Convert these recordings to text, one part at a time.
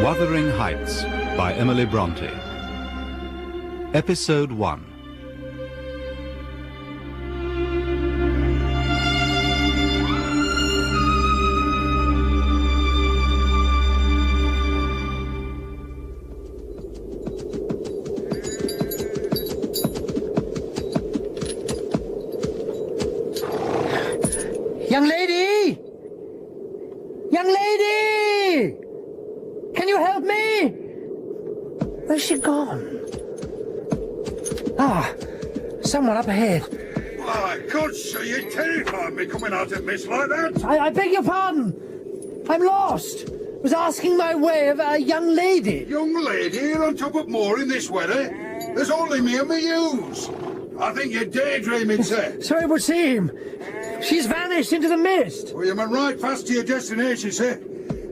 Wuthering Heights by Emily Brontë. Episode 1. Young lady! Young lady! Can you help me? Where's she gone? Ah, someone up ahead. My God, sir, you terrified me coming out of mist like that. I beg your pardon. I'm lost. Was asking my way of a young lady. Young lady here on top of moor in this weather? There's only me and my ewes. I think you're daydreaming, sir. So it would seem. She's vanished into the mist. Well, you man right fast to your destination, sir.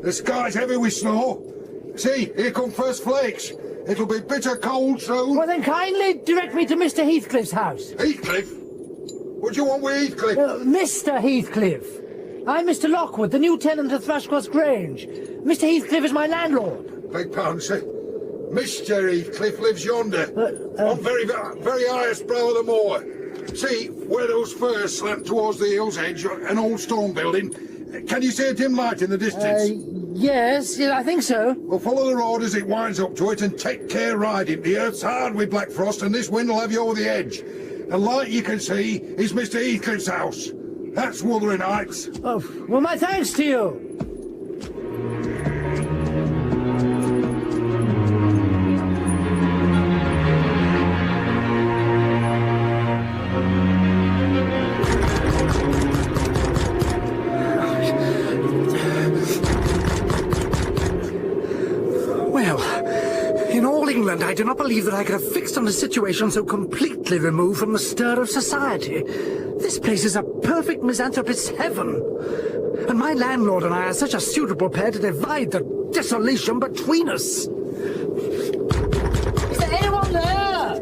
The sky's heavy with snow. See, here come first flakes. It'll be bitter cold soon. Well, then kindly direct me to Mr. Heathcliff's house. Heathcliff? What do you want with Heathcliff? Mr. Heathcliff. I'm Mr. Lockwood, the new tenant of Thrushcross Grange. Mr. Heathcliff is my landlord. Beg pardon, sir. Mr. Heathcliff lives yonder, on very highest brow of the moor. See, where those firs slant towards the hill's edge, an old stone building. Can you see a dim light in the distance? Yes, I think so. Well, follow the road as it winds up to it and take care riding. The earth's hard with black frost and this wind will have you over the edge. The light you can see is Mr. Heathcliff's house. That's Wuthering Heights. Oh, well, my thanks to you. England, I do not believe that I could have fixed on a situation so completely removed from the stir of society. This place is a perfect misanthropist's heaven. And my landlord and I are such a suitable pair to divide the desolation between us. Is there anyone there?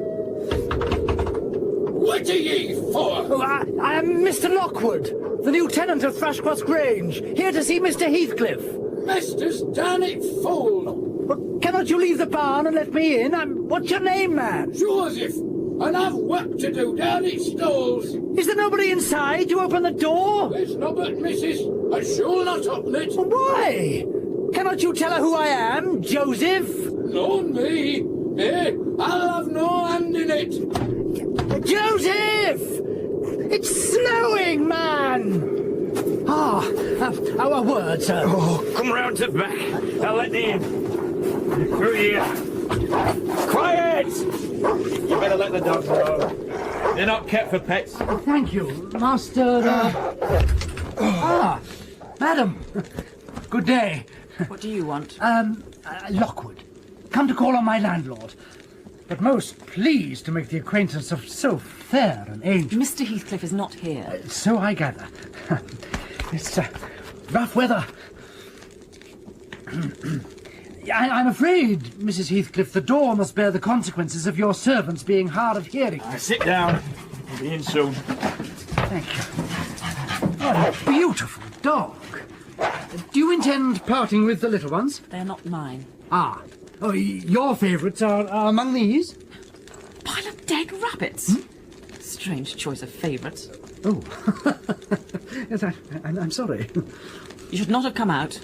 What are ye for? Oh, I am Mr. Lockwood, the new tenant of Thrushcross Grange, here to see Mr. Heathcliff. Mister's done it, fool. But cannot you leave the barn and let me in? What's your name, man? Joseph, and I've work to do down at stalls. Is there nobody inside? You open the door? There's no but missus. I shall not open it. Why? Cannot you tell her who I am, Joseph? No, me. Nay, I'll have no hand in it. Joseph! It's snowing, man! A word, sir. Oh, come round to the back. I'll let thee in. Through here. Quiet! You better let the dogs alone. They're not kept for pets. Thank you, Master. Madam. Good day. What do you want? Lockwood. Come to call on my landlord. But most pleased to make the acquaintance of so fair an angel. Mr. Heathcliff is not here. So I gather. It's rough weather. I'm afraid, Mrs. Heathcliff, the door must bear the consequences of your servants being hard of hearing. Sit down. I'll be in soon. Thank you. What a beautiful dog. Do you intend parting with the little ones? They're not mine. Ah. Oh, your favourites are among these? Pile of dead rabbits. Strange choice of favourites. Oh. Yes, I'm sorry. You should not have come out.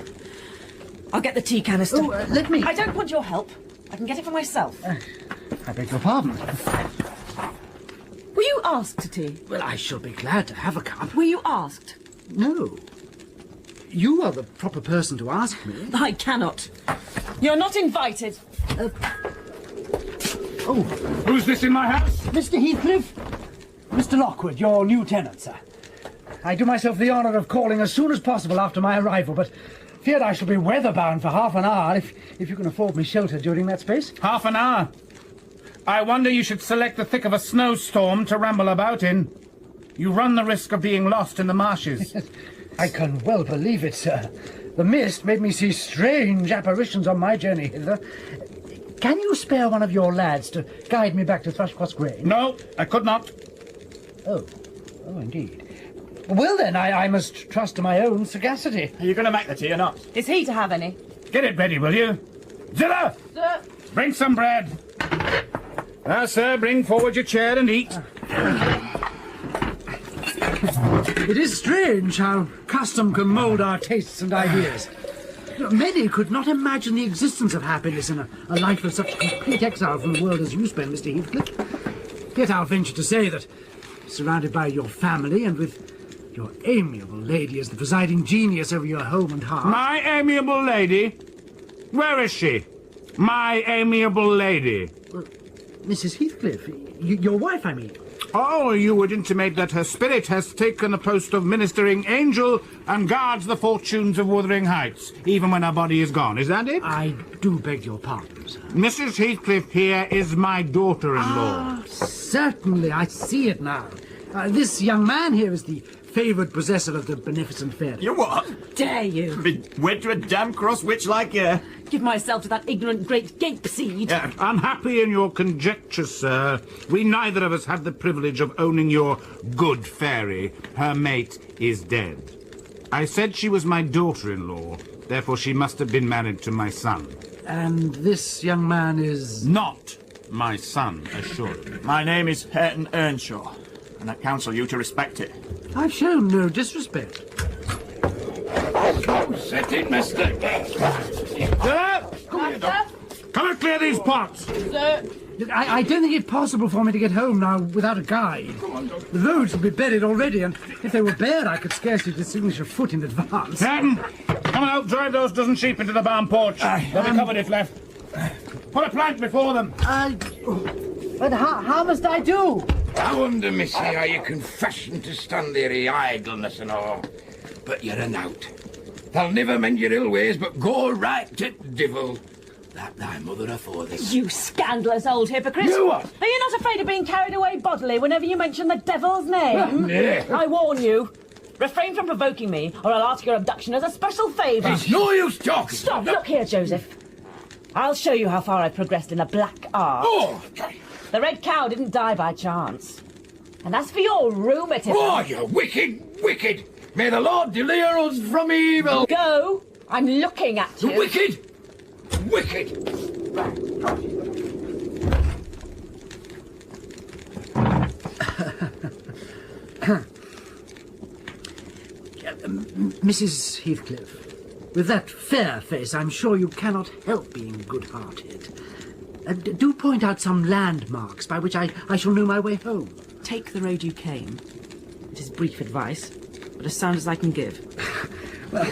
I'll get the tea canister. Oh, let me... I don't want your help. I can get it for myself. I beg your pardon. Were you asked to tea? Well, I shall be glad to have a cup. Were you asked? No. You are the proper person to ask me. I cannot. You're not invited. Who's this in my house? Mr. Heathcliff? Mr. Lockwood, your new tenant, sir. I do myself the honour of calling as soon as possible after my arrival, but feared I shall be weather-bound for half an hour if you can afford me shelter during that space. Half an hour. I wonder you should select the thick of a snowstorm to ramble about in. You run the risk of being lost in the marshes. I can well believe it, sir. The mist made me see strange apparitions on my journey hither. Can you spare one of your lads to guide me back to Thrushcross Grange? No, I could not. Oh, indeed. Well, then, I must trust to my own sagacity. Are you going to make the tea or not? Is he to have any? Get it ready, will you? Zilla! Sir. Bring some bread. Now, sir, bring forward your chair and eat. It is strange how custom can mould our tastes and ideas. Many could not imagine the existence of happiness in a life of such complete exile from the world as you spend, Mr. Heathcliff. Yet I'll venture to say that, surrounded by your family and with your amiable lady as the presiding genius over your home and heart... My amiable lady? Where is she? My amiable lady. Well, Mrs. Heathcliff, your wife, I mean. Oh, you would intimate that her spirit has taken the post of ministering angel and guards the fortunes of Wuthering Heights, even when her body is gone, is that it? I do beg your pardon, sir. Mrs. Heathcliff here is my daughter-in-law. Certainly, I see it now. This young man here is the favoured possessor of the beneficent fairy. You what? Dare you? Be wed to a damn cross witch like you. Give myself to that ignorant great gape seed. Yeah. Unhappy in your conjectures, sir. We neither of us have the privilege of owning your good fairy. Her mate is dead. I said she was my daughter-in-law, therefore she must have been married to my son. And this young man is... Not my son, assuredly. My name is Catherine Earnshaw, and I counsel you to respect it. I've shown no disrespect. Set it, mister. Come and clear these pots! Sir. I don't think it's possible for me to get home now without a guide. The roads will be buried already, and if they were bare, I could scarcely distinguish a foot in advance. Catherine, come and help drive those dozen sheep into the barn porch. They'll be covered if left. Put a plank before them. But how must I do? I wonder, missy, how you can fashion to stand there i' idleness and all. But you're a knout. They'll never mend your ill ways, but go right to divil. That thy mother afore this. You scandalous old hypocrite! You what? Are you not afraid of being carried away bodily whenever you mention the devil's name? Nay. I warn you. Refrain from provoking me, or I'll ask your abduction as a special favour. It's no use talking. Stop! Look here, Joseph. I'll show you how far I've progressed in the black art. Oh, The red cow didn't die by chance. And as for your rheumatism... oh, you wicked, wicked. May the Lord deliver us from evil. Go! I'm looking at you. Wicked, wicked. Mrs. Heathcliff, with that fair face, I'm sure you cannot help being good-hearted. Do point out some landmarks by which I shall know my way home. Take the road you came. It is brief advice, but as sound as I can give. Well,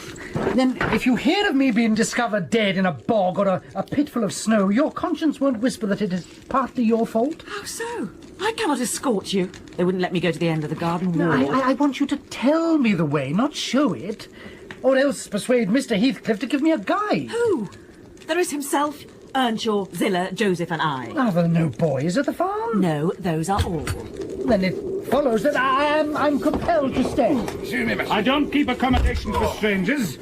then, if you hear of me being discovered dead in a bog or a pit full of snow, your conscience won't whisper that it is partly your fault? How so? I cannot escort you. They wouldn't let me go to the end of the garden wall. No, I want you to tell me the way, not show it. Or else persuade Mr. Heathcliff to give me a guide. Who? There is himself, Earnshaw, Zilla, Joseph and I. Are there no boys at the farm? No, those are all. Then it follows that I'm compelled to stay. Excuse me, mister. I don't keep accommodations for strangers.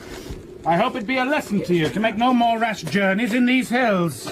I hope it be a lesson to you to make no more rash journeys in these hills.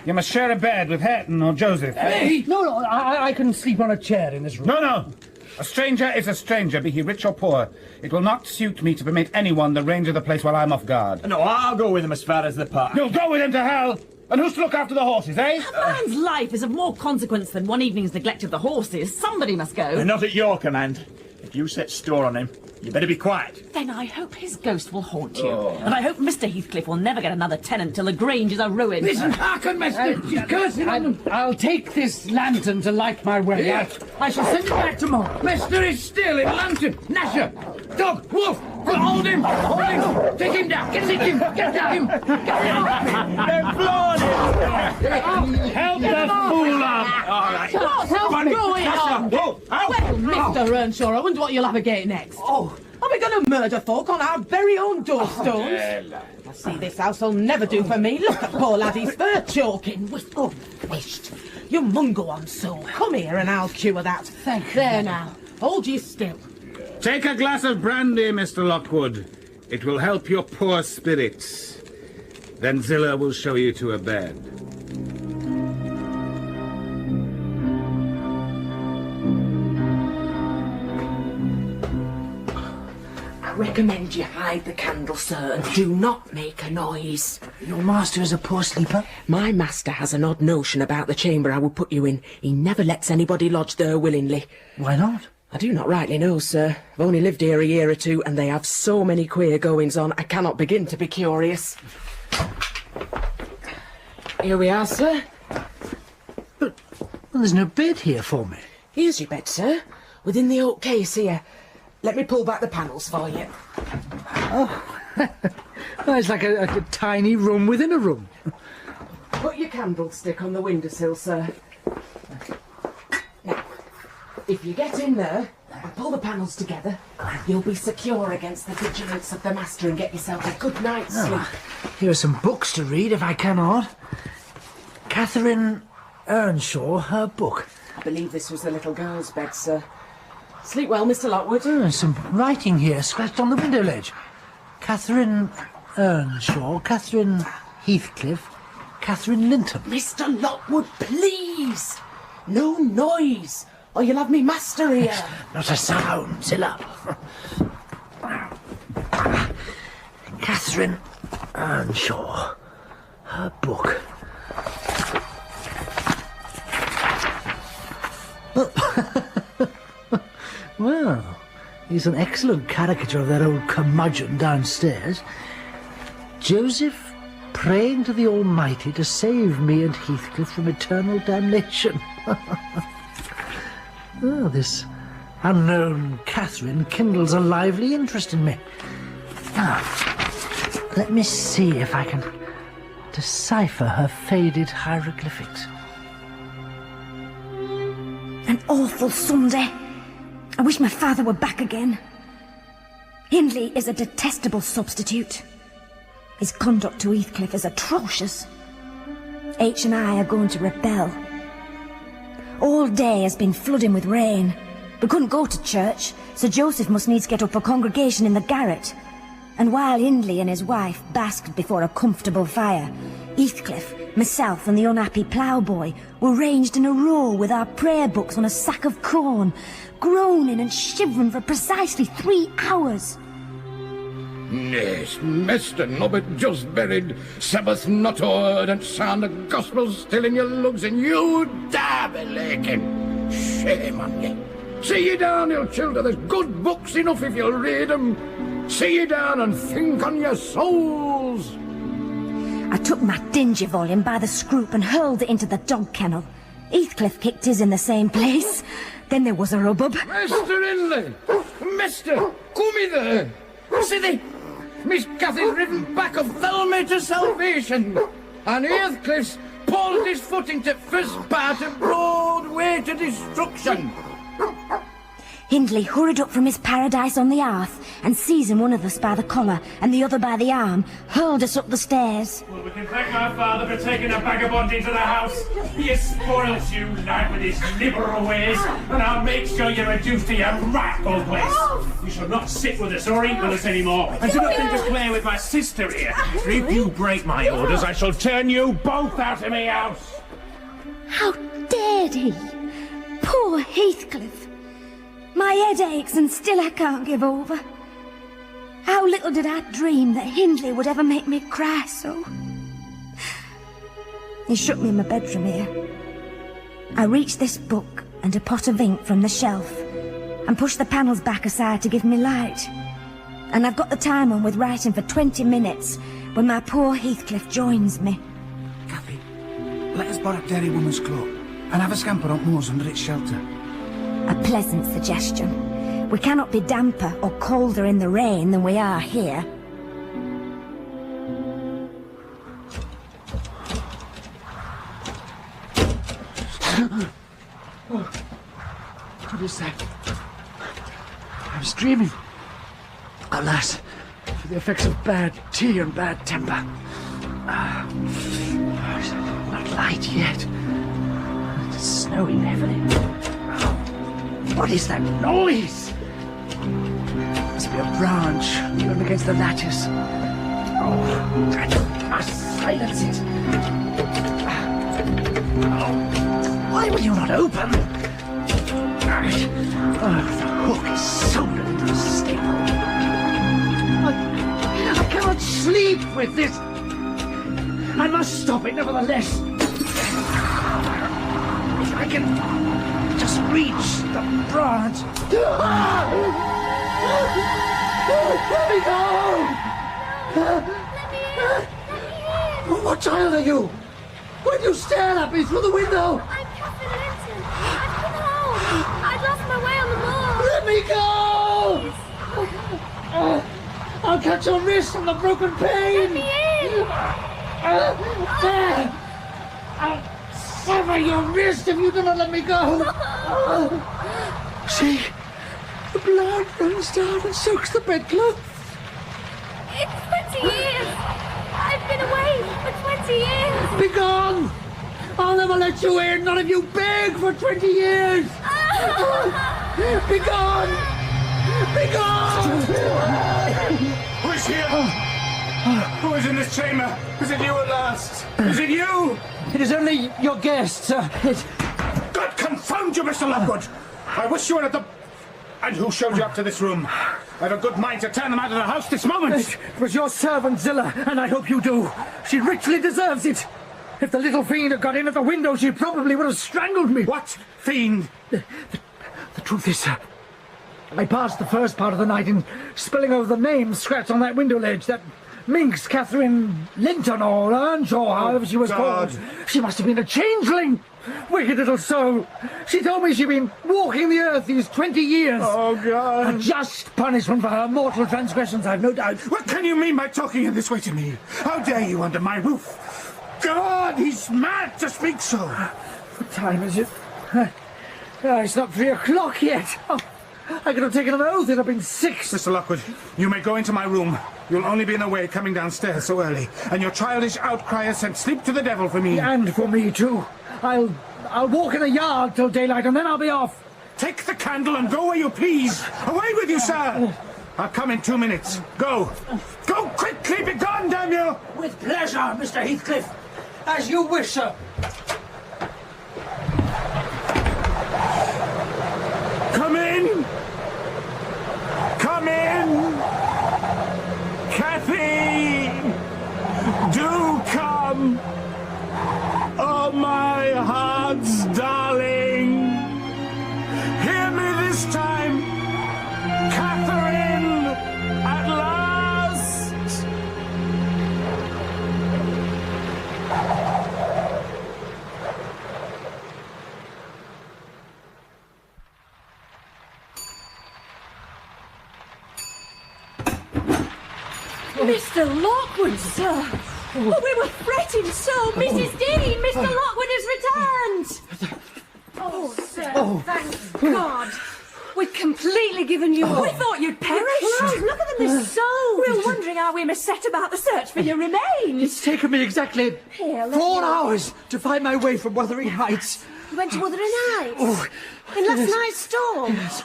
You must share a bed with Hareton or Joseph. Hey! No, I can sleep on a chair in this room. No. A stranger is a stranger, be he rich or poor. It will not suit me to permit anyone the range of the place while I'm off guard. No, I'll go with him as far as the park. You'll go with him to hell! And who's to look after the horses, eh? A man's life is of more consequence than one evening's neglect of the horses. Somebody must go. Not at your command. If you set store on him, you better be quiet. Then I hope his ghost will haunt you. And I hope Mr. Heathcliff will never get another tenant till the Grange is a ruin. Listen, hearken, mister. She's cursing on them. I'll take this lantern to light my way. Yeah. I shall send it back tomorrow. Mister is still in lantern. Nasher, dog, wolf, hold him. Hold him. Take him down. Get him. Get him. They're blowing him! Help the fool up! All right. What hell's going on? Whoa, ow. Well, Mr. Earnshaw, I wonder what you'll have again next. Oh, are we going to murder folk on our very own doorstones? I see this house will never do for me. Look at poor laddie's fur choking. Wisht. You mun go on so. Come here and I'll cure that. Thank you. There now. Hold ye still. Take a glass of brandy, Mr. Lockwood. It will help your poor spirits. Then Zilla will show you to a bed. recommend you hide the candle, sir, and do not make a noise. Your master is a poor sleeper? My master has an odd notion about the chamber I will put you in. He never lets anybody lodge there willingly. Why not? I do not rightly know, sir. I've only lived here a year or two, and they have so many queer goings-on, I cannot begin to be curious. Here we are, sir. But there's no bed here for me. Here's your bed, sir, within the oak case here. Let me pull back the panels for you. Oh, well, it's like a tiny room within a room. Put your candlestick on the windowsill, sir. Now, if you get in there and pull the panels together, you'll be secure against the vigilance of the master and get yourself a good night's sleep. Here are some books to read, if I cannot. Catherine Earnshaw, her book. I believe this was the little girl's bed, sir. Sleep well, Mr. Lockwood. There's some writing here, scratched on the window ledge. Catherine Earnshaw, Catherine Heathcliff, Catherine Linton. Mr. Lockwood, please! No noise, or you'll have me master here. Not a sound, Zilla. Catherine Earnshaw, her book. Well, he's an excellent caricature of that old curmudgeon downstairs. Joseph praying to the Almighty to save me and Heathcliff from eternal damnation. Oh, this unknown Catherine kindles a lively interest in me. Now, let me see if I can decipher her faded hieroglyphics. An awful Sunday. I wish my father were back again. Hindley is a detestable substitute. His conduct to Heathcliff is atrocious. H and I are going to rebel. All day has been flooding with rain. We couldn't go to church, so Joseph must needs get up a congregation in the garret. And while Hindley and his wife basked before a comfortable fire, Heathcliff, myself and the unhappy ploughboy were ranged in a row with our prayer books on a sack of corn, groaning and shivering for precisely 3 hours. Yes, Mr. Nobbet just buried, Sabbath not heard, and sound the gospel still in your lugs, and you dabby laking. Shame on ye. See ye down, you childer, there's good books enough if you'll read 'em. See ye down and think on your souls. I took my dingy volume by the scroop and hurled it into the dog kennel. Heathcliff kicked his in the same place. Then there was a hubbub. Mr. Hindley! Mister, come me there! See thee, Miss Cathy's ridden back of Thelmy to salvation, and Heathcliff's pulled his foot into first part of broad way to destruction. Hindley hurried up from his paradise on the hearth and, seizing one of us by the collar and the other by the arm, hurled us up the stairs. Well, we can thank our father for taking a vagabond into the house. He has spoiled you, lad, with his liberal ways, and I'll make sure you're reduced to your right old ways. You shall not sit with us or eat with us anymore, and do not think to play with my sister here. For if you break my orders, I shall turn you both out of my house. How dared he? Poor Heathcliff. My head aches and still I can't give over. How little did I dream that Hindley would ever make me cry so. He shut me in my bedroom here. I reached this book and a pot of ink from the shelf and pushed the panels back aside to give me light. And I've got the time on with writing for 20 minutes when my poor Heathcliff joins me. Cathy, let us borrow Dairy Woman's cloak and have a scamper on moors under its shelter. A pleasant suggestion. We cannot be damper or colder in the rain than we are here. What is that? I was dreaming. Alas, for the effects of bad tea and bad temper. It's not light yet. It's snowing heavily. What is that noise? Must be a branch leaning against the lattice. Oh, I must silence it. Oh, why will you not open? Oh, the hook is soldered into the staple. I cannot sleep with this. I must stop it, nevertheless. If I can just reach the branch. Let me go! What child are you? Why do you stare at me through the window? I'm Catherine Earnshaw. I've come home. I'd lost my way on the moor. Let me go! I'll catch your wrist on the broken pane. Let me in. There! I'll sever your wrist if you do not let me go. See? The blood runs down and soaks the bedclothes. It's 20 years. I've been away for 20 years. Be gone! I'll never let you in, not if you beg for 20 years! Be gone! Be gone! Who is here? Who is in this chamber? Is it you at last? Is it you? It is only your guest, sir. God confound you, Mr. Lockwood! I wish you were at the... And who showed you up to this room? I've a good mind to turn them out of the house this moment! It was your servant, Zilla, and I hope you do. She richly deserves it. If the little fiend had got in at the window, she probably would have strangled me. What fiend? The truth is, sir, I passed the first part of the night in spelling over the names scratched on that window ledge. That minx, Catherine Linton or Earnshaw, however she was called. She must have been a changeling. Wicked little soul. She told me she'd been walking the earth these 20 years. Oh, God. A just punishment for her mortal transgressions, I've no doubt. What can you mean by talking in this way to me? How dare you under my roof? God, he's mad to speak so. What time is it? It's not 3 o'clock yet. Oh, I could have taken an oath it had been 6. Mr. Lockwood, you may go into my room. You'll only be in the way coming downstairs so early. And your childish outcry has sent sleep to the devil for me. And for me, too. I'll walk in the yard till daylight, and then I'll be off. Take the candle and go where you please. Away with you, sir. I'll come in 2 minutes. Go. Go quickly, be gone, damn you. With pleasure, Mr. Heathcliff. As you wish, sir. Come in. Come in. Cathy. Do come. Oh, my heart's darling. Hear me this time. Catherine, at last. Mr. Lockwood, sir! Oh, we were fretting so! Mrs. Dean, Mr. Lockwood has returned! Oh, sir, thank God. We'd completely given you up. We thought you'd perished. Look at them, they're so... We were wondering how we must set about the search for your remains. It's taken me exactly 4 hours to find my way from Wuthering Heights. You went to Wuthering Heights? In last night's storm? Yes.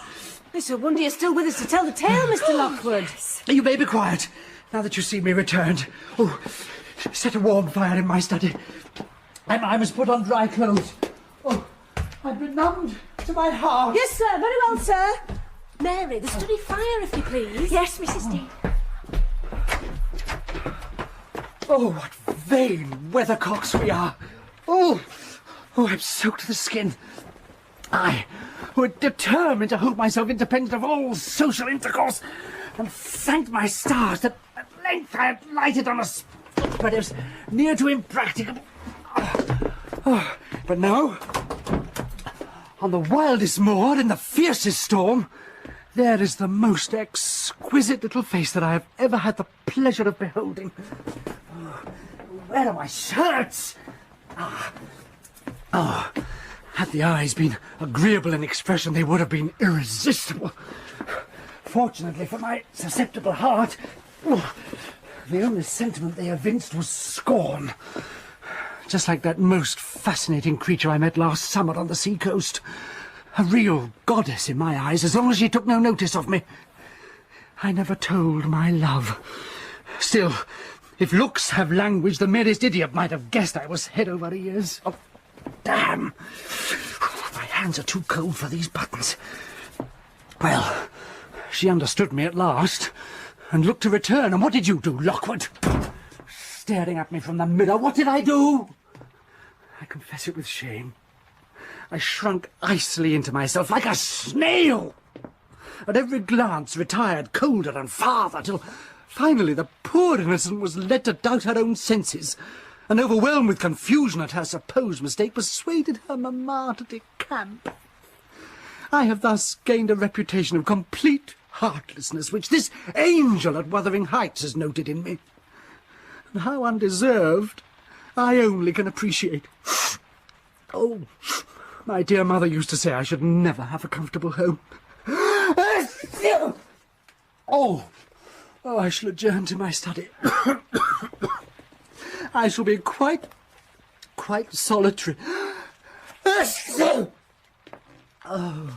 It's a wonder you're still with us to tell the tale, Mr. Lockwood. You may be quiet, now that you see me returned. Oh, set a warm fire in my study. I must put on dry clothes. Oh, I'm benumbed to my heart. Yes, sir, very well, sir. Mary, the study fire, if you please. Yes, Mrs. Dean. Oh, what vain weathercocks we are. Oh, I'm soaked to the skin. I, who had determined to hold myself independent of all social intercourse, and thanked my stars that at length I had lighted on a spot where it was near to impracticable. But now, on the wildest moor in the fiercest storm, there is the most exquisite little face that I have ever had the pleasure of beholding. Where are my shirts? Had the eyes been agreeable in expression, they would have been irresistible. Fortunately for my susceptible heart, the only sentiment they evinced was scorn. Just like that most fascinating creature I met last summer on the seacoast. A real goddess in my eyes, as long as she took no notice of me. I never told my love. Still, if looks have language, the merest idiot might have guessed I was head over ears. Oh, damn! My hands are too cold for these buttons. Well, she understood me at last. and looked to return. And what did you do, Lockwood? Staring at me from the mirror, what did I do? I confess it with shame. I shrunk icily into myself like a snail. At every glance retired colder and farther, till finally the poor innocent was led to doubt her own senses, and overwhelmed with confusion at her supposed mistake, persuaded her mamma to decamp. I have thus gained a reputation of complete heartlessness, which this angel at Wuthering Heights has noted in me. And how undeserved, I only can appreciate. Oh, my dear mother used to say I should never have a comfortable home. Oh, I shall adjourn to my study. I shall be quite solitary. Oh.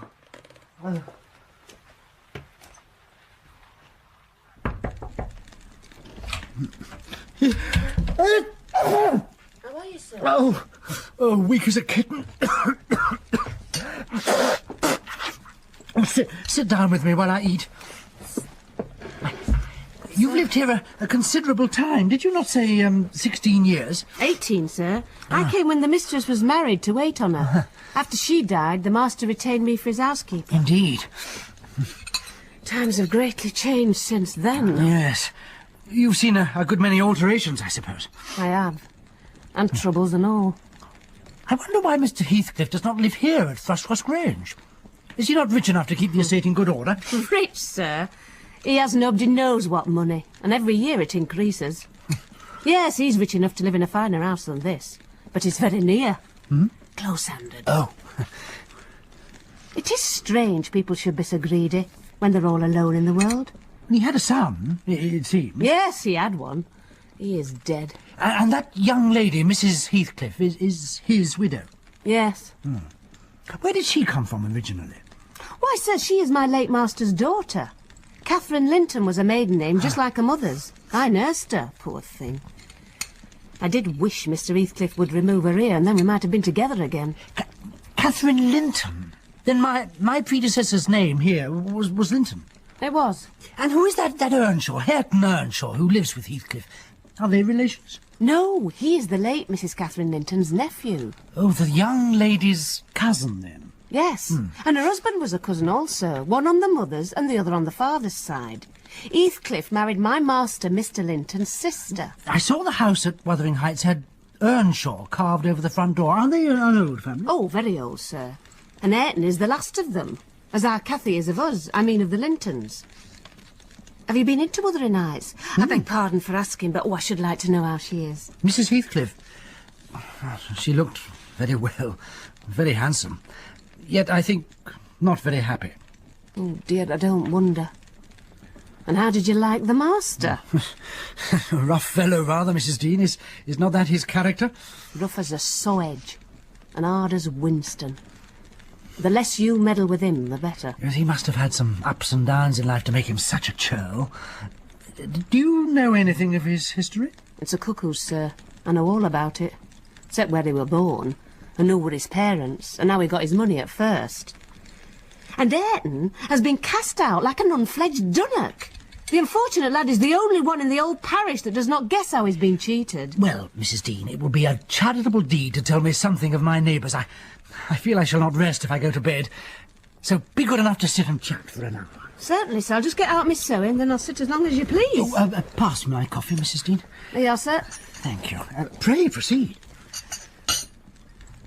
How are you, sir? Oh, weak as a kitten. Sit down with me while I eat. You've lived here a considerable time. Did you not say 16 years? 18, sir. I came when the mistress was married to wait on her. After she died, the master retained me for his housekeeping. Indeed. Times have greatly changed since then. Yes. You've seen a good many alterations, I suppose. I have. And troubles and all. I wonder why Mr. Heathcliff does not live here at Thrushcross Grange. Is he not rich enough to keep the estate in good order? Rich, sir? He has nobody knows what money, and every year it increases. Yes, he's rich enough to live in a finer house than this, but he's very near. Close-handed. Oh. It is strange people should be so greedy when they're all alone in the world. He had a son, it seems. Yes, he had one. He is dead. And that young lady, Mrs. Heathcliff, is his widow? Yes. Where did she come from originally? Why, sir, she is my late master's daughter. Catherine Linton was a maiden name, just like her mother's. I nursed her, poor thing. I did wish Mr. Heathcliff would remove her here, and then we might have been together again. Catherine Linton? Then my predecessor's name here was Linton? It was. And who is that Earnshaw, Hareton Earnshaw, who lives with Heathcliff? Are they relations? No, he is the late Mrs. Catherine Linton's nephew. Oh, the young lady's cousin, then? Yes, and her husband was a cousin also, one on the mother's and the other on the father's side. Heathcliff married my master, Mr. Linton's sister. I saw the house at Wuthering Heights had Earnshaw carved over the front door. Aren't they an old family? Oh, very old, sir. And Hareton is the last of them, as our Cathy is of us, I mean of the Lintons. Have you been into Wuthering Heights? I beg pardon for asking, but I should like to know how she is. Mrs. Heathcliff? She looked very well, very handsome. Yet, I think, not very happy. Oh, dear, I don't wonder. And how did you like the master? A rough fellow, rather, Mrs. Dean. Is not that his character? Rough as a saw edge, and hard as Winston. The less you meddle with him, the better. Yes, he must have had some ups and downs in life to make him such a churl. Do you know anything of his history? It's a cuckoo's, sir. I know all about it. Except where he were born, and who were his parents, and how he got his money at first. And Hareton has been cast out like an unfledged dunnock. The unfortunate lad is the only one in the old parish that does not guess how he's been cheated. Well, Mrs. Dean, it would be a charitable deed to tell me something of my neighbours. I feel I shall not rest if I go to bed. So be good enough to sit and chat for an hour. Certainly, sir. I'll just get out my sewing, then I'll sit as long as you please. Oh, pass me my coffee, Mrs. Dean. Here, sir. Thank you. Pray proceed.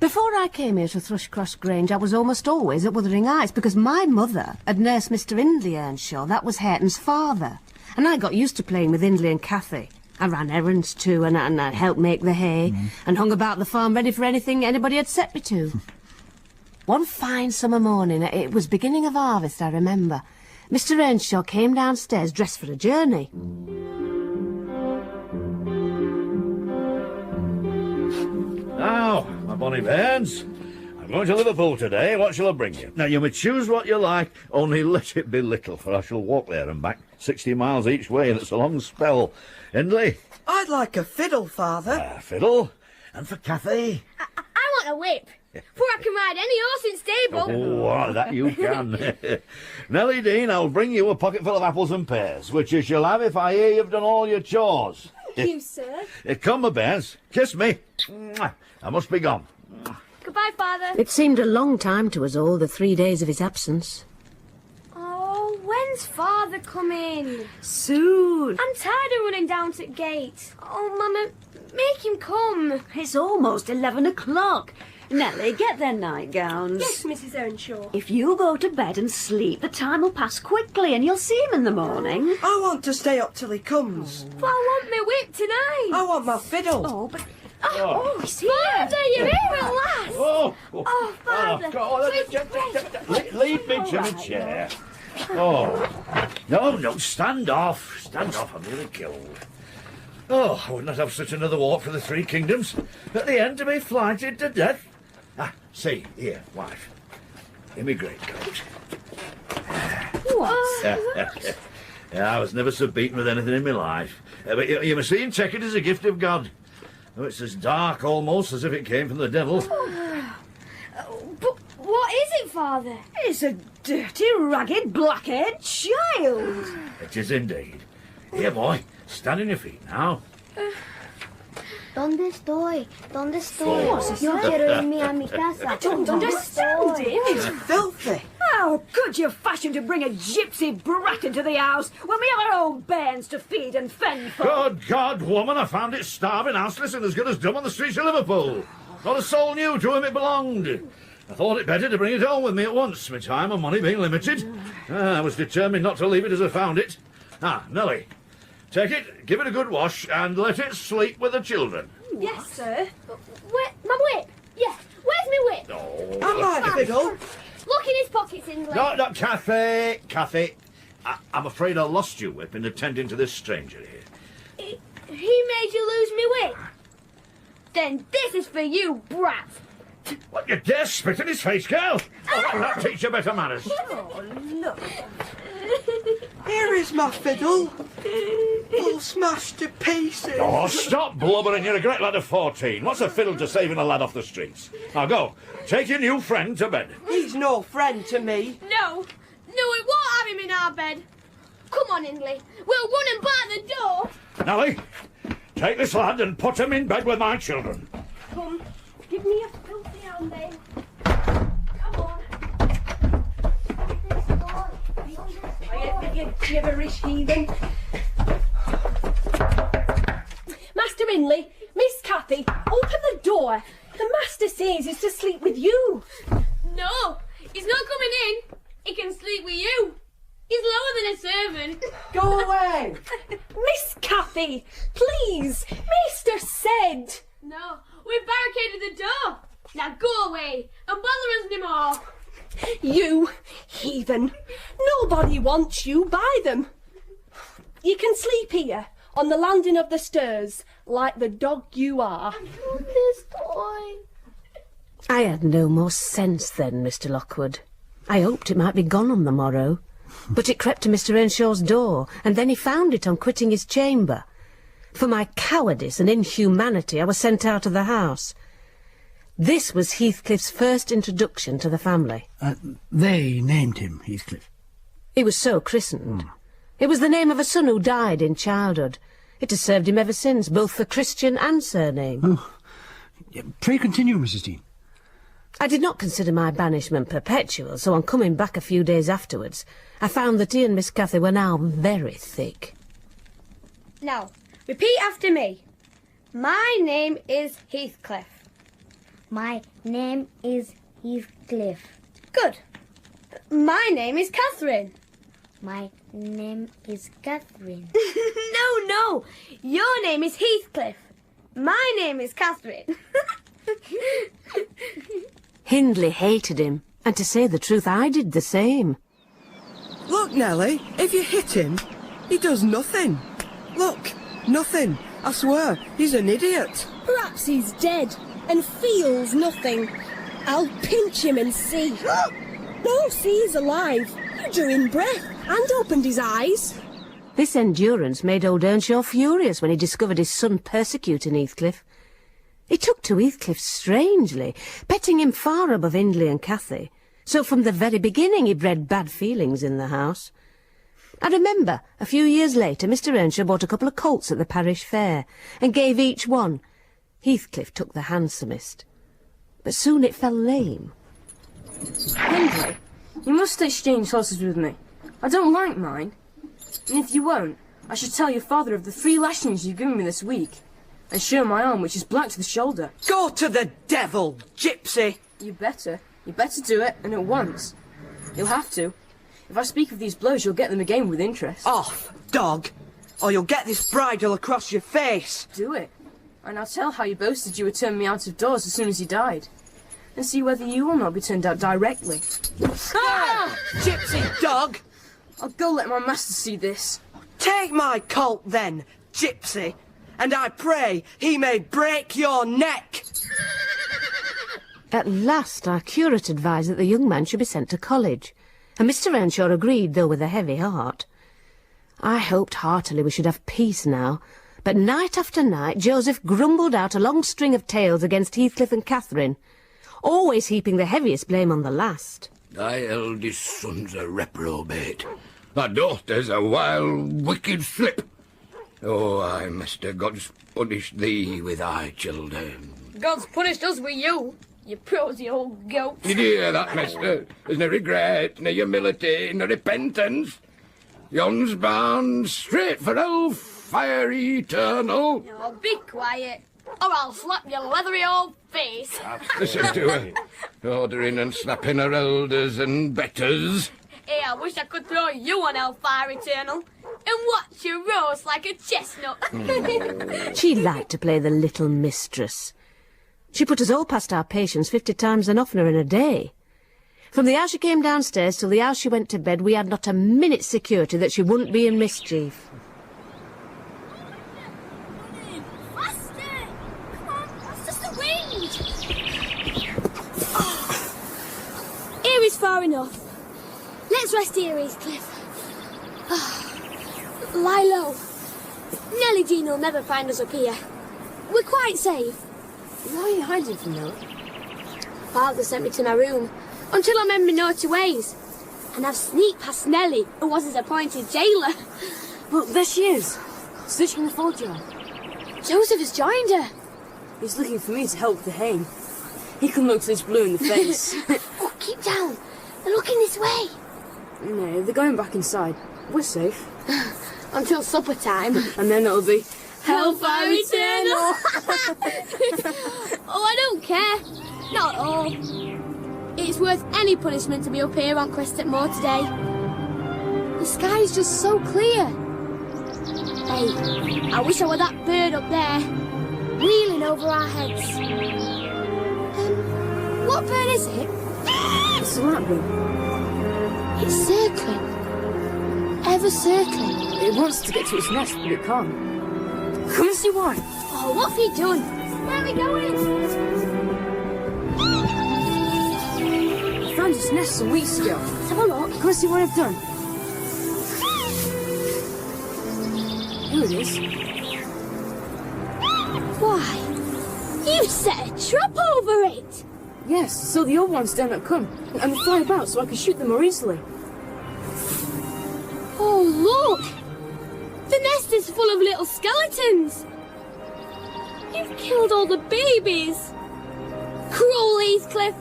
Before I came here to Thrushcross Grange, I was almost always at Wuthering Heights, because my mother had nursed Mr. Hindley Earnshaw. That was Hareton's father. And I got used to playing with Hindley and Cathy. I ran errands too, and I helped make the hay, and hung about the farm ready for anything anybody had set me to. One fine summer morning, it was beginning of harvest, I remember, Mr. Earnshaw came downstairs dressed for a journey. Now, my bonny bairns, I'm going to Liverpool today. What shall I bring you? Now, you may choose what you like, only let it be little, for I shall walk there and back 60 miles each way, and it's a long spell. Hindley? I'd like a fiddle, Father. A fiddle? And for Cathy? I want a whip. For I can ride any horse in stable. Oh, that you can. Nellie Dean, I'll bring you a pocket full of apples and pears, which you shall have if I hear you've done all your chores. Thank you, sir. Come, my bairns, kiss me. Mwah. I must be gone. Goodbye, Father. It seemed a long time to us all, the 3 days of his absence. Oh, when's Father coming? Soon. I'm tired of running down to the gate. Oh, Mama, make him come. It's almost 11 o'clock. Nellie, get their nightgowns. Yes, Mrs. Earnshaw. If you go to bed and sleep, the time will pass quickly and you'll see him in the morning. I want to stay up till he comes. But I want my whip tonight. I want my fiddle. Oh, but... Oh, he's here. Father, you're here at last. Oh, Father. Lead me to the chair. Oh, no, stand off. Stand off, I'm nearly killed. Oh, I would not have such another walk for the Three Kingdoms. At the end to be flighted to death. See, here, wife. Give me greatcoat. What? I was never so beaten with anything in my life. But you must see and take it as a gift of God. Oh, it's as dark almost as if it came from the devil. But what is it, Father? It's a dirty, ragged, black-haired child. It is indeed. Here, boy, stand on your feet now. ¿Dónde estoy? Yo quiero irme a mi casa. I don't understand him. It's filthy. How could you fashion to bring a gypsy brat into the house when we have our own bairns to feed and fend for? Good God, woman, I found it starving, houseless and as good as dumb on the streets of Liverpool. Not a soul knew to whom it belonged. I thought it better to bring it home with me at once, my time and money being limited. I was determined not to leave it as I found it. Nellie, take it, give it a good wash, and let it sleep with the children. Yes, sir. My whip? Yes. Where's my whip? Oh. I like fiddle. Look in his pockets, Hindley. No, Cathy. I'm afraid I lost your whip in attending to this stranger here. He made you lose me whip? Then this is for you, brat. What, you dare spit in his face, girl? That'll teach you better manners. Oh, look. Here is my fiddle. All smashed to pieces. Oh, stop blubbering. You're a great lad of 14. What's a fiddle to saving a lad off the streets? Now go. Take your new friend to bed. He's no friend to me. No, it won't have him in our bed. Come on, Hindley. We'll run and bar the door. Nellie, take this lad and put him in bed with my children. Come, give me a filthy hand then. Come on. You gibberish heathen. Master Hindley, Miss Cathy, open the door. The master says he's to sleep with you. No, he's not coming in. He can sleep with you. He's lower than a servant. Go away. Miss Cathy, please. Maester said. No, we've barricaded the door. Now go away and bother us no more. You heathen. Nobody wants you by them. You can sleep here on the landing of the stairs like the dog you are. This toy. I had no more sense then, Mr. Lockwood. I hoped it might be gone on the morrow, but it crept to Mr. Earnshaw's door, and then he found it on quitting his chamber. For my cowardice and inhumanity, I was sent out of the house. This was Heathcliff's first introduction to the family. They named him Heathcliff. He was so christened. It was the name of a son who died in childhood. It has served him ever since, both for Christian and surname. Oh. Pray continue, Mrs. Dean. I did not consider my banishment perpetual, so on coming back a few days afterwards, I found that he and Miss Cathy were now very thick. Now, repeat after me. My name is Heathcliff. My name is Heathcliff. Good. My name is Catherine. My name is Catherine. No. Your name is Heathcliff. My name is Catherine. Hindley hated him, and to say the truth, I did the same. Look, Nellie, if you hit him, he does nothing. Look, nothing. I swear, he's an idiot. Perhaps he's dead and feels nothing. I'll pinch him and see. No, see, he's alive. You drew in breath and opened his eyes. This endurance made old Earnshaw furious when he discovered his son persecuting Heathcliff. He took to Heathcliff strangely, petting him far above Hindley and Cathy. So from the very beginning he bred bad feelings in the house. I remember, a few years later, Mr. Earnshaw bought a couple of colts at the parish fair, and gave each one. Heathcliff took the handsomest. But soon it fell lame. Hindley, you must exchange horses with me. I don't like mine. And if you won't, I should tell your father of the 3 lashings you've given me this week, and show my arm, which is black to the shoulder. Go to the devil, gypsy! You better do it, and at once. You'll have to. If I speak of these blows, you'll get them again with interest. Off, dog, or you'll get this bridle across your face. Do it, and I'll tell how you boasted you would turn me out of doors as soon as you died, and see whether you will not be turned out directly. Ah! Gypsy dog! I'll go let my master see this. Take my colt then, gypsy, and I pray he may break your neck. At last our curate advised that the young man should be sent to college, and Mr. Earnshaw agreed, though with a heavy heart. I hoped heartily we should have peace now, but night after night Joseph grumbled out a long string of tales against Heathcliff and Catherine, always heaping the heaviest blame on the last. Thy eldest son's a reprobate. Thy daughter's a wild, wicked slip. Oh, I, Master, God's punished thee with thy children. God's punished us with you, you prosy old goat. Did you hear that, Master? There's no regret, no humility, no repentance. Yon's bound straight for hellfire eternal. Oh, be quiet, or I'll slap your leathery old face. Listen to her, ordering and snapping her elders and betters. Hey, I wish I could throw you on hellfire eternal and watch you roast like a chestnut. She liked to play the little mistress. She put us all past our patience 50 times and oftener in a day. From the hour she came downstairs till the hour she went to bed, we had not a minute's security that she wouldn't be in mischief. Faster! Come on, that's just the wind. Here is far enough. Let's rest here, Heathcliff. Lie low. Nellie Jean will never find us up here. We're quite safe. Why are you hiding from her? Father sent me to my room until I mend my naughty ways. And I've sneaked past Nellie, who was his appointed jailer. Look, there she is, stitching the folio. Joseph has joined her. He's looking for me to help with the hay. He can look till he's blue in the face. Oh, keep down. They're looking this way. No, they're going back inside. We're safe. Until supper time. And then it'll be hellfire eternal. Oh, I don't care. Not at all. It's worth any punishment to be up here on Crescent Moor today. The sky's just so clear. Hey, I wish I were that bird up there, wheeling over our heads. What bird is it? It's a blackbird. It's circling. Ever circling. It wants to get to its nest, but it can't. Come and see why. Oh, what have you done? Where are we going? I found its nest some weeks ago. Let's have a look. Come and see what I've done. Here it is. Why? You set a trap over it. Yes, so the old ones don't come and fly about so I can shoot them more easily. Oh, look! The nest is full of little skeletons. You've killed all the babies. Cruel Heathcliff.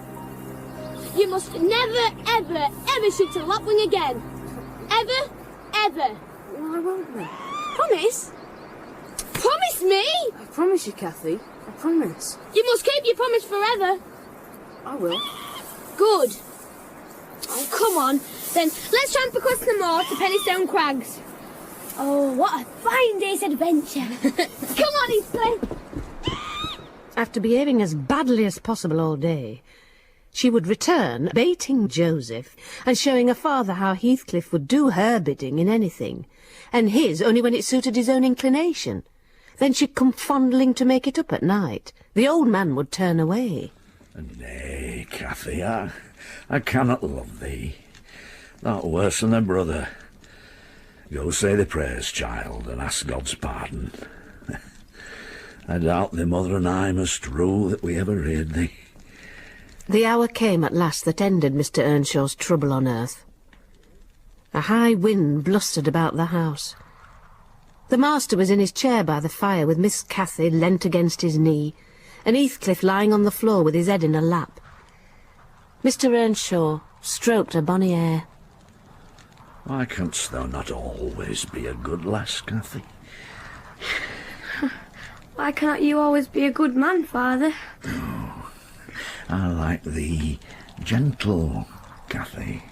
You must never, ever, ever shoot a lapwing again. Ever, ever. Well, I won't then. Promise? Promise me? I promise you, Cathy. I promise. You must keep your promise forever. I will. Good. Oh, come on. Then let's tramp across the moor to Pennystone Crags. Oh, what a fine day's adventure. Come on, Heathcliff. After behaving as badly as possible all day, she would return, baiting Joseph and showing her father how Heathcliff would do her bidding in anything, and his only when it suited his own inclination. Then she'd come fondling to make it up at night. The old man would turn away. Nay, Cathy, I cannot love thee. Thou'rt worse than a brother. Go say the prayers, child, and ask God's pardon. I doubt thy mother and I must rue that we ever reared thee. The hour came at last that ended Mr. Earnshaw's trouble on earth. A high wind blustered about the house. The master was in his chair by the fire with Miss Cathy leant against his knee, and Heathcliff lying on the floor with his head in a lap. Mr. Earnshaw stroked her bonny hair. Why canst thou not always be a good lass, Cathy? Why can't you always be a good man, Father? Oh, I like thee gentle, Cathy.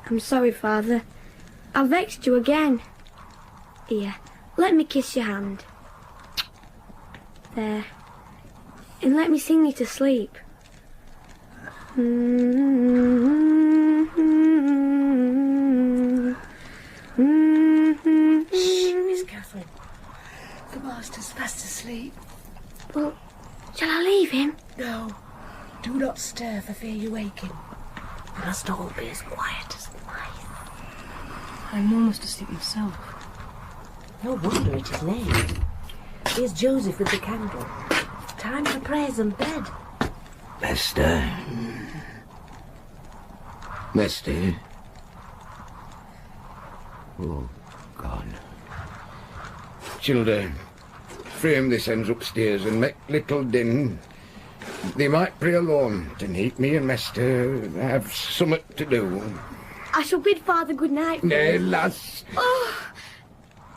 I'm sorry, Father. I've vexed you again. Here, let me kiss your hand. There. And let me sing you to sleep. Shh, Miss Catherine. The master's fast asleep. Well, shall I leave him? No. Do not stir for fear you wake him. We must all be as quiet as mice. I'm almost asleep myself. No wonder it is late. Here's Joseph with the candle. Time for prayers and bed. Mister. Mister. Oh, God. Children, frame this ends upstairs and make little din. They might pray alone tonight. Me and Mister have summat to do. I shall bid Father good night. Nay, lass. Oh,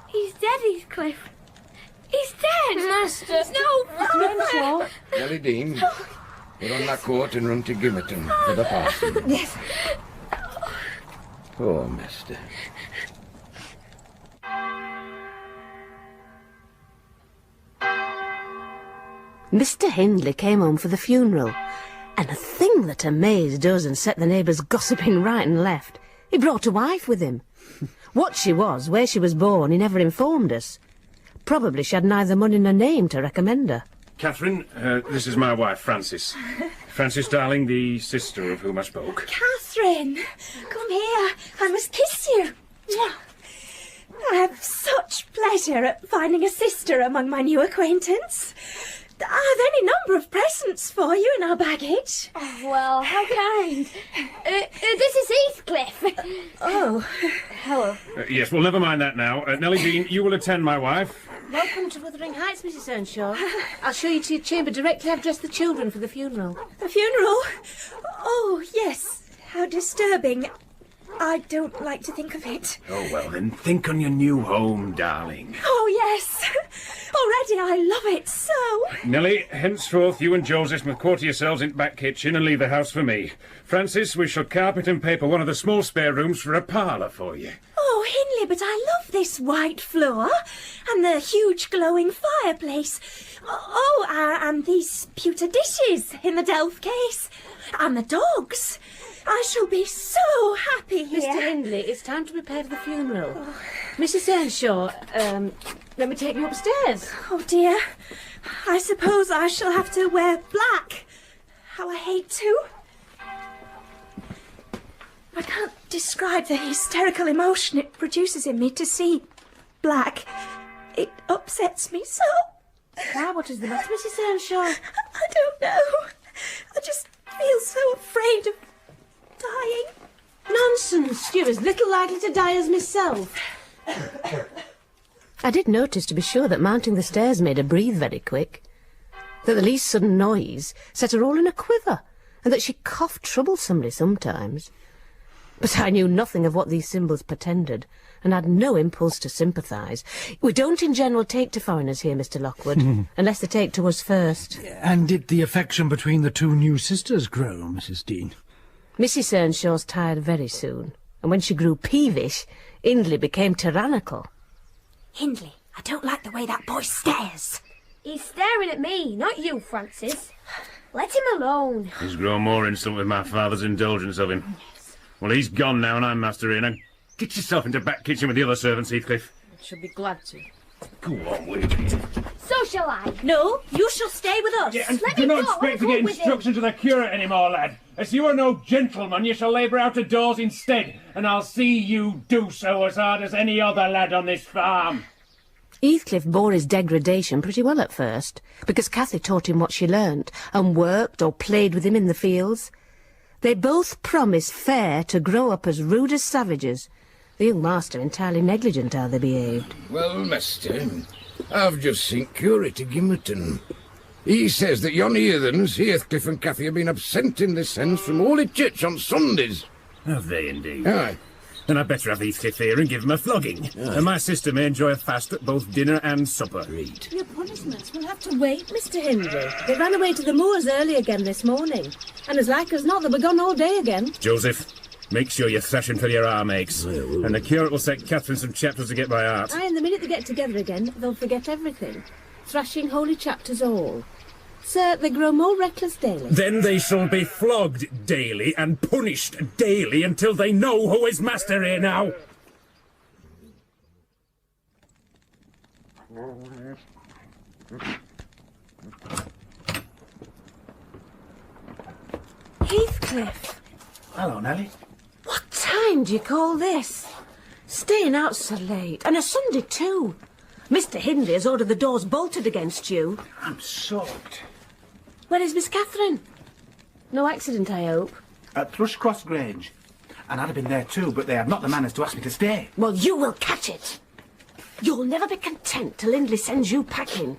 he's dead, Heathcliff. He's dead. Master. No, Earnshaw. Nellie Dean, put on that coat and run to Gimmerton for the parson. Yes. Oh, Mister. Mr. Hindley came home for the funeral, and a thing that amazed us and set the neighbours gossiping right and left, he brought a wife with him. What she was, where she was born, he never informed us. Probably she had neither money nor name to recommend her. Catherine, this is my wife, Frances. Frances, darling, the sister of whom I spoke. Catherine, come here. I must kiss you. I have such pleasure at finding a sister among my new acquaintance. I have any number of presents for you in our baggage. Oh, well, how kind. This is Heathcliff. Oh, hello. Yes, well, never mind that now. Nellie Dean, you will attend my wife. Welcome to Wuthering Heights, Mrs. Earnshaw. I'll show you to your chamber directly I've dressed the children for the funeral. the funeral? Oh, yes. How disturbing. I don't like to think of it. Oh, well, then think on your new home, darling. Oh, yes. Already I love it so. Nellie, henceforth you and Joseph must quarter yourselves in the back kitchen and leave the house for me. Francis, we shall carpet and paper one of the small spare rooms for a parlour for you. Oh, Hindley, but I love this white floor and the huge glowing fireplace. Oh, and these pewter dishes in the delf case. And the dogs. I shall be so happy here. Mr. Hindley, it's time to prepare for the funeral. Mrs. Earnshaw, let me take you upstairs. Oh, dear. I suppose I shall have to wear black. How I hate to. I can't describe the hysterical emotion it produces in me to see black. It upsets me so. Why, what is the matter, Mrs. Earnshaw? I don't know. I just feel so afraid of dying. Nonsense! You're as little likely to die as myself. I did notice, to be sure, that mounting the stairs made her breathe very quick, that the least sudden noise set her all in a quiver, and that she coughed troublesomely sometimes. But I knew nothing of what these symbols portended, and had no impulse to sympathise. We don't in general take to foreigners here, Mr. Lockwood, unless they take to us first. And did the affection between the two new sisters grow, Mrs. Dean? Mrs. Earnshaw's tired very soon, and when she grew peevish, Hindley became tyrannical. Hindley, I don't like the way that boy stares. He's staring at me, not you, Francis. Let him alone. He's grown more insolent with my father's indulgence of him. Well, he's gone now and I'm master here. Now, get yourself into the back kitchen with the other servants, Heathcliff. I shall be glad to. Go on, will you? So shall I. No, you shall stay with us. Yeah, and Let do me not go, expect to I'll get go with instructions of the curate anymore, lad. As you are no gentleman, you shall labour out of doors instead, and I'll see you do so as hard as any other lad on this farm. Heathcliff bore his degradation pretty well at first, because Cathy taught him what she learnt, and worked or played with him in the fields. They both promised fair to grow up as rude as savages, the young master entirely negligent how they behaved. Well, mister, I've just seen Curate of Gimmerton. He says that yon heathens, Heathcliff and Cathy, have been absenting this sense from Holy Church on Sundays. Have they indeed? Aye. Then I'd better have Heathcliff here and give him a flogging. Aye. And my sister may enjoy a fast at both dinner and supper. Your punishments will have to wait, Mr. Hindley. They ran away to the moors early again this morning, and as like as not they'll be gone all day again. Joseph, make sure you're thrashing for your arm aches. And the curate will set Catherine some chapters to get by heart. Aye, and the minute they get together again, they'll forget everything. Thrashing holy chapters all. Sir, they grow more reckless daily. Then they shall be flogged daily and punished daily until they know who is master here now. Heathcliff, Hello, Nellie. what time do you call this? Staying out so late, and a Sunday too. Mr. Hindley has ordered the doors bolted against you. I'm soaked. Where is Miss Catherine? No accident, I hope. At Thrushcross Grange. And I'd have been there too, but they had not the manners to ask me to stay. Well, you will catch it. You'll never be content till Hindley sends you packing.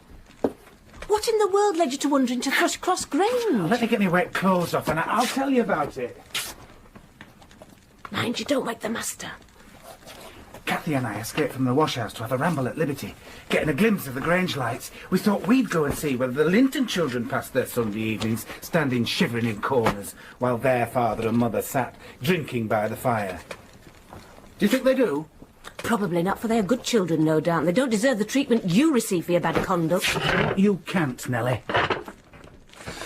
What in the world led you to wandering to Thrushcross Grange? Let me get my wet clothes off and I'll tell you about it. Mind you don't wake the master. Cathy and I escaped from the washhouse to have a ramble at Liberty. Getting a glimpse of the Grange lights, we thought we'd go and see whether the Linton children passed their Sunday evenings standing shivering in corners while their father and mother sat drinking by the fire. Do you think they do? Probably not, for they are good children, no doubt. They don't deserve the treatment you receive for your bad conduct. You can't, Nellie.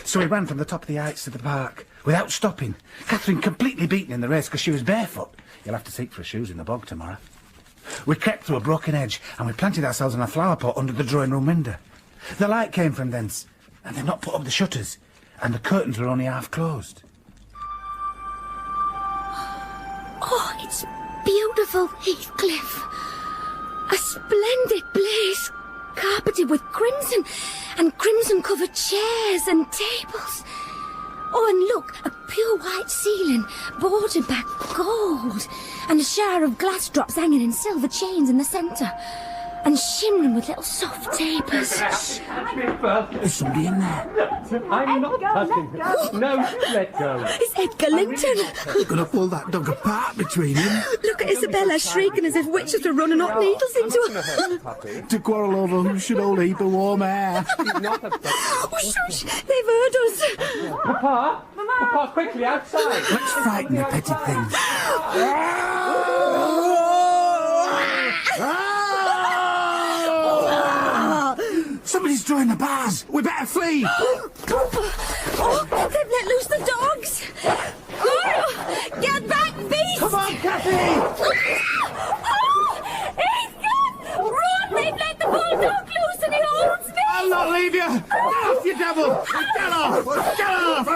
So we ran from the top of the heights to the park without stopping. Catherine completely beaten in the race because she was barefoot. You'll have to seek for her shoes in the bog tomorrow. We crept through a broken hedge and we planted ourselves in a flower pot under the drawing-room window. The light came from thence, and they'd not put up the shutters, and the curtains were only half closed. Oh, it's beautiful, Heathcliff. A splendid place, carpeted with crimson, and crimson-covered chairs and tables. Oh, and look, a pure white ceiling, bordered by gold, and a shower of glass drops hanging in silver chains in the centre, and shimmering with little soft tapers. There's somebody in there. I'm not touching her. No, let go. It's Edgar Linton. You're going to pull that dog apart between him. Look at Isabella shrieking as if witches were running hot needles into her. To quarrel over who should hold a heap of warm hair. Oh, shush! They've heard us. Papa! Papa, quickly, outside! Let's frighten the petty things. Somebody's drawing the bars. We better flee. Oh, they've let loose the dogs. Oh, get back, beast! Come on, Cathy! Oh, Heathcliff! Run! They've let the bulldog loose and he holds me! I'll not leave you! Get off, you devil! Get off! Get off!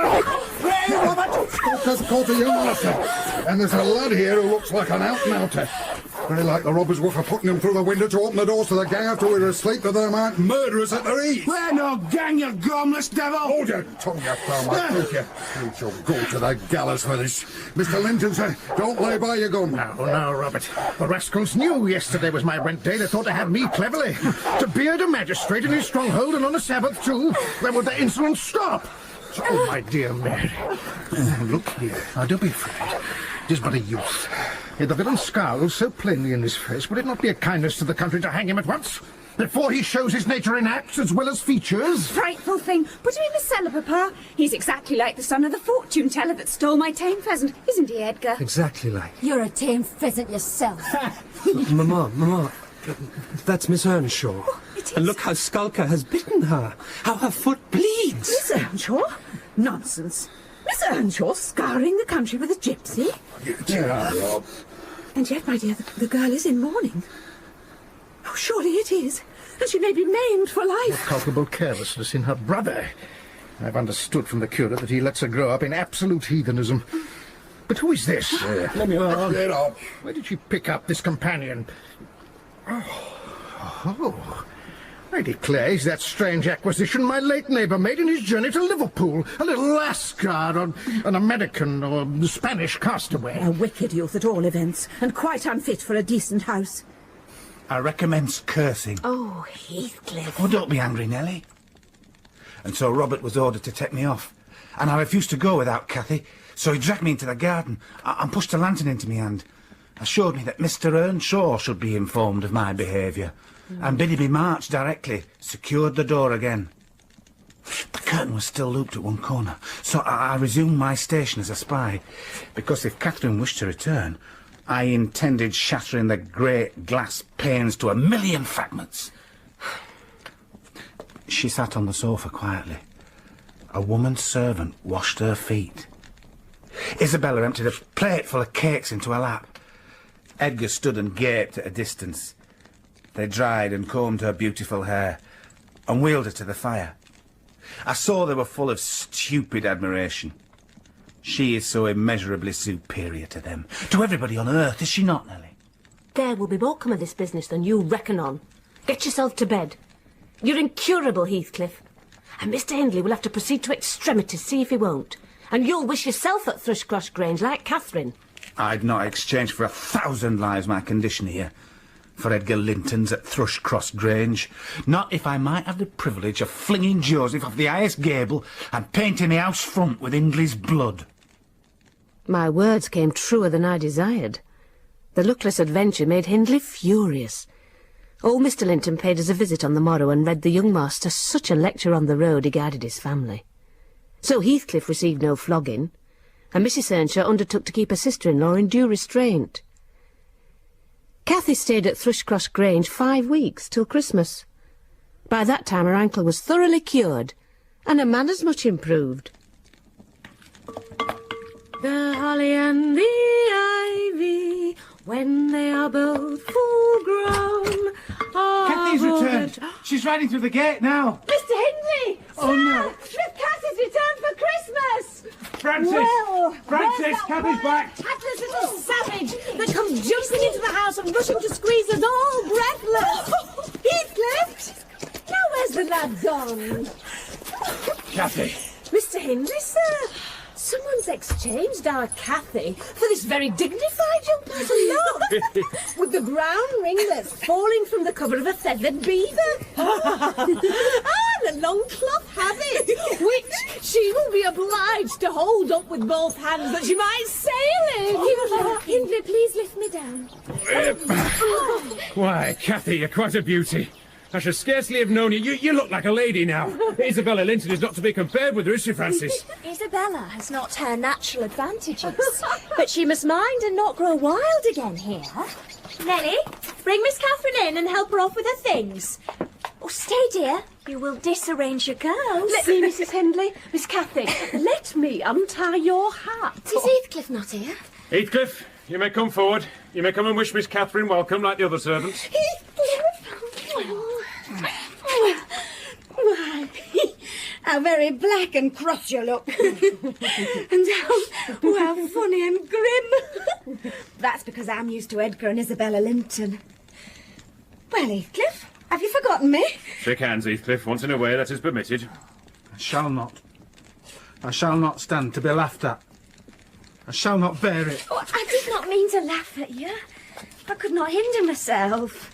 Hey, Robert! Just caught a young lassie. And there's a lad here who looks like an out-and-outer. Very like the robbers were for putting him through the window to open the doors to the gang after we were asleep, that they might murder us at their ease. We're no gang, you gormless devil! Hold your tongue, you foul mouth, you. You shall go to the gallows for this. Mr. Linton, sir, don't lay by your gun. No, Robert. The rascals knew yesterday was my rent day. They thought to have me cleverly. To beard a magistrate in his stronghold and on a Sabbath too. When would the insolence stop? Oh, my dear Mary. Look here. Now, don't be afraid. It is but a youth. Yet the villain scowls so plainly in his face. Would it not be a kindness to the country to hang him at once? Before he shows his nature in acts as well as features? Frightful thing. Put him in the cellar, Papa. He's exactly like the son of the fortune teller that stole my tame pheasant. Isn't he, Edgar? Exactly like. You're a tame pheasant yourself. Mama, that's Miss Earnshaw. Oh, it is. And look how Skulker has bitten her. How her foot bleeds. Miss Earnshaw? Nonsense. Miss Earnshaw scouring the country with a gypsy? Rob. And yet, my dear, the girl is in mourning. Oh, surely it is. And she may be maimed for life. What culpable carelessness in her brother. I've understood from the curate that he lets her grow up in absolute heathenism. But who is this? Let me get up. Where did she pick up this companion? Oh, I declare he's that strange acquisition my late neighbour made in his journey to Liverpool. A little Lascar, or an American or Spanish castaway. A wicked youth at all events, and quite unfit for a decent house. I recommence cursing. Oh, Heathcliff. Oh, don't be angry, Nellie. And so Robert was ordered to take me off. And I refused to go without Cathy, so he dragged me into the garden and pushed a lantern into my hand. Assured me that Mr. Earnshaw should be informed of my behaviour, and bidding me march directly, secured the door again. The curtain was still looped at one corner, so I resumed my station as a spy, because if Catherine wished to return, I intended shattering the great glass panes to 1,000,000 fragments. She sat on the sofa quietly. A woman servant washed her feet. Isabella emptied a plate full of cakes into her lap. Edgar stood and gaped at a distance. They dried and combed her beautiful hair and wheeled her to the fire. I saw they were full of stupid admiration. She is so immeasurably superior to them. To everybody on earth, is she not, Nellie? There will be more come of this business than you reckon on. Get yourself to bed. You're incurable, Heathcliff. And Mr. Hindley will have to proceed to extremities, see if he won't. And you'll wish yourself at Thrushcross Grange, like Catherine. I'd not exchange for 1,000 lives my condition here. For Edgar Linton's at Thrushcross Grange. Not if I might have the privilege of flinging Joseph off the highest gable and painting the house front with Hindley's blood. My words came truer than I desired. The luckless adventure made Hindley furious. Old Mr. Linton paid us a visit on the morrow and read the young master such a lecture on the road he guided his family. So Heathcliff received no flogging, and Mrs. Earnshaw undertook to keep her sister-in-law in due restraint. Cathy stayed at Thrushcross Grange 5 weeks, till Christmas. By that time her ankle was thoroughly cured, and her manners much improved. The holly and the ivy, when they are both full grown, Cathy's returned. She's riding through the gate now. Mr. Hindley! Oh, no. Miss Cathy's returned for Christmas! Francis, Cathy's back! Cathy's little savage that comes jumping into the house and rushing to squeeze us all breathless! Heathcliff! Now where's the lad gone? Cathy! Mr. Hindley, sir! Someone's exchanged our Cathy for this very dignified young person. Look! With the brown ringlets falling from the cover of a feathered beaver. And a long cloth habit, which she will be obliged to hold up with both hands that she might sail in. Hindley, please lift me down. Why, Cathy, you're quite a beauty. I should scarcely have known you. You look like a lady now. Isabella Linton is not to be compared with her, is she, Francis? Isabella has not her natural advantages, but she must mind and not grow wild again here. Nellie, bring Miss Catherine in and help her off with her things. Oh, stay, dear. You will disarrange your curls. Let me, Mrs. Hindley. Miss Cathy, let me untie your hat. Is Heathcliff not here? Heathcliff, you may come forward. You may come and wish Miss Catherine welcome, like the other servants. Heathcliff! Why, how very black and cross you look. And how funny and grim. That's because I'm used to Edgar and Isabella Linton. Well, Heathcliff, have you forgotten me? Shake hands, Heathcliff. Once in a way, that is permitted. I shall not. I shall not stand to be laughed at. I shall not bear it. Oh, I did not mean to laugh at you. I could not hinder myself.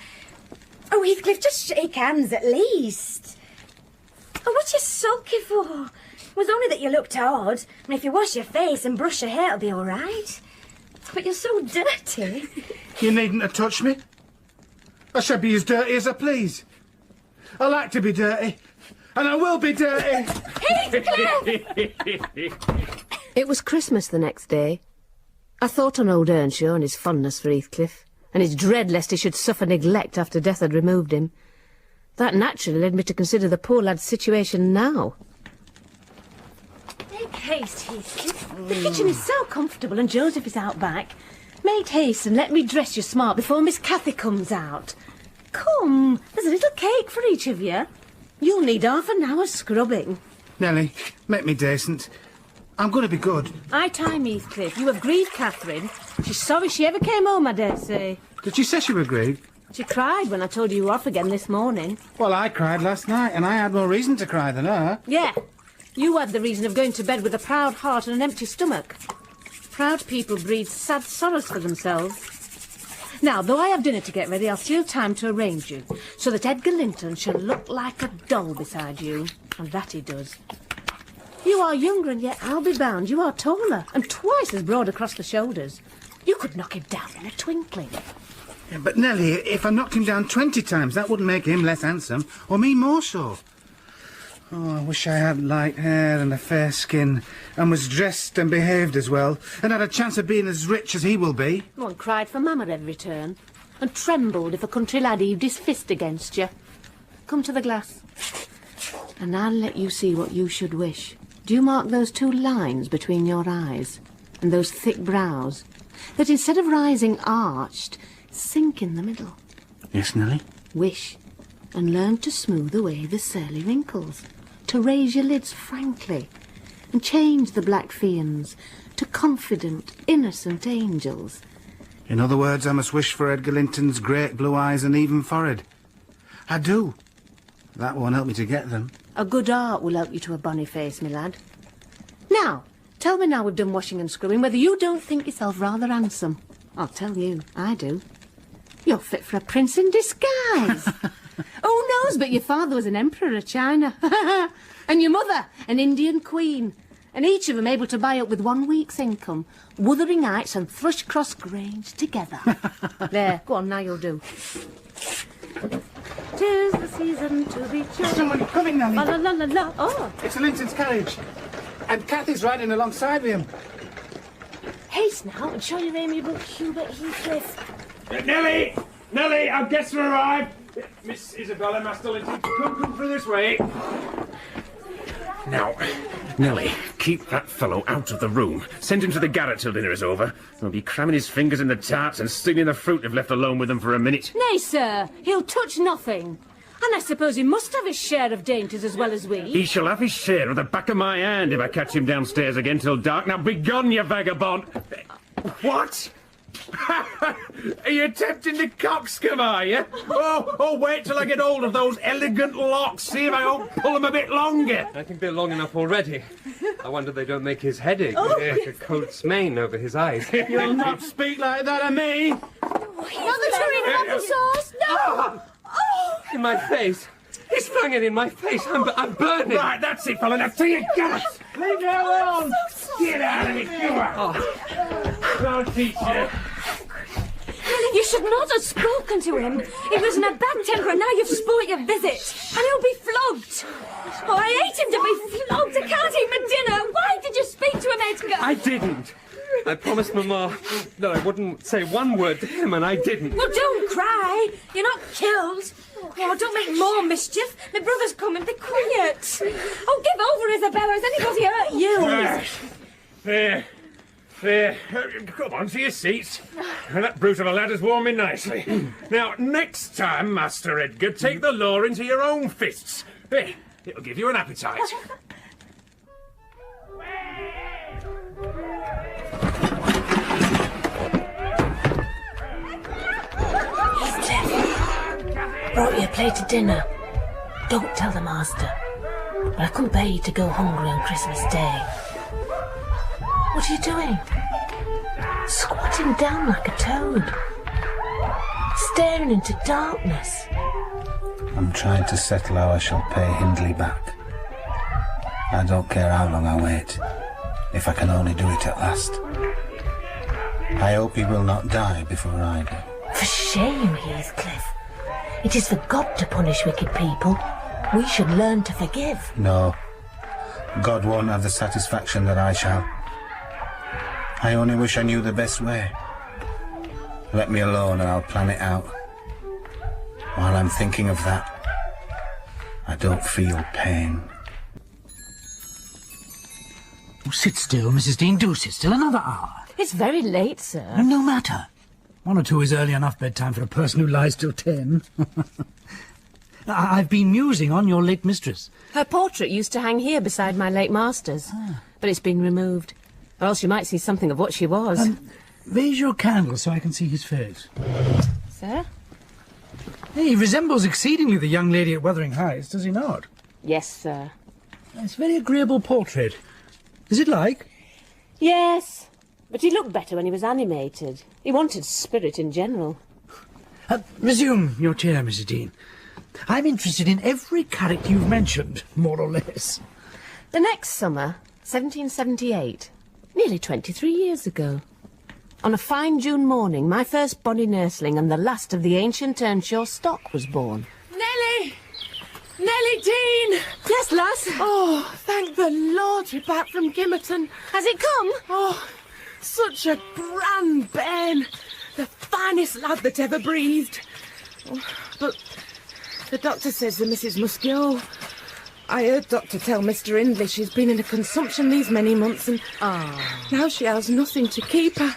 Oh, Heathcliff, just shake hands at least. Oh, what you sulky for? It was only that you looked odd. And if you wash your face and brush your hair, it'll be all right. But you're so dirty. You needn't have touched me. I shall be as dirty as I please. I like to be dirty, and I will be dirty. It was Christmas the next day. I thought on old Earnshaw and his fondness for Heathcliff, and his dread lest he should suffer neglect after death had removed him. That naturally led me to consider the poor lad's situation now. Make haste, Heathcliff. The kitchen is so comfortable and Joseph is out back. Make haste and let me dress you smart before Miss Cathy comes out. Come, there's a little cake for each of you. You'll need half an hour's scrubbing. Nellie, make me decent. I'm going to be good. Aye, time, Heathcliff. You have grieved Catherine. She's sorry she ever came home, I dare say. Did she say she was grieved? She cried when I told you were off again this morning. Well, I cried last night, and I had more reason to cry than her. Yeah, you had the reason of going to bed with a proud heart and an empty stomach. Proud people breed sad sorrows for themselves. Now, though I have dinner to get ready, I'll steal time to arrange you, so that Edgar Linton shall look like a doll beside you. And that he does. You are younger, and yet I'll be bound you are taller, and twice as broad across the shoulders. You could knock him down in a twinkling. Yeah, but, Nellie, if I knocked him down 20 times, that wouldn't make him less handsome, or me more so. Oh, I wish I had light hair and a fair skin, and was dressed and behaved as well, and had a chance of being as rich as he will be. One cried for Mamma every turn, and trembled if a country lad heaved his fist against you. Come to the glass, and I'll let you see what you should wish. Do you mark those 2 lines between your eyes, and those thick brows, that instead of rising arched, sink in the middle? Yes, Nellie? Wish, and learn to smooth away the surly wrinkles, to raise your lids frankly, and change the black fiends to confident, innocent angels. In other words, I must wish for Edgar Linton's great blue eyes and even forehead. I do. That won't help me to get them. A good heart will help you to a bonny face, me lad. Now, tell me now we've done washing and scrubbing whether you don't think yourself rather handsome. I'll tell you, I do. You're fit for a prince in disguise. Who knows but your father was an emperor of China. And your mother, an Indian queen. And each of them able to buy up with 1 week's income Wuthering Heights and Thrushcross Grange together. There, go on, now you'll do. 'Tis the season to be joyful. Someone coming, Nellie. La la la la la. Oh. It's Linton's carriage. And Cathy's riding alongside with him. Haste now and show your amiable Hubert Heathcliff. Nellie! Nellie, our guests have arrived. Miss Isabella, Master Linton, come through this way. Now, Nellie, keep that fellow out of the room. Send him to the garret till dinner is over. He'll be cramming his fingers in the tarts and stealing the fruit if left alone with them for a minute. Nay, sir, he'll touch nothing. And I suppose he must have his share of dainties as well as we. He shall have his share of the back of my hand if I catch him downstairs again till dark. Now begone, you vagabond! What? Are you attempting to coxcomb, are you? Oh, wait till I get hold of those elegant locks. See if I don't pull them a bit longer. I think they're long enough already. I wonder they don't make his head ache. Oh. Like a coat's mane over his eyes. You'll not speak like that of me. Not the chewing applesauce! No! Oh! In my face. He sprung it in my face. I'm burning. Right, that's it, fella. Now to your guts. Leave me alone. Get out of it, you are. Don't teach you. You should not have spoken to him. He was in a bad temper and now you've spoilt your visit. And he'll be flogged. Oh, I hate him to be flogged. I can't eat my dinner. Why did you speak to him, Edgar? I didn't. I promised Mamma that I wouldn't say one word to him, and I didn't. Well, don't cry. You're not killed. Oh, don't make more mischief. My brother's coming. Be quiet. Oh, give over, Isabella. Has anybody hurt you? There. Come on to your seats. That brute of a lad has warmed me nicely. Now, next time, Master Edgar, take the law into your own fists. There, it'll give you an appetite. Brought you a plate of dinner. Don't tell the master. But I couldn't bear you to go hungry on Christmas Day. What are you doing? Squatting down like a toad. Staring into darkness. I'm trying to settle how I shall pay Hindley back. I don't care how long I wait, if I can only do it at last. I hope he will not die before I do. For shame, Heathcliff. It is for God to punish wicked people. We should learn to forgive. No. God won't have the satisfaction that I shall. I only wish I knew the best way. Let me alone and I'll plan it out. While I'm thinking of that, I don't feel pain. Oh, sit still, Mrs. Dean. Do sit still. Another hour. It's very late, sir. No matter. 1 or 2 is early enough bedtime for a person who lies till 10. I've been musing on your late mistress. Her portrait used to hang here beside my late master's, but it's been removed. Or else you might see something of what she was. Raise your candle so I can see his face. Sir? He resembles exceedingly the young lady at Wuthering House, does he not? Yes, sir. It's a very agreeable portrait. Is it like? Yes, but he looked better when he was animated. He wanted spirit in general. Resume your chair, Mrs. Dean. I'm interested in every character you've mentioned, more or less. The next summer, 1778, nearly 23 years ago. On a fine June morning, my first bonny nursling and the last of the ancient Earnshaw stock was born. Nellie! Nellie Dean! Yes, lass? Oh, thank the Lord you're back from Gimmerton. Has it come? Oh, such a grand bairn. The finest lad that ever breathed. Oh, but the doctor says the missus must go. I heard Doctor tell Mr. Hindley she's been in a consumption these many months and now she has nothing to keep her.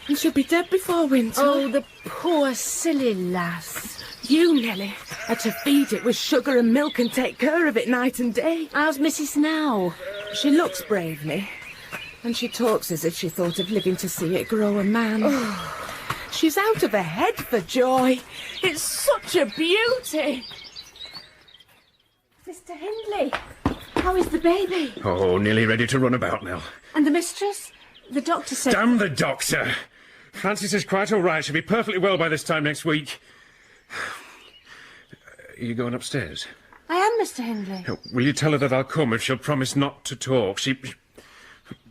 And she'll be dead before winter. Oh, the poor silly lass. You, Nellie, are to feed it with sugar and milk and take care of it night and day. How's Mrs. now? She looks bravely. And she talks as if she thought of living to see it grow a man. She's out of her head for joy. It's such a beauty. Mr. Hindley, how is the baby? Oh, nearly ready to run about now. And the mistress? The doctor said... Damn the doctor! Frances is quite all right. She'll be perfectly well by this time next week. Are you going upstairs? I am, Mr. Hindley. Will you tell her that I'll come if she'll promise not to talk?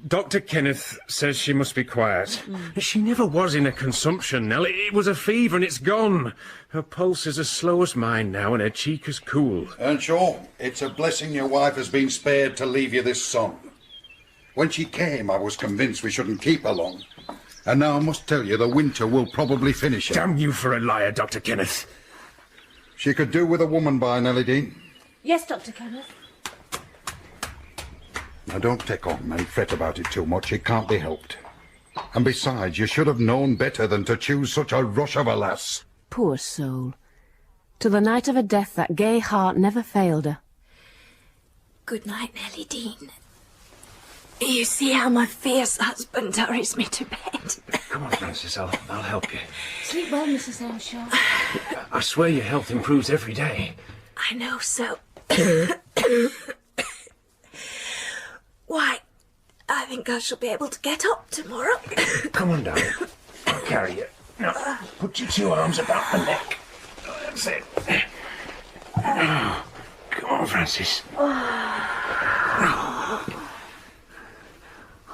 Dr. Kenneth says she must be quiet. She never was in a consumption, Nellie. It was a fever and it's gone. Her pulse is as slow as mine now and her cheek is cool. Earnshaw, it's a blessing your wife has been spared to leave you this son. When she came, I was convinced we shouldn't keep her long. And now I must tell you, the winter will probably finish her. Damn you for a liar, Dr. Kenneth. She could do with a woman by Nellie Dean. Yes, Dr. Kenneth. Now, don't take on and fret about it too much. It can't be helped. And besides, you should have known better than to choose such a rush of a lass. Poor soul. To the night of her death, that gay heart never failed her. Good night, Nellie Dean. You see how my fierce husband hurries me to bed. Come on, Frances, I'll help you. Sleep well, Mrs. Earnshaw. I swear your health improves every day. I know so. Why, I think I shall be able to get up tomorrow. Come on, darling. I'll carry you. Now, put your two arms about the neck. That's it. Come on, Frances.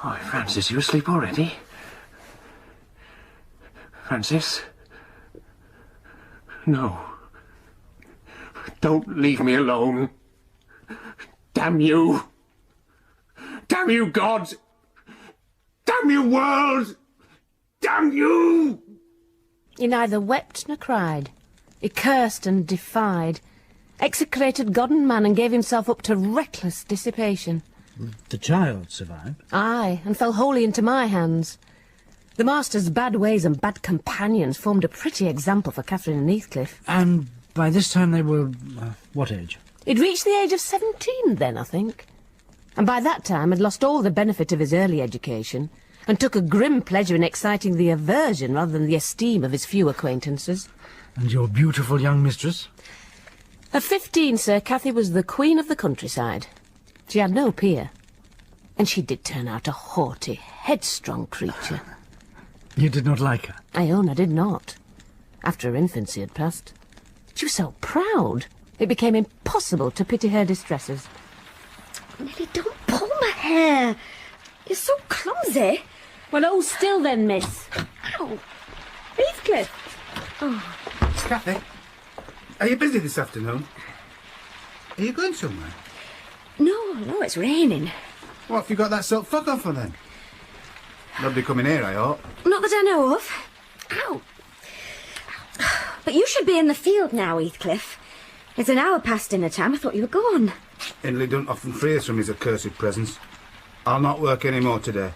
Oh, Frances, you asleep already? Frances? No. Don't leave me alone. Damn you. Damn you, God. Damn you, world. Damn you. He neither wept nor cried. He cursed and defied, execrated God and man, and gave himself up to reckless dissipation. The child survived? Aye, and fell wholly into my hands. The master's bad ways and bad companions formed a pretty example for Catherine and Heathcliff. And by this time they were, what age? He'd reached the age of 17 then, I think. And by that time had lost all the benefit of his early education, and took a grim pleasure in exciting the aversion rather than the esteem of his few acquaintances. And your beautiful young mistress? At 15, sir, Cathy was the queen of the countryside. She had no peer. And she did turn out a haughty, headstrong creature. You did not like her? I own I did not. After her infancy had passed. She was so proud, it became impossible to pity her distresses. Nellie, don't pull my hair. You're so clumsy. Well, hold still then, miss. Oh, Heathcliff. Oh. Cathy, are you busy this afternoon? Are you going somewhere? No, it's raining. What have you got that silk frock on for then? Nobody coming here, I hope. Not that I know of. Ow. But you should be in the field now, Heathcliff. It's an hour past dinner time. I thought you were gone. Hindley don't often free us from his accursed presence. I'll not work any more today.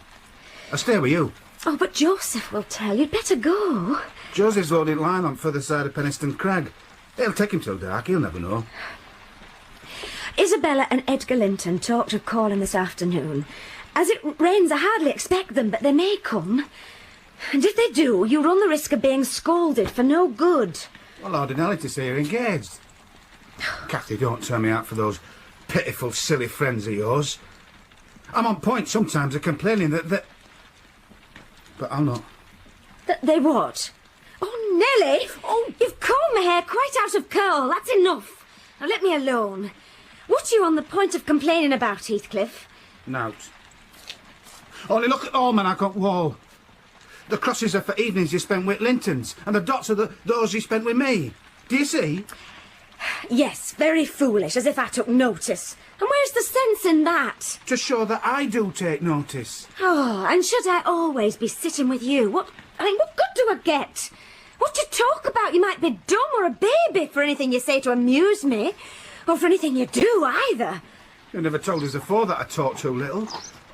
I'll stay with you. Oh, but Joseph will tell. You'd better go. Joseph's loaded line on further side of Penistone Crag. It'll take him till dark. He'll never know. Isabella and Edgar Linton talked of calling this afternoon. As it rains, I hardly expect them, but they may come. And if they do, you run the risk of being scolded for no good. Well, ordered Nellie to say you're engaged. Cathy, don't turn me out for those pitiful, silly friends of yours. I'm on point sometimes of complaining that... But I'll not. They what? Oh, Nellie! Oh, you've combed my hair quite out of curl. That's enough. Now let me alone. What are you on the point of complaining about, Heathcliff? Nout. Only look at the almanac I got wall. The crosses are for evenings you spent with Lintons, and the dots are those you spent with me. Do you see? Yes, very foolish, as if I took notice. And where's the sense in that? To show that I do take notice. Oh, and should I always be sitting with you? What good do I get? What do you talk about? You might be dumb or a baby for anything you say to amuse me, or for anything you do, either. You never told us before that I talk too little,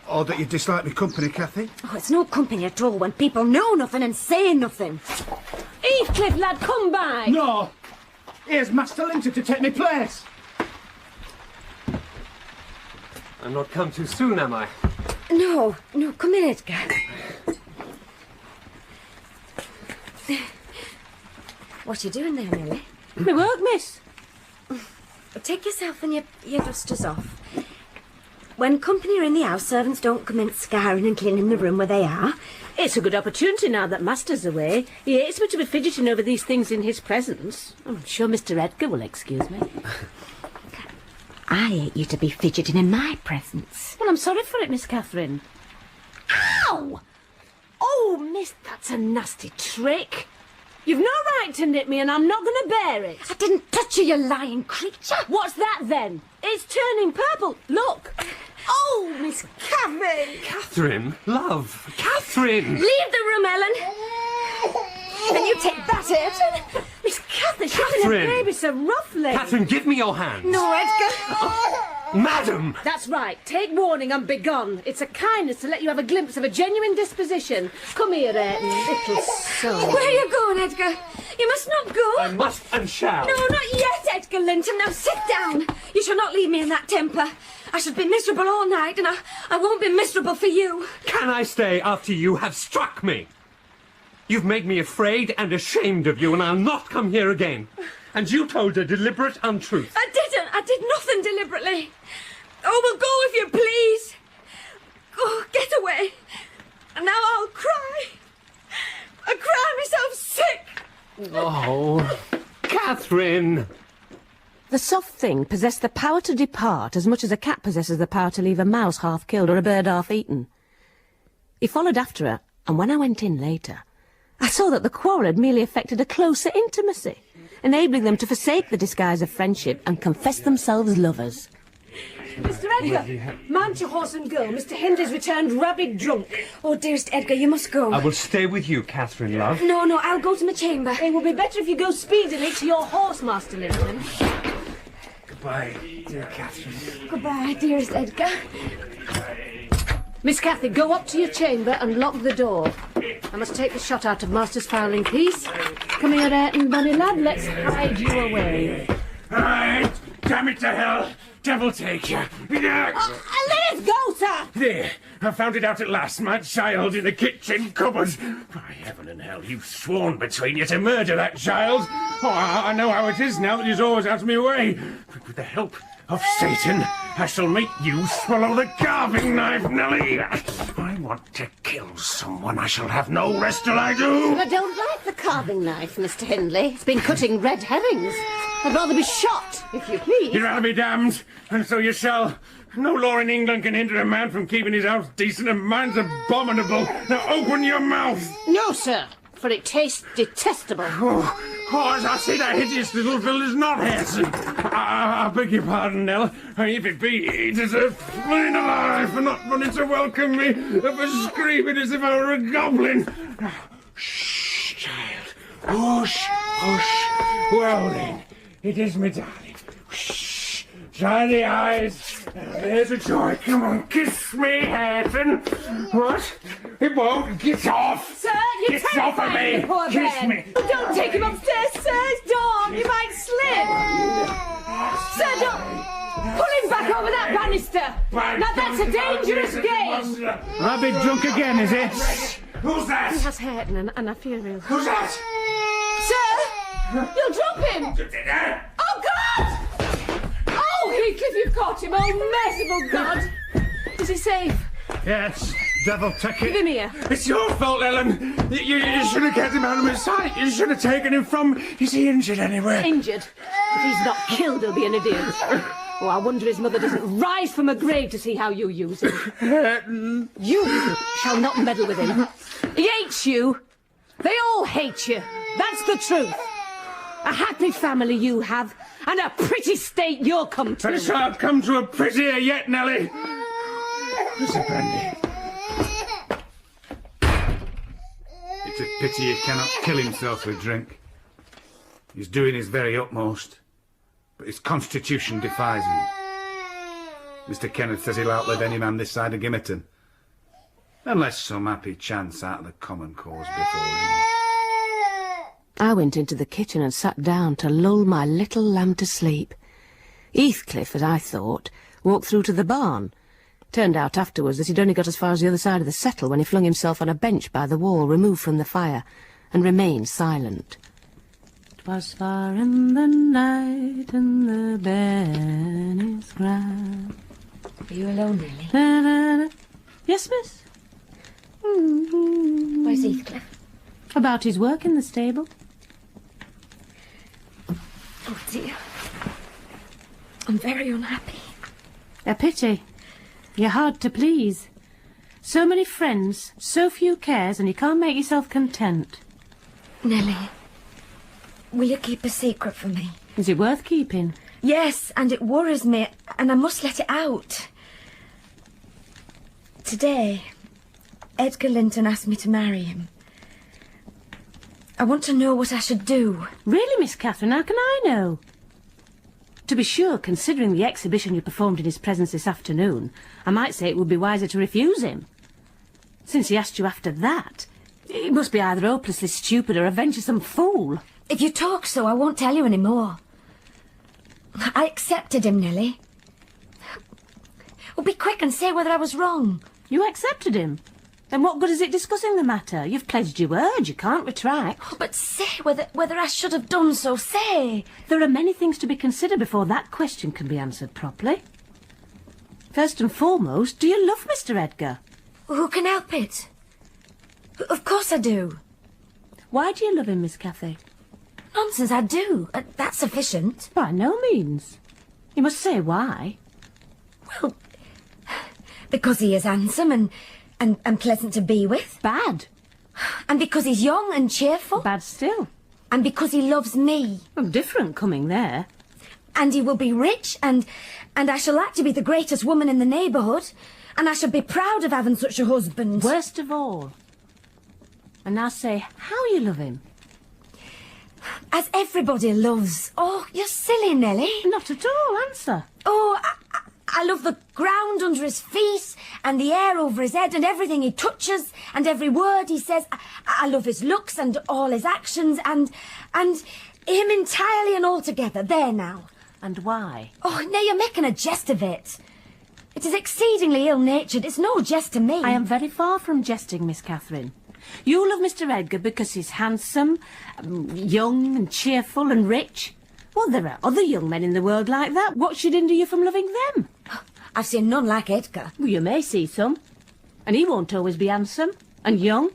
or that you dislike me company, Cathy. Oh, it's no company at all when people know nothing and say nothing. Heathcliff, lad, come back. No! Here's Master Linton to take me place. I'm not come too soon, am I? No, come in, Edgar. What are you doing there, Nellie? My work, miss. Take yourself and your dusters off. When company are in the house, servants don't commence scouring and cleaning the room where they are. It's a good opportunity now that Master's away. He hates me to be fidgeting over these things in his presence. I'm sure Mr. Edgar will excuse me. I hate you to be fidgeting in my presence. Well, I'm sorry for it, Miss Catherine. Ow! Oh, miss, that's a nasty trick. You've no right to nip me, and I'm not going to bear it. I didn't touch you, you lying creature. What's that, then? It's turning purple. Look. Oh, Miss Catherine. Catherine, love. Catherine! Leave the room, Ellen. And you take that, Hareton. Miss Catherine, Catherine. shooting a baby so roughly. Catherine, give me your hands. No, Edgar. Madam! That's right. Take warning and begone. It's a kindness to let you have a glimpse of a genuine disposition. Come here, Hareton, little soul. Where are you going, Edgar? You must not go. I must and shall. No, not yet, Edgar Linton. Now sit down. You shall not leave me in that temper. I should be miserable all night, and I won't be miserable for you. Can I stay after you have struck me? You've made me afraid and ashamed of you, and I'll not come here again. And you told a deliberate untruth. I didn't. I did nothing deliberately. Oh, well, go if you please. Go, get away. And now I'll cry. I cry myself sick. Oh, Catherine! The soft thing possessed the power to depart as much as a cat possesses the power to leave a mouse half killed or a bird half eaten. He followed after her, and when I went in later, I saw that the quarrel had merely affected a closer intimacy, enabling them to forsake the disguise of friendship and confess themselves lovers. Mr. Edgar, mount your horse and go. Mr. Hindley's returned rabid drunk. Oh, dearest Edgar, you must go. I will stay with you, Catherine, love. No, I'll go to my chamber. It will be better if you go speedily to your horse, Master Linton. Goodbye, dear Catherine. Goodbye, dearest Edgar. Miss Cathy, go up to your chamber and lock the door. I must take the shot out of Master's fowling piece. Come here, Hareton, bonny lad. Let's hide you away. All right, damn it to hell. Devil take you. Let us go, sir. There, I found it out at last, my child in the kitchen cupboard. By heaven and hell, you've sworn between you to murder that child. Oh, I know how it is now that he's always out of my way. But with the help of Satan, I shall make you swallow the carving knife, Nellie. I want to kill someone. I shall have no rest till I do. I don't like the carving knife, Mr. Hindley. It's been cutting red herrings. I'd rather be shot, if you please. You'd rather be damned, and so you shall. No law in England can hinder a man from keeping his house decent, and mine's abominable. Now open your mouth. No, sir, for it tastes detestable. Oh, as I say, that hideous little villain is not Hareton. I beg your pardon, Nell. If it be, he deserves flaying alive for not running to welcome me, for screaming as if I were a goblin. Shh, child. Hush, hush. Well then, it is me darling. Shh. Dry the eyes. There's a joy. Come on, kiss me, Hareton. What? It won't. Get off. Sir, you're Get off of me. Poor Kiss Ben. me. Don't take him upstairs, sir. It's dawn. You might slip. Sir, don't. Pull him back over that banister. Now that's a dangerous game. Rabid drunk again, is it? Who's that? He has Hareton, and I fear he'll... Who's that? Sir, You'll drop him! Oh, God! Oh, Heathcliff, you've caught him! Oh, merciful God! Is he safe? Yes, devil take it. Give him here. It's your fault, Ellen. You should have kept him out of my sight. You should have taken him from... Is he injured anywhere? Injured? If he's not killed, he'll be an idiot. Oh, I wonder his mother doesn't rise from her grave to see how you use him. You shall not meddle with him. He hates you. They all hate you. That's the truth. A happy family you have, and a pretty state you'll come to. I shan't come to a prettier yet, Nellie. Where's the brandy? It's a pity he cannot kill himself with drink. He's doing his very utmost, but his constitution defies him. Mr. Kenneth says he'll outlive any man this side of Gimmerton, unless some happy chance out of the common cause before him. I went into the kitchen and sat down to lull my little lamb to sleep. Heathcliff, as I thought, walked through to the barn. Turned out afterwards that he'd only got as far as the other side of the settle when he flung himself on a bench by the wall, removed from the fire, and remained silent. 'Twas far in the night and the bairnies cried. Are you alone, Nellie? Yes, miss? Where's Heathcliff? About his work in the stable. Oh, dear. I'm very unhappy. A pity. You're hard to please. So many friends, so few cares, and you can't make yourself content. Nellie, will you keep a secret from me? Is it worth keeping? Yes, and it worries me, and I must let it out. Today, Edgar Linton asked me to marry him. I want to know what I should do. Really, Miss Catherine, how can I know? To be sure, considering the exhibition you performed in his presence this afternoon, I might say it would be wiser to refuse him. Since he asked you after that, he must be either hopelessly stupid or a venturesome fool. If you talk so, I won't tell you any more. I accepted him, Nellie. Well, be quick and say whether I was wrong. You accepted him? Then what good is it discussing the matter? You've pledged your word, you can't retract. Oh, but say whether I should have done so, say. There are many things to be considered before that question can be answered properly. First and foremost, do you love Mr. Edgar? Who can help it? Of course I do. Why do you love him, Miss Cathy? Nonsense, I do. That's sufficient. By no means. You must say why. Well, because he is handsome and pleasant to be with. Bad. And because he's young and cheerful. Bad still. And because he loves me. Well, different coming there. And he will be rich, and I shall like to be the greatest woman in the neighbourhood, and I shall be proud of having such a husband. Worst of all. And now say how you love him. As everybody loves. Oh, you're silly, Nellie. Not at all, answer. Oh, I love the ground under his feet, and the air over his head, and everything he touches, and every word he says. I love his looks, and all his actions, and him entirely and altogether. There now. And why? Oh, now you're making a jest of it. It is exceedingly ill-natured. It's no jest to me. I am very far from jesting, Miss Catherine. You love Mr. Edgar because he's handsome, young and cheerful and rich. Well, there are other young men in the world like that. What should hinder you from loving them? I've seen none like Edgar. Well, you may see some. And he won't always be handsome and young.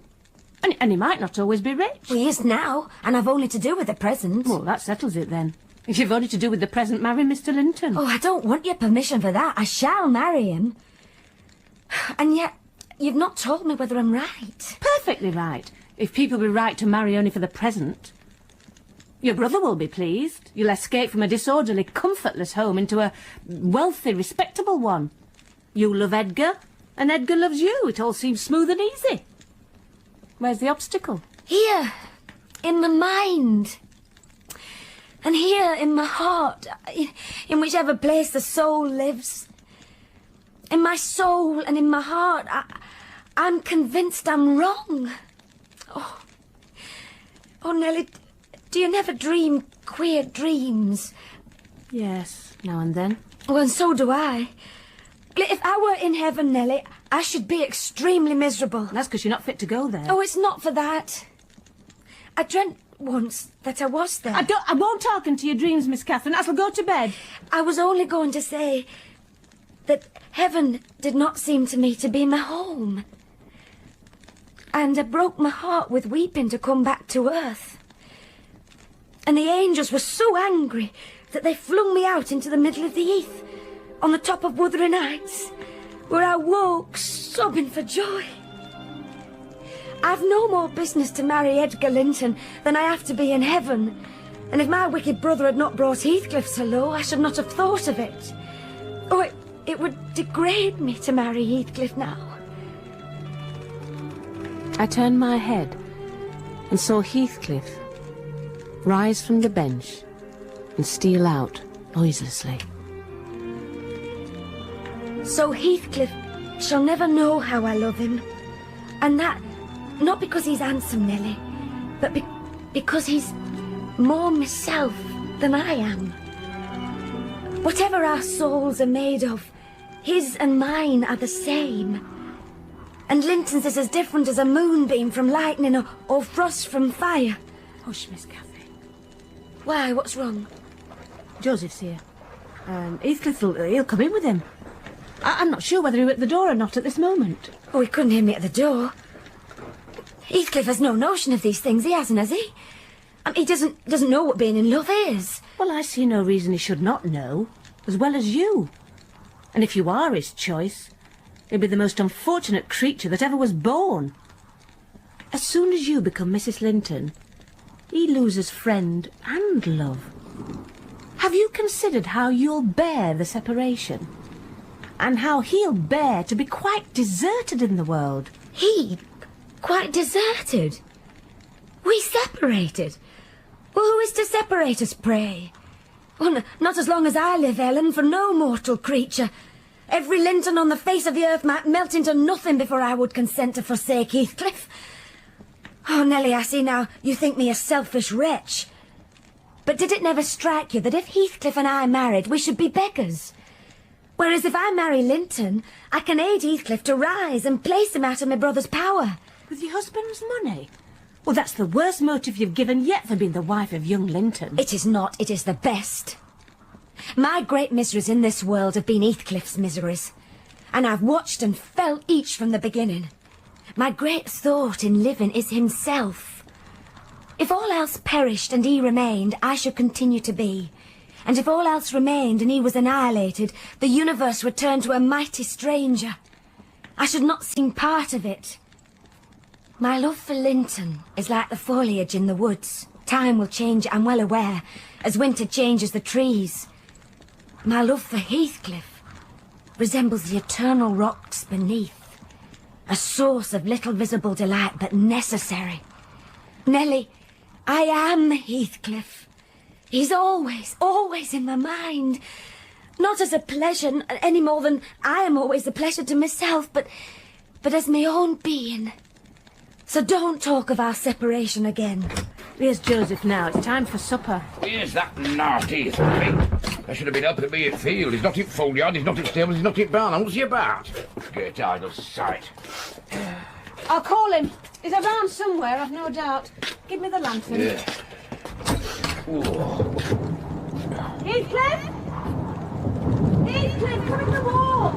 And he might not always be rich. Well, he is now, and I've only to do with the present. Well, that settles it then. If you've only to do with the present, marry Mr. Linton. Oh, I don't want your permission for that. I shall marry him. And yet, you've not told me whether I'm right. Perfectly right. If people be right to marry only for the present. Your brother will be pleased. You'll escape from a disorderly, comfortless home into a wealthy, respectable one. You love Edgar, and Edgar loves you. It all seems smooth and easy. Where's the obstacle? Here, in my mind. And here in my heart, in whichever place the soul lives. In my soul and in my heart, I'm convinced I'm wrong. Oh, Nellie, do you never dream queer dreams? Yes, now and then. Well, and so do I. If I were in heaven, Nellie, I should be extremely miserable. That's because you're not fit to go there. Oh, it's not for that. I dreamt once that I was there. I won't talk into your dreams, Miss Catherine. I shall go to bed. I was only going to say that heaven did not seem to me to be my home. And it broke my heart with weeping to come back to earth. And the angels were so angry that they flung me out into the middle of the heath on the top of Wuthering Heights, where I woke sobbing for joy. I've no more business to marry Edgar Linton than I have to be in heaven, and if my wicked brother had not brought Heathcliff so low, I should not have thought of it. Oh, it would degrade me to marry Heathcliff now. I turned my head and saw Heathcliff rise from the bench and steal out noiselessly. So Heathcliff shall never know how I love him, and that not because he's handsome, Nellie, but because he's more myself than I am. Whatever our souls are made of, his and mine are the same. And Linton's is as different as a moonbeam from lightning or frost from fire. Hush, Miss Cathy. Why, what's wrong? Joseph's here. Heathcliff, he'll come in with him. I'm not sure whether he's at the door or not at this moment. Oh, he couldn't hear me at the door. Heathcliff has no notion of these things, he hasn't, has he? He doesn't know what being in love is. Well, I see no reason he should not know, as well as you. And if you are his choice, he'll be the most unfortunate creature that ever was born. As soon as you become Mrs. Linton, he loses friend and love. Have you considered how you'll bear the separation? And how he'll bear to be quite deserted in the world? He? Quite deserted? We separated? Well, who is to separate us, pray? Well, not as long as I live, Ellen, for no mortal creature. Every Linton on the face of the earth might melt into nothing before I would consent to forsake Heathcliff. Oh, Nellie, I see now you think me a selfish wretch. But did it never strike you that if Heathcliff and I married, we should be beggars? Whereas if I marry Linton, I can aid Heathcliff to rise and place him out of my brother's power. With your husband's money? Well, that's the worst motive you've given yet for being the wife of young Linton. It is not, it is the best. My great miseries in this world have been Heathcliff's miseries, and I've watched and felt each from the beginning. My great thought in living is himself. If all else perished and he remained, I should continue to be. And if all else remained and he was annihilated, the universe would turn to a mighty stranger. I should not seem part of it. My love for Linton is like the foliage in the woods. Time will change it, I'm well aware, as winter changes the trees. My love for Heathcliff resembles the eternal rocks beneath, a source of little visible delight, but necessary. Nellie, I am Heathcliff. He's always, always in my mind. Not as a pleasure, any more than I am always a pleasure to myself, but as my own being. So don't talk of our separation again. Here's Joseph now. It's time for supper. Here's that naughty thing. I should have been helping me at field. He's not in foleyard, he's not in stables, he's not in barn. What's he about? Great idle sight. I'll call him. He's around somewhere, I've no doubt. Give me the lantern. Yeah. Heathcliff! Heathcliff, come in the wall!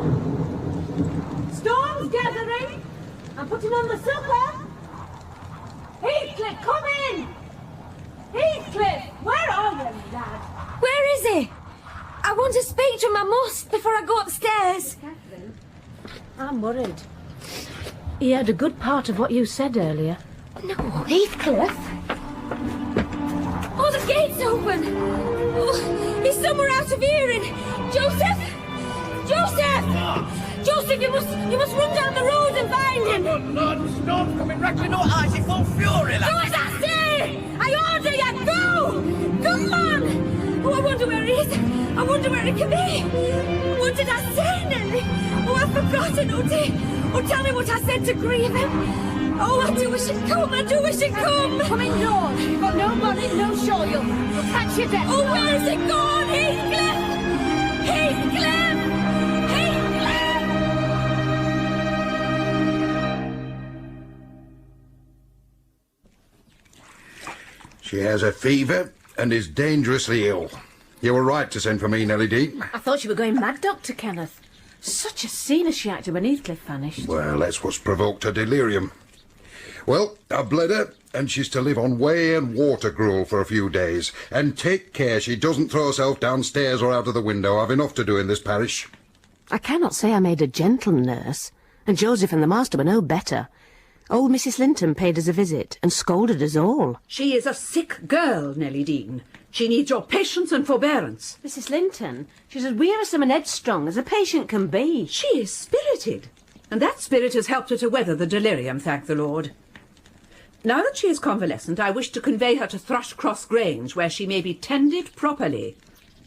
Storm's gathering! I'm putting on the supper! Heathcliff, come in! Heathcliff, where are you, lad? Where is he? I want to speak to him, I must, before I go upstairs. Catherine, I'm worried. He heard a good part of what you said earlier. No, Heathcliff. Oh, the gate's open! Oh, he's somewhere out of hearing! Joseph! Joseph! Joseph, you must run down the road and find him! Lord, storm's coming rattling all eyes in full fury, Do as I say! I order you, go! Come on! Oh, I wonder where he is. I wonder where he can be. What did I say, Nellie? Oh, I've forgotten, oh, tell me what I said to grieve him. Oh, I do wish he'd come, I do wish he'd come. Come indoors. You've got no bonnet, no shawl. You'll catch your death. Oh, where is it gone? Heathcliff! Heathcliff! She has a fever and is dangerously ill. You were right to send for me, Nellie Dean. I thought you were going mad, Dr. Kenneth. Such a scene as she acted when Heathcliff vanished. Well, that's what's provoked her delirium. Well, I've bled her, and she's to live on whey and water gruel for a few days. And take care she doesn't throw herself downstairs or out of the window. I've enough to do in this parish. I cannot say I made a gentle nurse, and Joseph and the master were no better. Old Mrs. Linton paid us a visit and scolded us all. She is a sick girl, Nellie Dean. She needs your patience and forbearance. Mrs. Linton, she's as wearisome and headstrong as a patient can be. She is spirited, and that spirit has helped her to weather the delirium, thank the Lord. Now that she is convalescent, I wish to convey her to Thrushcross Grange, where she may be tended properly.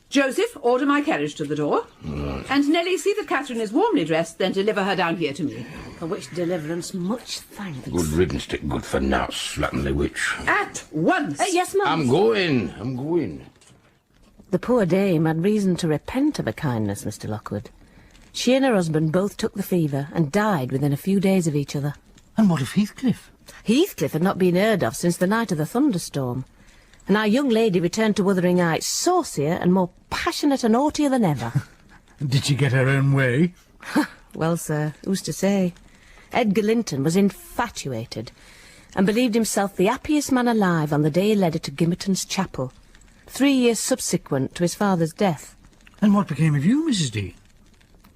Joseph, order my carriage to the door. And Nellie, see that Catherine is warmly dressed, then deliver her down here to me. For which deliverance much thanks. Good riddance to good for now, slatternly witch. At once! Yes, ma'am. I'm going. The poor dame had reason to repent of her kindness, Mr. Lockwood. She and her husband both took the fever and died within a few days of each other. And what of Heathcliff? Heathcliff had not been heard of since the night of the thunderstorm, and our young lady returned to Wuthering Heights saucier and more passionate and haughtier than ever. Did she get her own way? Well, sir, who's to say? Edgar Linton was infatuated and believed himself the happiest man alive on the day he led her to Gimmerton's chapel, 3 years subsequent to his father's death. And what became of you, Mrs. D?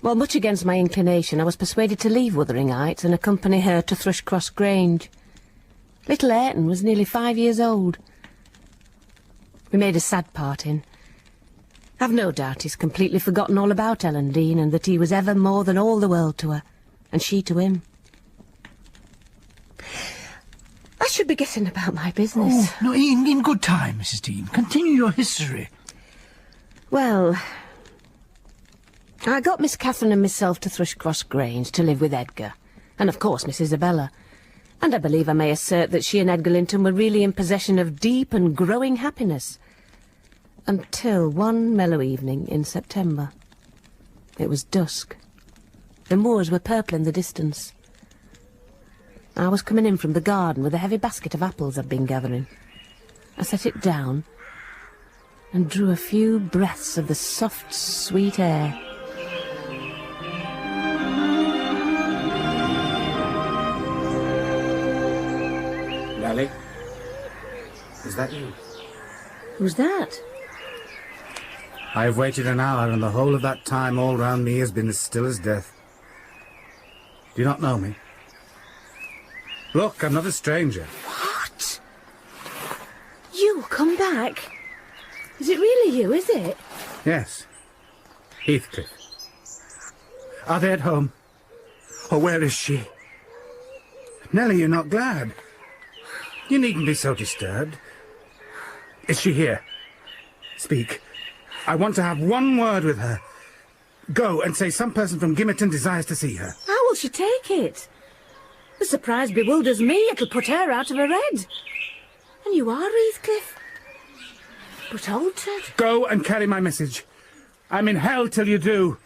Well, much against my inclination, I was persuaded to leave Wuthering Heights and accompany her to Thrushcross Grange. Little Hareton was nearly 5 years old. We made a sad parting. I've no doubt he's completely forgotten all about Ellen Dean, and that he was ever more than all the world to her, and she to him. I should be getting about my business. Oh, no, in good time, Mrs. Dean. Continue your history. Well, I got Miss Catherine and myself to Thrushcross Grange to live with Edgar, and of course Miss Isabella. And I believe I may assert that she and Edgar Linton were really in possession of deep and growing happiness. Until one mellow evening in September. It was dusk. The moors were purple in the distance. I was coming in from the garden with a heavy basket of apples I'd been gathering. I set it down and drew a few breaths of the soft, sweet air. Nellie? Is that you? Who's that? I have waited an hour, and the whole of that time all round me has been as still as death. Do you not know me? Look, I'm not a stranger. What? You come back? Is it really you, is it? Yes. Heathcliff. Are they at home? Or where is she? Nellie, you're not glad. You needn't be so disturbed. Is she here? Speak. I want to have one word with her. Go and say some person from Gimmerton desires to see her. How will she take it? The surprise bewilders me. It'll put her out of her head. And you are Heathcliff, but altered. Go and carry my message. I'm in hell till you do.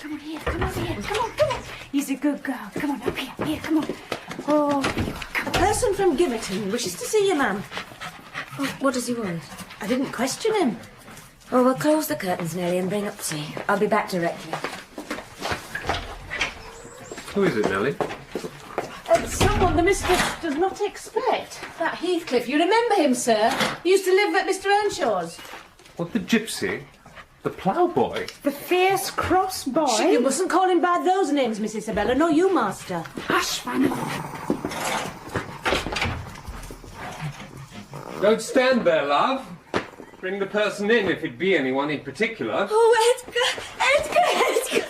Come on here, come on here, come on. He's a good girl. Come on up here, come on. Oh, a person from Gimmerton wishes to see you, ma'am. Oh, what does he want? I didn't question him. Oh, we'll close the curtains, Nellie, and bring up tea. I'll be back directly. Who is it, Nellie? Someone the mistress does not expect. That Heathcliff, you remember him, sir? He used to live at Mr. Earnshaw's. What, the gypsy? The ploughboy? The fierce cross boy? You mustn't call him by those names, Miss Isabella, nor you, master. Hush, man. Don't stand there, love. Bring the person in, if it be anyone in particular. Oh, Edgar!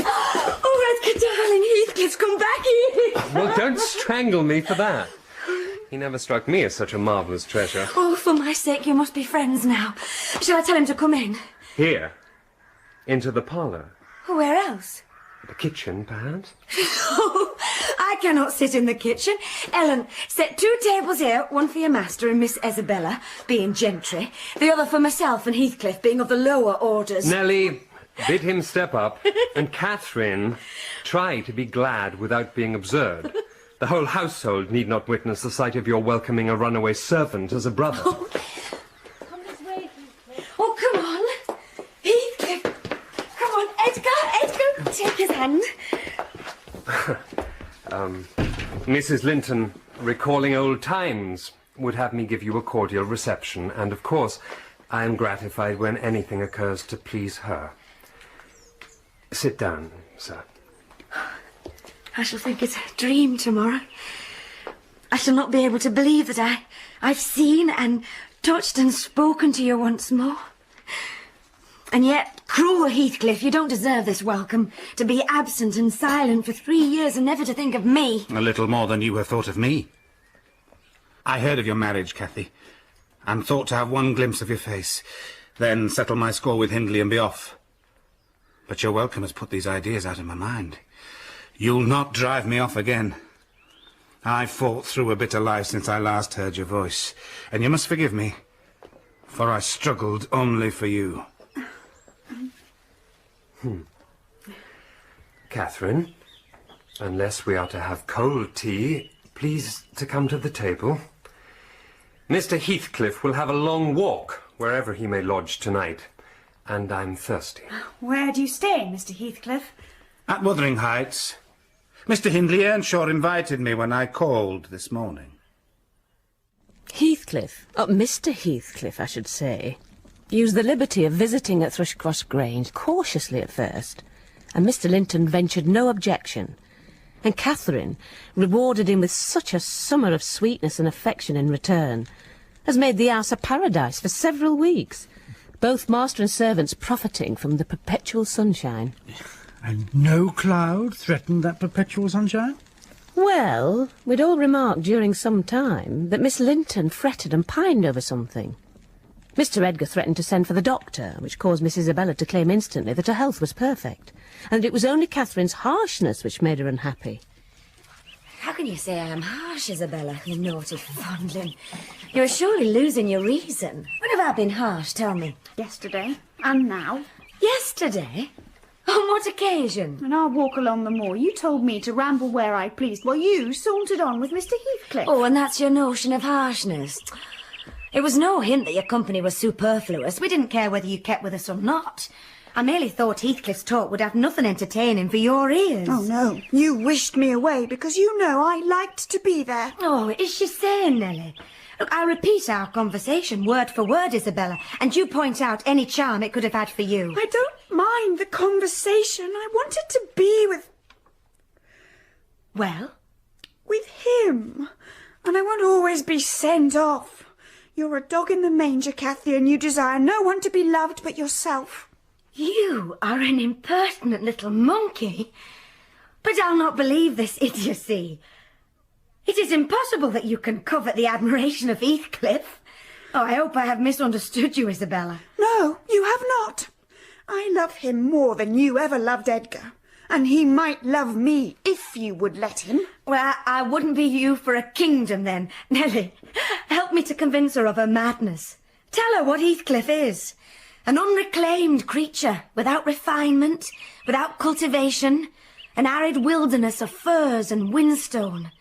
Oh, Edgar, darling, Heathcliff's come back here. Well, don't strangle me for that. He never struck me as such a marvellous treasure. Oh, for my sake, you must be friends now. Shall I tell him to come in? Here. Into the parlour. Where else? The kitchen, perhaps? Oh, I cannot sit in the kitchen. Ellen, set 2 tables here, one for your master and Miss Isabella, being gentry, the other for myself and Heathcliff, being of the lower orders. Nellie, bid him step up, and Catherine, try to be glad without being absurd. The whole household need not witness the sight of your welcoming a runaway servant as a brother. Oh, come on. Heathcliff. Come on, Edgar, take his hand. Mrs. Linton, recalling old times, would have me give you a cordial reception, and of course, I am gratified when anything occurs to please her. Sit down, sir. I shall think it's a dream tomorrow. I shall not be able to believe that I've seen and touched and spoken to you once more. And yet, cruel Heathcliff, you don't deserve this welcome. To be absent and silent for 3 years and never to think of me. A little more than you have thought of me. I heard of your marriage, Cathy, and thought to have one glimpse of your face, then settle my score with Hindley and be off. But your welcome has put these ideas out of my mind. You'll not drive me off again. I've fought through a bitter life since I last heard your voice, and you must forgive me, for I struggled only for you. Catherine, unless we are to have cold tea, please to come to the table. Mr. Heathcliff will have a long walk, wherever he may lodge tonight, and I'm thirsty. Where do you stay, Mr. Heathcliff? At Wuthering Heights. Mr. Hindley Earnshaw invited me when I called this morning. Heathcliff, Mr. Heathcliff, I should say, used the liberty of visiting at Thrushcross Grange cautiously at first, and Mr. Linton ventured no objection, and Catherine rewarded him with such a summer of sweetness and affection in return, as made the house a paradise for several weeks, both master and servants profiting from the perpetual sunshine. And no cloud threatened that perpetual sunshine? Well, we'd all remarked during some time that Miss Linton fretted and pined over something. Mr. Edgar threatened to send for the doctor, which caused Miss Isabella to claim instantly that her health was perfect, and it was only Catherine's harshness which made her unhappy. How can you say I am harsh, Isabella, you naughty fondling? You're surely losing your reason. When have I been harsh, tell me? Yesterday. And now. Yesterday? On what occasion? In our walk along the moor, you told me to ramble where I pleased, while you sauntered on with Mr. Heathcliff. Oh, and that's your notion of harshness. It was no hint that your company was superfluous. We didn't care whether you kept with us or not. I merely thought Heathcliff's talk would have nothing entertaining for your ears. Oh, no. You wished me away because you know I liked to be there. Oh, is she saying, Nellie? Look, I repeat our conversation word for word, Isabella, and you point out any charm it could have had for you. I don't mind the conversation. I wanted to be with... Well? With him. And I won't always be sent off. You're a dog in the manger, Cathy, and you desire no one to be loved but yourself. You are an impertinent little monkey. But I'll not believe this idiocy. It is impossible that you can covet the admiration of Heathcliff. Oh, I hope I have misunderstood you, Isabella. No, you have not. I love him more than you ever loved Edgar. And he might love me if you would let him. Well, I wouldn't be you for a kingdom, then. Nellie, help me to convince her of her madness. Tell her what Heathcliff is. An unreclaimed creature, without refinement, without cultivation, an arid wilderness of furze and whinstone.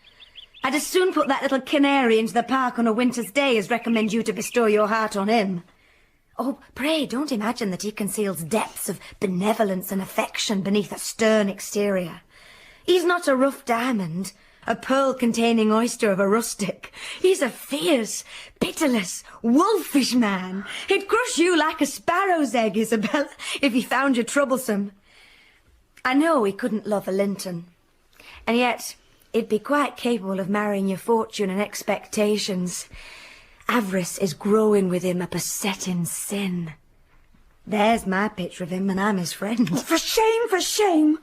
I'd as soon put that little canary into the park on a winter's day as recommend you to bestow your heart on him. Oh, pray, don't imagine that he conceals depths of benevolence and affection beneath a stern exterior. He's not a rough diamond, a pearl-containing oyster of a rustic. He's a fierce, pitiless, wolfish man. He'd crush you like a sparrow's egg, Isabella, if he found you troublesome. I know he couldn't love a Linton, and yet he'd be quite capable of marrying your fortune and expectations. Avarice is growing with him a besetting sin. There's my picture of him, and I'm his friend. Oh, for shame, for shame!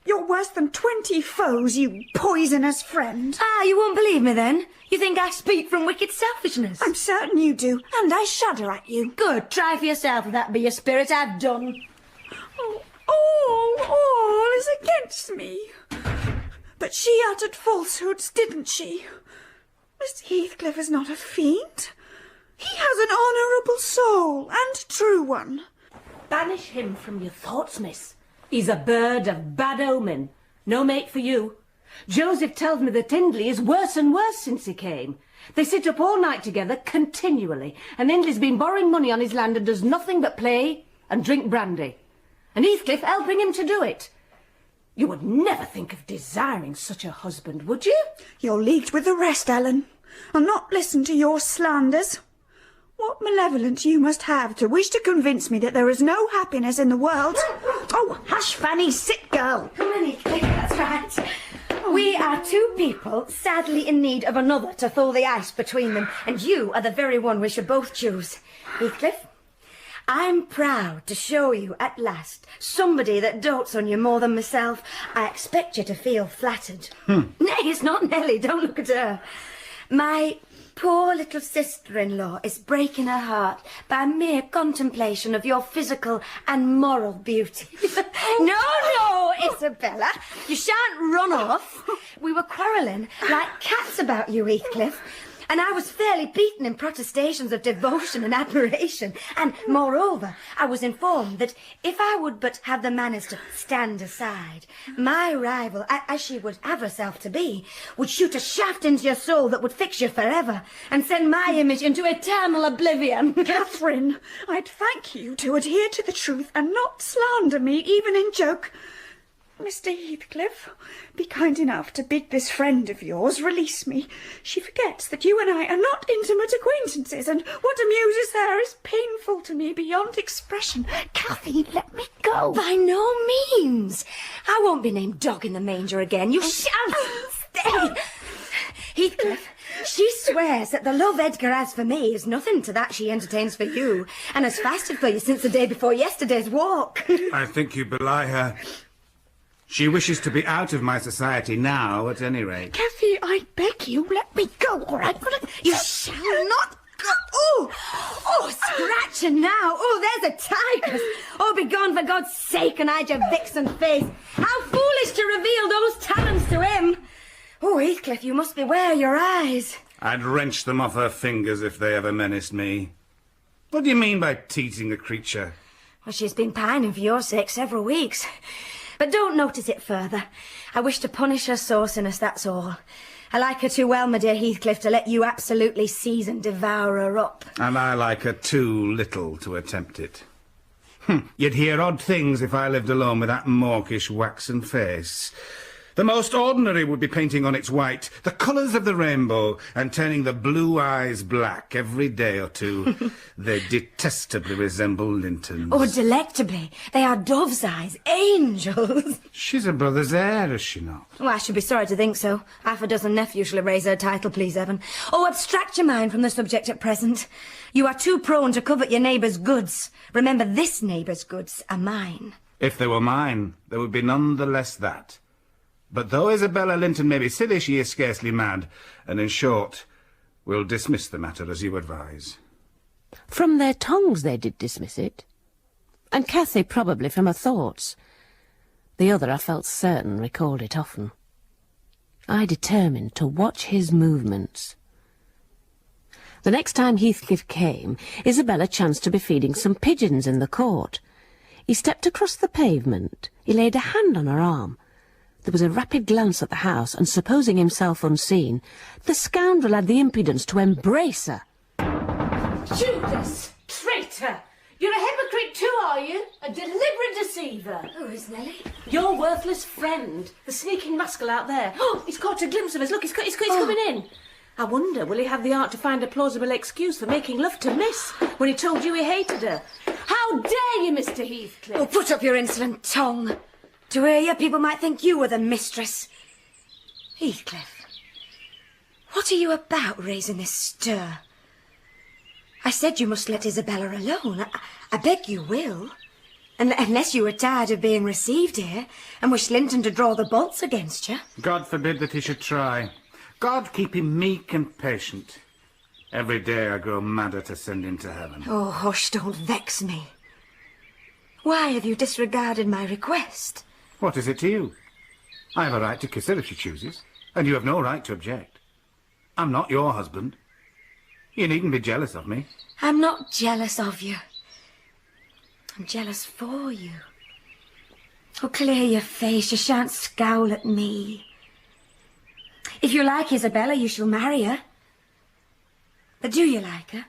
You're worse than 20 foes, you poisonous friend. Ah, you won't believe me, then? You think I speak from wicked selfishness? I'm certain you do, and I shudder at you. Good, try for yourself if that be your spirit. I've done. All is against me. But she uttered falsehoods, didn't she? Mr. Heathcliff is not a fiend. He has an honourable soul, and a true one. Banish him from your thoughts, miss. He's a bird of bad omen. No mate for you. Joseph tells me that Hindley is worse and worse since he came. They sit up all night together, continually, and Hindley's been borrowing money on his land and does nothing but play and drink brandy. And Heathcliff helping him to do it. You would never think of desiring such a husband, would you? You're leagued with the rest, Ellen. I'll not listen to your slanders. What malevolence you must have to wish to convince me that there is no happiness in the world. Oh, hush, Fanny, sit, girl. Come on, Heathcliff, that's right. We are two people sadly in need of another to thaw the ice between them, and you are the very one we should both choose. Heathcliff, I'm proud to show you at last somebody that dotes on you more than myself. I expect you to feel flattered. Nay, it's not Nellie, don't look at her. My poor little sister-in-law is breaking her heart by mere contemplation of your physical and moral beauty. No, Isabella, you shan't run off. We were quarrelling like cats about you, Heathcliff, and I was fairly beaten in protestations of devotion and admiration. And, moreover, I was informed that if I would but have the manners to stand aside, my rival, as she would have herself to be, would shoot a shaft into your soul that would fix you forever and send my image into eternal oblivion. Catherine, I'd thank you to adhere to the truth and not slander me, even in joke. Mr. Heathcliff, be kind enough to bid this friend of yours release me. She forgets that you and I are not intimate acquaintances, and what amuses her is painful to me beyond expression. Cathy, let me go. By no means. I won't be named dog in the manger again. You shall stay. Heathcliff, she swears that the love Edgar has for me is nothing to that she entertains for you, and has fasted for you since the day before yesterday's walk. I think you belie her. She wishes to be out of my society now, at any rate. Cathy, I beg you, let me go, all right? You shall not go. Oh, scratching now. Oh, there's a tigress. Oh, be gone for God's sake and hide your vixen face. How foolish to reveal those talons to him. Oh, Heathcliff, you must beware your eyes. I'd wrench them off her fingers if they ever menaced me. What do you mean by teasing a creature? Well, she's been pining for your sake several weeks. But don't notice it further. I wish to punish her sauciness, that's all. I like her too well, my dear Heathcliff, to let you absolutely seize and devour her up. And I like her too little to attempt it. You'd hear odd things if I lived alone with that mawkish waxen face. The most ordinary would be painting on its white the colours of the rainbow and turning the blue eyes black every day or two. They detestably resemble Linton's. Oh, delectably. They are dove's eyes, angels. She's a brother's heir, is she not? Oh, I should be sorry to think so. Half a dozen nephews shall erase her title, please heaven. Oh, abstract your mind from the subject at present. You are too prone to covet your neighbour's goods. Remember, this neighbour's goods are mine. If they were mine, there would be none the less that. But though Isabella Linton may be silly, she is scarcely mad, and in short, we'll dismiss the matter as you advise. From their tongues they did dismiss it, and Cathy probably from her thoughts. The other, I felt certain, recalled it often. I determined to watch his movements. The next time Heathcliff came, Isabella chanced to be feeding some pigeons in the court. He stepped across the pavement. He laid a hand on her arm. There was a rapid glance at the house, and supposing himself unseen, the scoundrel had the impudence to embrace her. Judas! Traitor! You're a hypocrite too, are you? A deliberate deceiver. Who is Nellie? Your worthless friend. The sneaking rascal out there. Oh, he's caught a glimpse of us. Look, he's coming in. I wonder, will he have the art to find a plausible excuse for making love to Miss when he told you he hated her? How dare you, Mr. Heathcliff? Oh, put up your insolent tongue. To hear you, people might think you were the mistress. Heathcliff, what are you about, raising this stir? I said you must let Isabella alone. I beg you will. Unless you were tired of being received here and wish Linton to draw the bolts against you. God forbid that he should try. God keep him meek and patient. Every day I grow madder to send him to heaven. Oh, hush, don't vex me. Why have you disregarded my request? What is it to you? I have a right to kiss her if she chooses, and you have no right to object. I'm not your husband. You needn't be jealous of me. I'm not jealous of you. I'm jealous for you. Oh, clear your face. You shan't scowl at me. If you like Isabella, you shall marry her. But do you like her?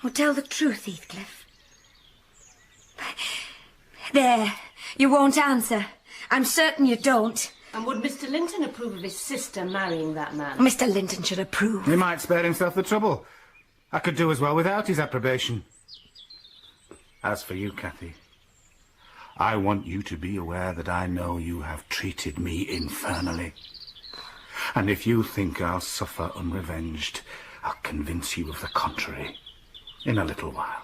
Oh, tell the truth, Heathcliff. There, you won't answer. I'm certain you don't. And would Mr. Linton approve of his sister marrying that man? Mr. Linton should approve. He might spare himself the trouble. I could do as well without his approbation. As for you, Cathy, I want you to be aware that I know you have treated me infernally. And if you think I'll suffer unrevenged, I'll convince you of the contrary in a little while.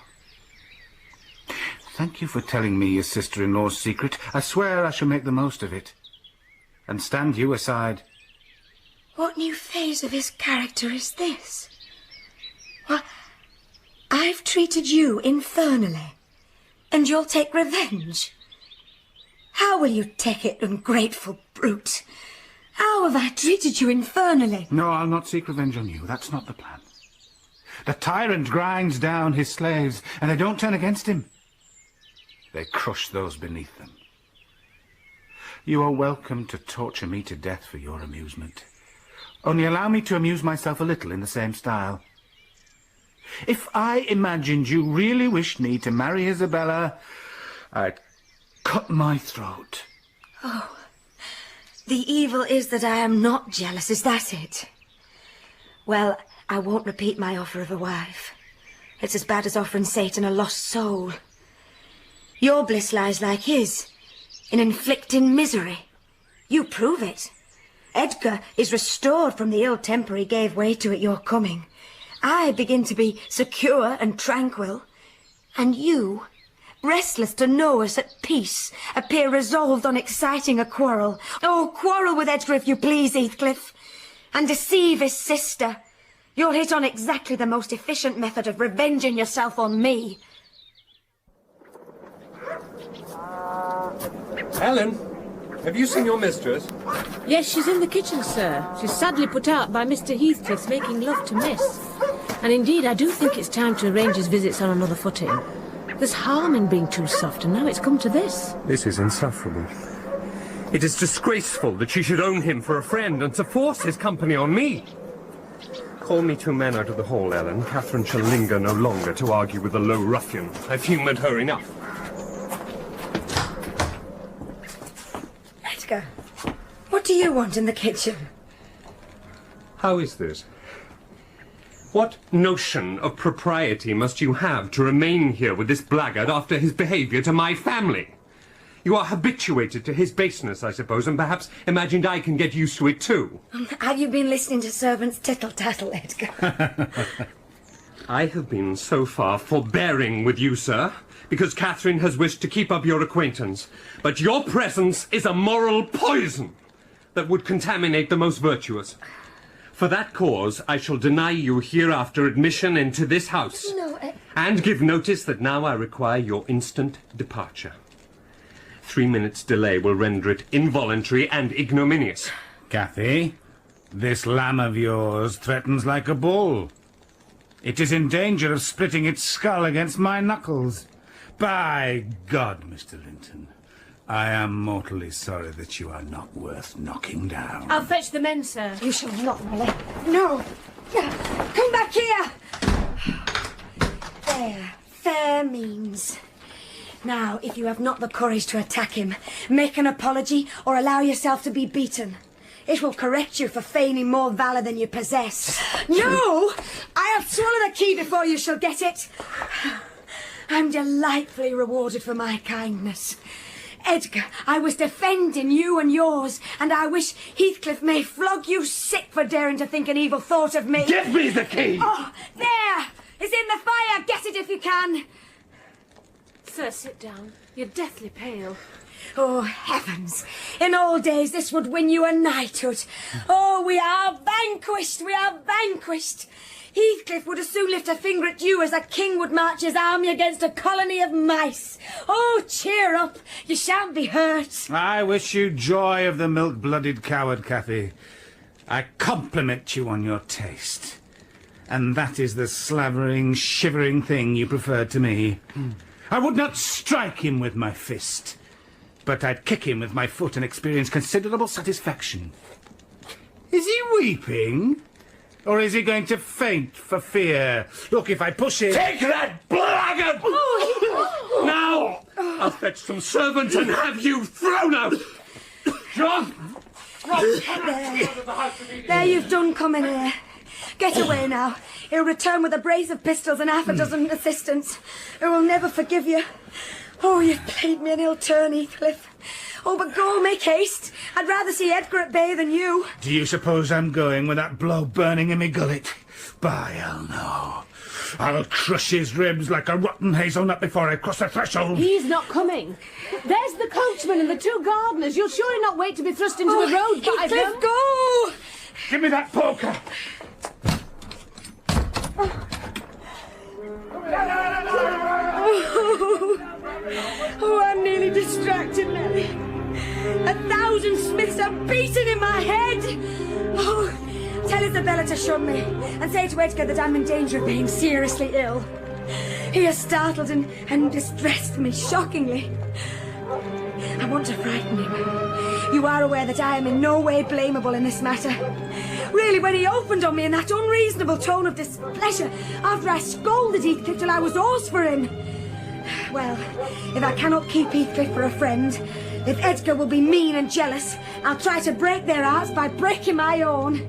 Thank you for telling me your sister-in-law's secret. I swear I shall make the most of it. And stand you aside. What new phase of his character is this? What? I've treated you infernally, and you'll take revenge? How will you take it, ungrateful brute? How have I treated you infernally? No, I'll not seek revenge on you. That's not the plan. The tyrant grinds down his slaves, and they don't turn against him. They crush those beneath them. You are welcome to torture me to death for your amusement. Only allow me to amuse myself a little in the same style. If I imagined you really wished me to marry Isabella, I'd cut my throat. Oh, the evil is that I am not jealous, is that it? Well, I won't repeat my offer of a wife. It's as bad as offering Satan a lost soul. Your bliss lies like his, in inflicting misery. You prove it. Edgar is restored from the ill temper he gave way to at your coming. I begin to be secure and tranquil. And you, restless to know us at peace, appear resolved on exciting a quarrel. Oh, quarrel with Edgar if you please, Heathcliff, and deceive his sister. You'll hit on exactly the most efficient method of revenging yourself on me. Ellen, have you seen your mistress? Yes, she's in the kitchen, sir. She's sadly put out by Mr. Heathcliff's making love to Miss. And indeed, I do think it's time to arrange his visits on another footing. There's harm in being too soft, and now it's come to this. This is insufferable. It is disgraceful that she should own him for a friend and to force his company on me. Call me 2 men out of the hall, Ellen. Catherine shall linger no longer to argue with the low ruffian. I've humoured her enough. Edgar, what do you want in the kitchen? How is this? What notion of propriety must you have to remain here with this blackguard after his behaviour to my family? You are habituated to his baseness, I suppose, and perhaps imagined I can get used to it too. Have you been listening to servants' tittle-tattle, Edgar? I have been so far forbearing with you, sir, because Catherine has wished to keep up your acquaintance. But your presence is a moral poison that would contaminate the most virtuous. For that cause, I shall deny you hereafter admission into this house. No, and give notice that now I require your instant departure. 3 minutes' delay will render it involuntary and ignominious. Cathy, this lamb of yours threatens like a bull. It is in danger of splitting its skull against my knuckles. By God, Mr. Linton, I am mortally sorry that you are not worth knocking down. I'll fetch the men, sir. You shall not, Nellie. No! Come back here! There. Fair means. Now, if you have not the courage to attack him, make an apology or allow yourself to be beaten. It will correct you for feigning more valour than you possess. No! I'll swallow the key before you shall get it. I'm delightfully rewarded for my kindness. Edgar, I was defending you and yours, and I wish Heathcliff may flog you sick for daring to think an evil thought of me. Give me the key! Oh, there! It's in the fire! Get it if you can! Sir, sit down. You're deathly pale. Oh, heavens! In old days this would win you a knighthood. Oh, we are vanquished! We are vanquished! Heathcliff would as soon lift a finger at you as a king would march his army against a colony of mice. Oh, cheer up! You shan't be hurt. I wish you joy of the milk-blooded coward, Cathy. I compliment you on your taste. And that is the slavering, shivering thing you preferred to me. I would not strike him with my fist. but I'd kick him with my foot and experience considerable satisfaction. Is he weeping? Or is he going to faint for fear? Look, if I push it... Take that blackguard! Now! I'll fetch some servants and have you thrown out! John! There you've done coming here. Get away now. He'll return with a brace of pistols and half a dozen assistants who will never forgive you. Oh, you've played me an ill turn, Heathcliff. Oh, but go, make haste. I'd rather see Edgar at bay than you. Do you suppose I'm going with that blow burning in me gullet? By hell no. I'll crush his ribs like a rotten hazelnut before I cross the threshold. He's not coming. There's the coachman and the two gardeners. You'll surely not wait to be thrust into a road by them. Heathcliff, go! Give me that poker. Oh, I'm nearly distracted, Nellie. 1,000 smiths are beating in my head. Oh, tell Isabella to shun me and say to Edgar that I'm in danger of being seriously ill. He has startled and distressed me shockingly. I want to frighten him. You are aware that I am in no way blamable in this matter. Really, when he opened on me in that unreasonable tone of displeasure after I scolded Heathcliff till I was hoarse for him. Well, if I cannot keep Heathcliff for a friend, if Edgar will be mean and jealous, I'll try to break their hearts by breaking my own.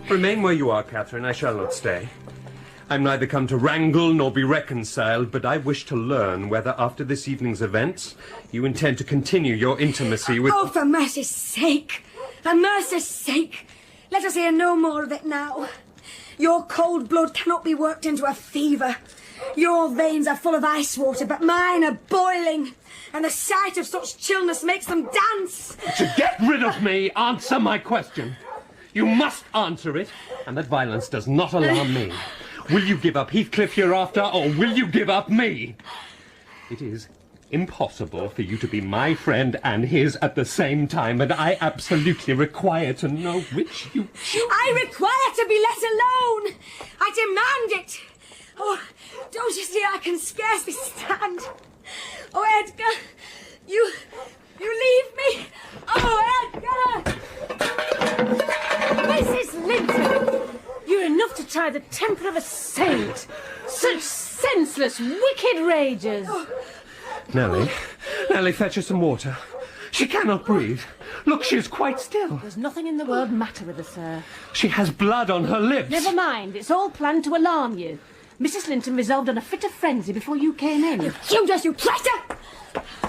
Remain where you are, Catherine. I shall not stay. I'm neither come to wrangle nor be reconciled, but I wish to learn whether, after this evening's events, you intend to continue your intimacy with... Oh, for mercy's sake! For mercy's sake! Let us hear no more of it now. Your cold blood cannot be worked into a fever. Your veins are full of ice water, but mine are boiling, and the sight of such chillness makes them dance. To get rid of me, answer my question. You must answer it, and that violence does not alarm me. Will you give up Heathcliff hereafter, or will you give up me? It is impossible for you to be my friend and his at the same time, and I absolutely require to know which you choose. I require to be let alone. I demand it. Oh, don't you see I can scarcely stand? Oh, Edgar, you leave me. Oh, Edgar! Mrs. Linton, you're enough to try the temper of a saint. Such senseless, wicked rages. Nellie, fetch her some water. She cannot breathe. Look, she is quite still. There's nothing in the world matter with her, sir. She has blood on her lips. Never mind, it's all planned to alarm you. Mrs. Linton resolved on a fit of frenzy before you came in. You killed us, you traitor!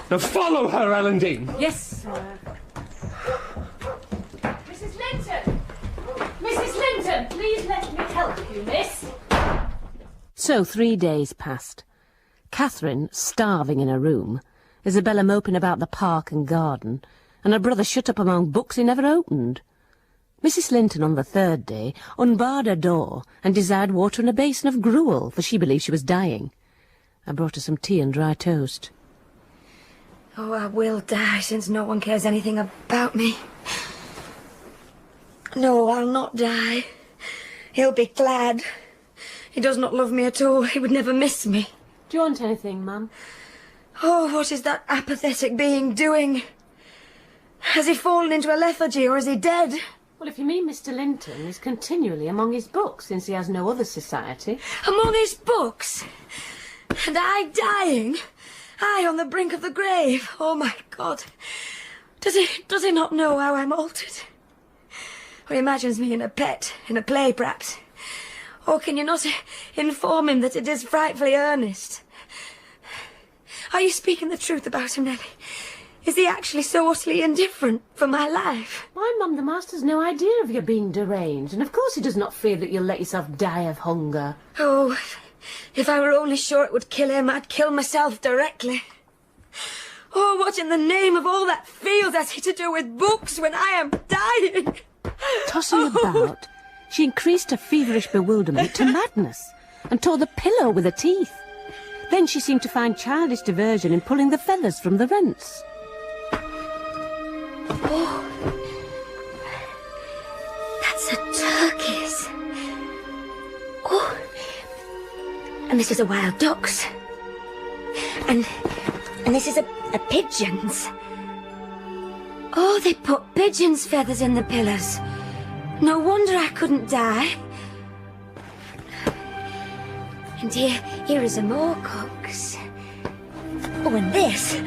Now follow her, Elendine. Yes, sir. Mrs. Linton! Mrs. Linton, please let me help you, miss. So 3 days passed. Catherine starving in her room, Isabella moping about the park and garden, and her brother shut up among books he never opened. Mrs. Linton on the 3rd day unbarred her door and desired water and a basin of gruel, for she believed she was dying. I brought her some tea and dry toast. Oh, I will die, since no one cares anything about me. No, I'll not die. He'll be glad. He does not love me at all. He would never miss me. Do you want anything, Mum? Oh, what is that apathetic being doing? Has he fallen into a lethargy, or is he dead? Well, if you mean Mr. Linton, he's continually among his books, since he has no other society. Among his books? And I dying? I on the brink of the grave? Oh, my God. Does he not know how I'm altered? Or he imagines me in a play, perhaps. Or can you not inform him that it is frightfully earnest? Are you speaking the truth about him, Nellie? Is he actually so utterly indifferent for my life? Why, Mum, the master's no idea of your being deranged, and of course he does not fear that you'll let yourself die of hunger. Oh, if I were only sure it would kill him, I'd kill myself directly. Oh, what in the name of all that feels has he to do with books when I am dying? Tossing about, she increased her feverish bewilderment to madness, and tore the pillow with her teeth. Then she seemed to find childish diversion in pulling the feathers from the rents. Oh, that's a turkey's. Oh, and this is a wild duck's. And this is a Pigeons? Oh, they put pigeons' feathers in the pillars. No wonder I couldn't die. And here is a more cooks. Oh, and this.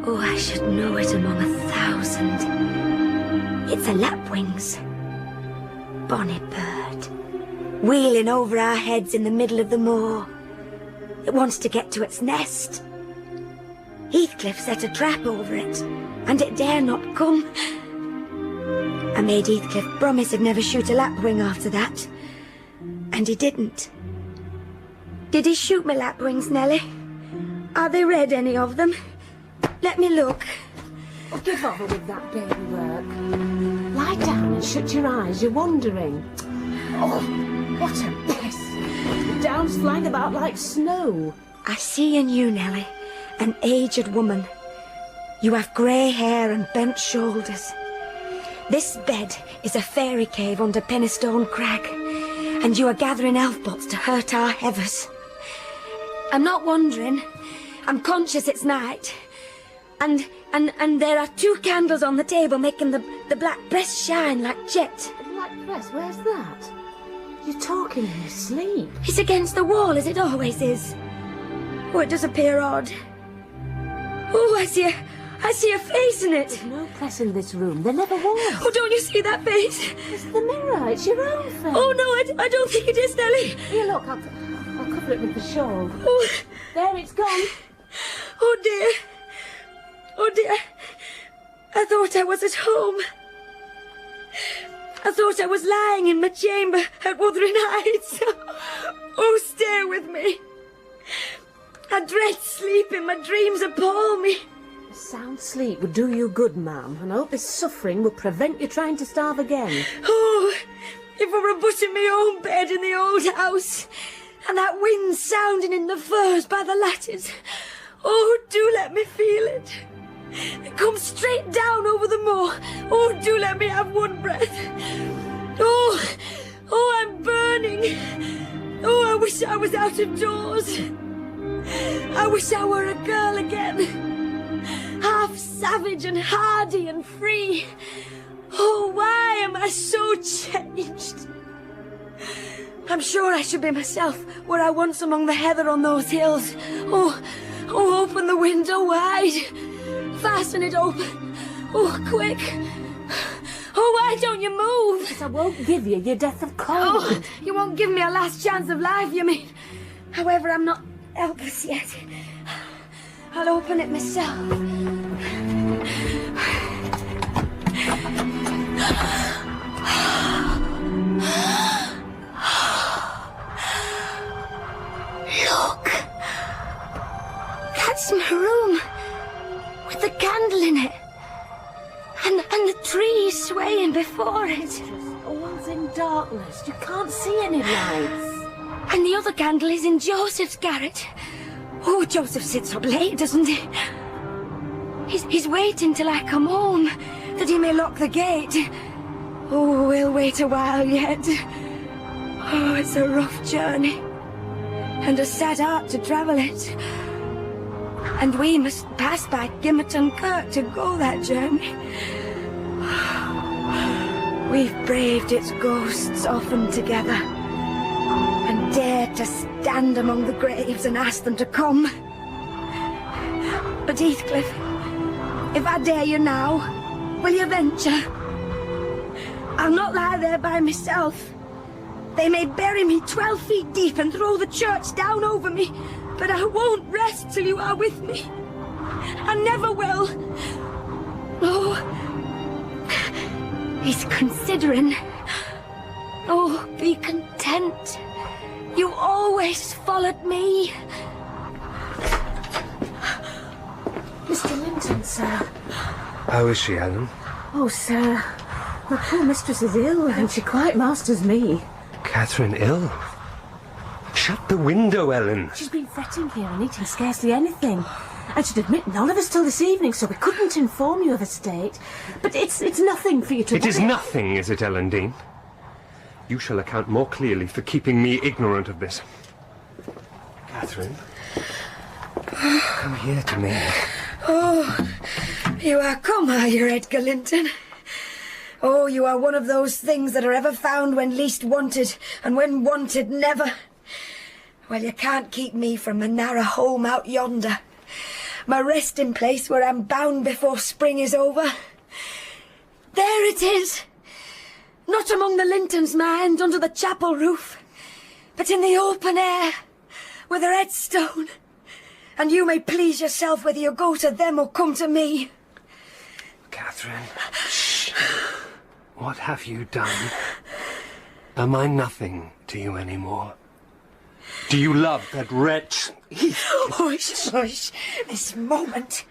Oh, I should know it among 1,000. It's a lapwings. Bonny bird. Wheeling over our heads in the middle of the moor. It wants to get to its nest. Heathcliff set a trap over it, and it dare not come. I made Heathcliff promise he'd never shoot a lapwing after that. And he didn't. Did he shoot my lapwings, Nellie? Are they red, any of them? Let me look. Oh, give over with that baby work. Lie down and shut your eyes, you're wandering. Oh, what a mess. The down's flying about like snow. I see in you, Nellie, an aged woman. You have grey hair and bent shoulders. This bed is a fairy cave under Pennystone Crag, and you are gathering elf bots to hurt our heathers. I'm not wandering. I'm conscious it's night. And there are 2 candles on the table making the black breast shine like jet. The black breast? Where's that? You're talking in your sleep. It's against the wall, as it always is. Oh, it does appear odd. Oh, I see a face in it. There's no press in this room. There never was. Oh, don't you see that face? It's the mirror. It's your own face. Oh, no, I don't think it is, Nellie. Here, look. I'll cover it with the shawl. Oh. There, it's gone. Oh, dear. Oh, dear. I thought I was at home. I thought I was lying in my chamber at Wuthering Heights. Oh, stay with me. I dread sleep, and my dreams appall me. A sound sleep would do you good, ma'am, and I hope this suffering will prevent you trying to starve again. Oh, if I were but in my own bed in the old house, and that wind sounding in the firs by the lattice. Oh, do let me feel it. It comes straight down over the moor. Oh, do let me have one breath. Oh, I'm burning. Oh, I wish I was out of doors. I wish I were a girl again. Half savage and hardy and free. Oh, why am I so changed? I'm sure I should be myself were I once among the heather on those hills. Oh, open the window wide. Fasten it open. Oh, quick. Oh, why don't you move? Because I won't give you your death of cold. Oh, you won't give me a last chance of life, you mean? However, I'm not helpless yet. I'll open it myself. Look. That's my room. With the candle in it. And the trees swaying before it. All's in darkness. You can't see any lights. And the other candle is in Joseph's garret. Oh, Joseph sits up late, doesn't he? He's waiting till I come home, that he may lock the gate. Oh, we'll wait a while yet. Oh, it's a rough journey. And a sad art to travel it. And we must pass by Gimmerton Kirk to go that journey. We've braved its ghosts often together, and dared to stand among the graves and ask them to come. But Heathcliff, if I dare you now, will you venture? I'll not lie there by myself. They may bury me 12 feet deep and throw the church down over me, but I won't rest till you are with me. I never will. Oh, he's considering. Oh, be content. You always followed me. Mr. Linton, sir. How is she, Ellen? Oh, sir, my poor mistress is ill, and she quite masters me. Catherine ill? Shut the window, Ellen. She's been fretting here and eating scarcely anything. I should admit none of us till this evening, so we couldn't inform you of her state. But it's nothing for you to It is nothing, is it, Ellen Dean? You shall account more clearly for keeping me ignorant of this. Catherine? Come here to me. Oh, you are come, are you, Edgar Linton? Oh, you are one of those things that are ever found when least wanted, and when wanted, never. Well, you can't keep me from my narrow home out yonder. My resting place where I'm bound before spring is over. There it is. Not among the Lintons, mind, under the chapel roof, but in the open air, with a headstone. And you may please yourself whether you go to them or come to me. Catherine, shh. What have you done? Am I nothing to you anymore? Do you love that wretch? Hush, hush. This moment.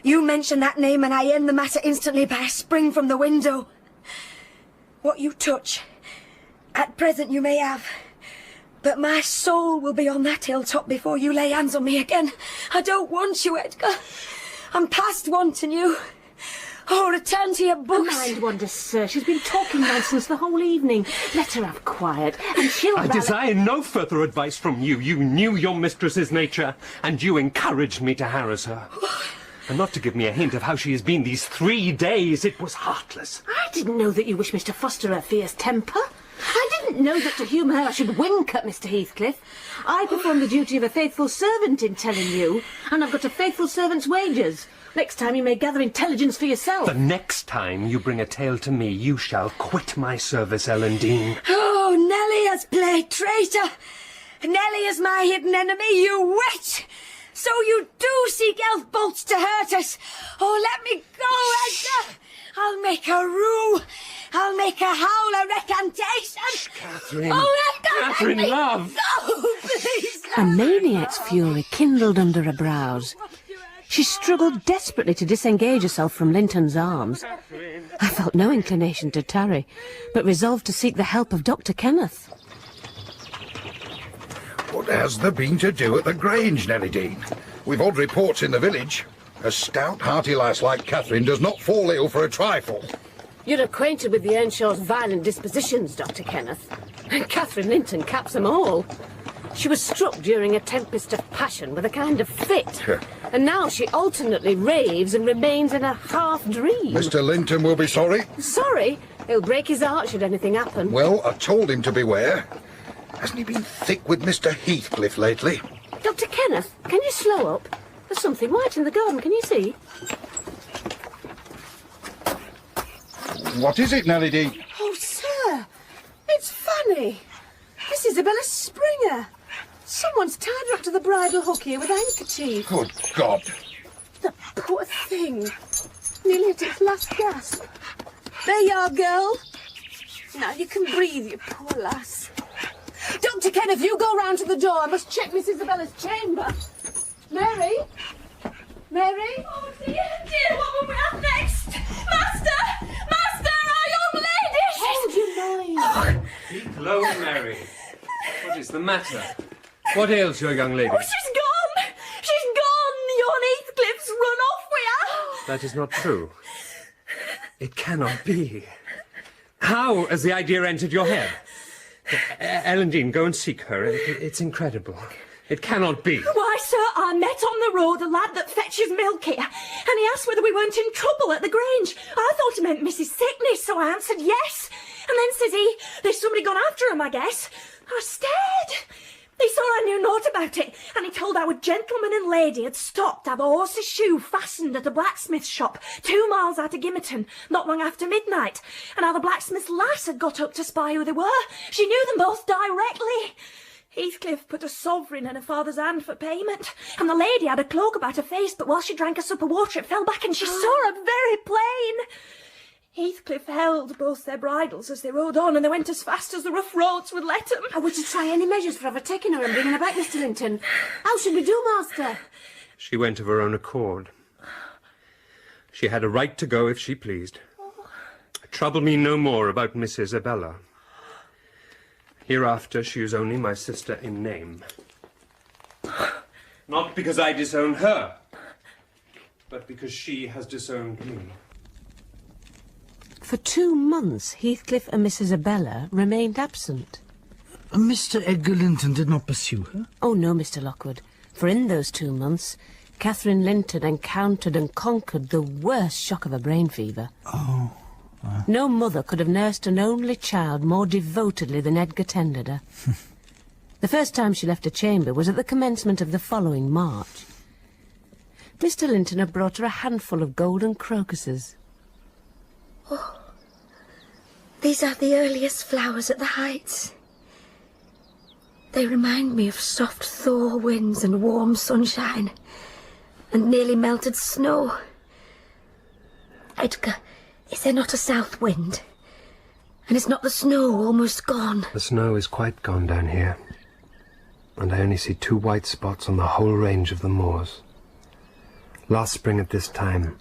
You mention that name and I end the matter instantly by a spring from the window. What you touch, at present you may have. But my soul will be on that hilltop before you lay hands on me again. I don't want you, Edgar. I'm past wanting you. Oh, return to your books. Mind wonder, sir. She's been talking nonsense the whole evening. Let her have quiet, and she'll... I desire no further advice from you. You knew your mistress's nature, and you encouraged me to harass her. And not to give me a hint of how she has been these 3 days. It was heartless. I didn't know that you wished me to foster her fierce temper. I didn't know that to humour her I should wink at Mr. Heathcliff. I perform the duty of a faithful servant in telling you, and I've got a faithful servant's wages. Next time you may gather intelligence for yourself. The next time you bring a tale to me, you shall quit my service, Ellen Dean. Oh, Nellie has played traitor. Nellie is my hidden enemy, you witch. So you do seek elf bolts to hurt us. Oh, let me go, Edgar. I'll make her rue. I'll make her howl a recantation. Shh, Catherine. Oh, Edgar, Catherine, let me love. go, please. A maniac's fury kindled under her brows. She struggled desperately to disengage herself from Linton's arms. I felt no inclination to tarry, but resolved to seek the help of Dr. Kenneth. What has there been to do at the Grange, Nellie Dean? We've odd reports in the village. A stout, hearty lass like Catherine does not fall ill for a trifle. You're acquainted with the Earnshaw's violent dispositions, Dr. Kenneth. And Catherine Linton caps them all. She was struck during a tempest of passion with a kind of fit. And now she alternately raves and remains in a half-dream. Mr. Linton will be sorry. Sorry? He'll break his heart should anything happen. Well, I told him to beware. Hasn't he been thick with Mr. Heathcliff lately? Dr. Kenneth, can you slow up? There's something white in the garden, can you see? What is it, Nellie Dean? Oh, sir, it's Fanny. Miss Isabella Springer. Someone's tied her up to the bridle hook here with a handkerchief. Good God. The poor thing. Nearly at its last gasp. There you are, girl. Now you can breathe, you poor lass. Dr. Kenneth, you go round to the door. I must check Miss Isabella's chamber. Mary? Mary? Oh, dear, dear, what will we have next? Master! Master, our young lady! Hold your noise. Keep low, Mary. What is the matter? What ails your young lady? Oh, she's gone! She's gone! Yon Heathcliff's run off with her! That is not true. It cannot be. How has the idea entered your head? Ellen Dean, go and seek her. It's incredible. It cannot be. Why, sir, I met on the road a lad that fetches milk here, and he asked whether we weren't in trouble at the Grange. I thought he meant Mrs. Sickness, so I answered yes. And then says he, there's somebody gone after him, I guess. I stared. He saw I knew naught about it, and he told how a gentleman and lady had stopped to have a horse's shoe fastened at a blacksmith's shop 2 miles out of Gimmerton, not long after midnight, and how the blacksmith's lass had got up to spy who they were. She knew them both directly. Heathcliff put a sovereign in her father's hand for payment, and the lady had a cloak about her face, but while she drank a sup of water it fell back and she saw her very plain. Heathcliff held both their bridles as they rode on, and they went as fast as the rough roads would let them. Are we to try any measures for overtaking her and bringing her back, Mr. Linton? How should we do, Master? She went of her own accord. She had a right to go if she pleased. Trouble me no more about Miss Isabella. Hereafter she is only my sister in name. Not because I disown her, but because she has disowned me. For 2 months, Heathcliff and Miss Isabella remained absent. Mr. Edgar Linton did not pursue her? Oh, no, Mr. Lockwood, for in those 2 months, Catherine Linton encountered and conquered the worst shock of a brain fever. Oh. No mother could have nursed an only child more devotedly than Edgar tended her. The first time she left her chamber was at the commencement of the following March. Mr. Linton had brought her a handful of golden crocuses. Oh, these are the earliest flowers at the Heights. They remind me of soft thaw winds and warm sunshine, and nearly melted snow. Edgar, is there not a south wind? And is not the snow almost gone? The snow is quite gone down here, and I only see 2 white spots on the whole range of the moors. Last spring at this time,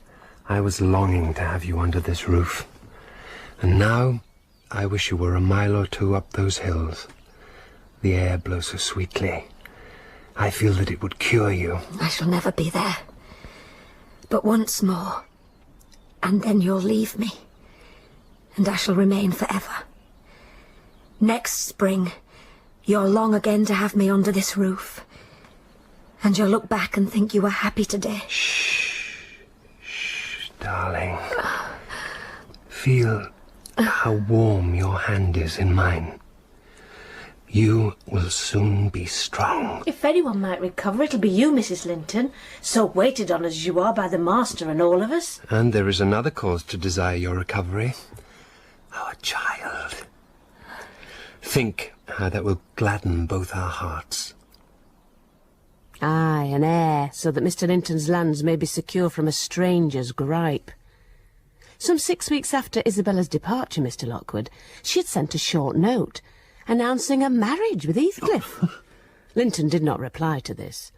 I was longing to have you under this roof, and now I wish you were a mile or 2 up those hills. The air blows so sweetly. I feel that it would cure you. I shall never be there. But once more, and then you'll leave me, and I shall remain forever. Next spring, you'll long again to have me under this roof, and you'll look back and think you were happy today. Shh, darling. Feel how warm your hand is in mine. You will soon be strong. If anyone might recover, it'll be you, Mrs. Linton, so waited on as you are by the master and all of us. And there is another cause to desire your recovery. Our child. Think how that will gladden both our hearts. Aye, an heir, so that Mr. Linton's lands may be secure from a stranger's gripe. Some 6 weeks after Isabella's departure, Mr. Lockwood, she had sent a short note, announcing a marriage with Heathcliff. Linton did not reply to this.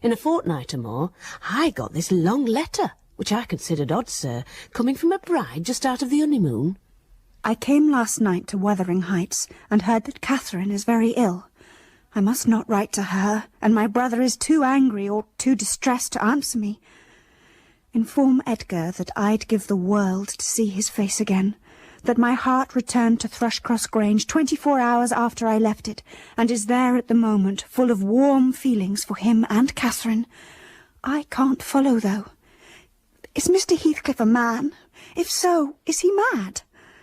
In a fortnight or more, I got this long letter, which I considered odd, sir, coming from a bride just out of the honeymoon. I came last night to Wuthering Heights, and heard that Catherine is very ill. I must not write to her, and my brother is too angry or too distressed to answer me. Inform Edgar that I'd give the world to see his face again, that my heart returned to Thrushcross Grange 24 hours after I left it, and is there at the moment, full of warm feelings for him and Catherine. I can't follow, though. Is Mr. Heathcliff a man? If so, is he mad?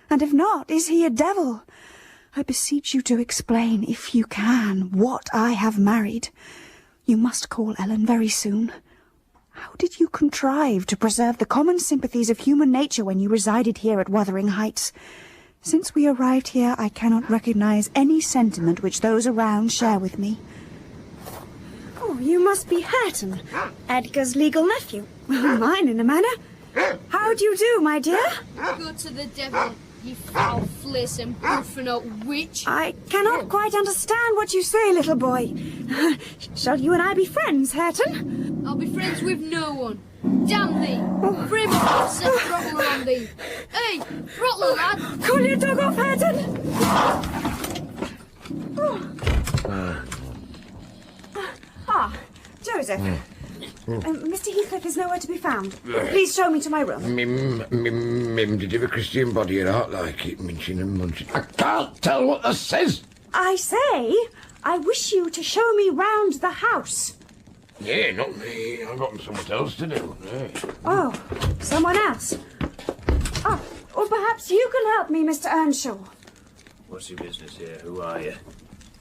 And if not, is he a devil? I beseech you to explain, if you can, what I have married. You must call Ellen very soon. How did you contrive to preserve the common sympathies of human nature when you resided here at Wuthering Heights? Since we arrived here, I cannot recognise any sentiment which those around share with me. Oh, you must be Hareton, Edgar's legal nephew. Mine, in a manner. How do you do, my dear? Go to the devil, you foul fleece and buffing-up witch. I cannot quite understand what you say, little boy. Shall you and I be friends, Hareton? I'll be friends with no one. Damn thee! Frame up, set throttle on thee. Hey, throttle, lad! Call your dog off, Hareton! Joseph. Mr. Heathcliff is nowhere to be found. Please show me to my room. Mim, did you have a Christian body at heart like it, minching and munching? I can't tell what this says. I say, I wish you to show me round the house. Yeah, not me. I've got something else to do. Yeah. Oh, someone else. Oh, or perhaps you can help me, Mr. Earnshaw. What's your business here? Who are you?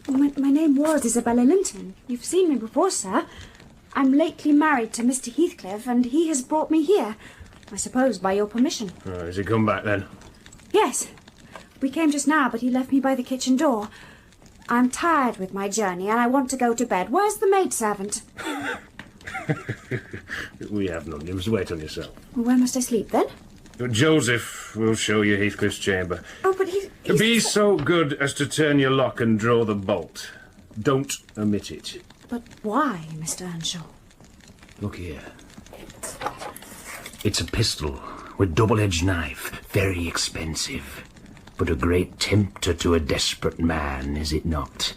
My name was Isabella Linton. You've seen me before, sir. I'm lately married to Mr. Heathcliff, and he has brought me here. I suppose by your permission. Oh, has he come back then? Yes. We came just now, but he left me by the kitchen door. I'm tired with my journey, and I want to go to bed. Where's the maidservant? We have none. You must wait on yourself. Well, where must I sleep, then? Joseph will show you Heathcliff's chamber. Oh, but he's Be so good as to turn your lock and draw the bolt. Don't omit it. But why, Mr. Earnshaw? Look here. It's a pistol with double-edged knife. Very expensive. But a great tempter to a desperate man, is it not?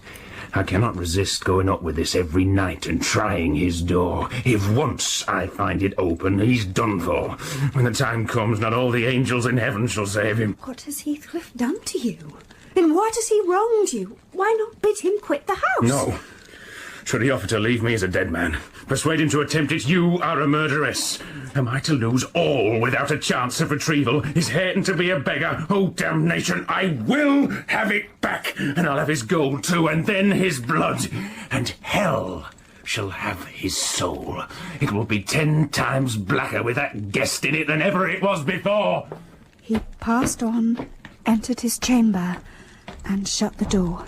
I cannot resist going up with this every night and trying his door. If once I find it open, he's done for. When the time comes, not all the angels in heaven shall save him. What has Heathcliff done to you? In what has he wronged you? Why not bid him quit the house? No. Should he offer to leave me as a dead man, persuade him to attempt it, you are a murderess. Am I to lose all without a chance of retrieval? Is Hareton to be a beggar? Oh, damnation, I will have it back, and I'll have his gold too, and then his blood, and hell shall have his soul. It will be 10 times blacker with that guest in it than ever it was before. He passed on, entered his chamber, and shut the door.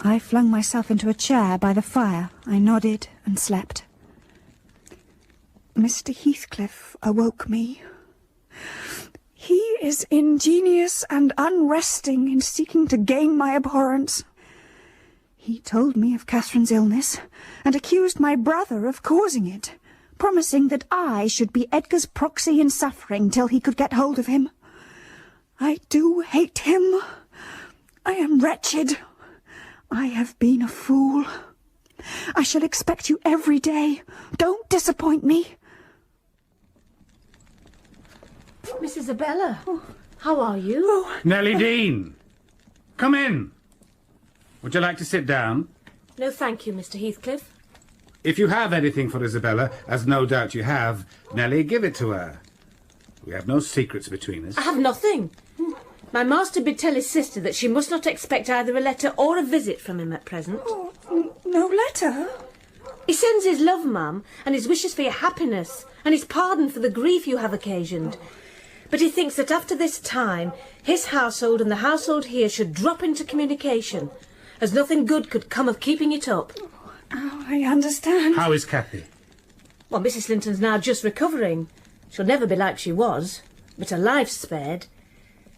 I flung myself into a chair by the fire. I nodded and slept. Mr. Heathcliff awoke me. He is ingenious and unresting in seeking to gain my abhorrence. He told me of Catherine's illness, and accused my brother of causing it, promising that I should be Edgar's proxy in suffering till he could get hold of him. I do hate him. I am wretched. I have been a fool. I shall expect you every day. Don't disappoint me. Miss Isabella, how are you? Nellie Dean, come in. Would you like to sit down? No, thank you, Mr. Heathcliff. If you have anything for Isabella, as no doubt you have, Nellie, give it to her. We have no secrets between us. I have nothing. My master bid tell his sister that she must not expect either a letter or a visit from him at present. No letter? He sends his love, ma'am, and his wishes for your happiness, and his pardon for the grief you have occasioned. But he thinks that after this time, his household and the household here should drop into communication, as nothing good could come of keeping it up. Oh, I understand. How is Cathy? Well, Mrs. Linton's now just recovering. She'll never be like she was, but her life's spared.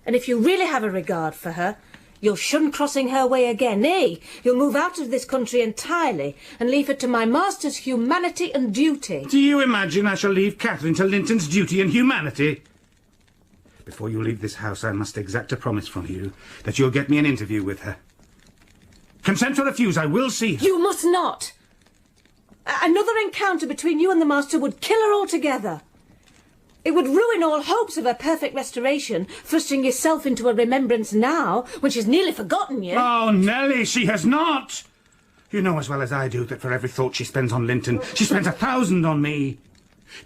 And if you really have a regard for her, you'll shun crossing her way again. Nay, you'll move out of this country entirely and leave her to my master's humanity and duty. Do you imagine I shall leave Catherine to Linton's duty and humanity? Before you leave this house, I must exact a promise from you that you'll get me an interview with her. Consent or refuse, I will see her. You must not. Another encounter between you and the master would kill her altogether. It would ruin all hopes of her perfect restoration, thrusting yourself into a remembrance now, when she's nearly forgotten you. Oh, Nellie, she has not. You know as well as I do that for every thought she spends on Linton, she spends 1,000 on me.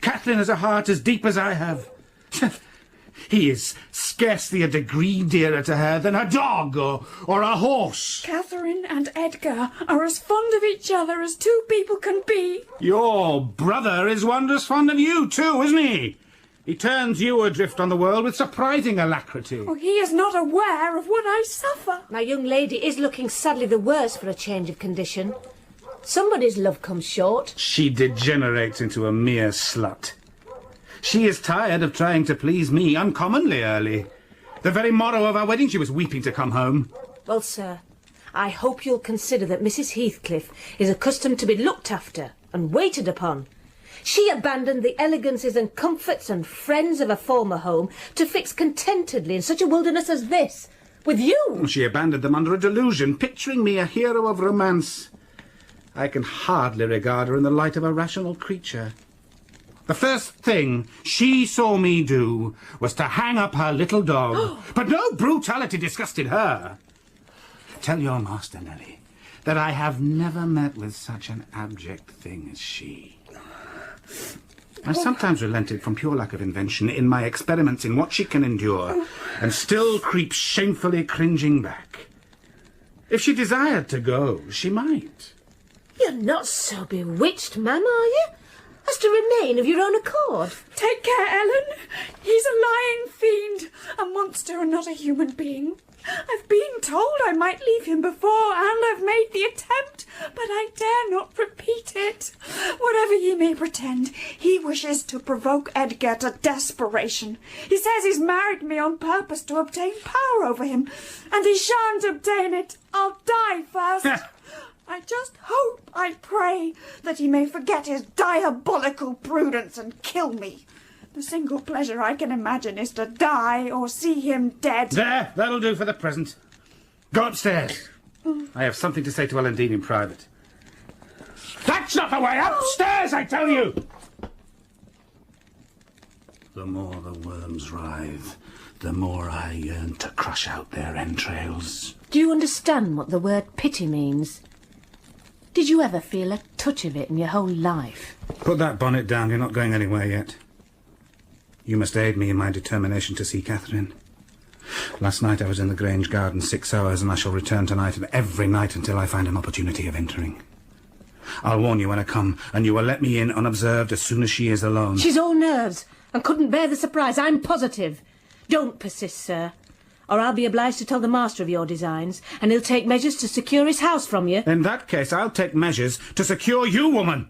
Catherine has a heart as deep as I have. He is scarcely a degree dearer to her than a dog or a horse. Catherine and Edgar are as fond of each other as two people can be. Your brother is wondrous fond of you too, isn't he? He turns you adrift on the world with surprising alacrity. Oh, he is not aware of what I suffer. My young lady is looking sadly the worse for a change of condition. Somebody's love comes short. She degenerates into a mere slut. She is tired of trying to please me uncommonly early. The very morrow of our wedding she was weeping to come home. Well, sir, I hope you'll consider that Mrs. Heathcliff is accustomed to be looked after and waited upon. She abandoned the elegances and comforts and friends of a former home to fix contentedly in such a wilderness as this, with you. She abandoned them under a delusion, picturing me a hero of romance. I can hardly regard her in the light of a rational creature. The first thing she saw me do was to hang up her little dog. But no brutality disgusted her. Tell your master, Nellie, that I have never met with such an abject thing as she. I sometimes relented from pure lack of invention in my experiments in what she can endure, and still creep shamefully cringing back. If she desired to go, she might. You're not so bewitched, ma'am, are you? As to remain of your own accord. Take care, Ellen. He's a lying fiend, a monster and not a human being. I've been told I might leave him before, and I've made the attempt, but I dare not repeat it. Whatever he may pretend, he wishes to provoke Edgar to desperation. He says he's married me on purpose to obtain power over him, and he shan't obtain it. I'll die first. I just hope, I pray, that he may forget his diabolical prudence and kill me. The single pleasure I can imagine is to die or see him dead. There, that'll do for the present. Go upstairs. I have something to say to Ellen Dean in private. That's not the way! Upstairs, I tell you! The more the worms writhe, the more I yearn to crush out their entrails. Do you understand what the word pity means? Did you ever feel a touch of it in your whole life? Put that bonnet down. You're not going anywhere yet. You must aid me in my determination to see Catherine. Last night I was in the Grange garden 6 hours, and I shall return tonight and every night until I find an opportunity of entering. I'll warn you when I come, and you will let me in unobserved as soon as she is alone. She's all nerves and couldn't bear the surprise, I'm positive. Don't persist, sir, or I'll be obliged to tell the master of your designs, and he'll take measures to secure his house from you. In that case, I'll take measures to secure you, woman.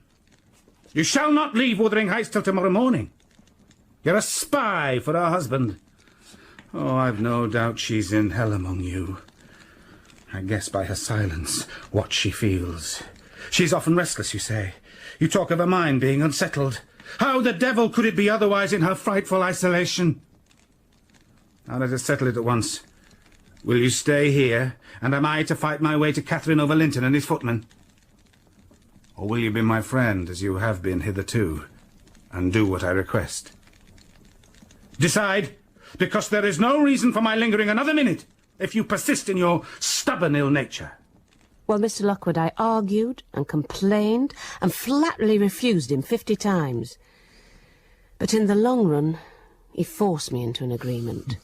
You shall not leave Wuthering Heights till tomorrow morning. You're a spy for her husband. Oh, I've no doubt she's in hell among you. I guess by her silence what she feels. She's often restless, you say. You talk of her mind being unsettled. How the devil could it be otherwise in her frightful isolation? Now let us settle it at once. Will you stay here, and am I to fight my way to Catherine over Linton and his footman? Or will you be my friend, as you have been hitherto, and do what I request? Decide, because there is no reason for my lingering another minute if you persist in your stubborn ill nature. Well, Mr. Lockwood, I argued and complained and flatly refused him 50 times. But in the long run, he forced me into an agreement.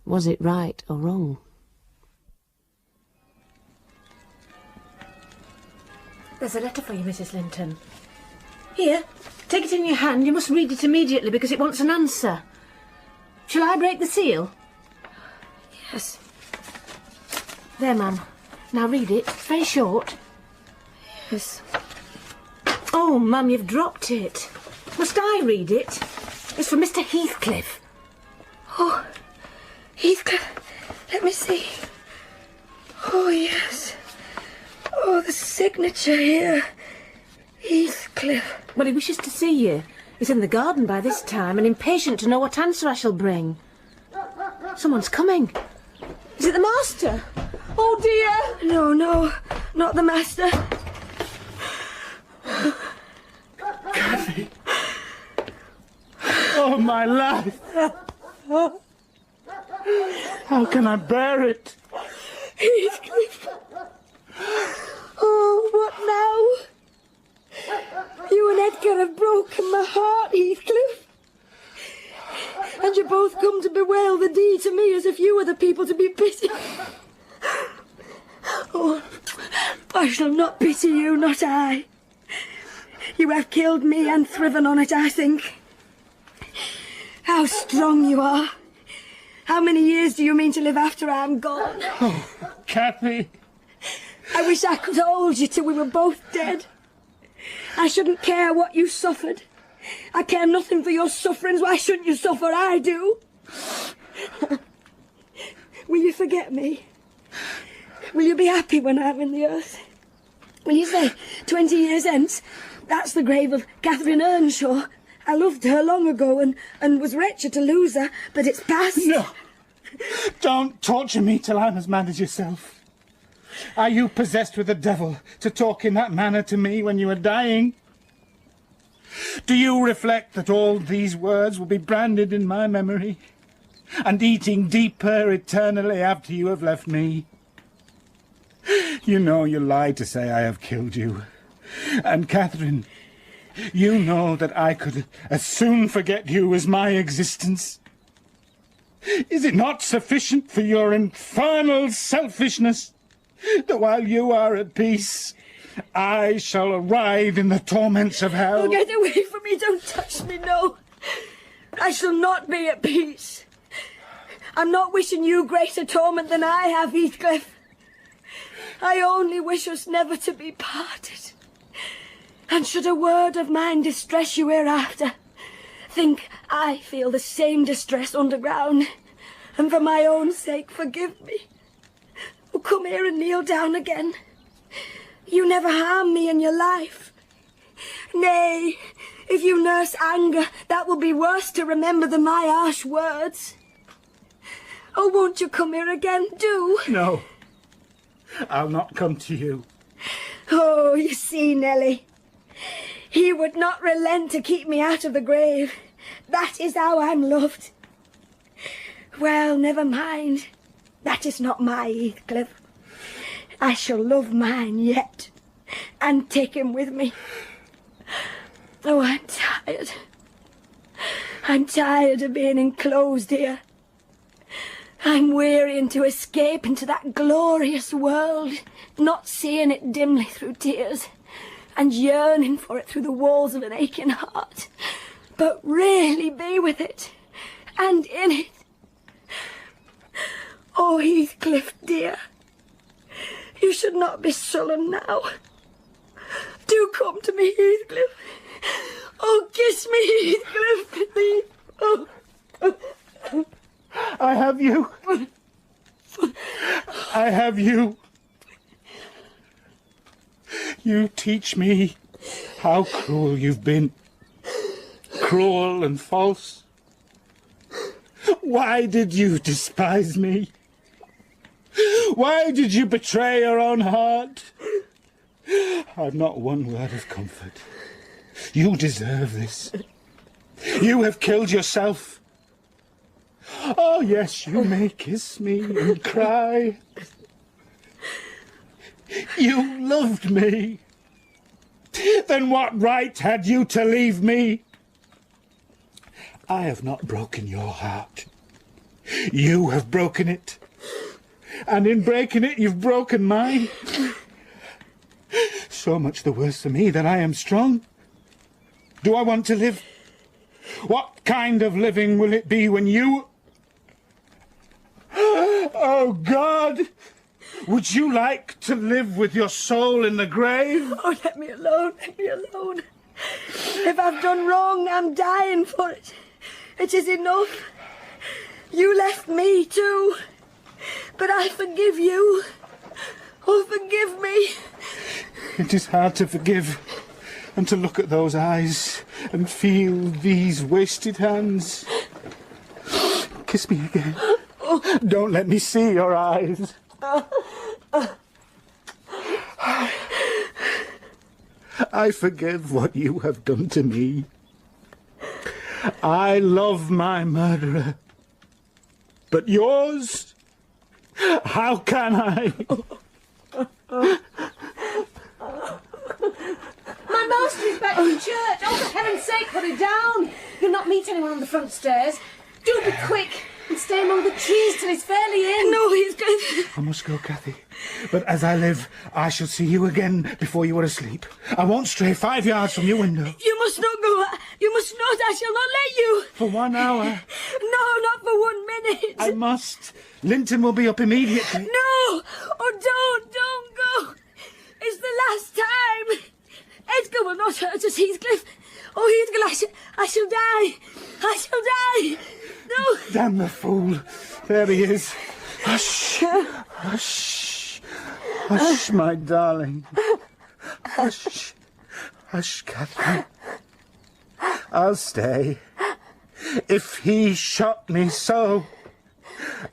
Was it right or wrong? There's a letter for you, Mrs. Linton. Here, take it in your hand. You must read it immediately because it wants an answer. Shall I break the seal? Yes. There, ma'am. Now read it. It's very short. Yes. Oh, ma'am, you've dropped it. Must I read it? It's from Mr. Heathcliff. Oh, Heathcliff. Let me see. Oh, yes. Oh, the signature here. Heathcliff. Well, he wishes to see you. He's in the garden by this time and impatient to know what answer I shall bring. Someone's coming. Is it the master? Oh, dear! No, no, not the master. Cathy! Oh, my life! How can I bear it? Heathcliff! Oh, what now? You and Edgar have broken my heart, Heathcliff. And you both come to bewail the deed to me as if you were the people to be pitied. Oh, I shall not pity you, not I. You have killed me and thriven on it, I think. How strong you are. How many years do you mean to live after I'm gone? Oh, Cathy. I wish I could hold you till we were both dead. I shouldn't care what you suffered. I care nothing for your sufferings. Why shouldn't you suffer? I do. Will you forget me? Will you be happy when I'm in the earth? Will you say, 20 years hence, that's the grave of Catherine Earnshaw. I loved her long ago and was wretched to lose her, but it's past. No. Don't torture me till I'm as mad as yourself. Are you possessed with the devil to talk in that manner to me when you are dying? Do you reflect that all these words will be branded in my memory and eating deeper eternally after you have left me? You know you lied to say I have killed you. And Catherine, you know that I could as soon forget you as my existence. Is it not sufficient for your infernal selfishness that while you are at peace, I shall writhe in the torments of hell? Oh, get away from me, don't touch me, no. I shall not be at peace. I'm not wishing you greater torment than I have, Heathcliff. I only wish us never to be parted. And should a word of mine distress you hereafter, think I feel the same distress underground, and for my own sake forgive me. Oh, come here and kneel down again. You never harmed me in your life. Nay, if you nurse anger, that will be worse to remember than my harsh words. Oh, won't you come here again? Do. No, I'll not come to you. Oh, you see, Nellie, he would not relent to keep me out of the grave. That is how I'm loved. Well, never mind. That is not my Heathcliff. I shall love mine yet. and take him with me. Oh, I'm tired. I'm tired of being enclosed here. I'm wearying to escape into that glorious world, not seeing it dimly through tears, and yearning for it through the walls of an aching heart, but really be with it, and in it. Oh, Heathcliff, dear, you should not be sullen now. Do come to me, Heathcliff. Oh, kiss me, Heathcliff, please. Oh. I have you. I have you. You teach me how cruel you've been. Cruel and false. Why did you despise me? Why did you betray your own heart? I've not one word of comfort. You deserve this. You have killed yourself. Oh, yes, you may kiss me and cry. You loved me. Then what right had you to leave me? I have not broken your heart. You have broken it. And in breaking it, you've broken mine. So much the worse for me that I am strong. Do I want to live? What kind of living will it be when you... Oh, God! Would you like to live with your soul in the grave? Oh, let me alone, let me alone. If I've done wrong, I'm dying for it. It is enough. You left me too. But I forgive you. Oh, forgive me. It is hard to forgive and to look at those eyes and feel these wasted hands. Kiss me again. Don't let me see your eyes. I forgive what you have done to me. I love my murderer. But yours? How can I? My master is back from church. Oh, for heaven's sake, hurry down. You'll not meet anyone on the front stairs. Do be quick and stay among the trees till he's fairly in. No, he's going. I must go, Cathy. But as I live, I shall see you again before you are asleep. I won't stray 5 yards from your window. You must not go. You must not. I shall not let you. For 1 hour. No, not for 1 minute. I must. Linton will be up immediately. No! Oh, don't go. It's the last time. Edgar will not hurt us, Heathcliff. Oh, Heathcliff, I shall die. I shall die. No. Damn the fool. There he is. Hush. Hush. Hush, my darling. Hush. Hush, Catherine. I'll stay. If he shot me so,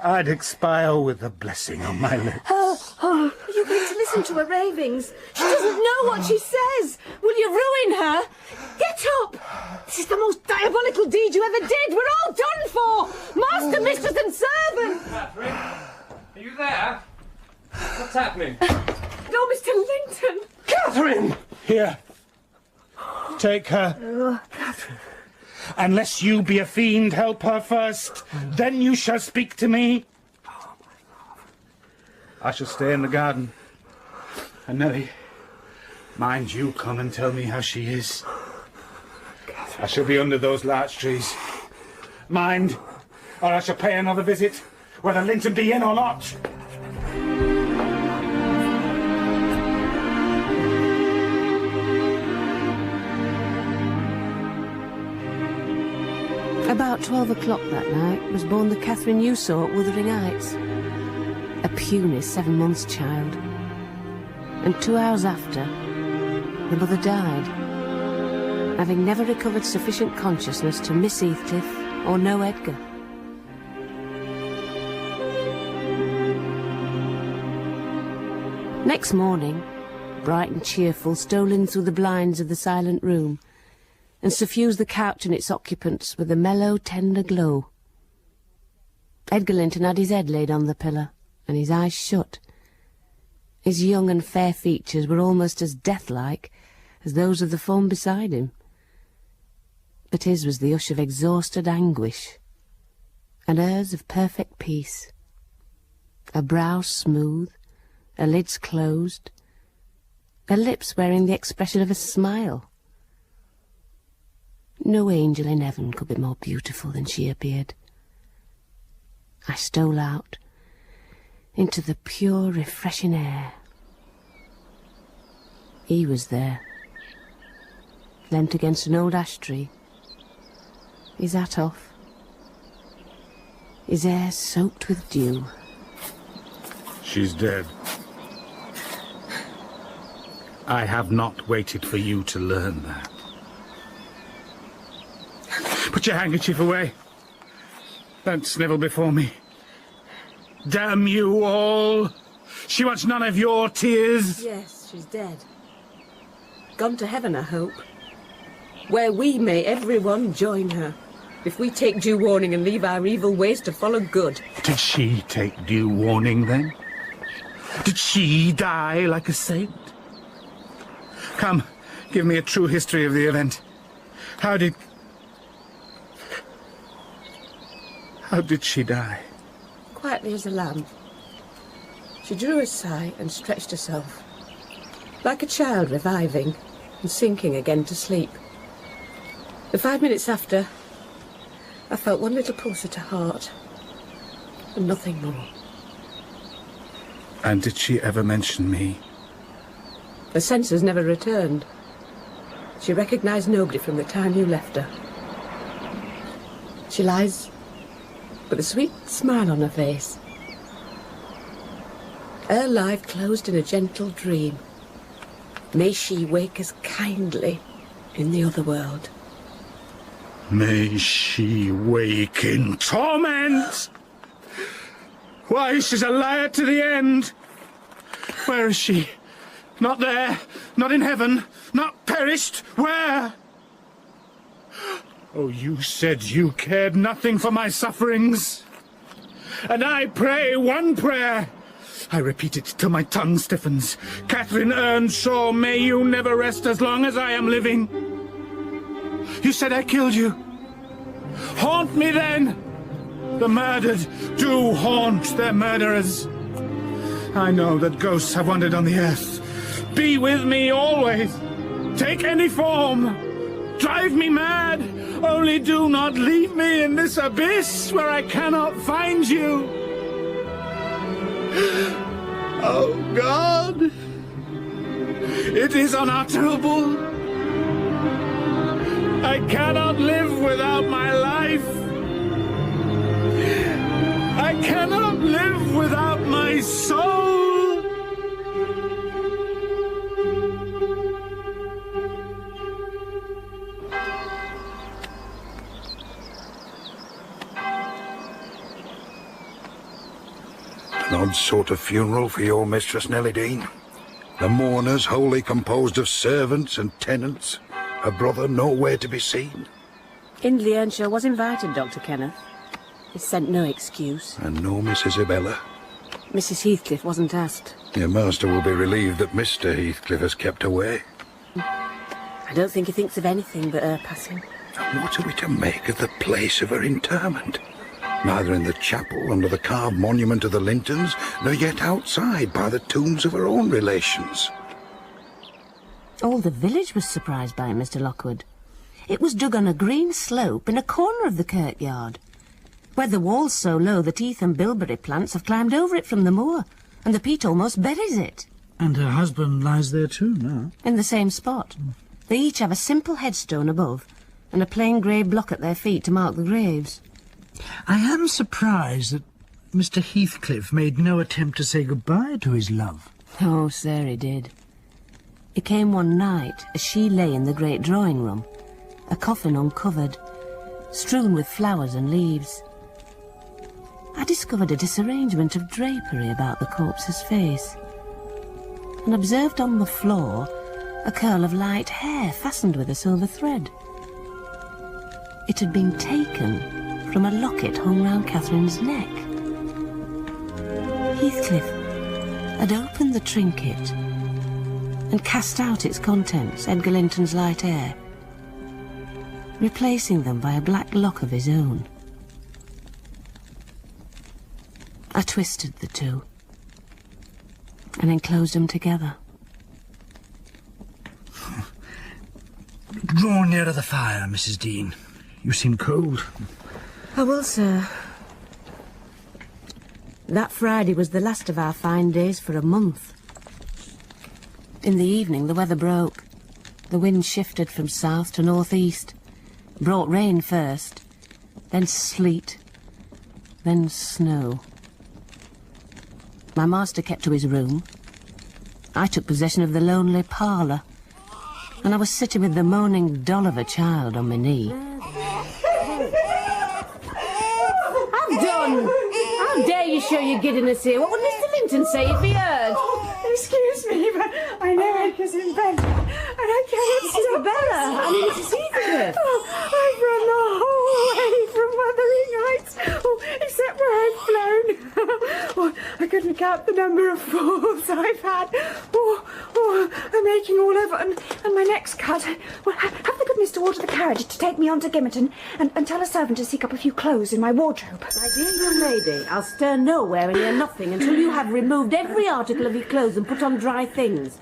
I'd expire with a blessing on my lips. Oh, are you going to listen to her ravings? She doesn't know what she says. Will you ruin her? Get up! This is the most diabolical deed you ever did. We're all done for. Master, mistress and servant. Catherine, are you there? What's happening? No, Mr. Linton. Catherine! Here. Take her. Catherine. Unless you be a fiend, help her first. Then you shall speak to me. I shall stay in the garden. And Nellie, mind you come and tell me how she is. I shall be under those larch trees. Mind, or I shall pay another visit, whether Linton be in or not. About 12 o'clock that night was born the Catherine you saw at Wuthering Heights. A puny 7 months child. And 2 hours after, the mother died, having never recovered sufficient consciousness to miss Heathcliff or know Edgar. Next morning, bright and cheerful, stole in through the blinds of the silent room and suffused the couch and its occupants with a mellow, tender glow. Edgar Linton had his head laid on the pillow and his eyes shut. His young and fair features were almost as death-like as those of the form beside him. But his was the hush of exhausted anguish, and hers of perfect peace. Her brow smooth, her lids closed, her lips wearing the expression of a smile. No angel in heaven could be more beautiful than she appeared. I stole out into the pure, refreshing air. He was there, leant against an old ash tree, his hat off, his hair soaked with dew. She's dead. I have not waited for you to learn that. Put your handkerchief away. Don't snivel before me. Damn you all! She wants none of your tears. Yes, she's dead. Gone to heaven, I hope. Where we may everyone join her, if we take due warning and leave our evil ways to follow good. Did she take due warning, then? Did she die like a saint? Come, give me a true history of the event. How did she die? Quietly as a lamb. She drew a sigh and stretched herself, like a child reviving and sinking again to sleep. And 5 minutes after, I felt one little pulse at her heart, and nothing more. And did she ever mention me? Her senses never returned. She recognised nobody from the time you left her. She lies with a sweet smile on her face. Her life closed in a gentle dream. May she wake as kindly in the other world. May she wake in torment! Why, she's a liar to the end! Where is she? Not there, not in heaven, not perished, where? Oh, you said you cared nothing for my sufferings. And I pray one prayer. I repeat it till my tongue stiffens. Catherine Earnshaw, may you never rest as long as I am living. You said I killed you. Haunt me then. The murdered do haunt their murderers. I know that ghosts have wandered on the earth. Be with me always. Take any form. Drive me mad. Only do not leave me in this abyss where I cannot find you. Oh, God. It is unutterable. I cannot live without my life. I cannot live without my soul. An odd sort of funeral for your mistress, Nellie Dean. The mourners wholly composed of servants and tenants. Her brother nowhere to be seen. Hindley Earnshaw was invited, Dr. Kenneth. He sent no excuse. And no Miss Isabella. Mrs. Heathcliff wasn't asked. Your master will be relieved that Mr. Heathcliff has kept away. I don't think he thinks of anything but her passing. And what are we to make of the place of her interment? Neither in the chapel under the carved monument of the Lintons, nor yet outside by the tombs of her own relations. All the village was surprised by it, Mr. Lockwood. It was dug on a green slope in a corner of the kirkyard, where the wall's so low that heath and bilberry plants have climbed over it from the moor, and the peat almost buries it. And her husband lies there too now? In the same spot. They each have a simple headstone above, and a plain grey block at their feet to mark the graves. I am surprised that Mr. Heathcliff made no attempt to say goodbye to his love. Oh, sir, he did. He came one night as she lay in the great drawing-room, a coffin uncovered, strewn with flowers and leaves. I discovered a disarrangement of drapery about the corpse's face, and observed on the floor a curl of light hair fastened with a silver thread. It had been taken from a locket hung round Catherine's neck. Heathcliff had opened the trinket and cast out its contents, Edgar Linton's light hair, replacing them by a black lock of his own. I twisted the two and enclosed them together. Draw nearer the fire, Mrs. Dean. You seem cold. I will, sir. That Friday was the last of our fine days for a month. In the evening, the weather broke. The wind shifted from south to northeast. Brought rain first, then sleet, then snow. My master kept to his room. I took possession of the lonely parlour, and I was sitting with the moaning doll of a child on my knee. I'm done. How dare you show your giddiness here? What would Mr. Linton say if he heard? Excuse me, but I know Edgar's in bed, and I cannot stop. Isabella, I mean, it's Heathcliff. I've run the whole way from Wuthering Heights, except where I've flown. I couldn't count the number of falls I've had. I'm aching all over, and my neck's cut. Well, have the goodness to order the carriage to take me on to Gimmerton, and tell a servant to seek up a few clothes in my wardrobe. My dear young lady, I'll stir nowhere and hear nothing until you have removed every article of your clothes and put on dry things.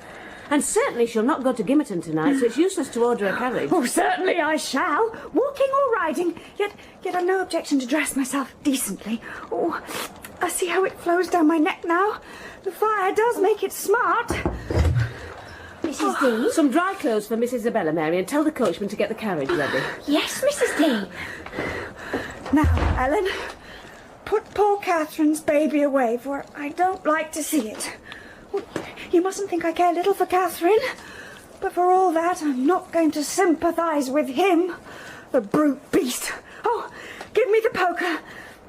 And certainly she'll not go to Gimmerton tonight, so it's useless to order a carriage. Oh, certainly I shall, walking or riding. Yet I've no objection to dress myself decently. Oh, I see how it flows down my neck now. The fire does make it smart. Mrs. D? Some dry clothes for Miss Isabella, Mary, and tell the coachman to get the carriage ready. Yes, Mrs. D. Now, Ellen, put poor Catherine's baby away, for I don't like to see it. You mustn't think I care little for Catherine, but for all that, I'm not going to sympathise with him, the brute beast. Oh, give me the poker.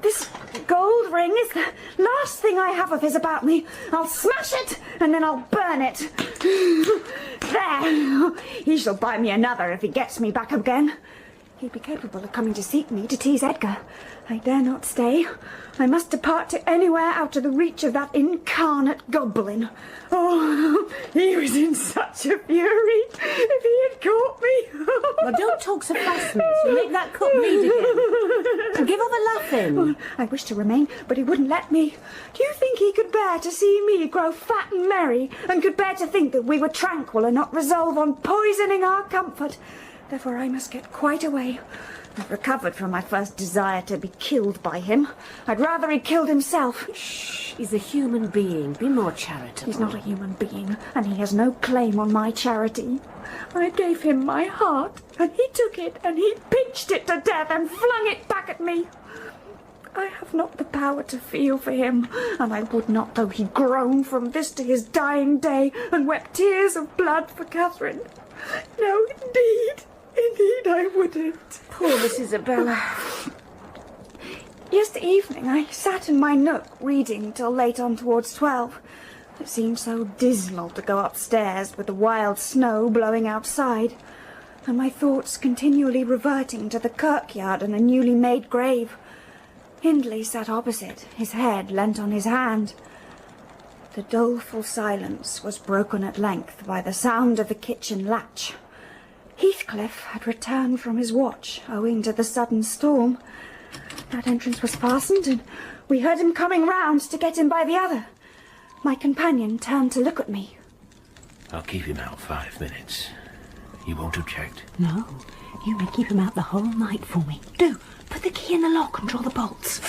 This gold ring is the last thing I have of his about me. I'll smash it, and then I'll burn it. There! He shall buy me another if he gets me back again. He'd be capable of coming to seek me to tease Edgar. I dare not stay. I must depart to anywhere out of the reach of that incarnate goblin. Oh, he was in such a fury if he had caught me. Well, don't talk so fast, miss. You'll make that cup bleed again. And give up the laughing. Oh, I wish to remain, but he wouldn't let me. Do you think he could bear to see me grow fat and merry, and could bear to think that we were tranquil and not resolve on poisoning our comfort? Therefore I must get quite away. I've recovered from my first desire to be killed by him. I'd rather he'd killed himself. Shh, he's a human being. Be more charitable. He's not a human being, and he has no claim on my charity. I gave him my heart, and he took it, and he pinched it to death and flung it back at me. I have not the power to feel for him, and I would not, though he groaned from this to his dying day, and wept tears of blood for Catherine. No, indeed I wouldn't. Poor Miss Isabella. Yesterday evening I sat in my nook reading till late on towards 12. It seemed so dismal to go upstairs with the wild snow blowing outside, and my thoughts continually reverting to the kirkyard and the newly made grave. Hindley sat opposite, his head leant on his hand. The doleful silence was broken at length by the sound of the kitchen latch. Heathcliff had returned from his watch, owing to the sudden storm. That entrance was fastened, and we heard him coming round to get in by the other. My companion turned to look at me. I'll keep him out 5 minutes. You won't object? No, you may keep him out the whole night for me. Do, put the key in the lock and draw the bolts.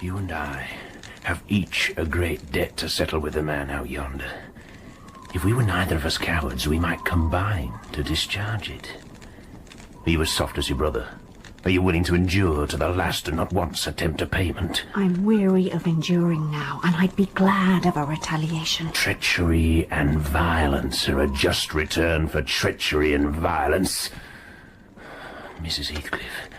You and I have each a great debt to settle with the man out yonder. If we were neither of us cowards, we might combine to discharge it. Are you as soft as your brother? Are you willing to endure to the last and not once attempt a payment? I'm weary of enduring now, and I'd be glad of a retaliation. Treachery and violence are a just return for treachery and violence. Mrs. Heathcliff,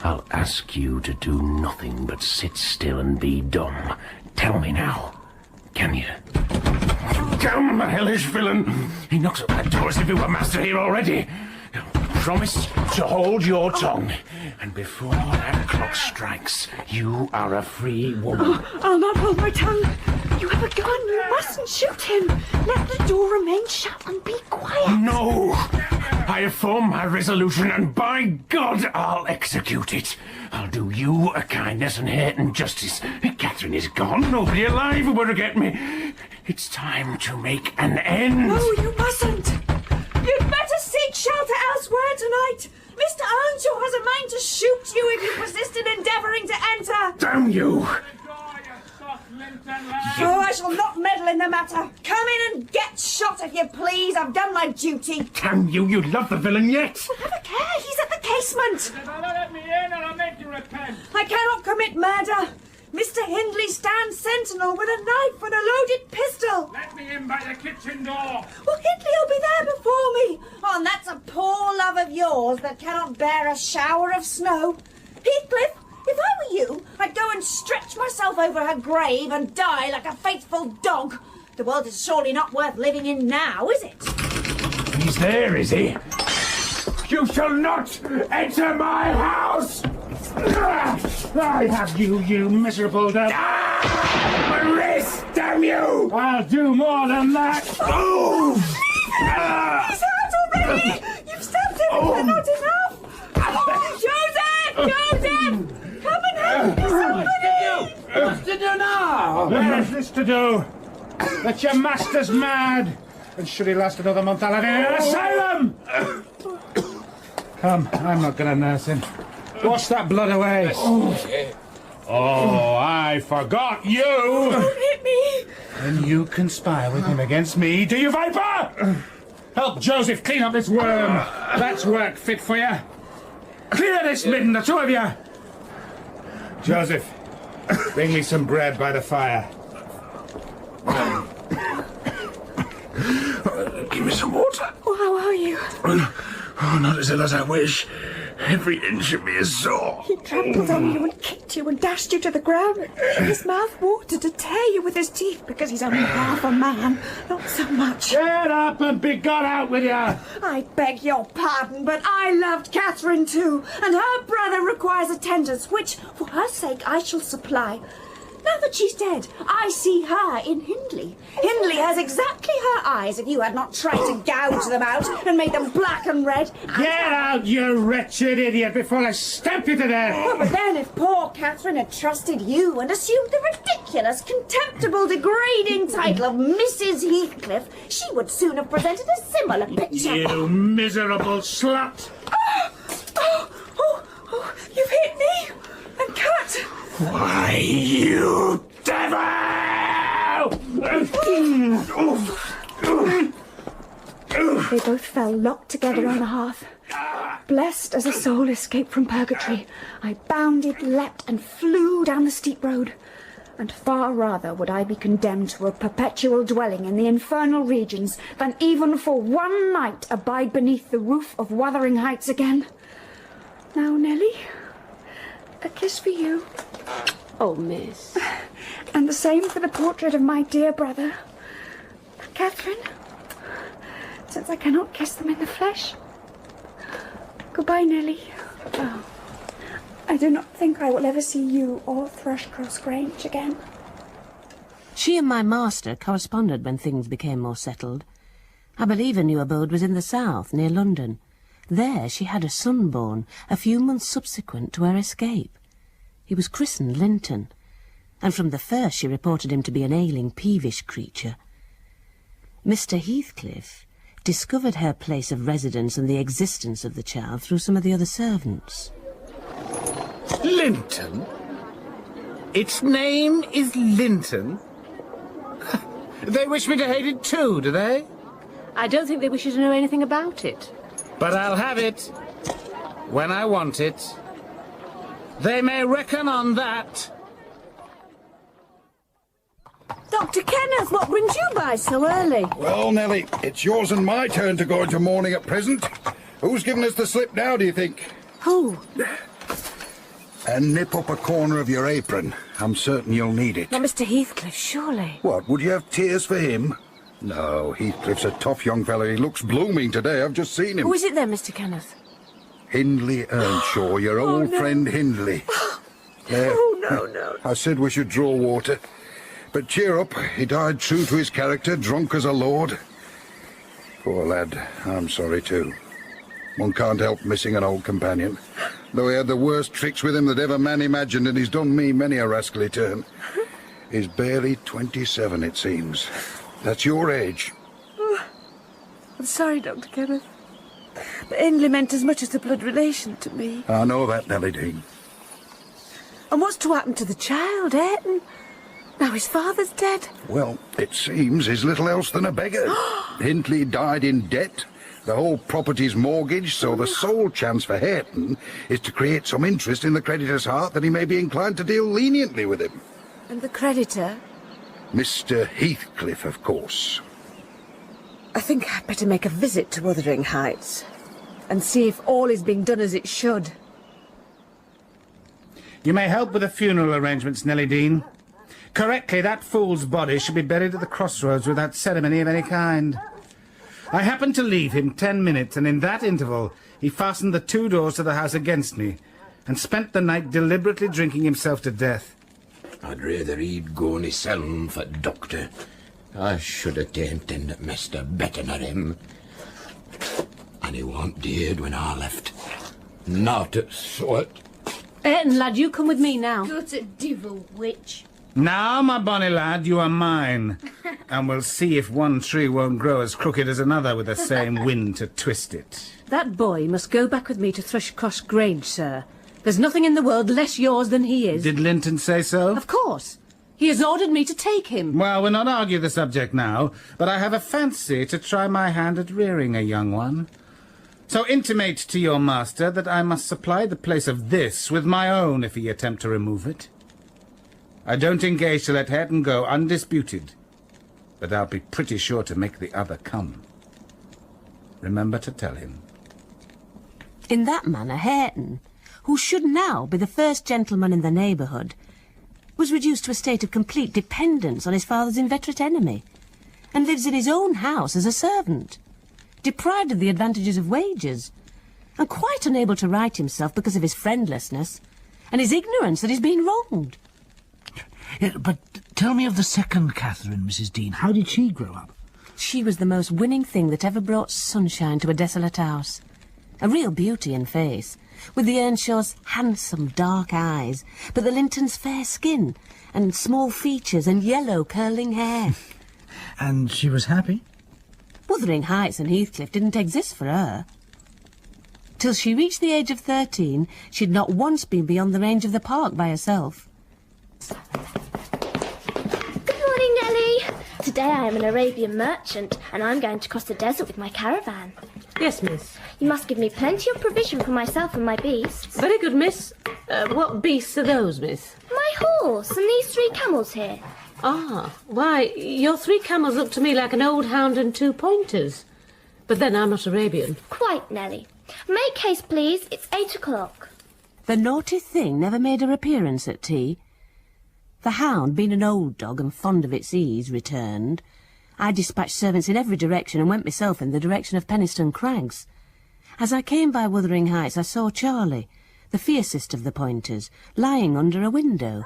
I'll ask you to do nothing but sit still and be dumb. Tell me now, can you? Come, hellish villain! He knocks at that door as if he were master here already. promise to hold your tongue. And before that clock strikes, you are a free woman. I'll not hold my tongue. You have a gun. You mustn't shoot him. Let the door remain shut and be quiet. No! I have formed my resolution, and by God, I'll execute it. I'll do you a kindness and Hareton justice. Catherine is gone. Nobody alive will ever get me. It's time to make an end. No, you mustn't. You'd better seek shelter elsewhere tonight. Mr. Earnshaw has a mind to shoot you if you persist in endeavouring to enter. Damn you! Oh, I shall not meddle in the matter. Come in and get shot if you please. I've done my duty. Damn you, you love the villain yet. Well, have a care. He's at the casement. Let me in and I'll make you repent. I cannot commit murder. Mr. Hindley stands sentinel with a knife and a loaded pistol. Let me in by the kitchen door. Well, Hindley will be there before me. Oh, and that's a poor love of yours that cannot bear a shower of snow. Heathcliff, if I were you, I'd go and stretch myself over her grave and die like a faithful dog. The world is surely not worth living in now, is it? He's there, is he? You shall not enter my house! I have you, you miserable devil! My wrist, damn you! I'll do more than that! Oh! He's out already! You've stabbed him, but not enough! Joseph! Joseph! Come and help me, somebody! What's to do now? There's this to do. That your master's mad. And should he last another month, I'll have him in an asylum! Come, I'm not going to nurse him. Wash that blood away. Oh, I forgot you! Don't hit me! And you conspire with him against me, do you, Viper? Help Joseph clean up this worm. That's work fit for you. Clear this midden, the two of you. Joseph, bring me some bread by the fire. Give me some water. Oh, how are you? Oh, not as ill as I wish. Every inch of me is sore. He trampled on you and kicked you and dashed you to the ground. His mouth watered to tear you with his teeth because he's only half a man, not so much. Get up and be got out with you. I beg your pardon, but I loved Catherine too, and her brother requires attendance, which, for her sake, I shall supply. Now that she's dead, I see her in Hindley. Hindley has exactly her eyes if you had not tried to gouge them out and made them black and red. Get out, you wretched idiot, before I stamp you to death! Oh, but then if poor Catherine had trusted you and assumed the ridiculous, contemptible, degrading title of Mrs. Heathcliff, she would soon have presented a similar picture. You miserable slut! Oh, you've hit me and cut. Why, you devil! They both fell locked together on the hearth. Blessed as a soul escaped from purgatory, I bounded, leapt, and flew down the steep road. And far rather would I be condemned to a perpetual dwelling in the infernal regions than even for one night abide beneath the roof of Wuthering Heights again. Now, Nellie, a kiss for you. Oh, miss. And the same for the portrait of my dear brother. Catherine, since I cannot kiss them in the flesh. Goodbye, Nellie. Oh, I do not think I will ever see you or Thrushcross Grange again. She and my master corresponded when things became more settled. I believe her new abode was in the south, near London. There she had a son born, a few months subsequent to her escape. He was christened Linton, and from the first she reported him to be an ailing, peevish creature. Mr. Heathcliff discovered her place of residence and the existence of the child through some of the other servants. Linton? Its name is Linton? They wish me to hate it too, do they? I don't think they wish you to know anything about it. But I'll have it when I want it. They may reckon on that. Dr. Kenneth, what brings you by so early? Well, Nellie, it's yours and my turn to go into mourning at present. Who's given us the slip now, do you think? Who? And nip up a corner of your apron. I'm certain you'll need it. Not Mr. Heathcliff, surely. What, would you have tears for him? No, Heathcliff's a tough young fellow. He looks blooming today. I've just seen him. Who is it then, Mr. Kenneth? Hindley Earnshaw, your old friend Hindley. No. I said we should draw water. But cheer up, he died true to his character, drunk as a lord. Poor lad, I'm sorry too. One can't help missing an old companion. Though he had the worst tricks with him that ever man imagined, and he's done me many a rascally turn. He's barely 27, it seems. That's your age. Oh, I'm sorry, Dr. Kenneth. But Hindley meant as much as a blood relation to me. I know that, Nellie Dean. And what's to happen to the child, Hareton? Now his father's dead. Well, it seems he's little else than a beggar. Hindley died in debt. The whole property's mortgaged, so the sole chance for Hareton is to create some interest in the creditor's heart that he may be inclined to deal leniently with him. And the creditor? Mr. Heathcliff, of course. I think I'd better make a visit to Wuthering Heights and see if all is being done as it should. You may help with the funeral arrangements, Nellie Dean. Correctly, that fool's body should be buried at the crossroads without ceremony of any kind. I happened to leave him 10 minutes, and in that interval he fastened the 2 doors to the house against me and spent the night deliberately drinking himself to death. I'd rather he'd gone hisseln for doctor. I should have taken that Mr. better nor him. And he warn't dead when I left. Not a sweat. Hareton, lad, you come with me now. Go to devil, witch. Now, my bonny lad, you are mine, and we'll see if one tree won't grow as crooked as another with the same wind to twist it. That boy must go back with me to Thrushcross Grange, sir. There's nothing in the world less yours than he is. Did Linton say so? Of course. He has ordered me to take him. Well, we'll not argue the subject now, but I have a fancy to try my hand at rearing a young one. So intimate to your master that I must supply the place of this with my own if he attempt to remove it. I don't engage to let Hareton go undisputed, but I'll be pretty sure to make the other come. Remember to tell him. In that manner, Hareton, who should now be the first gentleman in the neighbourhood, was reduced to a state of complete dependence on his father's inveterate enemy, and lives in his own house as a servant, deprived of the advantages of wages, and quite unable to right himself because of his friendlessness, and his ignorance that he's been wronged. Yeah, but tell me of the second Catherine, Mrs. Dean. How did she grow up? She was the most winning thing that ever brought sunshine to a desolate house. A real beauty in face, with the Earnshaws' handsome dark eyes, but the Lintons' fair skin, and small features, and yellow curling hair. And she was happy? Wuthering Heights and Heathcliff didn't exist for her. Till she reached the age of 13, she'd not once been beyond the range of the park by herself. Good morning, Nellie. Today I am an Arabian merchant, and I'm going to cross the desert with my caravan. Yes, miss. You must give me plenty of provision for myself and my beasts. Very good, miss. What beasts are those, miss? My horse and these 3 camels here. Ah, why, your 3 camels look to me like an old hound and 2 pointers. But then I'm not Arabian. Quite, Nellie. Make haste, please. It's 8 o'clock. The naughty thing never made her appearance at tea. The hound, being an old dog and fond of its ease, returned. I dispatched servants in every direction and went myself in the direction of Penistone Crags. As I came by Wuthering Heights, I saw Charlie, the fiercest of the pointers, lying under a window,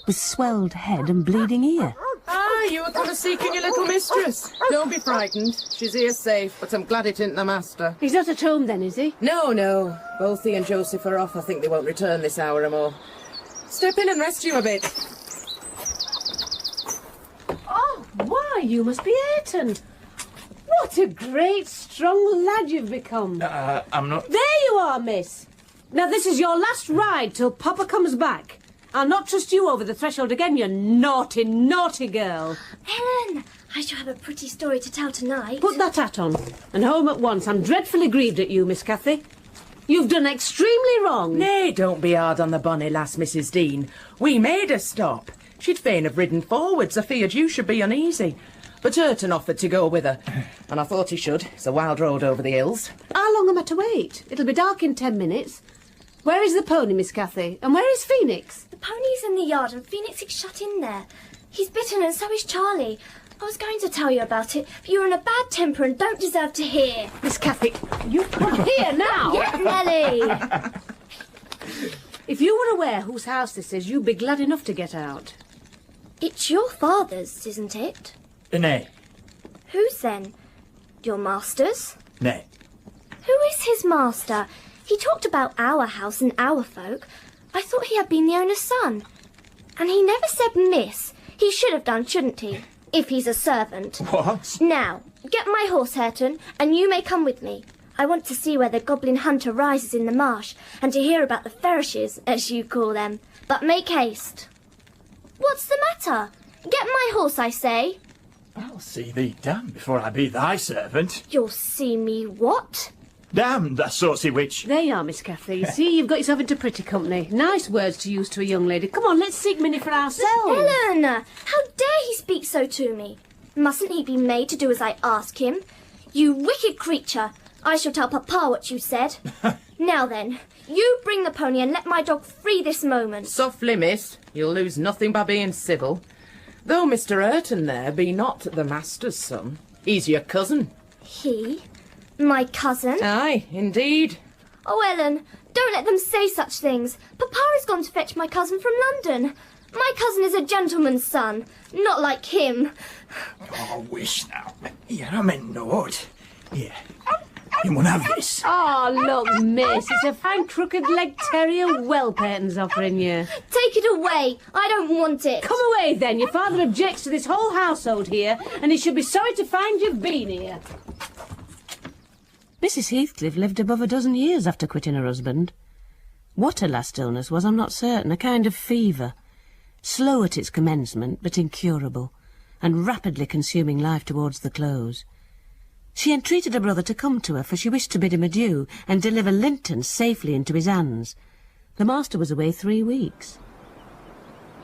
with swelled head and bleeding ear. Ah, you were come seeking your little mistress. Don't be frightened. She's here safe, but I'm glad it isn't the master. He's not at home then, is he? No. Both he and Joseph are off. I think they won't return this hour or more. Step in and rest you a bit. Oh, why, you must be Hareton. What a great, strong lad you've become. I'm not... There you are, miss. Now, this is your last ride till Papa comes back. I'll not trust you over the threshold again, you naughty, naughty girl. Ellen, I shall have a pretty story to tell tonight. Put that hat on, and home at once. I'm dreadfully grieved at you, Miss Cathy. You've done extremely wrong. Nay, don't be hard on the bonny lass, Mrs. Dean. We made her stop. She'd fain have ridden forwards. I feared you should be uneasy. But Hareton offered to go with her, and I thought he should. It's a wild road over the hills. How long am I to wait? It'll be dark in 10 minutes. Where is the pony, Miss Cathy? And where is Phoenix? The pony's in the yard and Phoenix is shut in there. He's bitten and so is Charlie. I was going to tell you about it, but you're in a bad temper and don't deserve to hear. Miss Cathy, you come here now. Yes, Nellie. If you were aware whose house this is, you'd be glad enough to get out. It's your father's, isn't it? Nay. Whose then? Your master's? Nay. Who is his master? He talked about our house and our folk. I thought he had been the owner's son. And he never said miss. He should have done, shouldn't he? If he's a servant. What? Now, get my horse, Hareton, and you may come with me. I want to see where the goblin hunter rises in the marsh, and to hear about the ferishes, as you call them. But make haste. What's the matter? Get my horse, I say. I'll see thee damned before I be thy servant. You'll see me what? Damned, the saucy witch. There you are, Miss Cathy. See, you've got yourself into pretty company. Nice words to use to a young lady. Come on, let's seek Minnie for ourselves. Ellen! How dare he speak so to me? Mustn't he be made to do as I ask him? You wicked creature! I shall tell Papa what you said. Now then, you bring the pony and let my dog free this moment. Softly, miss. You'll lose nothing by being civil. Though Mr. Hareton there be not the master's son, he's your cousin. He? My cousin? Aye, indeed. Oh, Ellen, don't let them say such things. Papa has gone to fetch my cousin from London. My cousin is a gentleman's son, not like him. Oh, wish now. Here, I meant naught. Here, you mun have this. Oh, look, miss, it's a fine crooked-legged terrier whelp Hareton's offering you. Take it away. I don't want it. Come away, then. Your father objects to this whole household here, and he should be sorry to find you've been here. Mrs. Heathcliff lived above a dozen years after quitting her husband. What her last illness was, I'm not certain, a kind of fever. Slow at its commencement, but incurable, and rapidly consuming life towards the close. She entreated her brother to come to her, for she wished to bid him adieu, and deliver Linton safely into his hands. The master was away 3 weeks.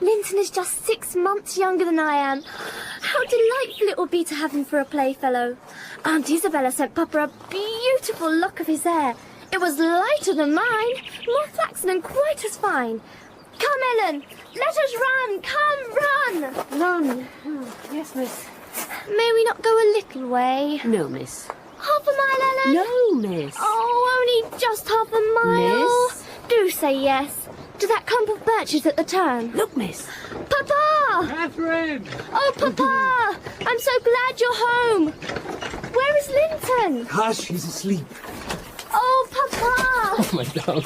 Linton is just 6 months younger than I am. How delightful it will be to have him for a playfellow. Aunt Isabella sent Papa a beautiful lock of his hair. It was lighter than mine, more flaxen and quite as fine. Come, Ellen, let us run. Come, run. Run? Oh, yes, miss. May we not go a little way? No, miss. Half a mile, Ellen? No, miss. Oh, only just half a mile. Miss? Do say yes. To that clump of birches at the turn. Look, miss. Papa! Catherine! Oh, Papa! I'm so glad you're home. Where is Linton? Hush, he's asleep. Oh, Papa! Oh, my dog.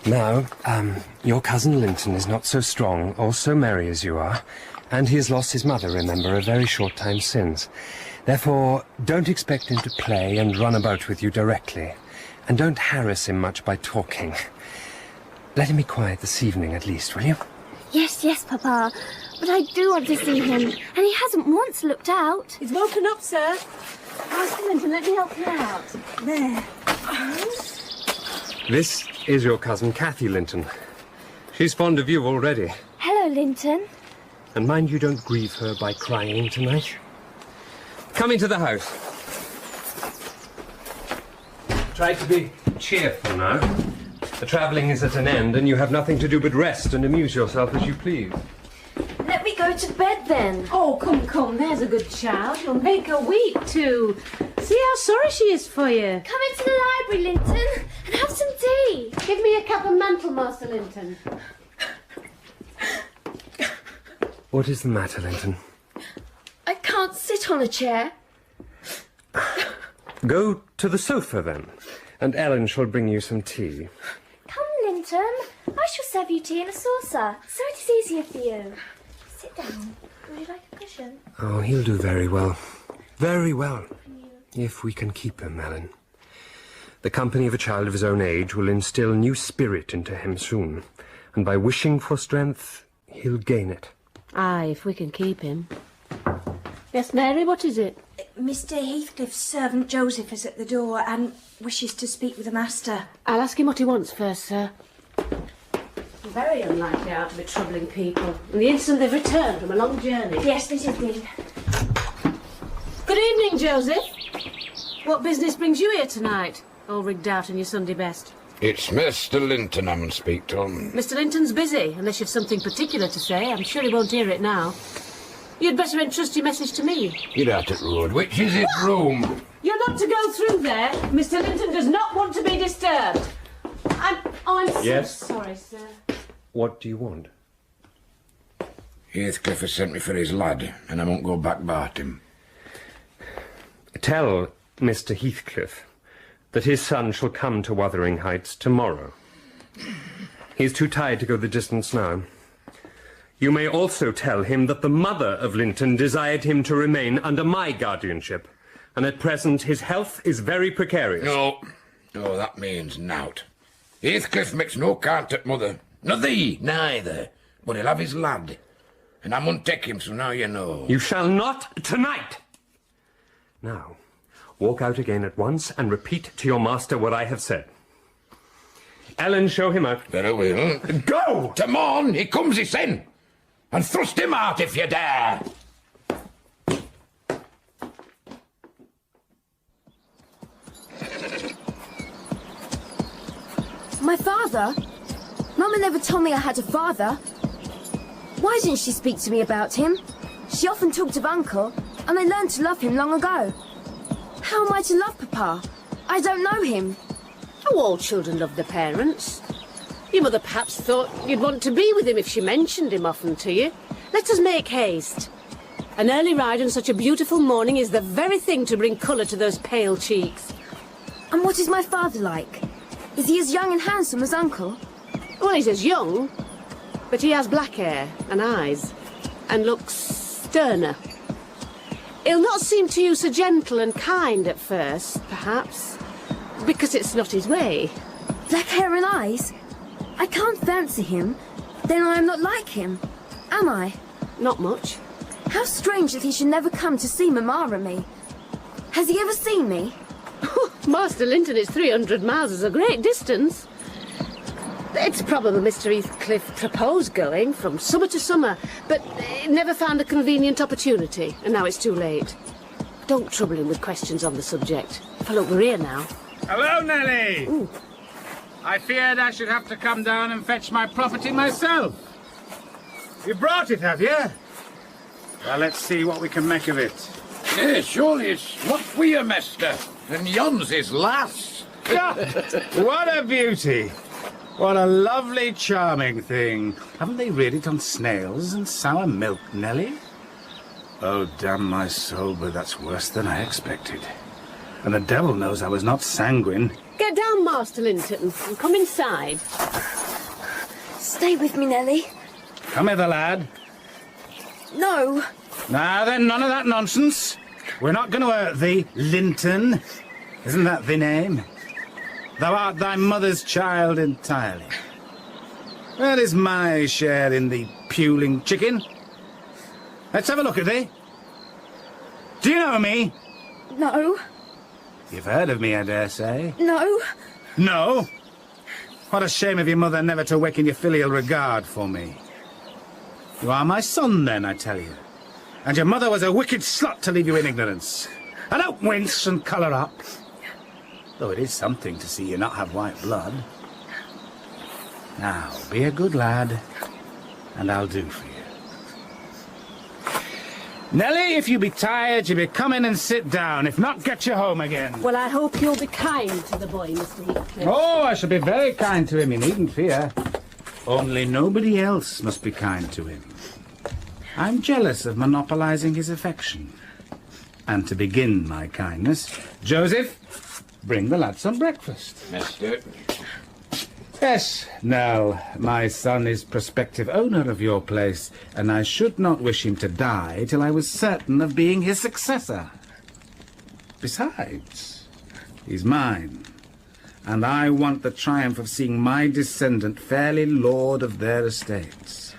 Now, your cousin Linton is not so strong or so merry as you are, and he has lost his mother, remember, a very short time since. Therefore, don't expect him to play and run about with you directly. And don't harass him much by talking. Let him be quiet this evening, at least, will you? Yes, yes, Papa. But I do want to see him, and he hasn't once looked out. He's woken up, sir. Ask Linton, let me help you out. There. This is your cousin Cathy, Linton. She's fond of you already. Hello, Linton. And mind you don't grieve her by crying tonight. Come into the house. Try to be cheerful now. The travelling is at an end, and you have nothing to do but rest and amuse yourself as you please. Let me go to bed, then. Oh, come, there's a good child. You'll make her weep, too. See how sorry she is for you. Come into the library, Linton, and have some tea. Give me a cup of mantle, Master Linton. What is the matter, Linton? I can't sit on a chair. Go to the sofa, then, and Ellen shall bring you some tea. Come, Linton. I shall serve you tea in a saucer, so it is easier for you. Sit down. Would you like a cushion? Oh, he'll do very well. Very well. If we can keep him, Ellen. The company of a child of his own age will instill new spirit into him soon, and by wishing for strength, he'll gain it. Aye, if we can keep him. Yes, Mary, what is it? Mr. Heathcliff's servant Joseph is at the door and wishes to speak with the master. I'll ask him what he wants first, sir. Very unlikely out to be troubling people. And the instant they've returned from a long journey. Yes, Mrs. Dean. Good evening, Joseph. What business brings you here tonight? All rigged out in your Sunday best. It's Mr. Linton I'm speak to. Mr. Linton's busy, unless you've something particular to say. I'm sure he won't hear it now. You'd better entrust your message to me. Get out at road. Which is it room? You're not to go through there. Mr. Linton does not want to be disturbed. I'm Yes? so sorry, sir. What do you want? Heathcliff has sent me for his lad, and I won't go back about him. Tell Mr. Heathcliff that his son shall come to Wuthering Heights tomorrow. He's too tired to go the distance now. You may also tell him that the mother of Linton desired him to remain under my guardianship, and at present his health is very precarious. No, that means nought. Heathcliff makes no count at mother, nor thee neither, but he'll have his lad, and I mun take him, so now you know. You shall not tonight! Now, walk out again at once and repeat to your master what I have said. Ellen, show him out. Very well. Go! Come on, he comes, he sin, and thrust him out if you dare. My father? Mama never told me I had a father. Why didn't she speak to me about him? She often talked of Uncle, and I learned to love him long ago. How am I to love Papa? I don't know him. Oh, all children love their parents. Your mother perhaps thought you'd want to be with him if she mentioned him often to you. Let us make haste. An early ride on such a beautiful morning is the very thing to bring colour to those pale cheeks. And what is my father like? Is he as young and handsome as Uncle? Well, he's as young, but he has black hair and eyes, and looks sterner. He'll not seem to you so gentle and kind at first, perhaps, because it's not his way. Black hair and eyes? I can't fancy him. Then I am not like him, am I? Not much. How strange that he should never come to see Mamma and me. Has he ever seen me? Master Linton is 300 miles is a great distance. It's probable Mr. Heathcliff proposed going from summer to summer, but never found a convenient opportunity, and now it's too late. Don't trouble him with questions on the subject. For look, we're here now. Hello, Nellie! Ooh. I feared I should have to come down and fetch my property myself. You brought it, have you? Well, let's see what we can make of it. Yeah, surely it's not for you, mister. And yon's his lass. What a beauty! What a lovely, charming thing. Haven't they reared it on snails and sour milk, Nellie? Oh, damn my soul, but that's worse than I expected. And the devil knows I was not sanguine. Get down, Master Linton, and come inside. Stay with me, Nellie. Come hither, lad. No. Now then, none of that nonsense. We're not going to hurt thee, Linton. Isn't that the name? Thou art thy mother's child entirely. Where is my share in the puling chicken? Let's have a look at thee. Do you know me? No. You've heard of me, I dare say. No. No? What a shame of your mother never to awaken your filial regard for me. You are my son, then, I tell you. And your mother was a wicked slut to leave you in ignorance. And don't wince and colour up. Though it is something to see you not have white blood. Now, be a good lad, and I'll do for you. Nellie, if you be tired, you be come in and sit down. If not, get you home again. Well, I hope you'll be kind to the boy, Mr. Heathcliff. Oh, I shall be very kind to him, you needn't fear. Only nobody else must be kind to him. I'm jealous of monopolising his affection. And to begin my kindness, Joseph, bring the lad some breakfast. Mister. Yes, Nell, my son is prospective owner of your place, and I should not wish him to die till I was certain of being his successor. Besides, he's mine, and I want the triumph of seeing my descendant fairly lord of their estates.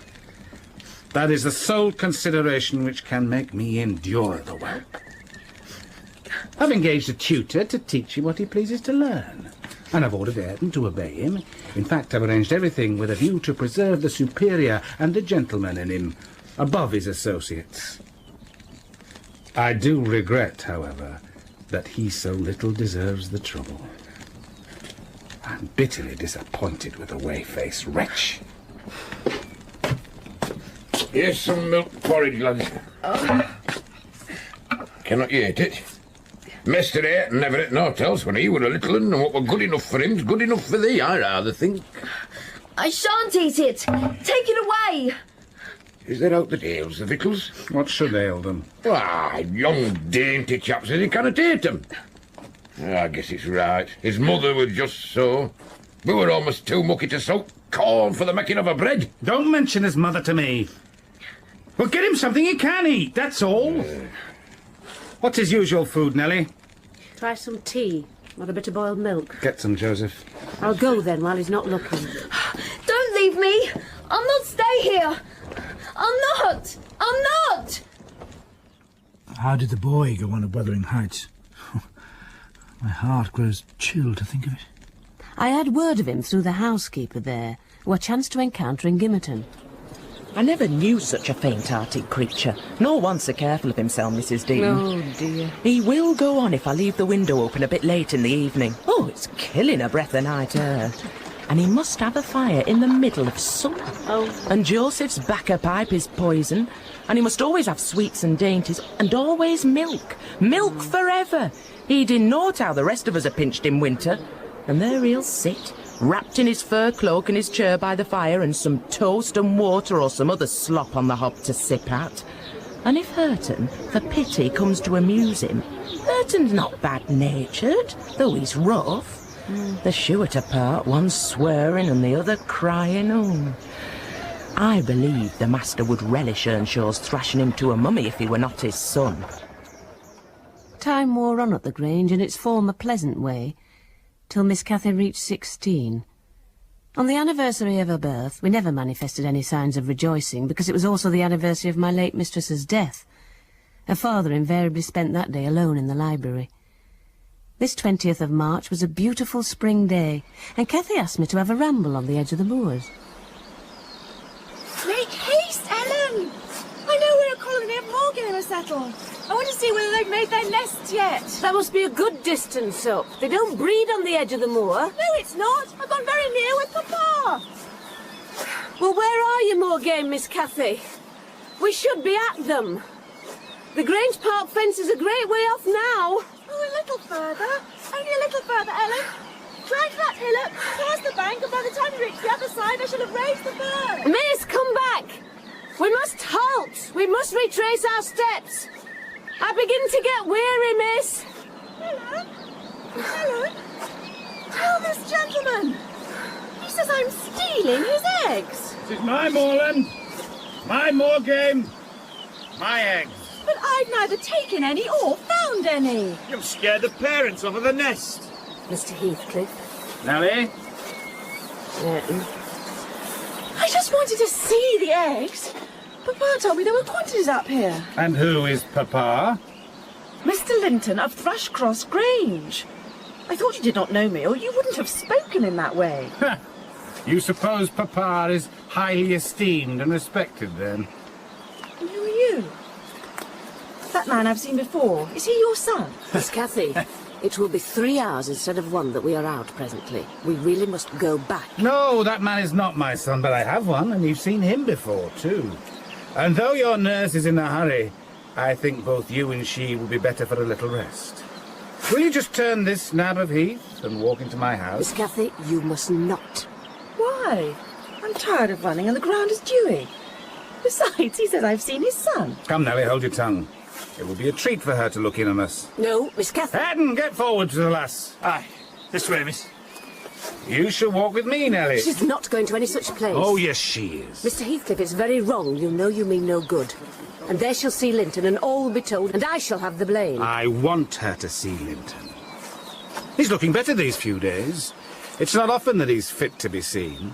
That is the sole consideration which can make me endure the work. I've engaged a tutor to teach him what he pleases to learn, and I've ordered Hareton to obey him. In fact, I've arranged everything with a view to preserve the superior and the gentleman in him above his associates. I do regret, however, that he so little deserves the trouble. I'm bitterly disappointed with the whey-faced wretch. Here's some milk porridge, lads. Cannot you eat it? Master ate and never ate naught else when he were a little un, and what were good enough for him's good enough for thee, I rather think. I shan't eat it. Take it away. Is there aught that ails the victuals? What should ail them? Why, young dainty chaps says he cannot eat them. I guess it's right. His mother was just so. We were almost too mucky to soak corn for the making of a bread. Don't mention his mother to me. Well, get him something he can eat, that's all. What's his usual food, Nellie? Try some tea, not a bit of boiled milk. Get some, Joseph. I'll go then while he's not looking. Don't leave me. I'll not stay here. I'll not. How did the boy go on at Wuthering Heights? My heart grows chill to think of it. I had word of him through the housekeeper there, who I chanced to encounter in Gimmerton. I never knew such a faint-hearted creature, nor one so careful of himself, Mrs. Dean. Oh, dear. He will go on if I leave the window open a bit late in the evening. Oh, it's killing a breath of night air. And he must have a fire in the middle of summer. Oh. And Joseph's backer pipe is poison, and he must always have sweets and dainties, and always milk. Milk forever. He didn't know how the rest of us are pinched in winter. And there he'll sit, wrapped in his fur cloak and his chair by the fire, and some toast and water or some other slop on the hob to sip at. And if Hareton, for pity, comes to amuse him, Hareton's not bad-natured, though he's rough. The shoe-at apart, one swearing and the other crying. Oh. I believe the master would relish Earnshaw's thrashing him to a mummy if he were not his son. Time wore on at the Grange in its former pleasant way, till Miss Cathy reached 16. On the anniversary of her birth, we never manifested any signs of rejoicing, because it was also the anniversary of my late mistress's death. Her father invariably spent that day alone in the library. This 20th of March was a beautiful spring day, and Cathy asked me to have a ramble on the edge of the moors. Make haste, Ellen! I know where a colony of Morgan are settled. I want to see whether they've made their nests yet. That must be a good distance up. They don't breed on the edge of the moor. No, it's not. I've gone very near with Papa. Well, where are you, Morgan, Miss Cathy? We should be at them. The Grange Park fence is a great way off now. Oh, a little further. Only a little further, Ellen. Climb that hillock, past the bank, and by the time you reach the other side, I shall have raised the bird. Miss, come back. We must halt. We must retrace our steps. I begin to get weary, miss. Ellen? Tell this gentleman. He says I'm stealing his eggs. This is my moorland, my moor game, my eggs. But I've neither taken any or found any. You've scared the parents off of the nest. Mr. Heathcliff. Nellie? I just wanted to see the eggs. Papa told me there were quantities up here. And who is Papa? Mr. Linton of Thrushcross Grange. I thought you did not know me, or you wouldn't have spoken in that way. You suppose Papa is highly esteemed and respected, then? And who are you? That man I've seen before. Is he your son? Miss Cathy, it will be 3 hours instead of 1 that we are out presently. We really must go back. No, that man is not my son, but I have one, and you've seen him before, too. And though your nurse is in a hurry, I think both you and she will be better for a little rest. Will you just turn this nab of heath and walk into my house? Miss Cathy, you must not. Why? I'm tired of running and the ground is dewy. Besides, he says I've seen his son. Come, Nellie, hold your tongue. It will be a treat for her to look in on us. No, Miss Cathy. Hareton, get forward to the lass. Aye, this way, miss. You shall walk with me, Nellie. She's not going to any such place. Oh, yes, she is. Mr. Heathcliff, it's very wrong. You know you mean no good. And there she'll see Linton, and all will be told, and I shall have the blame. I want her to see Linton. He's looking better these few days. It's not often that he's fit to be seen.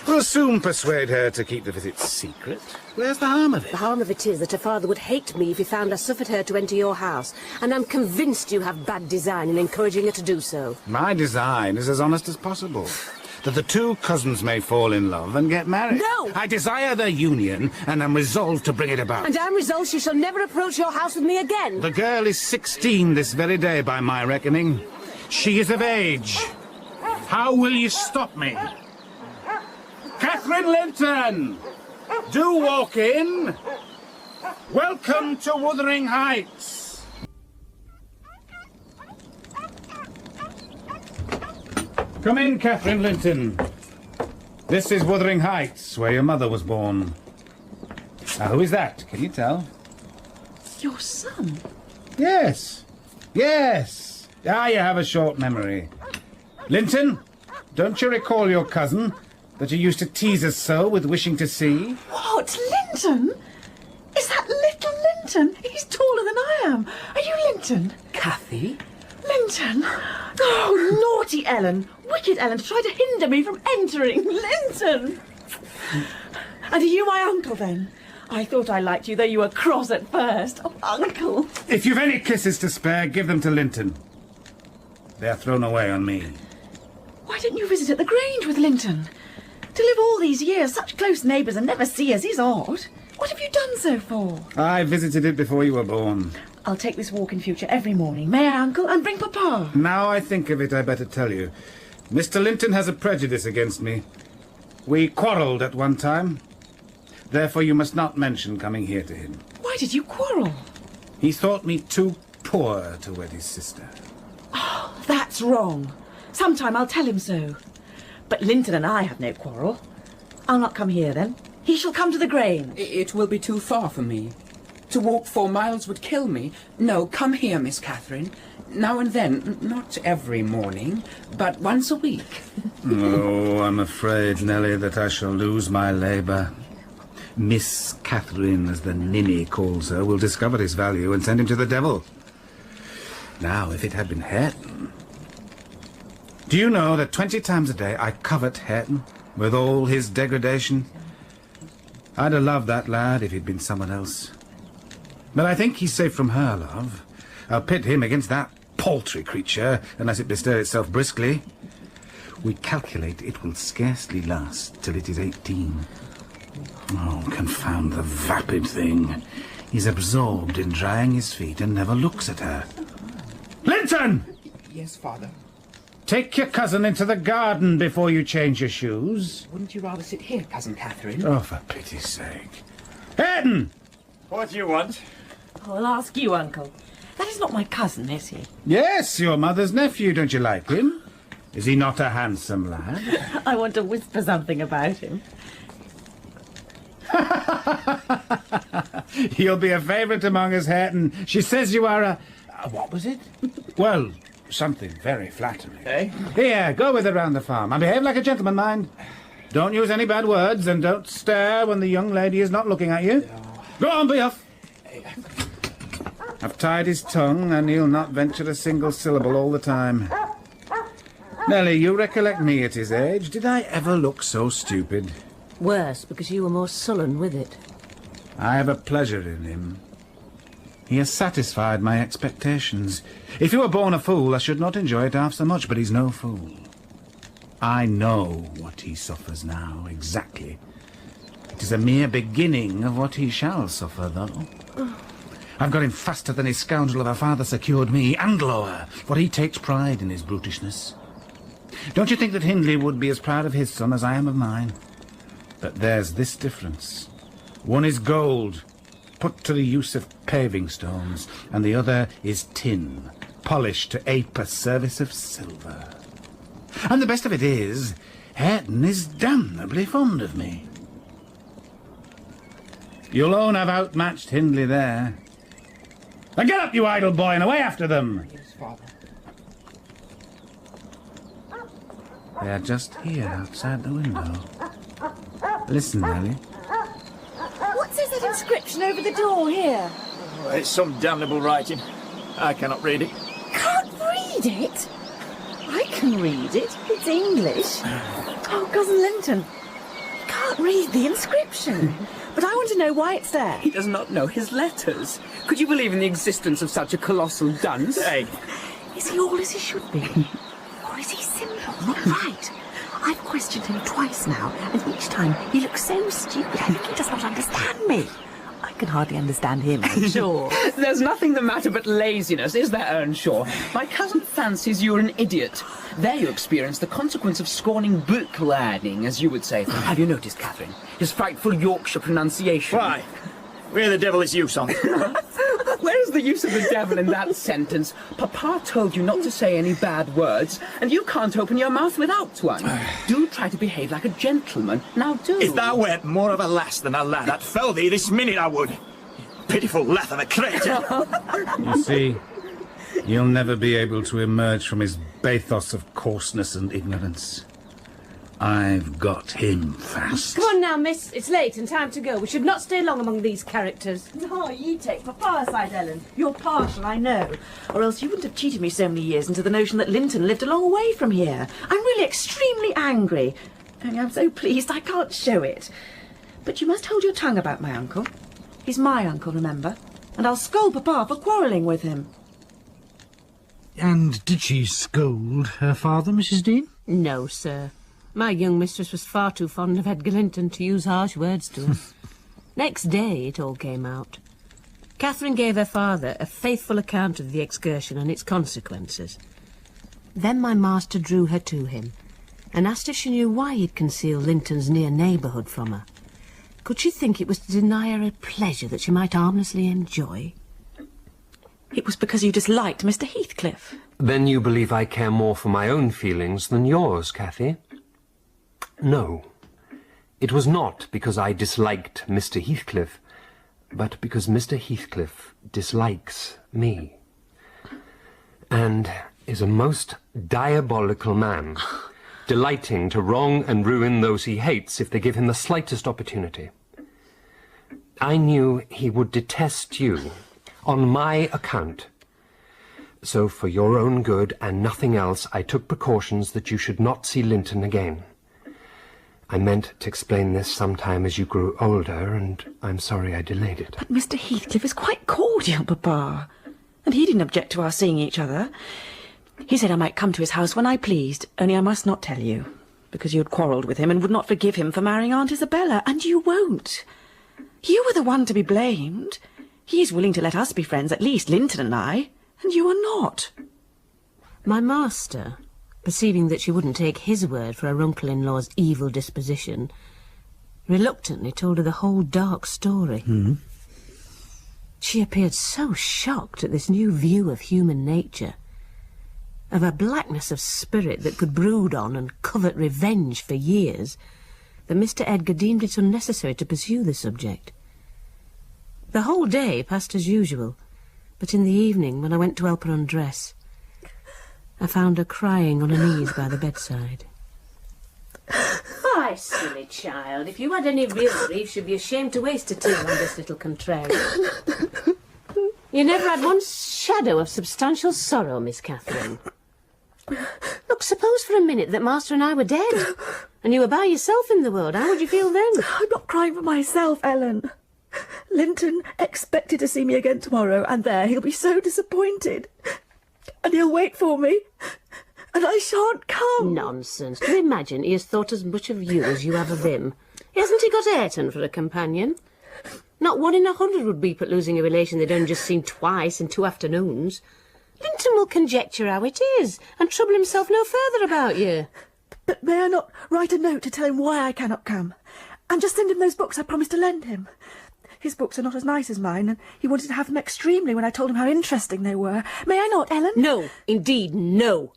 We'll soon persuade her to keep the visit secret. Where's the harm of it? The harm of it is that her father would hate me if he found I suffered her to enter your house, and I'm convinced you have bad design in encouraging her to do so. My design is as honest as possible. That the two cousins may fall in love and get married. No! I desire their union, and am resolved to bring it about. And I'm resolved she shall never approach your house with me again. The girl is 16 this very day, by my reckoning. She is of age. How will you stop me? Catherine Linton! Do walk in. Welcome to Wuthering Heights. Come in, Catherine Linton. This is Wuthering Heights, where your mother was born. Now, who is that? Can you tell? Your son? Yes. Yes. Ah, you have a short memory. Linton, don't you recall your cousin that you used to tease us so with wishing to see? What? Linton? Is that little Linton? He's taller than I am. Are you Linton? Cathy? Linton? Oh, naughty Ellen. Wicked Ellen to try to hinder me from entering. Linton! And are you my uncle, then? I thought I liked you, though you were cross at first. Oh, uncle! If you've any kisses to spare, give them to Linton. They're thrown away on me. Why didn't you visit at the Grange with Linton? To live all these years, such close neighbours, and never see us is odd. What have you done so for? I visited it before you were born. I'll take this walk in future every morning. May I, uncle? And bring Papa. Now I think of it, I better tell you. Mr. Linton has a prejudice against me. We quarrelled at one time. Therefore you must not mention coming here to him. Why did you quarrel? He thought me too poor to wed his sister. Oh, that's wrong. Sometime I'll tell him so. But Linton and I have no quarrel. I'll not come here, then. He shall come to the Grange. It will be too far for me. To walk 4 miles would kill me. No, come here, Miss Catherine. Now and then, not every morning, but once a week. Oh, I'm afraid, Nellie, that I shall lose my labour. Miss Catherine, as the ninny calls her, will discover his value and send him to the devil. Now, if it had been Hareton... Do you know that 20 times a day I covet Hareton, with all his degradation? I'd have loved that lad if he'd been someone else. But I think he's safe from her love. I'll pit him against that paltry creature, unless it bestir itself briskly. We calculate it will scarcely last till it is 18. Oh, confound the vapid thing. He's absorbed in drying his feet and never looks at her. Linton! Yes, Father. Take your cousin into the garden before you change your shoes. Wouldn't you rather sit here, Cousin Catherine? Oh, for pity's sake. Hareton! What do you want? Oh, I'll ask you, uncle. That is not my cousin, is he? Yes, your mother's nephew. Don't you like him? Is he not a handsome lad? I want to whisper something about him. You'll be a favourite among us, Hareton. She says you are a... what was it? Well, something very flattering. Eh? Here, go with her round the farm. And behave like a gentleman, mind. Don't use any bad words, and don't stare when the young lady is not looking at you. Go on, be off. I've tied his tongue, and he'll not venture a single syllable all the time. Nellie, you recollect me at his age. Did I ever look so stupid? Worse, because you were more sullen with it. I have a pleasure in him. He has satisfied my expectations. If he were born a fool, I should not enjoy it half so much, but he's no fool. I know what he suffers now, exactly. It is a mere beginning of what he shall suffer, though. I've got him faster than his scoundrel of a father secured me, and lower, for he takes pride in his brutishness. Don't you think that Hindley would be as proud of his son as I am of mine? But there's this difference. One is gold, put to the use of paving stones, and the other is tin, polished to ape a service of silver. And the best of it is, Hareton is damnably fond of me. You'll own I've outmatched Hindley there. Now get up, you idle boy, and away after them! Yes, Father. They are just here, outside the window. Listen, Nellie. What says that inscription over the door here? Oh, it's some damnable writing. I cannot read it. Can't read it? I can read it. It's English. Oh, Cousin Linton. He can't read the inscription. But I want to know why it's there. He does not know his letters. Could you believe in the existence of such a colossal dunce? Hey. Is he all as he should be? Or is he simple, not right? I've questioned him twice now, and each time he looks so stupid I think he does not understand me. I can hardly understand him, I'm sure. There's nothing the matter but laziness, is there, Earnshaw? My cousin fancies you're an idiot. There you experience the consequence of scorning book learning, as you would say. Have you noticed, Catherine, his frightful Yorkshire pronunciation? Why? Where the devil is use on? Where is the use of the devil in that sentence? Papa told you not to say any bad words, and you can't open your mouth without one. Do try to behave like a gentleman. Now do. If thou wert more of a lass than a lad, I'd fell thee this minute, I would. Pitiful lath of a traitor. You see, you'll never be able to emerge from his bathos of coarseness and ignorance. I've got him fast. Come on now, miss. It's late and time to go. We should not stay long among these characters. No, you take Papa's side, Ellen. You're partial, I know. Or else you wouldn't have cheated me so many years into the notion that Linton lived a long way from here. I'm really extremely angry. Only I'm so pleased I can't show it. But you must hold your tongue about my uncle. He's my uncle, remember? And I'll scold Papa for quarrelling with him. And did she scold her father, Mrs. Dean? No, sir. My young mistress was far too fond of Edgar Linton to use harsh words to him. Next day it all came out. Catherine gave her father a faithful account of the excursion and its consequences. Then my master drew her to him and asked if she knew why he'd concealed Linton's near neighbourhood from her. Could she think it was to deny her a pleasure that she might harmlessly enjoy? It was because you disliked Mr. Heathcliff. Then you believe I care more for my own feelings than yours, Cathy? No. It was not because I disliked Mr. Heathcliff, but because Mr. Heathcliff dislikes me, and is a most diabolical man, delighting to wrong and ruin those he hates if they give him the slightest opportunity. I knew he would detest you on my account. So for your own good and nothing else, I took precautions that you should not see Linton again. I meant to explain this sometime as you grew older, and I'm sorry I delayed it. But Mr. Heathcliff is quite cordial, Papa. And he didn't object to our seeing each other. He said I might come to his house when I pleased, only I must not tell you, because you had quarrelled with him and would not forgive him for marrying Aunt Isabella, and you won't. You were the one to be blamed. He is willing to let us be friends, at least Linton and I, and you are not. My master, perceiving that she wouldn't take his word for her uncle-in-law's evil disposition, reluctantly told her the whole dark story. She appeared so shocked at this new view of human nature, of a blackness of spirit that could brood on and covet revenge for years, that Mr. Edgar deemed it unnecessary to pursue the subject. The whole day passed as usual, but in the evening, when I went to help her undress, I found her crying on her knees by the bedside. Why, silly child, if you had any real grief, you'd be ashamed to waste a tear on this little contrarian. You never had one shadow of substantial sorrow, Miss Catherine. Look, suppose for a minute that Master and I were dead, and you were by yourself in the world. How would you feel then? I'm not crying for myself, Ellen. Linton expected to see me again tomorrow, and there he'll be so disappointed. And he'll wait for me, and I shan't come. Nonsense. Do you imagine he has thought as much of you as you have of him? Hasn't he got Hareton for a companion? Not 1 in 100 would weep at losing a relation they'd only just seen twice in 2 afternoons. Linton will conjecture how it is, and trouble himself no further about you. But may I not write a note to tell him why I cannot come? And just send him those books I promised to lend him. His books are not as nice as mine, and he wanted to have them extremely when I told him how interesting they were. May I not, Ellen? No, indeed, no.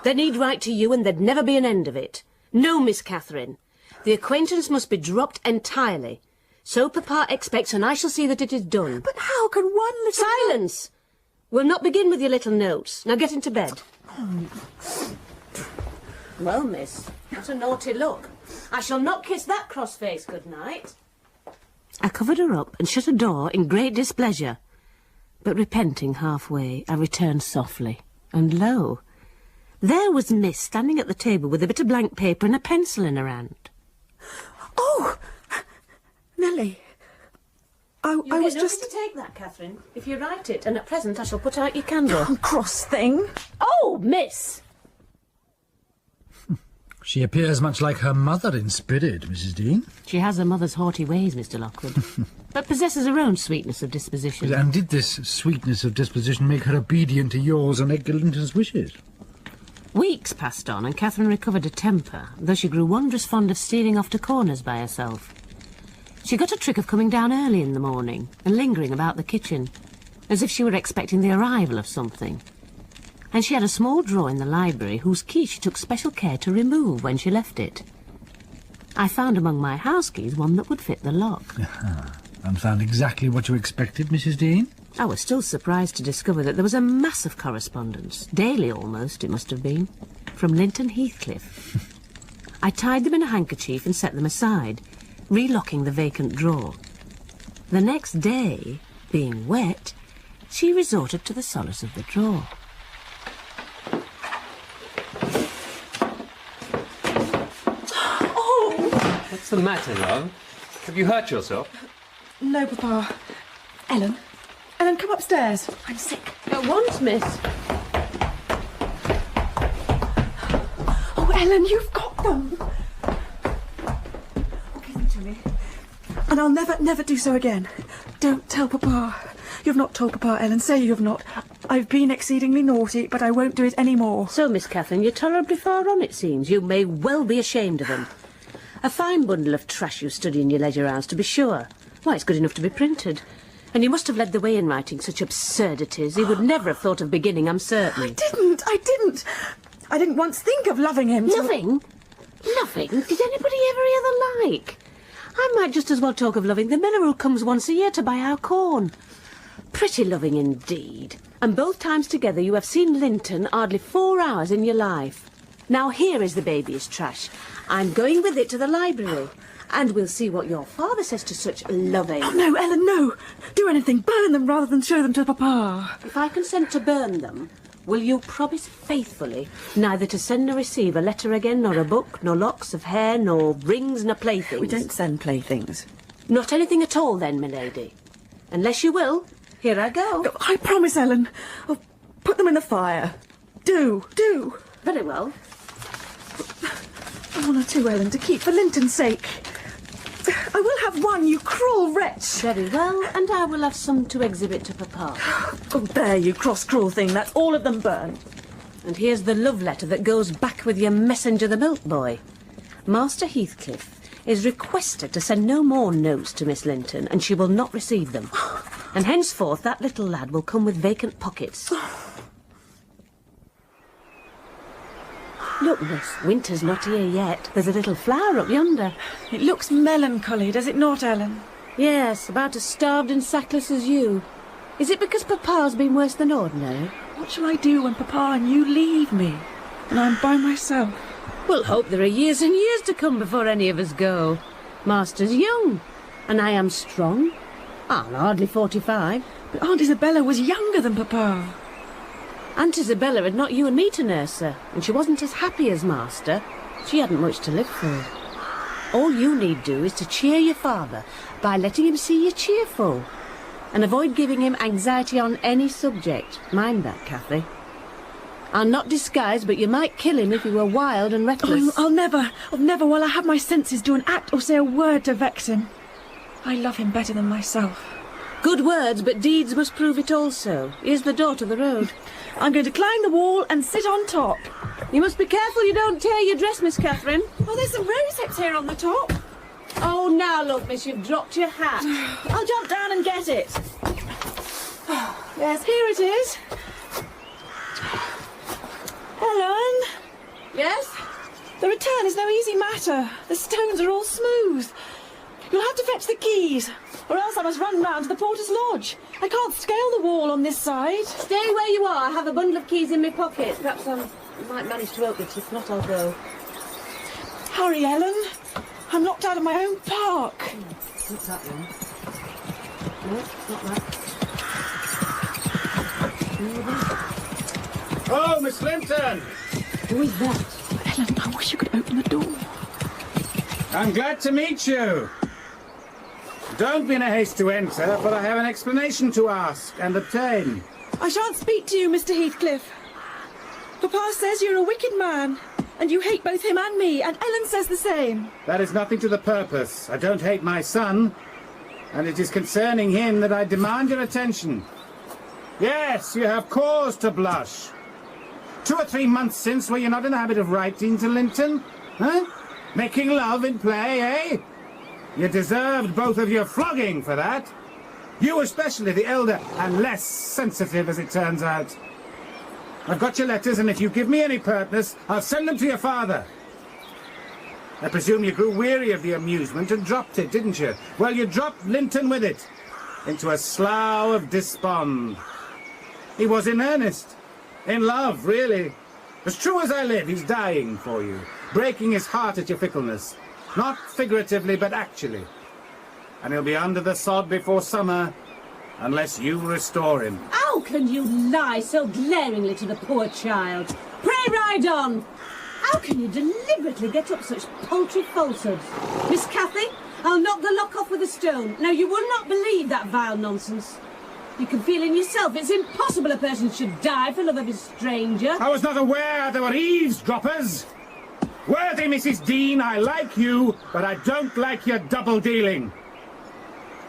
They need write to you, and there'd never be an end of it. No, Miss Catherine. The acquaintance must be dropped entirely. So Papa expects, and I shall see that it is done. But how can one little... Silence! We'll not begin with your little notes. Now get into bed. Well, miss, what a naughty look. I shall not kiss that cross face good night. I covered her up and shut a door in great displeasure. But repenting halfway, I returned softly, and lo, there was Miss standing at the table with a bit of blank paper and a pencil in her hand. Oh! Nellie, I was just... to take that, Catherine, if you write it, and at present I shall put out your candle. Oh, cross thing. Oh, miss! She appears much like her mother in spirit, Mrs. Dean. She has her mother's haughty ways, Mr. Lockwood, but possesses her own sweetness of disposition. And did this sweetness of disposition make her obedient to yours and Edgar Linton's wishes? Weeks passed on, and Catherine recovered her temper, though she grew wondrous fond of stealing off to corners by herself. She got a trick of coming down early in the morning and lingering about the kitchen, as if she were expecting the arrival of something. And she had a small drawer in the library whose key she took special care to remove when she left it. I found among my house keys one that would fit the lock. And found exactly what you expected, Mrs. Dean? I was still surprised to discover that there was a mass of correspondence, daily almost, it must have been, from Linton Heathcliff. I tied them in a handkerchief and set them aside, relocking the vacant drawer. The next day, being wet, she resorted to the solace of the drawer. Oh! What's the matter, love? Have you hurt yourself? No, Papa. Ellen, come upstairs. I'm sick. At once, miss. Oh, Ellen, you've got them. Give them to me. And I'll never do so again. Don't tell Papa. You've not told Papa, Ellen. Say you've not. I've been exceedingly naughty, but I won't do it any more. So, Miss Catherine, you're tolerably far on, it seems. You may well be ashamed of them. A fine bundle of trash you study in your leisure hours, to be sure. Why, it's good enough to be printed. And you must have led the way in writing such absurdities. He would never have thought of beginning, I'm certain. I didn't. I didn't once think of loving him. Loving? Loving? Did anybody ever hear the like? I might just as well talk of loving the miller who comes once a year to buy our corn. Pretty loving indeed. And both times together you have seen Linton hardly 4 hours in your life. Now here is the baby's trash. I'm going with it to the library. And we'll see what your father says to such loving. Oh, no, Ellen, no. Do anything. Burn them rather than show them to Papa. If I consent to burn them, will you promise faithfully neither to send nor receive a letter again, nor a book, nor locks of hair, nor rings, nor playthings? We don't send playthings. Not anything at all, then, milady. Unless you will, here I go. I promise, Ellen. I'll put them in the fire. Do. Very well. One or two, Ellen, to keep for Linton's sake. I will have one, you cruel wretch. Very well, and I will have some to exhibit to Papa. Oh, there, you cross cruel thing. That's all of them burn. And here's the love letter that goes back with your messenger, the milk boy. Master Heathcliff is requested to send no more notes to Miss Linton, and she will not receive them. And henceforth that little lad will come with vacant pockets. Look, miss, winter's not here yet. There's a little flower up yonder. It looks melancholy, does it not, Ellen? Yes, about as starved and sackless as you. Is it because Papa's been worse than ordinary? What shall I do when Papa and you leave me, and I'm by myself? We'll hope there are years and years to come before any of us go. Master's young, and I am strong. I'm hardly 45. But Aunt Isabella was younger than Papa. Aunt Isabella had not you and me to nurse her, and she wasn't as happy as Master. She hadn't much to live for. All you need do is to cheer your father by letting him see you cheerful, and avoid giving him anxiety on any subject. Mind that, Cathy. I'll not disguise, but you might kill him if he were wild and reckless. Oh, I'll never, while I have my senses, do an act or say a word to vex him. I love him better than myself. Good words, but deeds must prove it also. Here's the door to the road. I'm going to climb the wall and sit on top. You must be careful you don't tear your dress, Miss Catherine. Oh, there's some rosettes here on the top. Oh, now look, miss, you've dropped your hat. I'll jump down and get it. Yes, here it is. Hello, Anne. Yes? The return is no easy matter. The stones are all smooth. You'll have to fetch the keys, or else I must run round to the porter's lodge. I can't scale the wall on this side. Stay where you are. I have a bundle of keys in my pocket. Perhaps I might manage to open it. If not, I'll go. Hurry, Ellen. I'm locked out of my own park. What's that one? No, it's not that. Oh, Miss Linton! Who is that? Ellen, I wish you could open the door. I'm glad to meet you. Don't be in a haste to enter, for I have an explanation to ask and I shan't speak to you, Mr. Heathcliff. Papa says you're a wicked man, And you hate both him and me, and Ellen says the same. That is nothing to the purpose. I don't hate my son, and it is concerning him that I demand your attention. Yes, you have cause to blush. 2 or 3 months since, were you not in the habit of writing to Linton? Huh? Making love in play, eh? You deserved both of your flogging for that. You especially, the elder, and less sensitive as it turns out. I've got your letters, and if you give me any pertness, I'll send them to your father. I presume you grew weary of the amusement and dropped it, didn't you? Well, you dropped Linton with it, into a slough of despond. He was in earnest, in love, really. As true as I live, he's dying for you, breaking his heart at your fickleness. Not figuratively, but actually. And he'll be under the sod before summer, unless you restore him. How can you lie so glaringly to the poor child? Pray ride on! How can you deliberately get up such paltry falsehoods? Miss Cathy, I'll knock the lock off with a stone. Now, you will not believe that vile nonsense. You can feel in yourself it's impossible a person should die for love of a stranger. I was not aware there were eavesdroppers. Worthy Mrs. Dean, I like you, but I don't like your double-dealing.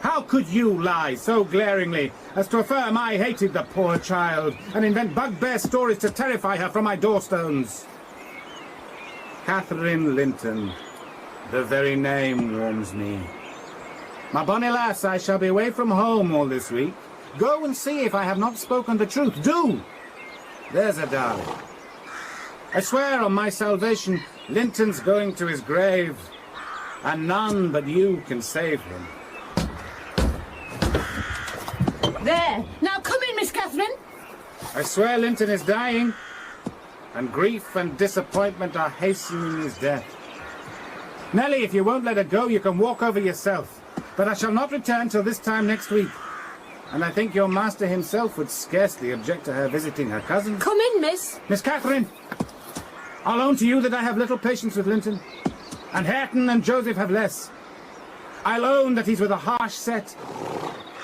How could you lie so glaringly as to affirm I hated the poor child and invent bugbear stories to terrify her from my doorstones? Catherine Linton. The very name warms me. My bonny lass, I shall be away from home all this week. Go and see if I have not spoken the truth. Do! There's a darling. I swear on my salvation, Linton's going to his grave, and none but you can save him. There! Now come in, Miss Catherine! I swear Linton is dying, and grief and disappointment are hastening his death. Nellie, if you won't let her go, you can walk over yourself. But I shall not return till this time next week. And I think your master himself would scarcely object to her visiting her cousin. Come in, miss. Miss Catherine, I'll own to you that I have little patience with Linton, and Hareton and Joseph have less. I'll own that he's with a harsh set.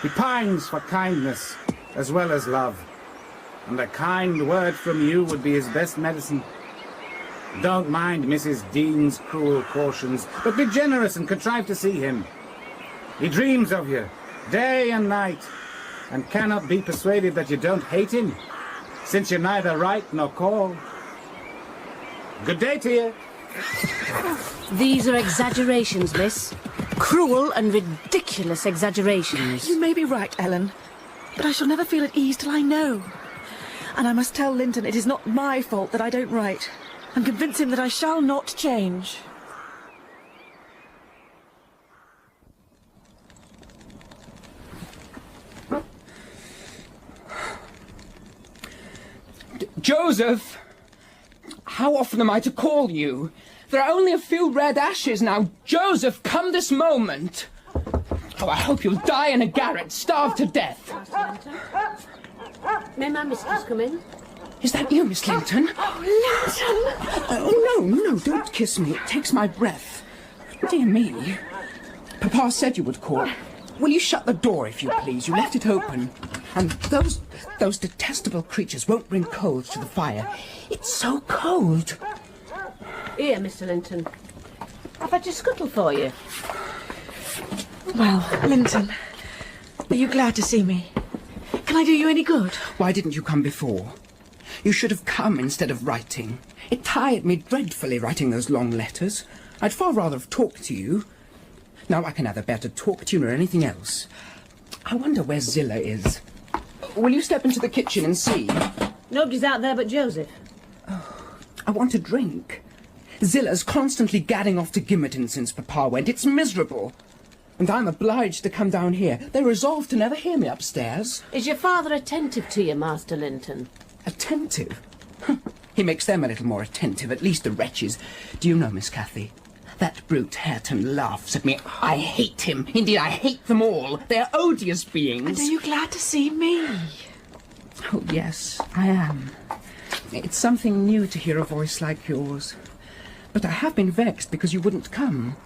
He pines for kindness as well as love, and a kind word from you would be his best medicine. Don't mind Mrs. Dean's cruel cautions, but be generous and contrive to see him. He dreams of you, day and night, and cannot be persuaded that you don't hate him, since you neither write nor call. Good day to you. These are exaggerations, miss. Cruel and ridiculous exaggerations. You may be right, Ellen, but I shall never feel at ease till I know. And I must tell Linton it is not my fault that I don't write, and convince him that I shall not change. Joseph! How often am I to call you? There are only a few red ashes now. Joseph, come this moment! Oh, I hope you'll die in a garret, starve to death. May my mistress come in? Is that you, Miss Linton? Oh, no, don't kiss me. It takes my breath. Dear me. Papa said you would call. Will you shut the door, if you please? You left it open. And those detestable creatures won't bring coals to the fire. It's so cold. Here, Mr. Linton. I've had your scuttle for you. Well, Linton, are you glad to see me? Can I do you any good? Why didn't you come before? You should have come instead of writing. It tired me dreadfully writing those long letters. I'd far rather have talked to you. Now I can neither bear to talk to you nor anything else. I wonder where Zillah is. Will you step into the kitchen and see? Nobody's out there but Joseph. Oh, I want a drink. Zillah's constantly gadding off to Gimmerton since Papa went. It's miserable. And I'm obliged to come down here. They resolved to never hear me upstairs. Is your father attentive to you, Master Linton? Attentive? He makes them a little more attentive, at least the wretches. Do you know, Miss Cathy, that brute Hareton laughs at me. I hate him. Indeed, I hate them all. They're odious beings. And are you glad to see me? Oh, yes, I am. It's something new to hear a voice like yours. But I have been vexed because you wouldn't come.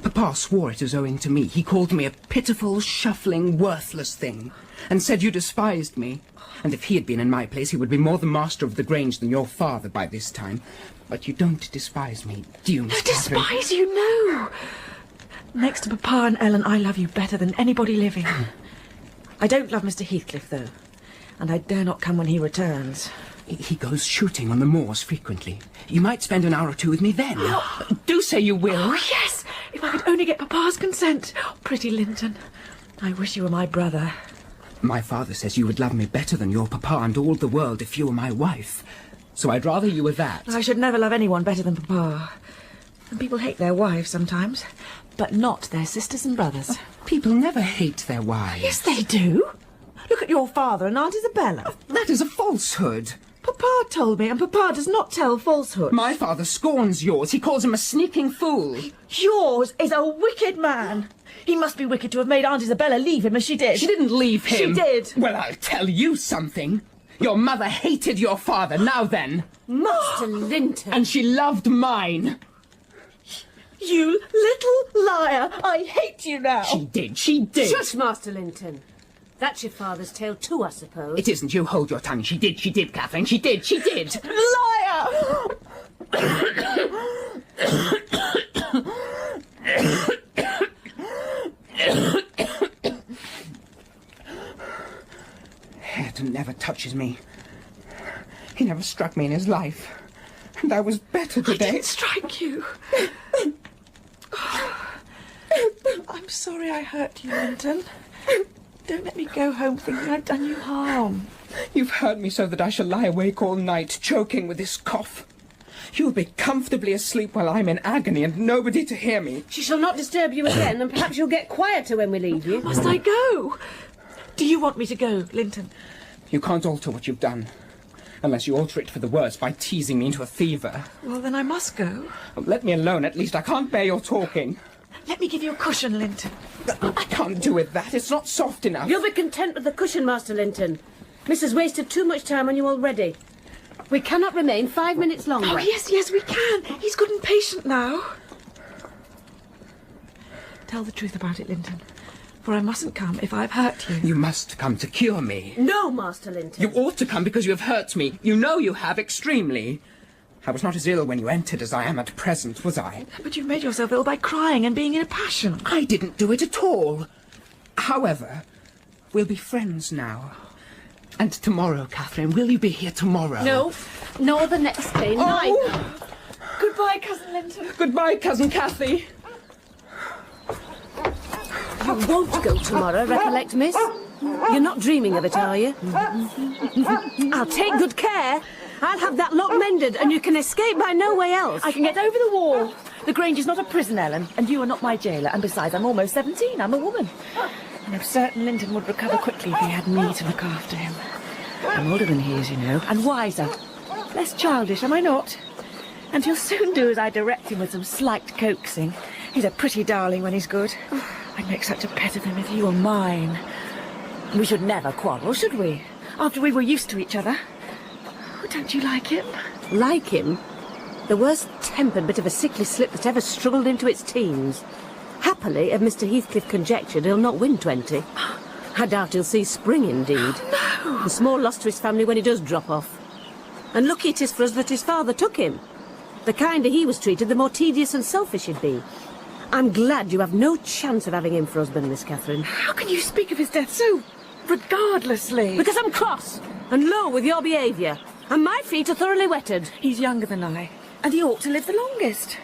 Papa swore it was owing to me. He called me a pitiful, shuffling, worthless thing, and said you despised me. And if he had been in my place, he would be more the master of the Grange than your father by this time. But you don't despise me, do you, Miss Catherine? Despise you, no. Next to Papa and Ellen, I love you better than anybody living. I don't love Mr. Heathcliff, though, and I dare not come when he returns. He goes shooting on the moors frequently. You might spend an hour or two with me then. Do say you will. Oh, yes, if I could only get Papa's consent. Oh, pretty Linton, I wish you were my brother. My father says you would love me better than your papa and all the world if you were my wife. So I'd rather you were that. I should never love anyone better than Papa. And people hate their wives sometimes, but not their sisters and brothers. People never hate their wives. Yes, they do. Look at your father and Aunt Isabella. That is a falsehood. Papa told me, and Papa does not tell falsehoods. My father scorns yours. He calls him a sneaking fool. Yours is a wicked man. He must be wicked to have made Aunt Isabella leave him as she did. She didn't leave him. She did. Well, I'll tell you something. Your mother hated your father, now then. Master Linton. And she loved mine. You little liar. I hate you now. She did. She did. Shush, Master Linton. That's your father's tale too, I suppose. It isn't. You hold your tongue. She did, Catherine. She did. Liar! Hareton never touches me. He never struck me in his life. And I was better today. I didn't strike you. I'm sorry I hurt you, Linton. Don't let me go home thinking I've done you harm. You've hurt me so that I shall lie awake all night, choking with this cough. You'll be comfortably asleep while I'm in agony and nobody to hear me. She shall not disturb you again, and perhaps you'll get quieter when we leave you. Must I go? Do you want me to go, Linton? You can't alter what you've done. Unless you alter it for the worse by teasing me into a fever. Well, then I must go. Let me alone, at least. I can't bear your talking. Let me give you a cushion, Linton. I can't do with that. It's not soft enough. You'll be content with the cushion, Master Linton. Miss has wasted too much time on you already. We cannot remain 5 minutes longer. Oh, yes, we can. He's good and patient now. Tell the truth about it, Linton. For I mustn't come if I've hurt you. You must come to cure me. No, Master Linton. You ought to come because you have hurt me. You know you have, extremely. I was not as ill when you entered as I am at present, was I? But you've made yourself ill by crying and being in a passion. I didn't do it at all. However, we'll be friends now. And tomorrow, Catherine, will you be here tomorrow? No, nor the next day, neither. Goodbye, Cousin Linton. Goodbye, Cousin Cathy. You won't go tomorrow, recollect, miss? You're not dreaming of it, are you? I'll take good care. I'll have that lock mended, and you can escape by no way else. I can get over the wall. The Grange is not a prison, Ellen, and you are not my jailer. And besides, I'm almost 17. I'm a woman. And I'm certain Linton would recover quickly if he had me to look after him. I'm older than he is, you know, and wiser. Less childish, am I not? And he'll soon do as I direct him with some slight coaxing. He's a pretty darling when he's good. I'd make such a pet of him if you were mine. We should never quarrel, should we? After we were used to each other. Oh, don't you like him? Like him? The worst-tempered bit of a sickly slip that ever struggled into its teens. Happily, if Mr. Heathcliff conjectured, he'll not win 20. I doubt he'll see spring, indeed. No! A small loss to his family when he does drop off. And lucky it is for us that his father took him. The kinder he was treated, the more tedious and selfish he'd be. I'm glad you have no chance of having him for husband, Miss Catherine. How can you speak of his death so regardlessly? Because I'm cross and low with your behaviour, and my feet are thoroughly wetted. He's younger than I, and he ought to live the longest.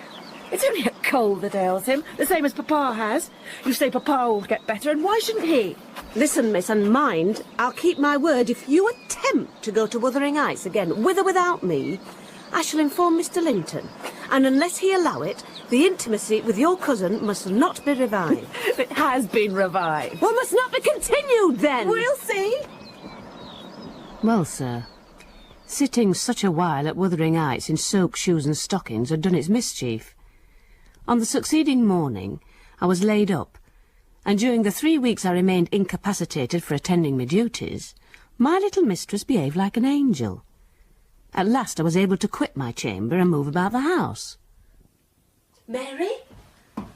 It's only a cold that ails him, the same as Papa has. You say Papa will get better, and why shouldn't he? Listen, miss, and mind, I'll keep my word. If you attempt to go to Wuthering Heights again, with or without me, I shall inform Mr. Linton. And unless he allow it, the intimacy with your cousin must not be revived. It has been revived. Well, must not be continued, then. We'll see. Well, sir, sitting such a while at Wuthering Heights in soaked shoes and stockings had done its mischief. On the succeeding morning, I was laid up, and during the 3 weeks I remained incapacitated for attending my duties, my little mistress behaved like an angel. At last I was able to quit my chamber and move about the house. Mary?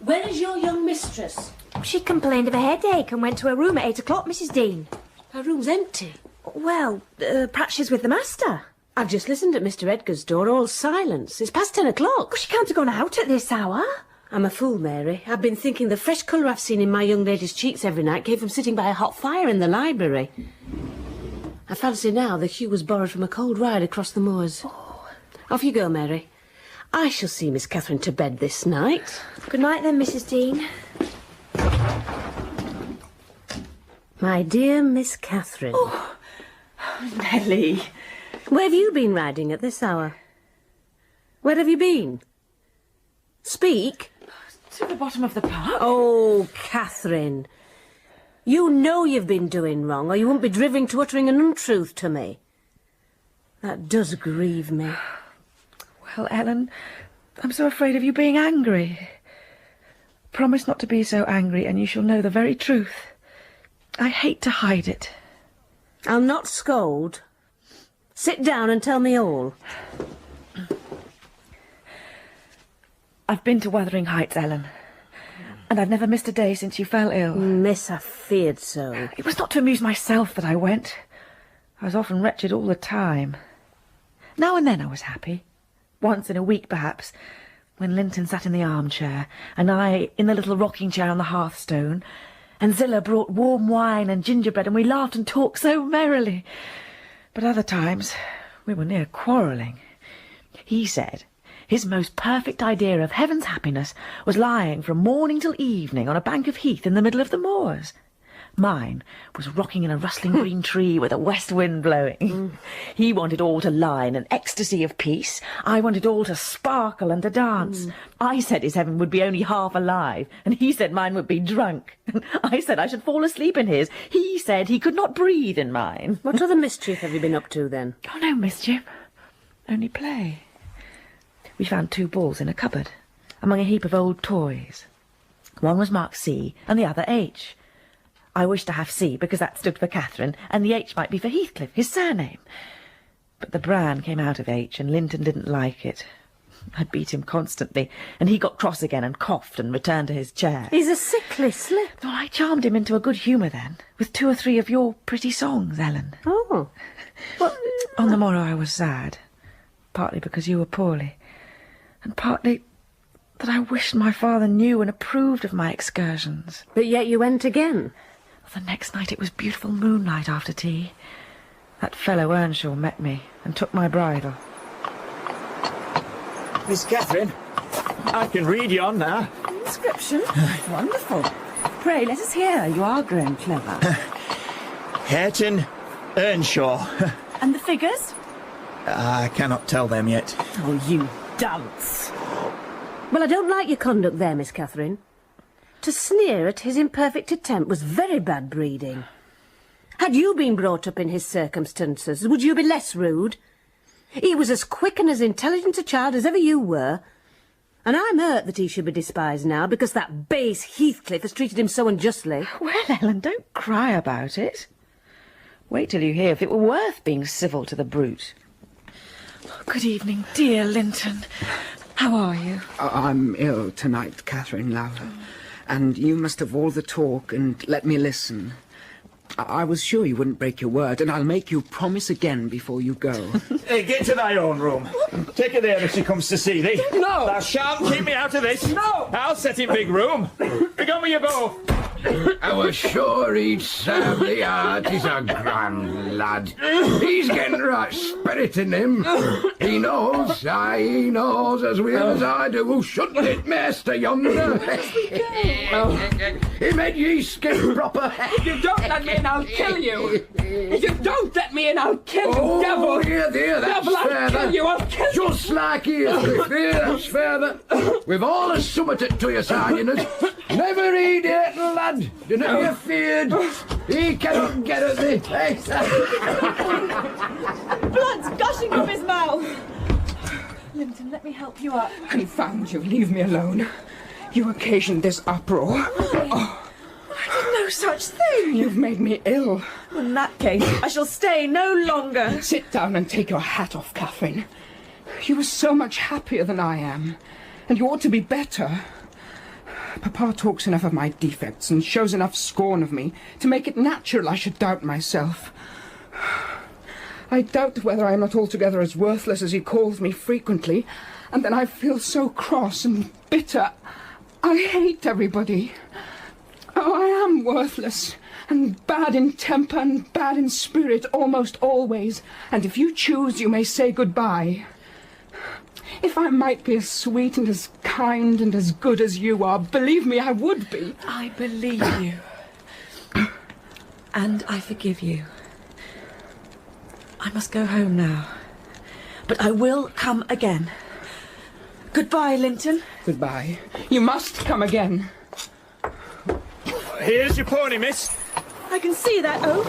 Where is your young mistress? She complained of a headache and went to her room at 8 o'clock, Mrs. Dean. Her room's empty. Well, perhaps she's with the master. I've just listened at Mr. Edgar's door, all silence. It's past 10 o'clock. She can't have gone out at this hour. I'm a fool, Mary. I've been thinking the fresh colour I've seen in my young lady's cheeks every night came from sitting by a hot fire in the library. I fancy now the hue was borrowed from a cold ride across the moors. Oh. Off you go, Mary. I shall see Miss Catherine to bed this night. Good night then, Mrs. Dean. My dear Miss Catherine. Oh, Nellie. Where have you been riding at this hour? Where have you been? Speak. To the bottom of the park. Oh, Catherine. You know you've been doing wrong, or you wouldn't be driven to uttering an untruth to me. That does grieve me. Well, Ellen, I'm so afraid of you being angry. Promise not to be so angry, and you shall know the very truth. I hate to hide it. I'll not scold. Sit down and tell me all. I've been to Wuthering Heights, Ellen, and I've never missed a day since you fell ill. Miss, I feared so. It was not to amuse myself that I went. I was often wretched all the time. Now and then I was happy. Once in a week, perhaps, when Linton sat in the armchair, and I in the little rocking chair on the hearthstone, and Zillah brought warm wine and gingerbread, and we laughed and talked so merrily. But other times we were near quarrelling. He said his most perfect idea of heaven's happiness was lying from morning till evening on a bank of heath in the middle of the moors. Mine was rocking in a rustling green tree with a west wind blowing. He wanted all to lie in an ecstasy of peace. I wanted all to sparkle and to dance. I said his heaven would be only half alive, and he said mine would be drunk. I said I should fall asleep in his. He said he could not breathe in mine. What other mischief have you been up to, then? Oh, no mischief. Only play. We found 2 balls in a cupboard, among a heap of old toys. One was marked C, and the other H. I wished to have C because that stood for Catherine, and the H might be for Heathcliff, his surname. But the bran came out of H, and Linton didn't like it. I beat him constantly, and he got cross again and coughed and returned to his chair. He's a sickly slip. Oh, I charmed him into a good humour then, with 2 or 3 of your pretty songs, Ellen. Oh. Well, on the morrow I was sad, partly because you were poorly, and partly that I wished my father knew and approved of my excursions. But yet you went again. The next night it was beautiful moonlight after tea. That fellow Earnshaw met me and took my bridle. Miss Catherine, I can read yon now. Inscription? Wonderful. Pray, let us hear. You are grown clever. Hareton Earnshaw. And the figures? I cannot tell them yet. Oh, you dunce. Well, I don't like your conduct there, Miss Catherine. To sneer at his imperfect attempt was very bad breeding. Had you been brought up in his circumstances, would you be less rude? He was as quick and as intelligent a child as ever you were. And I'm hurt that he should be despised now because that base Heathcliff has treated him so unjustly. Well, Ellen, don't cry about it. Wait till you hear if it were worth being civil to the brute. Good evening, dear Linton. How are you? I'm ill tonight, Catherine, love. And you must have all the talk and let me listen. I was sure you wouldn't break your word, and I'll make you promise again before you go. Hey, get to thy own room. Take her there if she comes to see thee. No! Thou shalt keep me out of this. No! I'll set him big room. Begone with you both. I was sure he'd serve the art. He's a grand lad. He's getting right spirit in him. He knows as well as I do. Shouldn't it, Master yonder? He made ye skin proper. If you don't let me in, I'll kill you. If you don't let me in, I'll kill you, Oh, devil. there, that's Devil, I'll fair. kill you, I'll kill you. Just like he is, there, that's fair. We've all summited to your sardiners. Never heed it, lad. Do not be feared. He cannot get at thee. Blood's gushing from his mouth. Linton, let me help you up. Confound you, leave me alone. You occasioned this uproar. Oh, I did no such thing. You've made me ill. In that case, I shall stay no longer. Sit down and take your hat off, Catherine. You are so much happier than I am, and you ought to be better. Papa talks enough of my defects and shows enough scorn of me to make it natural I should doubt myself. I doubt whether I am not altogether as worthless as he calls me frequently, and then I feel so cross and bitter. I hate everybody. Oh, I am worthless, and bad in temper and bad in spirit almost always, and if you choose you may say goodbye. If I might be as sweet and as kind and as good as you are, believe me, I would be. I believe you. And I forgive you. I must go home now. But I will come again. Goodbye, Linton. Goodbye. You must come again. Here's your pony, miss. I can see that oaf.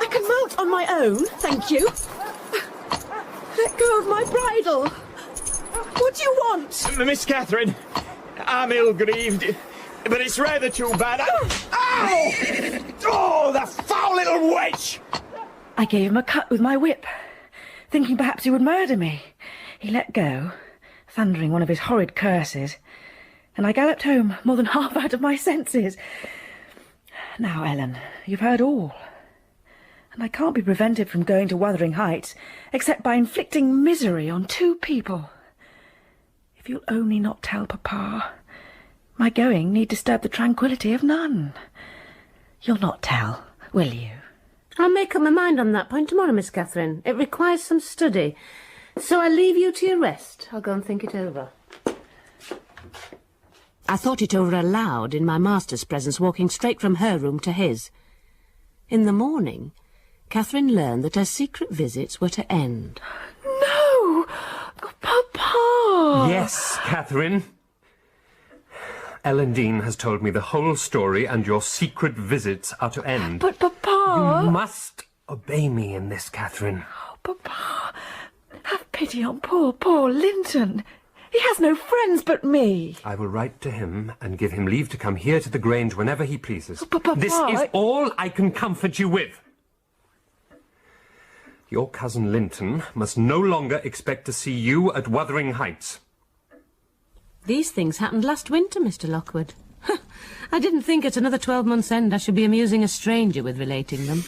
I can mount on my own, thank you. Let go of my bridle. What do you want? Miss Catherine, I'm ill-grieved, but it's rather too bad. Ow! Oh, the foul little witch! I gave him a cut with my whip, thinking perhaps he would murder me. He let go, thundering one of his horrid curses, and I galloped home more than half out of my senses. Now, Ellen, you've heard all, and I can't be prevented from going to Wuthering Heights except by inflicting misery on 2 people. If you'll only not tell Papa, my going need disturb the tranquillity of none. You'll not tell, will you? I'll make up my mind on that point tomorrow, Miss Catherine. It requires some study. So I leave you to your rest. I'll go and think it over. I thought it over aloud in my master's presence, walking straight from her room to his. In the morning, Catherine learned that her secret visits were to end. No! Papa! Yes, Catherine. Ellen Dean has told me the whole story, and your secret visits are to end. But, Papa... You must obey me in this, Catherine. Oh, Papa, have pity on poor Linton. He has no friends but me. I will write to him and give him leave to come here to the Grange whenever he pleases. But, Papa... This is all I can comfort you with. Your cousin Linton must no longer expect to see you at Wuthering Heights. These things happened last winter, Mr. Lockwood. I didn't think at another 12 months' end I should be amusing a stranger with relating them.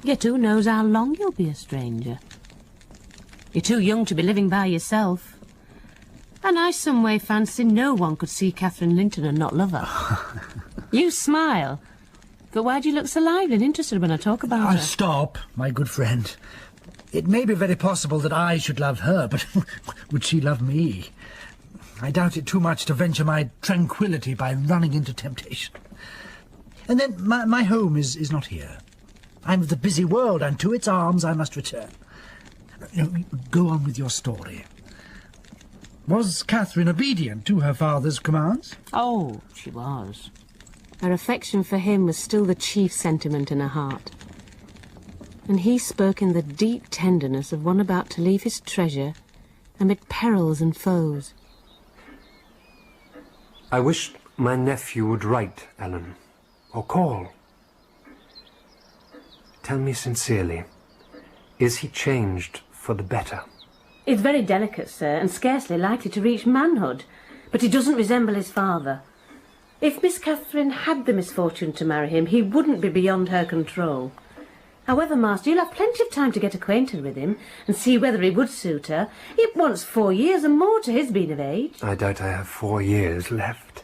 Yet who knows how long you'll be a stranger? You're too young to be living by yourself. And I some way fancy no one could see Catherine Linton and not love her. You smile. But why do you look so lively and interested when I talk about her? Stop, my good friend. It may be very possible that I should love her, but would she love me? I doubt it too much to venture my tranquillity by running into temptation. And then my home is not here. I'm of the busy world, and to its arms I must return. Go on with your story. Was Catherine obedient to her father's commands? Oh, she was. Her affection for him was still the chief sentiment in her heart. And he spoke in the deep tenderness of one about to leave his treasure amid perils and foes. I wish my nephew would write, Ellen, or call. Tell me sincerely, is he changed for the better? He's very delicate, sir, and scarcely likely to reach manhood, but he doesn't resemble his father. If Miss Catherine had the misfortune to marry him, he wouldn't be beyond her control. However, Master, you'll have plenty of time to get acquainted with him and see whether he would suit her. He wants 4 years and more to his being of age. I doubt I have 4 years left.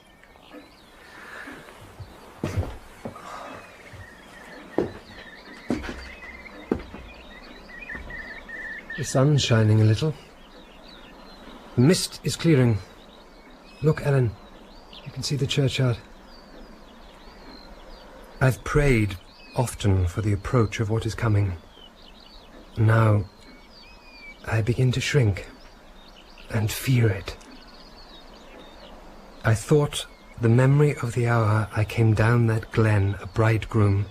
The sun's shining a little. The mist is clearing. Look, Ellen, you can see the churchyard. I've prayed often for the approach of what is coming. Now I begin to shrink and fear it. I thought the memory of the hour I came down that glen a bridegroom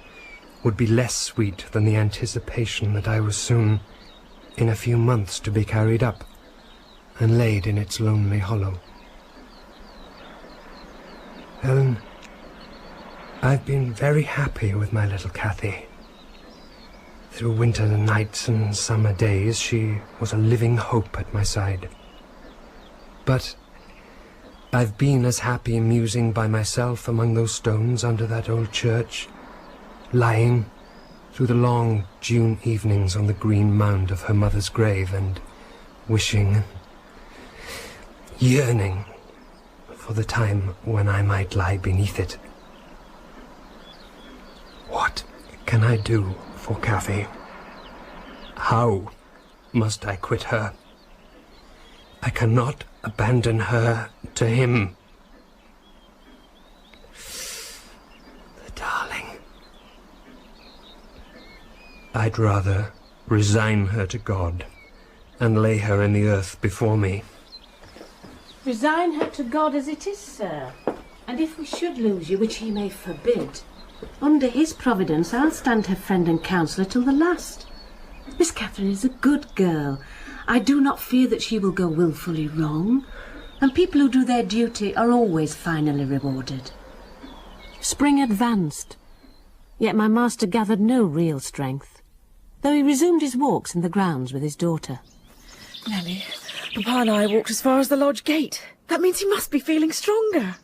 would be less sweet than the anticipation that I was soon, in a few months, to be carried up and laid in its lonely hollow. Ellen, I've been very happy with my little Cathy. Through winter nights and summer days, she was a living hope at my side. But I've been as happy musing by myself among those stones under that old church, lying through the long June evenings on the green mound of her mother's grave and wishing, yearning for the time when I might lie beneath it. What can I do for Cathy? How must I quit her? I cannot abandon her to him. The darling. I'd rather resign her to God and lay her in the earth before me. Resign her to God as it is, sir. And if we should lose you, which he may forbid, under his providence I'll stand her friend and counsellor till the last. Miss Catherine is a good girl. I do not fear that she will go wilfully wrong, and people who do their duty are always finally rewarded. Spring advanced, yet my master gathered no real strength, though he resumed his walks in the grounds with his daughter. Nellie, Papa and I walked as far as the lodge gate. That means he must be feeling stronger.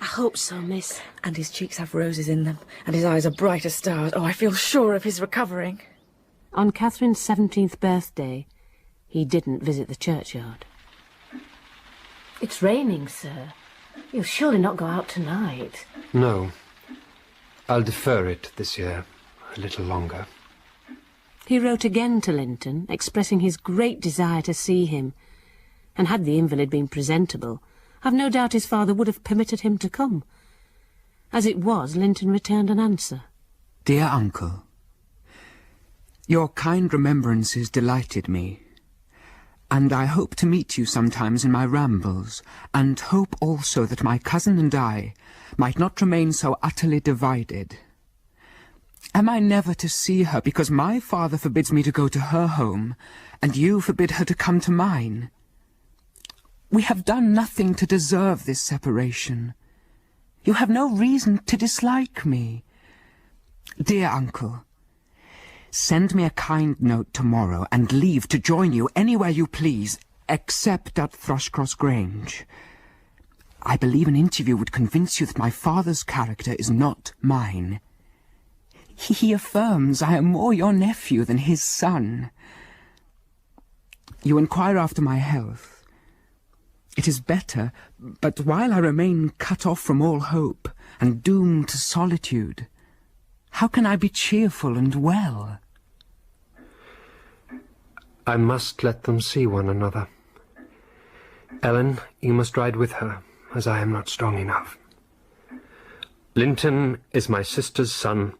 I hope so, miss. And his cheeks have roses in them, and his eyes are bright as stars. Oh, I feel sure of his recovering. On Catherine's 17th birthday, he didn't visit the churchyard. It's raining, sir. You'll surely not go out tonight. No. I'll defer it this year a little longer. He wrote again to Linton, expressing his great desire to see him, and had the invalid been presentable, I've no doubt his father would have permitted him to come. As it was, Linton returned an answer. Dear Uncle, your kind remembrances delighted me, and I hope to meet you sometimes in my rambles, and hope also that my cousin and I might not remain so utterly divided. Am I never to see her because my father forbids me to go to her home, and you forbid her to come to mine? We have done nothing to deserve this separation. You have no reason to dislike me. Dear Uncle, send me a kind note tomorrow and leave to join you anywhere you please, except at Thrushcross Grange. I believe an interview would convince you that my father's character is not mine. He affirms I am more your nephew than his son. You inquire after my health. It is better, but while I remain cut off from all hope and doomed to solitude, how can I be cheerful and well? I must let them see one another. Ellen, you must ride with her, as I am not strong enough. Linton is my sister's son,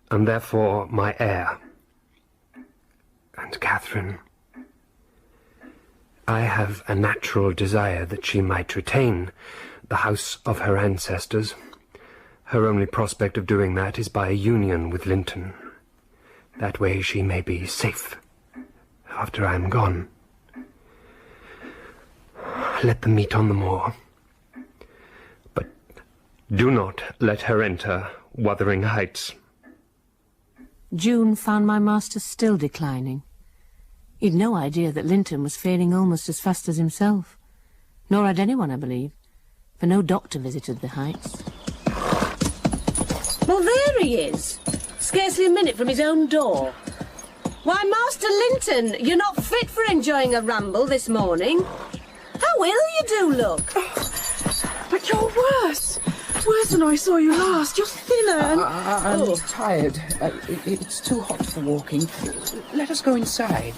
and therefore my heir. And Catherine, I have a natural desire that she might retain the house of her ancestors. Her only prospect of doing that is by a union with Linton. That way she may be safe after I am gone. Let them meet on the moor. But do not let her enter Wuthering Heights. June found my master still declining. He'd no idea that Linton was failing almost as fast as himself. Nor had anyone, I believe, for no doctor visited the Heights. Well, there he is, scarcely a minute from his own door. Why, Master Linton, you're not fit for enjoying a ramble this morning. How ill you do look. But you're worse. Worse than I saw you last. You're thinner and... I'm tired. It's too hot for walking. Let us go inside.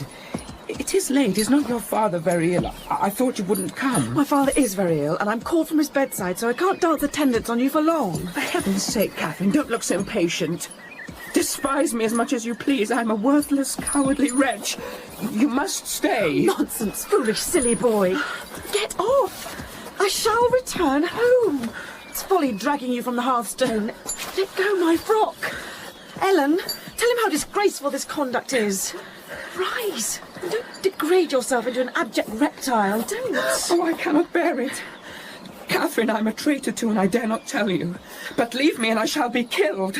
It is late. Is not your father very ill? I thought you wouldn't come. My father is very ill, and I'm called from his bedside, so I can't dance attendance on you for long. For heaven's sake, Catherine, don't look so impatient. Despise me as much as you please. I'm a worthless, cowardly wretch. You must stay. Nonsense, foolish, silly boy. Get off. I shall return home. It's folly dragging you from the hearthstone. Let go my frock. Ellen, tell him how disgraceful this conduct is. Rise. Don't degrade yourself into an abject reptile. Don't. Oh, I cannot bear it. Catherine, I'm a traitor to, and I dare not tell you. But leave me and I shall be killed.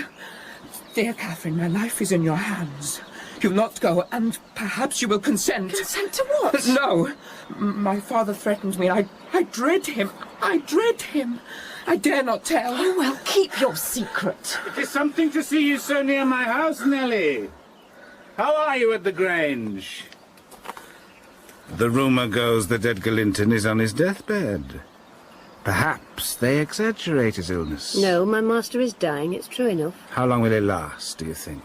Dear Catherine, my life is in your hands. You'll not go, and perhaps you will consent. Consent to what? No. My father threatens me. I dread him. I dread him. I dare not tell. Oh, well, keep your secret. It is something to see you so near my house, Nellie. How are you at the Grange? The rumour goes that Edgar Linton is on his deathbed. Perhaps they exaggerate his illness. No, my master is dying, it's true enough. How long will he last, do you think?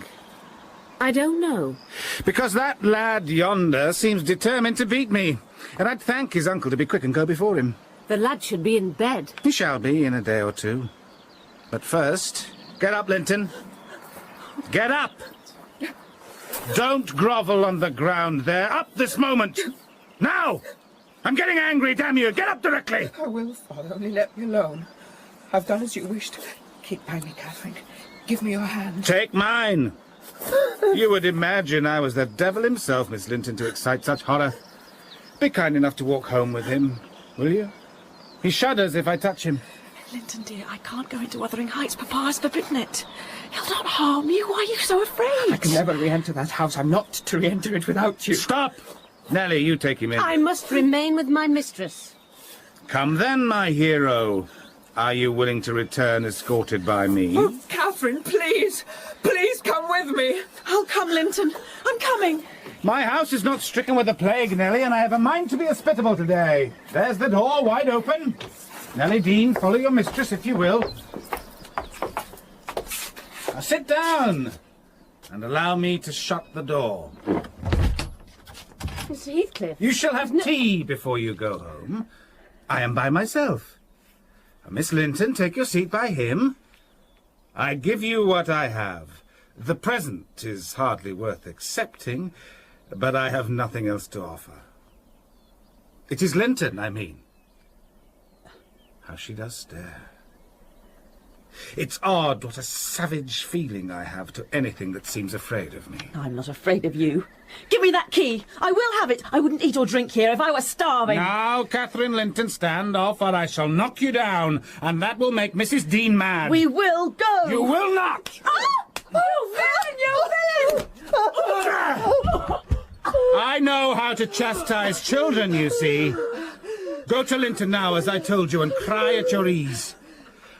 I don't know. Because that lad yonder seems determined to beat me, and I'd thank his uncle to be quick and go before him. The lad should be in bed. He shall be in a day or two. But first, get up, Linton. Get up! Don't grovel on the ground there. Up this moment! Now! I'm getting angry, damn you! Get up directly! I will, Father, only let me alone. I've done as you wished. Keep by me, Catherine. Give me your hand. Take mine! You would imagine I was the devil himself, Miss Linton, to excite such horror. Be kind enough to walk home with him, will you? He shudders if I touch him. Linton, dear, I can't go into Wuthering Heights. Papa has forbidden it. He'll not harm you. Why are you so afraid? I can never re-enter that house. I'm not to re-enter it without you. Stop! Nellie, you take him in. I must remain with my mistress. Come then, my hero. Are you willing to return escorted by me? Oh, Catherine, please! Please come with me! I'll come, Linton. I'm coming. My house is not stricken with the plague, Nellie, and I have a mind to be hospitable today. There's the door, wide open. Nellie Dean, follow your mistress, if you will. Now sit down, and allow me to shut the door. Mr. Heathcliff. You shall have tea before you go home. I am by myself. Miss Linton, take your seat by him. I give you what I have. The present is hardly worth accepting, but I have nothing else to offer. It is Linton, I mean. How she does stare. It's odd what a savage feeling I have to anything that seems afraid of me. I'm not afraid of you. Give me that key. I will have it. I wouldn't eat or drink here if I were starving. Now, Catherine Linton, stand off or I shall knock you down, and that will make Mrs. Dean mad. We will go. You will not! I know how to chastise children, you see. Go to Linton now, as I told you, and cry at your ease.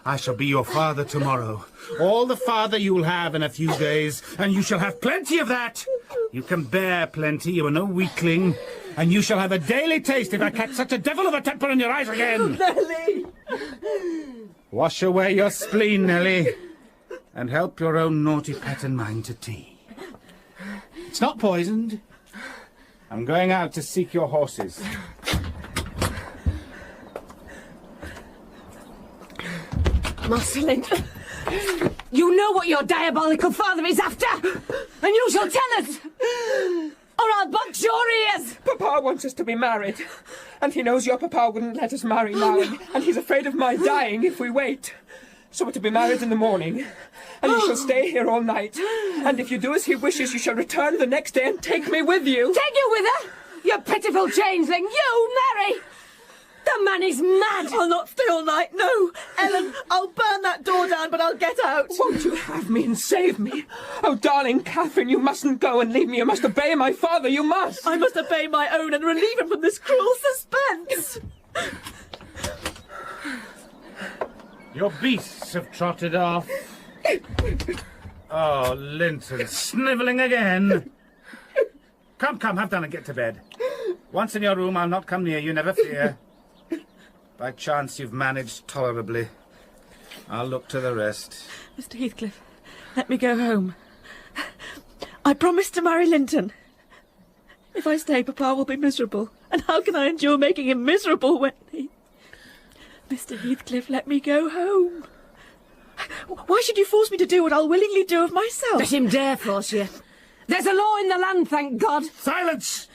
I shall be your father tomorrow. All the father you'll have in a few days, and you shall have plenty of that. You can bear plenty, you are no weakling, and you shall have a daily taste if I catch such a devil of a temper in your eyes again. Nellie! Wash away your spleen, Nellie, and help your own naughty pet and mine to tea. It's not poisoned. I'm going out to seek your horses. Master Linton, you know what your diabolical father is after, and you shall tell us, or I'll box your ears. Papa wants us to be married, and he knows your papa wouldn't let us marry now, and he's afraid of my dying if we wait. So we're to be married in the morning, and you shall stay here all night, and if you do as he wishes, you shall return the next day and take me with you. Take you with her? You pitiful changeling, you marry! The man is mad! I'll not stay all night, no! Ellen, I'll burn that door down, but I'll get out! Won't you have me and save me? Oh, darling Catherine, you mustn't go and leave me. You must obey my father, you must! I must obey my own and relieve him from this cruel suspense! Your beasts have trotted off. Oh, Linton, snivelling again. Come, have done and get to bed. Once in your room, I'll not come near you, never fear. By chance you've managed tolerably. I'll look to the rest. Mr. Heathcliff, let me go home. I promised to marry Linton. If I stay, Papa will be miserable. And how can I endure making him miserable when he... Mr. Heathcliff, let me go home. Why should you force me to do what I'll willingly do of myself? Let him dare force you. There's a law in the land, thank God. Silence!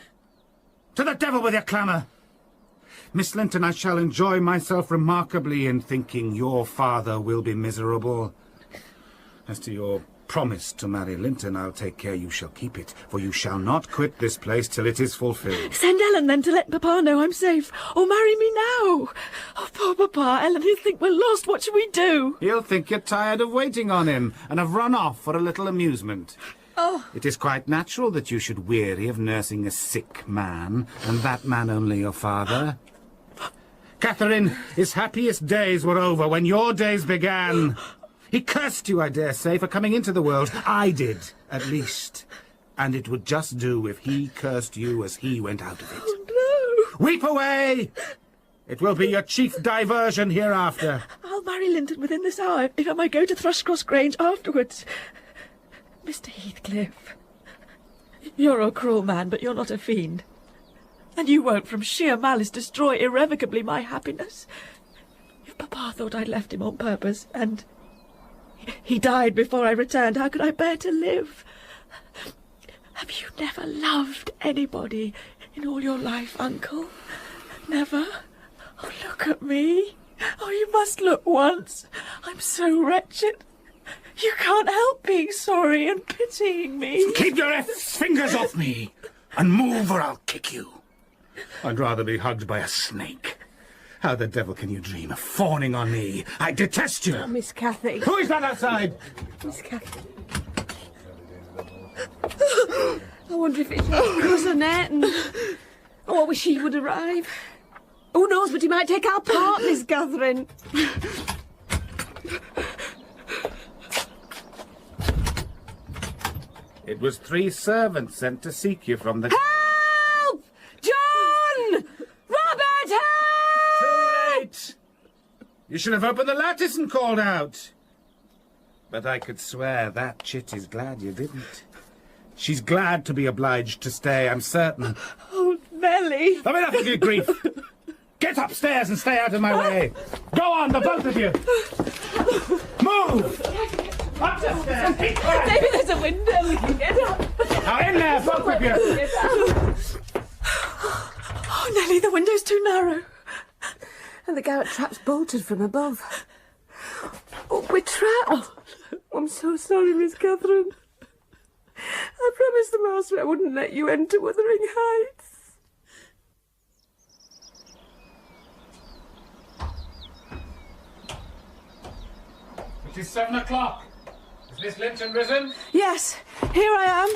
To the devil with your clamour! Miss Linton, I shall enjoy myself remarkably in thinking your father will be miserable. As to your promise to marry Linton, I'll take care you shall keep it, for you shall not quit this place till it is fulfilled. Send Ellen, then, to let Papa know I'm safe. Or marry me now. Oh, poor Papa. Ellen, he'll think we're lost. What shall we do? He'll think you're tired of waiting on him, and have run off for a little amusement. Oh, It is quite natural that you should weary of nursing a sick man, and that man only your father. Catherine, his happiest days were over when your days began. He cursed you, I dare say, for coming into the world. I did, at least. And it would just do if he cursed you as he went out of it. Oh, no! Weep away! It will be your chief diversion hereafter. I'll marry Linton within this hour, if I may go to Thrushcross Grange afterwards. Mr. Heathcliff, you're a cruel man, but you're not a fiend. And you won't from sheer malice destroy irrevocably my happiness. If Papa thought I'd left him on purpose, and he died before I returned, how could I bear to live? Have you never loved anybody in all your life, Uncle? Never? Oh, look at me. Oh, you must look once. I'm so wretched. You can't help being sorry and pitying me. Keep your fingers off me, and move or I'll kick you. I'd rather be hugged by a snake. How the devil can you dream of fawning on me? I detest you. Oh, Miss Cathy. Who is that outside? Miss Cathy. I wonder if it's your cousin Hareton. Oh, I wish he would arrive. Who knows, but he might take our part, Miss Catherine. It was 3 servants sent to seek you from the... Help! John! Robert, help! Too late! You should have opened the lattice and called out. But I could swear that chit is glad you didn't. She's glad to be obliged to stay, I'm certain. Oh, Nellie! I've enough of your grief. Get upstairs and stay out of my way. Go on, the both of you. Move! Up the stairs. Maybe there's a window we can get up. Now in there, both of you. Oh, Nellie, the window's too narrow. And the garret trap's bolted from above. Oh, we're trapped. Oh, I'm so sorry, Miss Catherine. I promised the master I wouldn't let you enter Wuthering Heights. It is 7 o'clock. Is Miss Linton risen? Yes, here I am.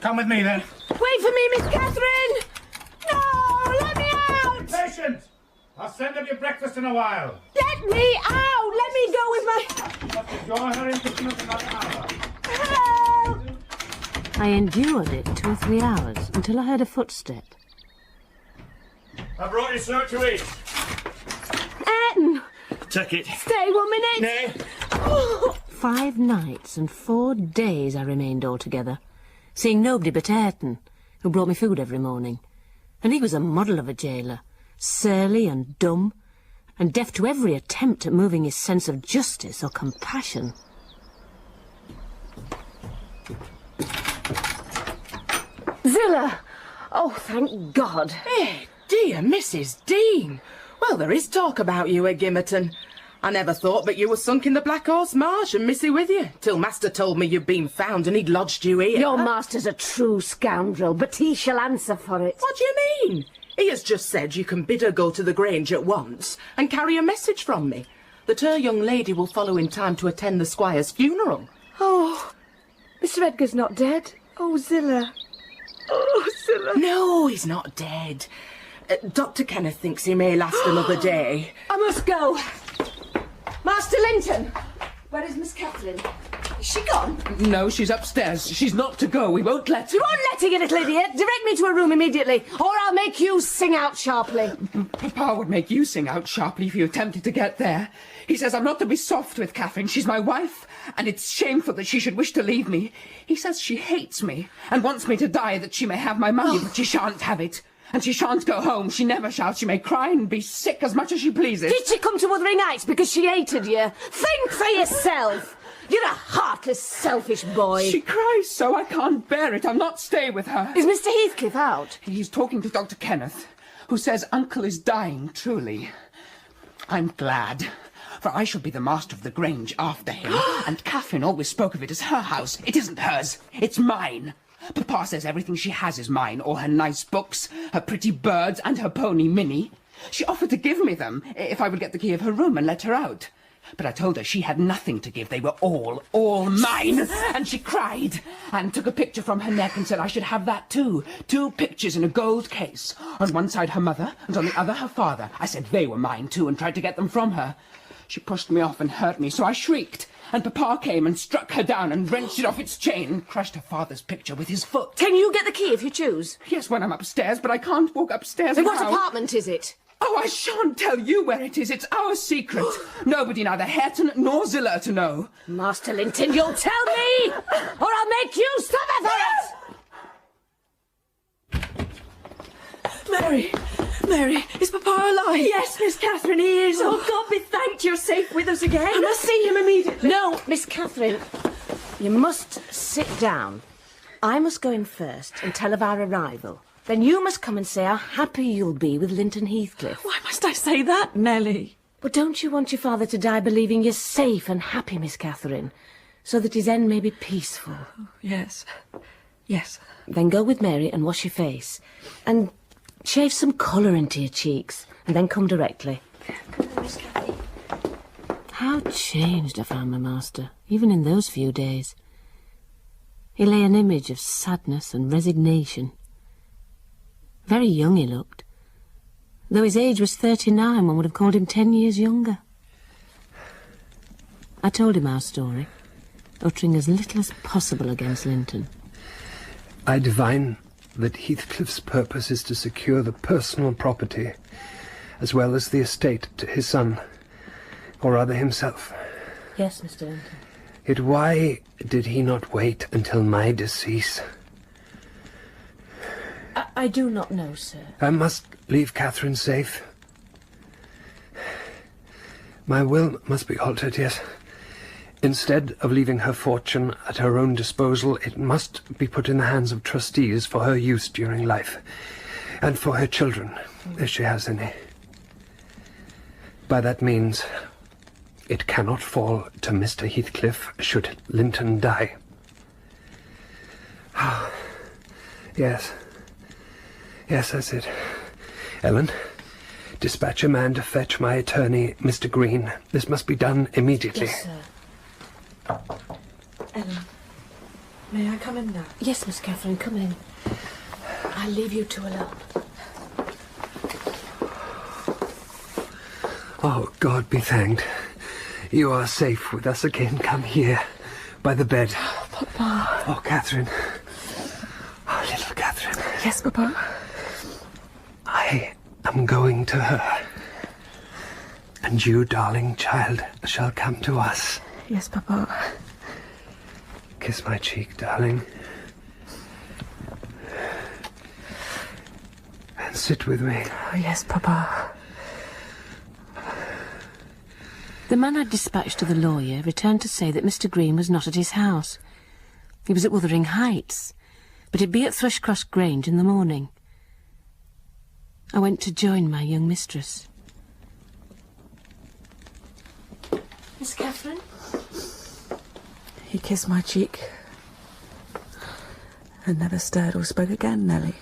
Come with me, then. Wait for me, Miss Catherine! No, let me out! Be patient. I'll send up your breakfast in a while. Let me out! Let me go with my... You must enjoy her imprisonment another hour. Help! I endured it 2 or 3 hours until I heard a footstep. I brought you something to eat. Hareton! Take it. Stay 1 minute. Nay. 5 nights and 4 days I remained altogether, seeing nobody but Hareton, who brought me food every morning. And he was a model of a jailer, surly and dumb, and deaf to every attempt at moving his sense of justice or compassion. Zilla! Oh, thank God. Hey, dear Mrs. Dean. Well, there is talk about you at Gimmerton. I never thought but you were sunk in the Black Horse Marsh and missy with you, till Master told me you'd been found and he'd lodged you here. Your master's a true scoundrel, but he shall answer for it. What do you mean? He has just said you can bid her go to the Grange at once and carry a message from me, that her young lady will follow in time to attend the squire's funeral. Oh, Mr. Edgar's not dead. Oh, Zilla. Oh, Zilla. No, he's not dead. Dr. Kenneth thinks he may last another day. I must go. Master Linton! Where is Miss Catherine? Is she gone? No, she's upstairs. She's not to go. We won't let her. You won't let her, you little idiot! Direct me to her room immediately, or I'll make you sing out sharply. Papa would make you sing out sharply if you attempted to get there. He says I'm not to be soft with Catherine. She's my wife, and it's shameful that she should wish to leave me. He says she hates me and wants me to die that she may have my money, but she shan't have it. And she shan't go home. She never shall. She may cry and be sick as much as she pleases. Did she come to Wuthering Heights because she hated you? Think for yourself! You're a heartless, selfish boy. She cries so I can't bear it. I'll not stay with her. Is Mr. Heathcliff out? He's talking to Dr. Kenneth, who says Uncle is dying, truly. I'm glad, for I shall be the master of the Grange after him, and Catherine always spoke of it as her house. It isn't hers. It's mine. Papa says everything she has is mine, all her nice books, her pretty birds, and her pony Minnie. She offered to give me them if I would get the key of her room and let her out. But I told her she had nothing to give. They were all mine. And she cried and took a picture from her neck and said I should have that too. 2 pictures in a gold case. On one side her mother and on the other her father. I said they were mine too and tried to get them from her. She pushed me off and hurt me, so I shrieked. And Papa came and struck her down and wrenched it off its chain and crushed her father's picture with his foot. Can you get the key if you choose? Yes, when I'm upstairs, but I can't walk upstairs In now. what apartment is it? Oh, I shan't tell you where it is. It's our secret. Nobody, neither Hareton nor Zilla, are to know. Master Linton, you'll tell me, or I'll make you suffer for it! Mary, is Papa alive? Yes, Miss Catherine, he is. Oh, God be thanked you're safe with us again. I must see him immediately. No, Miss Catherine, you must sit down. I must go in first and tell of our arrival. Then you must come and say how happy you'll be with Linton Heathcliff. Why must I say that, Nellie? But don't you want your father to die believing you're safe and happy, Miss Catherine, so that his end may be peaceful? Oh, yes. Yes. Then go with Mary and wash your face. And shave some colour into your cheeks. And then come directly. Come on, Miss Cathy. How changed I found my master, even in those few days. He lay an image of sadness and resignation. Very young he looked. Though his age was 39, one would have called him 10 years younger. I told him our story, uttering as little as possible against Linton. I divine that Heathcliff's purpose is to secure the personal property, as well as the estate, to his son, or rather himself. Yes, Mr. Linton. Yet why did he not wait until my decease? I do not know, sir. I must leave Catherine safe. My will must be altered, yes. Instead of leaving her fortune at her own disposal, it must be put in the hands of trustees for her use during life, and for her children, if she has any. By that means, it cannot fall to Mr. Heathcliff should Linton die. Oh, yes. Yes, that's it. Ellen, dispatch a man to fetch my attorney, Mr. Green. This must be done immediately. Yes, sir. Ellen, may I come in now? Yes, Miss Catherine, come in. I'll leave you two alone. Oh, God be thanked. You are safe with us again. Come here, by the bed. Oh, Papa. Oh, Catherine. Oh, little Catherine. Yes, Papa. I am going to her. And you, darling child, shall come to us. Yes, Papa. Kiss my cheek, darling. And sit with me. Oh, yes, Papa. The man I'd dispatched to the lawyer returned to say that Mr. Green was not at his house. He was at Wuthering Heights, but he'd be at Thrushcross Grange in the morning. I went to join my young mistress. Miss Catherine? He kissed my cheek and never stirred or spoke again, Nellie,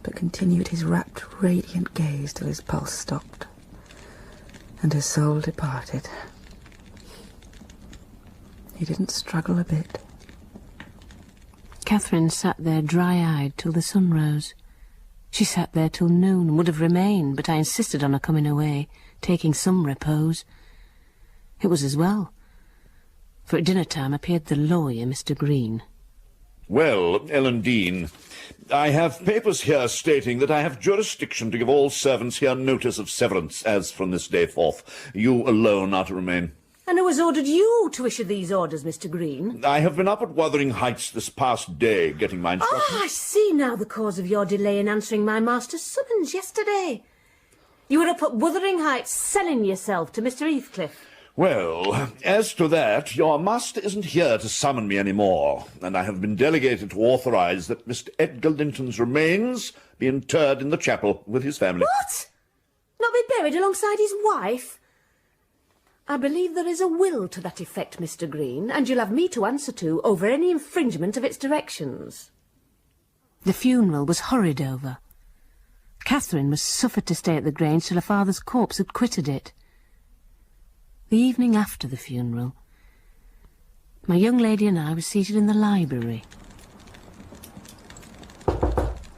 but continued his rapt, radiant gaze till his pulse stopped and his soul departed. He didn't struggle a bit. Catherine sat there dry-eyed till the sun rose. She sat there till noon and would have remained, but I insisted on her coming away, taking some repose. It was as well, for at dinner-time appeared the lawyer, Mr. Green. Well, Ellen Dean, I have papers here stating that I have jurisdiction to give all servants here notice of severance as from this day forth. You alone are to remain. And who has ordered you to issue these orders, Mr. Green? I have been up at Wuthering Heights this past day, getting my instructions. Ah, I see now the cause of your delay in answering my master's summons yesterday. You were up at Wuthering Heights selling yourself to Mr. Heathcliff. Well, as to that, your master isn't here to summon me any more, and I have been delegated to authorise that Mr. Edgar Linton's remains be interred in the chapel with his family. What? Not be buried alongside his wife? I believe there is a will to that effect, Mr. Green, and you'll have me to answer to over any infringement of its directions. The funeral was hurried over. Catherine was suffered to stay at the Grange till her father's corpse had quitted it. The evening after the funeral, my young lady and I were seated in the library.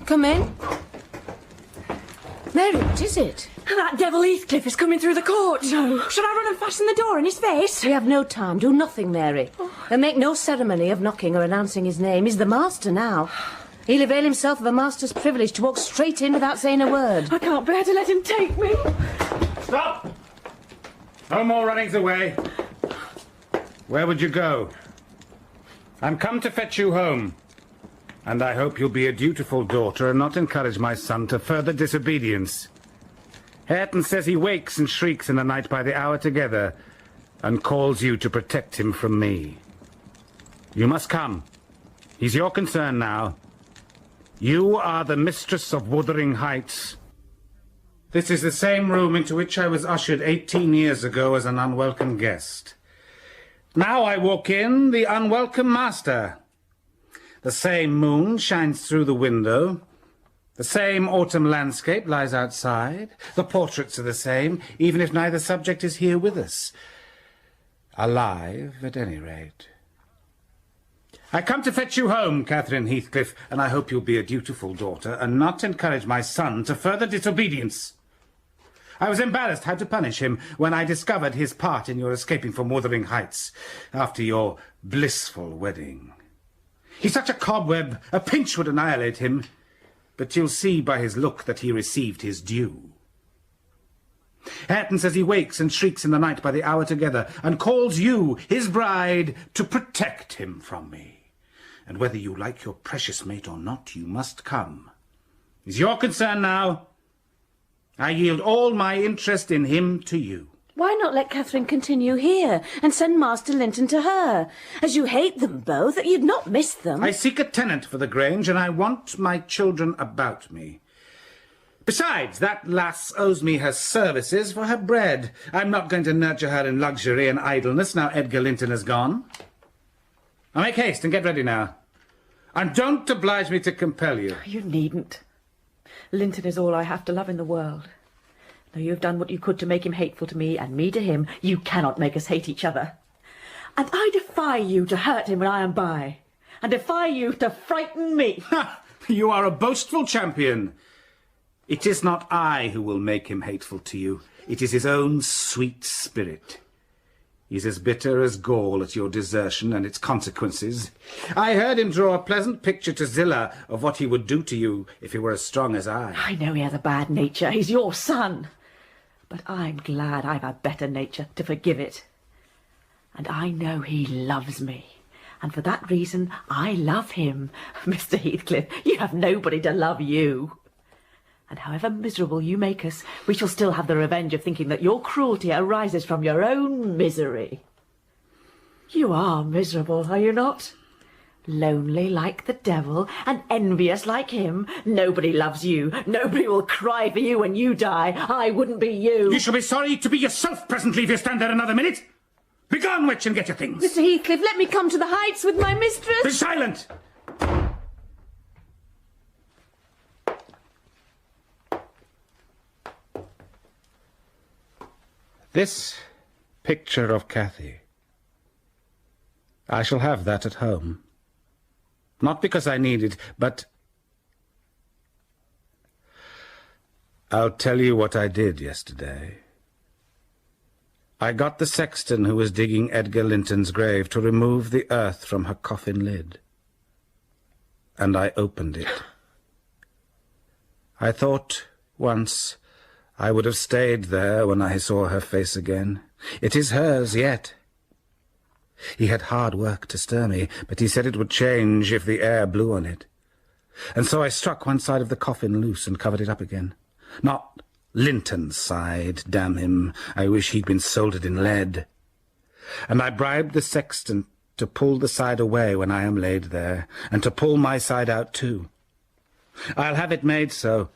Come in. Mary, what is it? That devil Heathcliff is coming through the court. No. Should I run and fasten the door in his face? We have no time. Do nothing, Mary. And make no ceremony of knocking or announcing his name. He's the master now. He'll avail himself of the master's privilege to walk straight in without saying a word. I can't bear to let him take me. Stop! No more runnings away. Where would you go? I'm come to fetch you home. And I hope you'll be a dutiful daughter and not encourage my son to further disobedience. Hareton says he wakes and shrieks in the night by the hour together and calls you to protect him from me. You must come. He's your concern now. You are the mistress of Wuthering Heights. This is the same room into which I was ushered 18 years ago as an unwelcome guest. Now I walk in, the unwelcome master. The same moon shines through the window. The same autumn landscape lies outside. The portraits are the same, even if neither subject is here with us. Alive, at any rate. I come to fetch you home, Catherine Heathcliff, and I hope you'll be a dutiful daughter and not encourage my son to further disobedience. I was embarrassed how to punish him when I discovered his part in your escaping from Wuthering Heights after your blissful wedding. He's such a cobweb, a pinch would annihilate him. But you'll see by his look that he received his due. Hareton says he wakes and shrieks in the night by the hour together, and calls you, his bride, to protect him from me. And whether you like your precious mate or not, you must come. It's your concern now. I yield all my interest in him to you. Why not let Catherine continue here and send Master Linton to her? As you hate them both, you'd not miss them. I seek a tenant for the Grange, and I want my children about me. Besides, that lass owes me her services for her bread. I'm not going to nurture her in luxury and idleness now Edgar Linton has gone. Now make haste and get ready now. And don't oblige me to compel you. You needn't. Linton is all I have to love in the world. Though you have done what you could to make him hateful to me and me to him, you cannot make us hate each other. And I defy you to hurt him when I am by, and defy you to frighten me. Ha! You are a boastful champion. It is not I who will make him hateful to you. It is his own sweet spirit. He's as bitter as gall at your desertion and its consequences. I heard him draw a pleasant picture to Zillah of what he would do to you if he were as strong as I. I know he has a bad nature. He's your son. But I'm glad I've a better nature to forgive it. And I know he loves me. And for that reason, I love him. Mr. Heathcliff, you have nobody to love you. And however miserable you make us, we shall still have the revenge of thinking that your cruelty arises from your own misery. You are miserable, are you not? Lonely like the devil, and envious like him. Nobody loves you. Nobody will cry for you when you die. I wouldn't be you. You shall be sorry to be yourself presently if you stand there another minute. Begone, witch, and get your things. Mr. Heathcliff, let me come to the Heights with my mistress. Be silent! This picture of Cathy, I shall have that at home. Not because I need it, but I'll tell you what I did yesterday. I got the sexton who was digging Edgar Linton's grave to remove the earth from her coffin lid. And I opened it. I thought once I would have stayed there when I saw her face again. It is hers yet. He had hard work to stir me, but he said it would change if the air blew on it. And so I struck one side of the coffin loose and covered it up again. Not Linton's side, damn him. I wish he'd been soldered in lead. And I bribed the sexton to pull the side away when I am laid there, and to pull my side out too. I'll have it made so,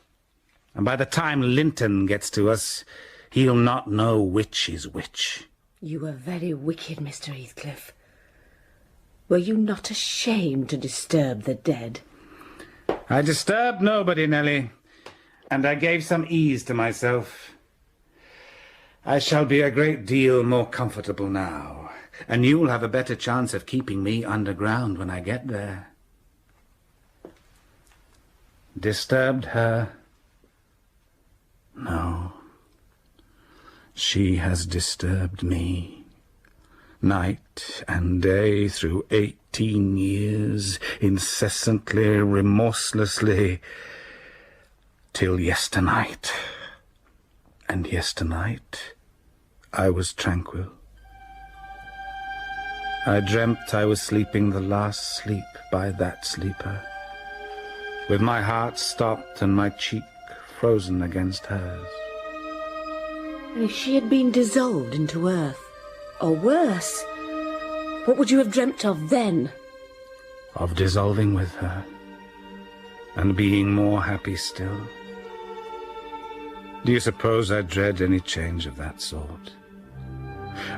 and by the time Linton gets to us, he'll not know which is which. You were very wicked, Mr. Heathcliff. Were you not ashamed to disturb the dead? I disturbed nobody, Nellie, and I gave some ease to myself. I shall be a great deal more comfortable now, and you'll have a better chance of keeping me underground when I get there. Disturbed her? No. She has disturbed me. Night and day through 18 years, incessantly, remorselessly, till yesternight. And yesternight I was tranquil. I dreamt I was sleeping the last sleep by that sleeper, with my heart stopped and my cheek frozen against hers. And if she had been dissolved into earth, or worse, what would you have dreamt of then? Of dissolving with her, and being more happy still. Do you suppose I dread any change of that sort?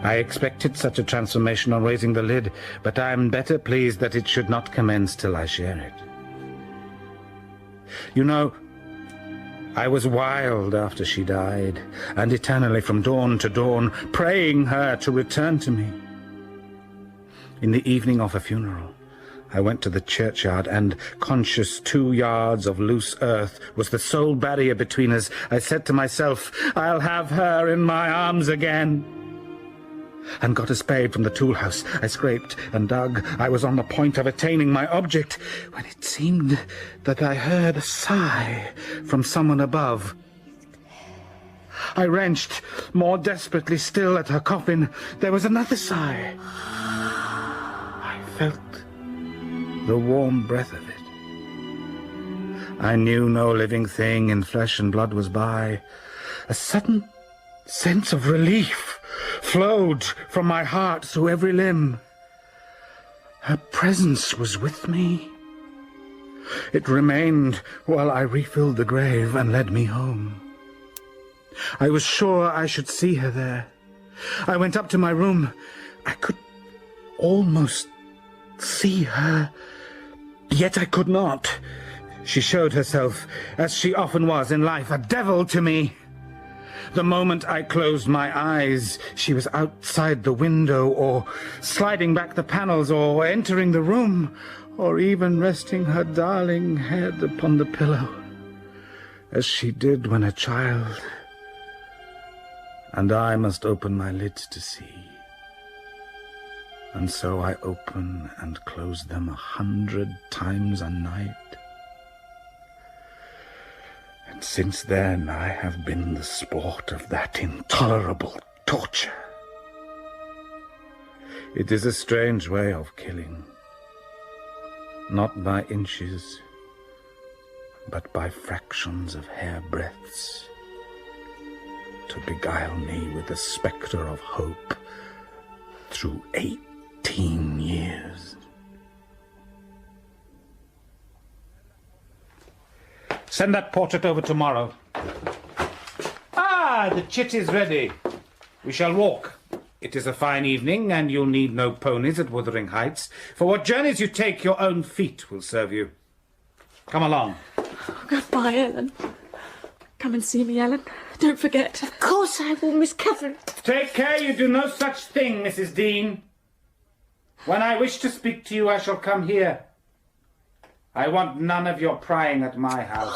I expected such a transformation on raising the lid, but I am better pleased that it should not commence till I share it. You know, I was wild after she died, and eternally from dawn to dawn, praying her to return to me. In the evening of her funeral, I went to the churchyard, and, conscious 2 yards of loose earth was the sole barrier between us, I said to myself, I'll have her in my arms again. And got a spade from the tool-house. I scraped and dug. I was on the point of attaining my object, when it seemed that I heard a sigh from someone above. I wrenched more desperately still at her coffin. There was another sigh. I felt the warm breath of it. I knew no living thing in flesh and blood was by. A sudden sense of relief flowed from my heart through every limb. Her presence was with me. It remained while I refilled the grave and led me home. I was sure I should see her there. I went up to my room. I could almost see her, yet I could not. She showed herself, as she often was in life, a devil to me. The moment I closed my eyes, she was outside the window, or sliding back the panels, or entering the room, or even resting her darling head upon the pillow, as she did when a child. And I must open my lids to see. And so I open and close them 100 times a night. And since then I have been the sport of that intolerable torture. It is a strange way of killing, not by inches, but by fractions of hairbreadths, to beguile me with the spectre of hope through 18 years. Send that portrait over tomorrow. Ah, the chit is ready. We shall walk. It is a fine evening, and you'll need no ponies at Wuthering Heights. For what journeys you take, your own feet will serve you. Come along. Goodbye, Ellen. Come and see me, Ellen. Don't forget. Of course I will, Miss Catherine. Take care you do no such thing, Mrs. Dean. When I wish to speak to you, I shall come here. I want none of your prying at my house.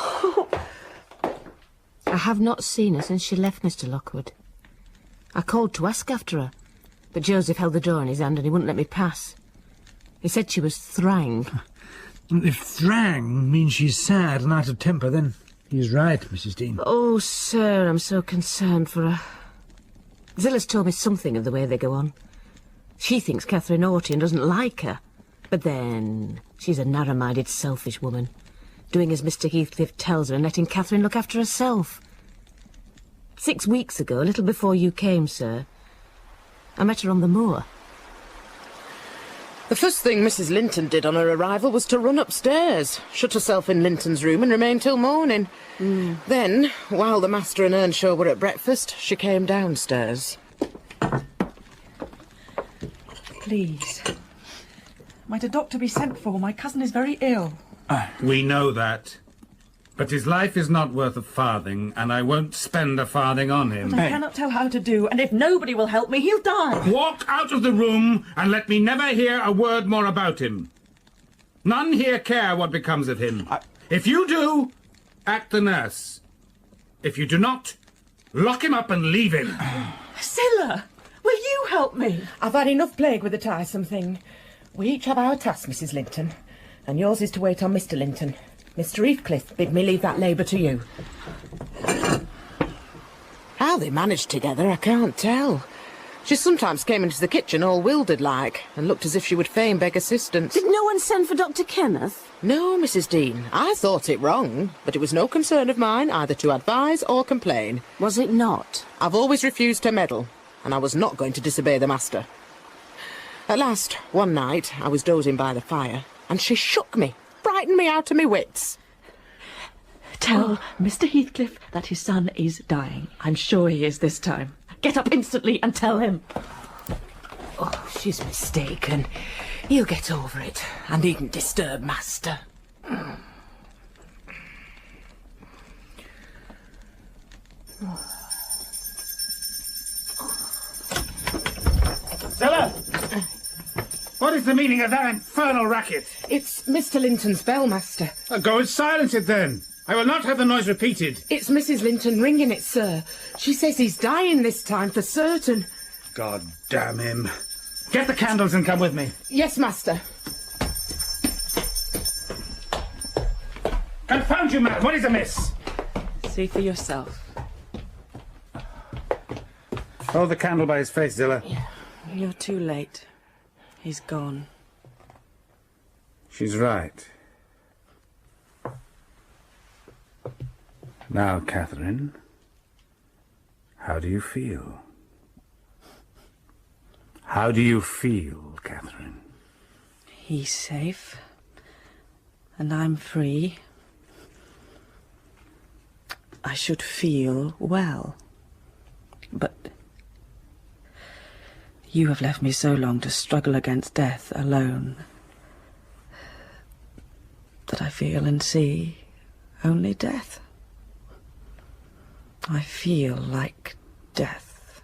I have not seen her since she left Mr. Lockwood. I called to ask after her, but Joseph held the door in his hand and he wouldn't let me pass. He said she was thrang. If thrang means she's sad and out of temper, then he's right, Mrs. Dean. Oh, sir, I'm so concerned for her. Zilla's told me something of the way they go on. She thinks Catherine naughty and doesn't like her. But then, she's a narrow-minded, selfish woman, doing as Mr. Heathcliff tells her and letting Catherine look after herself. 6 weeks ago, a little before you came, sir, I met her on the moor. The first thing Mrs. Linton did on her arrival was to run upstairs, shut herself in Linton's room and remain till morning. Then, while the master and Earnshaw were at breakfast, she came downstairs. Please. Might a doctor be sent for? My cousin is very ill. We know that. But his life is not worth a farthing, and I won't spend a farthing on him. But I cannot tell how to do, and if nobody will help me, he'll die. Walk out of the room, and let me never hear a word more about him. None here care what becomes of him. If you do, act the nurse. If you do not, lock him up and leave him. Zillah, will you help me? I've had enough plague with the tiresome thing. We each have our tasks, Mrs. Linton, and yours is to wait on Mr. Linton. Mr. Heathcliff bid me leave that labour to you. How they managed together, I can't tell. She sometimes came into the kitchen all wildered-like, and looked as if she would fain beg assistance. Did no one send for Dr. Kenneth? No, Mrs. Dean. I thought it wrong, but it was no concern of mine either to advise or complain. Was it not? I've always refused to meddle, and I was not going to disobey the master. At last, one night, I was dozing by the fire, and she shook me, frightened me out of my wits. Tell Mr. Heathcliff that his son is dying. I'm sure he is this time. Get up instantly and tell him. Oh, she's mistaken. He'll get over it. I needn't disturb master. Zillah! What is the meaning of that infernal racket? It's Mr. Linton's bell, master. Go and silence it, then. I will not have the noise repeated. It's Mrs. Linton ringing it, sir. She says he's dying this time for certain. God damn him. Get the candles and come with me. Yes, master. Confound you, man! What is amiss? See for yourself. Hold the candle by his face, Zillah. You're too late. He's gone. She's right. Now, Catherine, how do you feel? How do you feel, Catherine? He's safe, and I'm free. I should feel well, but you have left me so long to struggle against death alone that I feel and see only death. I feel like death.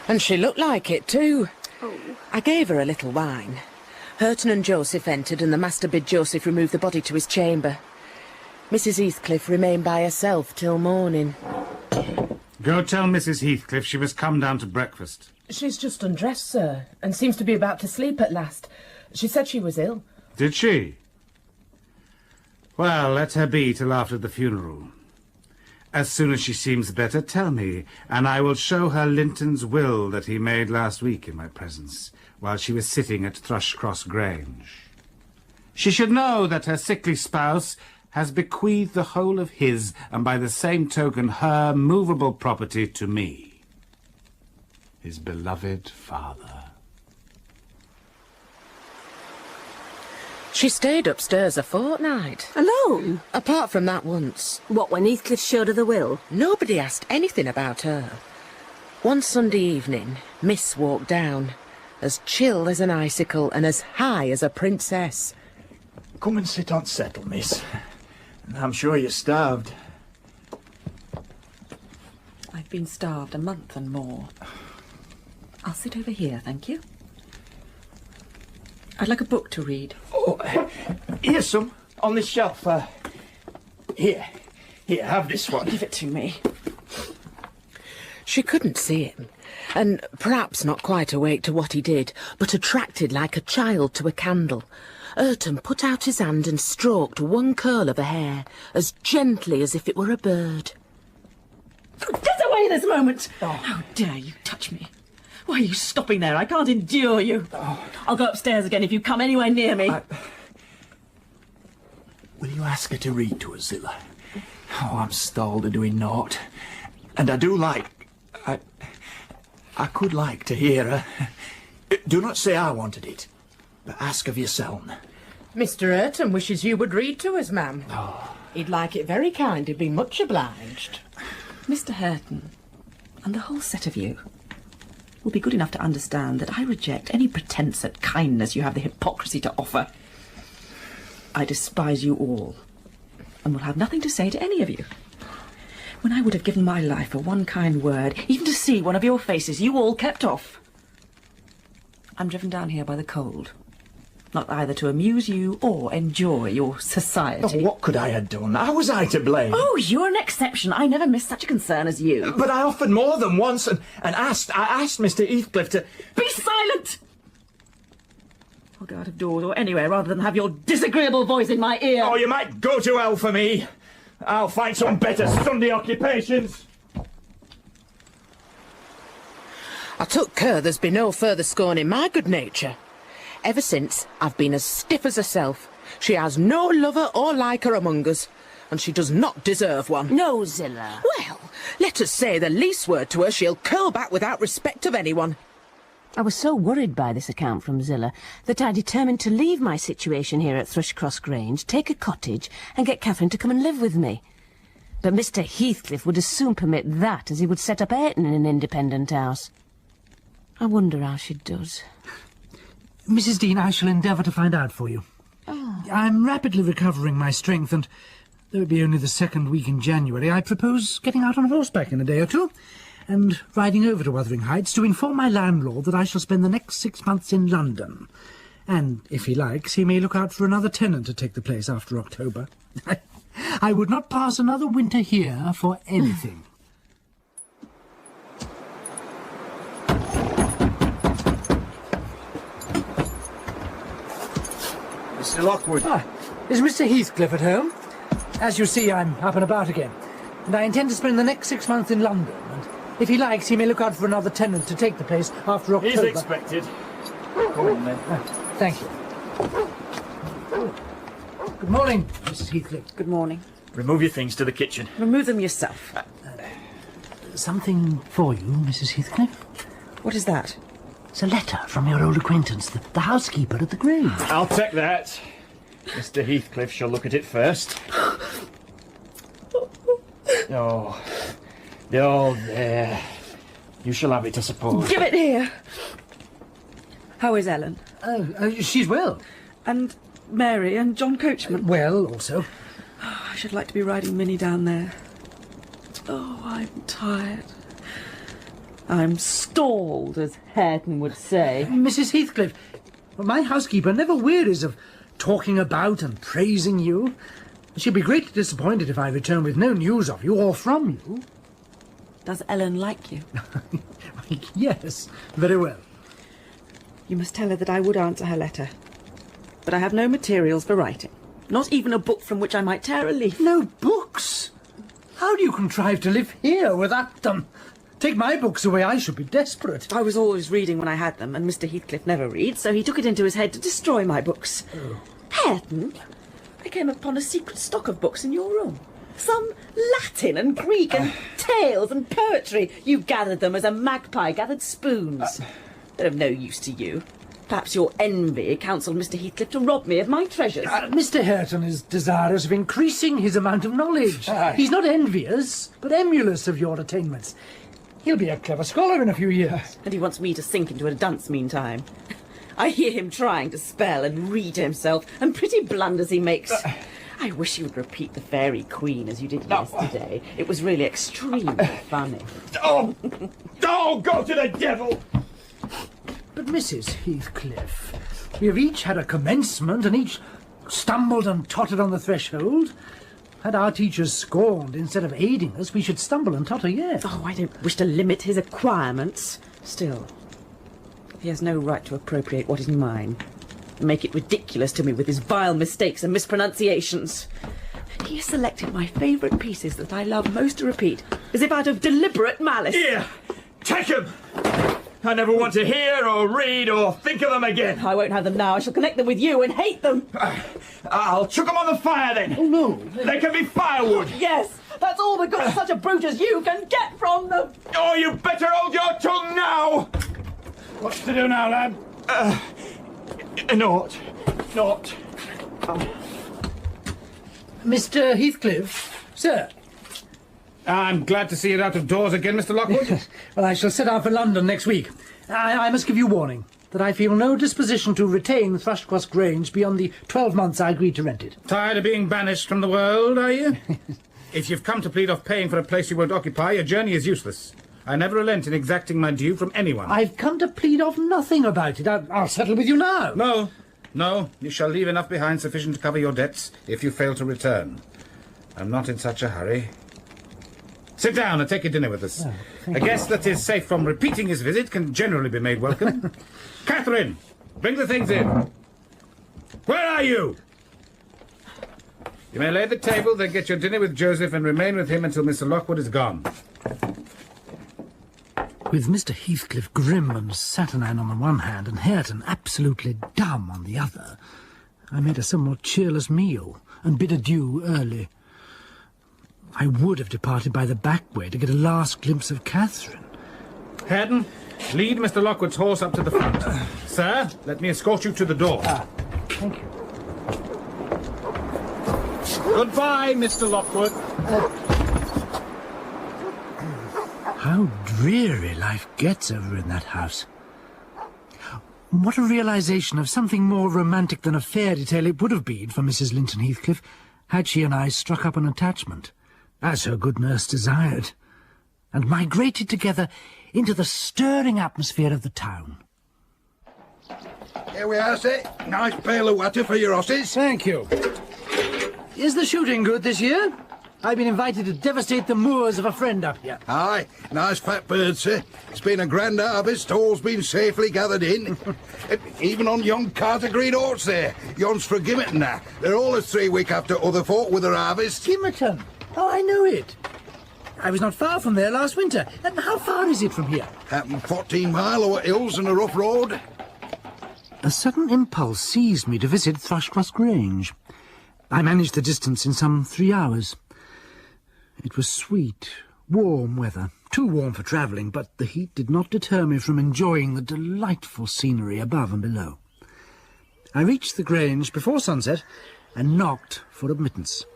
And she looked like it, too. Oh. I gave her a little wine. Hareton and Joseph entered, and the master bid Joseph remove the body to his chamber. Mrs. Heathcliff remained by herself till morning. Go tell Mrs. Heathcliff she must come down to breakfast. She's just undressed, sir, and seems to be about to sleep at last. She said she was ill. Did she? Well, let her be till after the funeral. As soon as she seems better, tell me, and I will show her Linton's will that he made last week in my presence, while she was sitting at Thrushcross Grange. She should know that her sickly spouse has bequeathed the whole of his, and by the same token her movable property to me, his beloved father. She stayed upstairs a fortnight. Alone? Apart from that once. What, when Heathcliff showed her the will? Nobody asked anything about her. One Sunday evening, Miss walked down, as chill as an icicle and as high as a princess. Come and sit on settle, miss. I'm sure you're starved. I've been starved a month and more. I'll sit over here, thank you. I'd like a book to read. Oh, here's some on this shelf. Here, have this one. Give it to me. She couldn't see him, and perhaps not quite awake to what he did, but attracted like a child to a candle. Hareton put out his hand and stroked one curl of her hair, as gently as if it were a bird. Get away this moment! Oh. How dare you touch me? Why are you stopping there? I can't endure you. Oh. I'll go upstairs again if you come anywhere near me. Will you ask her to read to us, Zillah? Oh, I'm stalled of doing naught. And I do like... I could like to hear her. Do not say I wanted it, but ask of yourself. Mr. Hareton wishes you would read to us, ma'am. Oh. He'd like it very kind. He'd be much obliged. Mr. Hareton, and the whole set of you, will be good enough to understand that I reject any pretence at kindness you have the hypocrisy to offer. I despise you all, and will have nothing to say to any of you. When I would have given my life for one kind word, even to see one of your faces, you all kept off. I'm driven down here by the cold, not either to amuse you or enjoy your society. Oh, what could I have done? How was I to blame? Oh, you're an exception. I never missed such a concern as you. But I offered more than once and I asked Mr. Heathcliff to... Be silent! I'll go out of doors or anywhere rather than have your disagreeable voice in my ear. Oh, you might go to hell for me. I'll find some better Sunday occupations. I took care there's been no further scorn in my good nature. Ever since, I've been as stiff as herself. She has no lover or liker among us, and she does not deserve one. No, Zilla. Well, let us say the least word to her, she'll curl back without respect of anyone. I was so worried by this account from Zilla that I determined to leave my situation here at Thrushcross Grange, take a cottage, and get Catherine to come and live with me. But Mr. Heathcliff would as soon permit that as he would set up Hareton in an independent house. I wonder how she does. Mrs. Dean, I shall endeavour to find out for you. Oh. I'm rapidly recovering my strength, and though it be only the second week in January, I propose getting out on horseback in a day or two, and riding over to Wuthering Heights to inform my landlord that I shall spend the next 6 months in London. And, if he likes, he may look out for another tenant to take the place after October. I would not pass another winter here for anything. Mr. Lockwood. Is Mr. Heathcliff at home? As you see, I'm up and about again, and I intend to spend the next 6 months in London, and if he likes, he may look out for another tenant to take the place after October. He's expected. Come on, then. Thank you. Good morning, Mrs. Heathcliff. Good morning. Remove your things to the kitchen. Remove them yourself. Something for you, Mrs. Heathcliff. What is that? It's a letter from your old acquaintance, the housekeeper at the Grange. I'll take that. Mr. Heathcliff shall look at it first. Oh, there. You shall have it, I suppose. Give it here. How is Ellen? She's well. And Mary and John Coachman? Well, also. Oh, I should like to be riding Minnie down there. Oh, I'm tired. I'm stalled, as Hareton would say. Mrs. Heathcliff, my housekeeper never wearies of talking about and praising you. She'll be greatly disappointed if I return with no news of you or from you. Does Ellen like you? Yes, very well. You must tell her that I would answer her letter. But I have no materials for writing. Not even a book from which I might tear a leaf. No books? How do you contrive to live here without them? Take my books away, I should be desperate. I was always reading when I had them, and Mr. Heathcliff never reads, so he took it into his head to destroy my books. Oh. Hareton, I came upon a secret stock of books in your room. Some Latin and Greek and tales and poetry. You gathered them as a magpie gathered spoons. They're of no use to you. Perhaps your envy counselled Mr. Heathcliff to rob me of my treasures. Mr. Hareton is desirous of increasing his amount of knowledge. He's not envious, but emulous of your attainments. He'll be a clever scholar in a few years. And he wants me to sink into a dunce meantime. I hear him trying to spell and read to himself, and pretty blunders he makes. I wish you would repeat the Fairy Queen as you did yesterday. It was really extremely funny. Oh, go to the devil! But Mrs. Heathcliff, we have each had a commencement and each stumbled and tottered on the threshold. Had our teachers scorned instead of aiding us, we should stumble and totter yet. Oh, I don't wish to limit his acquirements. Still, he has no right to appropriate what is mine. Make it ridiculous to me with his vile mistakes and mispronunciations. He has selected my favourite pieces that I love most to repeat, as if out of deliberate malice. Here, take them! I never want to hear or read or think of them again. I won't have them now. I shall connect them with you and hate them. I'll chuck them on the fire then. Oh, no. They can be firewood. Yes, that's all the good such a brute as you can get from them. Oh, you better hold your tongue now. What's to do now, lad? Naught. Mr. Heathcliff, sir. I'm glad to see you out of doors again, Mr. Lockwood. Well, I shall set out for London next week. I must give you warning. that I feel no disposition to retain Thrushcross Grange beyond the 12 months I agreed to rent it. Tired of being banished from the world, are you? If you've come to plead off paying for a place you won't occupy, your journey is useless. I never relent in exacting my due from anyone. I've come to plead off nothing about it. I'll settle with you now. No, you shall leave enough behind sufficient to cover your debts if you fail to return. I'm not in such a hurry. Sit down and take your dinner with us. A guest that is safe from repeating his visit can generally be made welcome. Catherine, bring the things in. Where are you? You may lay the table, then get your dinner with Joseph and remain with him until Mr. Lockwood is gone. With Mr. Heathcliff grim and saturnine on the one hand and Hareton absolutely dumb on the other, I made a somewhat cheerless meal and bid adieu early. I would have departed by the back way to get a last glimpse of Catherine. Hareton, lead Mr. Lockwood's horse up to the front. Sir, let me escort you to the door. Thank you. Goodbye, Mr. Lockwood. How dreary life gets over in that house. What a realization of something more romantic than a fairy tale it would have been for Mrs. Linton Heathcliff had she and I struck up an attachment, as her good nurse desired, and migrated together into the stirring atmosphere of the town. Here we are, sir. Nice pail of water for your horses. Thank you. Is the shooting good this year? I've been invited to devastate the moors of a friend up here. Aye, nice fat bird, sir. It's been a grand harvest, all's been safely gathered in. Even on yon Carter Green oats there, yon's for Gimmerton now. They're all as 3 weeks after other folk with their harvest. Gimmerton? Oh, I know it. I was not far from there last winter. And how far is it from here? 14 mile over hills and a rough road. A sudden impulse seized me to visit Thrushcross Grange. I managed the distance in some 3 hours. It was sweet, warm weather, too warm for travelling, but the heat did not deter me from enjoying the delightful scenery above and below. I reached the Grange before sunset and knocked for admittance.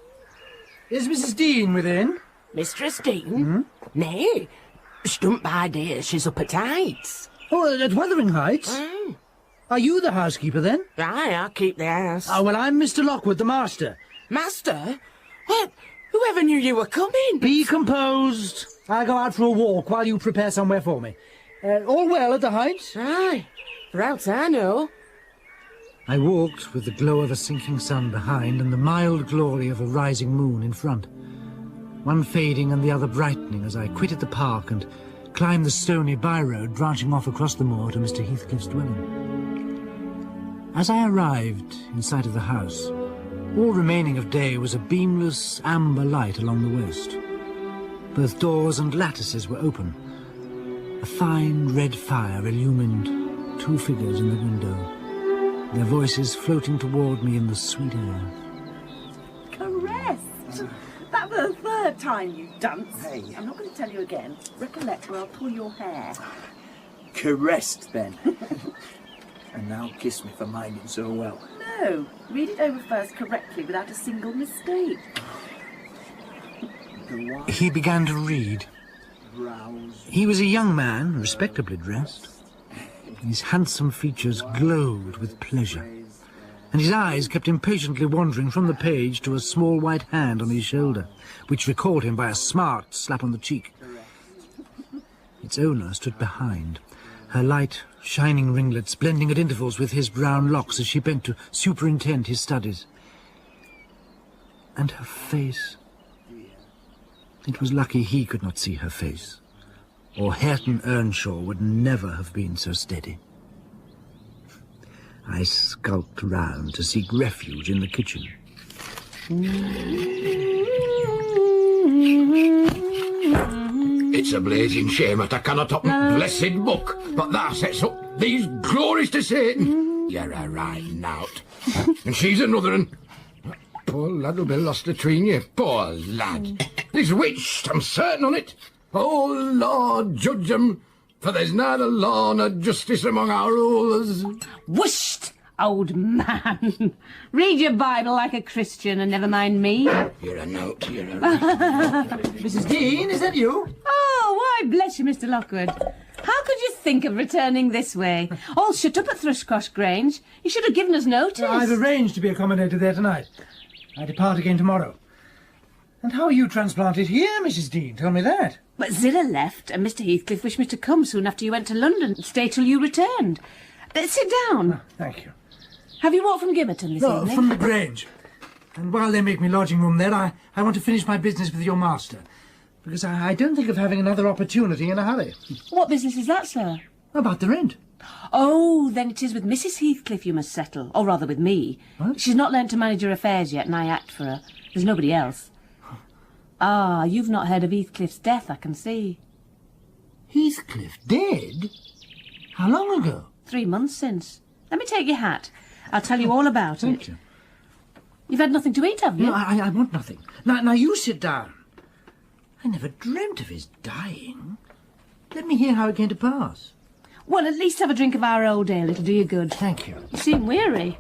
Is Mrs. Dean within? Mistress Dean? Nay, stumped by day, she's up at Heights. Oh, at Wuthering Heights? Aye. Are you the housekeeper, then? Aye, I keep the house. Oh, well, I'm Mr. Lockwood, the master. Master? Well, whoever knew you were coming? Be composed. I'll go out for a walk while you prepare somewhere for me. All well at the Heights? Aye, for outs I know. I walked with the glow of a sinking sun behind and the mild glory of a rising moon in front, one fading and the other brightening as I quitted the park and climbed the stony by-road branching off across the moor to Mr. Heathcliff's dwelling. As I arrived in sight of the house, all remaining of day was a beamless amber light along the west. Both doors and lattices were open. A fine red fire illumined 2 figures in the window, their voices floating toward me in the sweet air. Caressed! That was the 3rd time, you dunce. Hey. I'm not going to tell you again. Recollect or I'll pull your hair. Caressed, then. And now kiss me for minding so well. No, read it over first correctly without a single mistake. He began to read. He was a young man, respectably dressed. His handsome features glowed with pleasure, and his eyes kept impatiently wandering from the page to a small white hand on his shoulder, which recalled him by a smart slap on the cheek. Its owner stood behind, her light, shining ringlets blending at intervals with his brown locks as she bent to superintend his studies. And her face. It was lucky he could not see her face, or Catherine Earnshaw would never have been so steady. I skulked round to seek refuge in the kitchen. It's a blazing shame that I cannot open blessed book, but that sets up these glories to Satan. You're a right knout. And she's another, and poor lad will be lost between you. Poor lad. He's witched, I'm certain on it. Oh, Lord, judge 'em, for there's neither law nor justice among our rulers. Whooshed, old man. Read your Bible like a Christian and never mind me. You're a knout, you're a Mrs. Dean, is that you? Oh, why, bless you, Mr. Lockwood. How could you think of returning this way? All shut up at Thrushcross Grange. You should have given us notice. I've arranged to be accommodated there tonight. I depart again tomorrow. And how are you transplanted here, Mrs. Dean? Tell me that. But Zillah left, and Mr. Heathcliff wished me to come soon after you went to London and stay till you returned. Sit down. Oh, thank you. Have you walked from Gimmerton this evening? From the Grange. And while they make me lodging room there, I want to finish my business with your master. Because I don't think of having another opportunity in a hurry. What business is that, sir? About the rent. Oh, then it is with Mrs. Heathcliff you must settle. Or rather with me. What? She's not learned to manage her affairs yet, and I act for her. There's nobody else. Ah, you've not heard of Heathcliff's death, I can see. Heathcliff dead? How long ago? 3 months since. Let me take your hat. I'll tell you all about it. Thank you. You've had nothing to eat, have you? No, I want nothing. Now you sit down. I never dreamt of his dying. Let me hear how it came to pass. Well, at least have a drink of our old ale. It'll do you good. Thank you. You seem weary.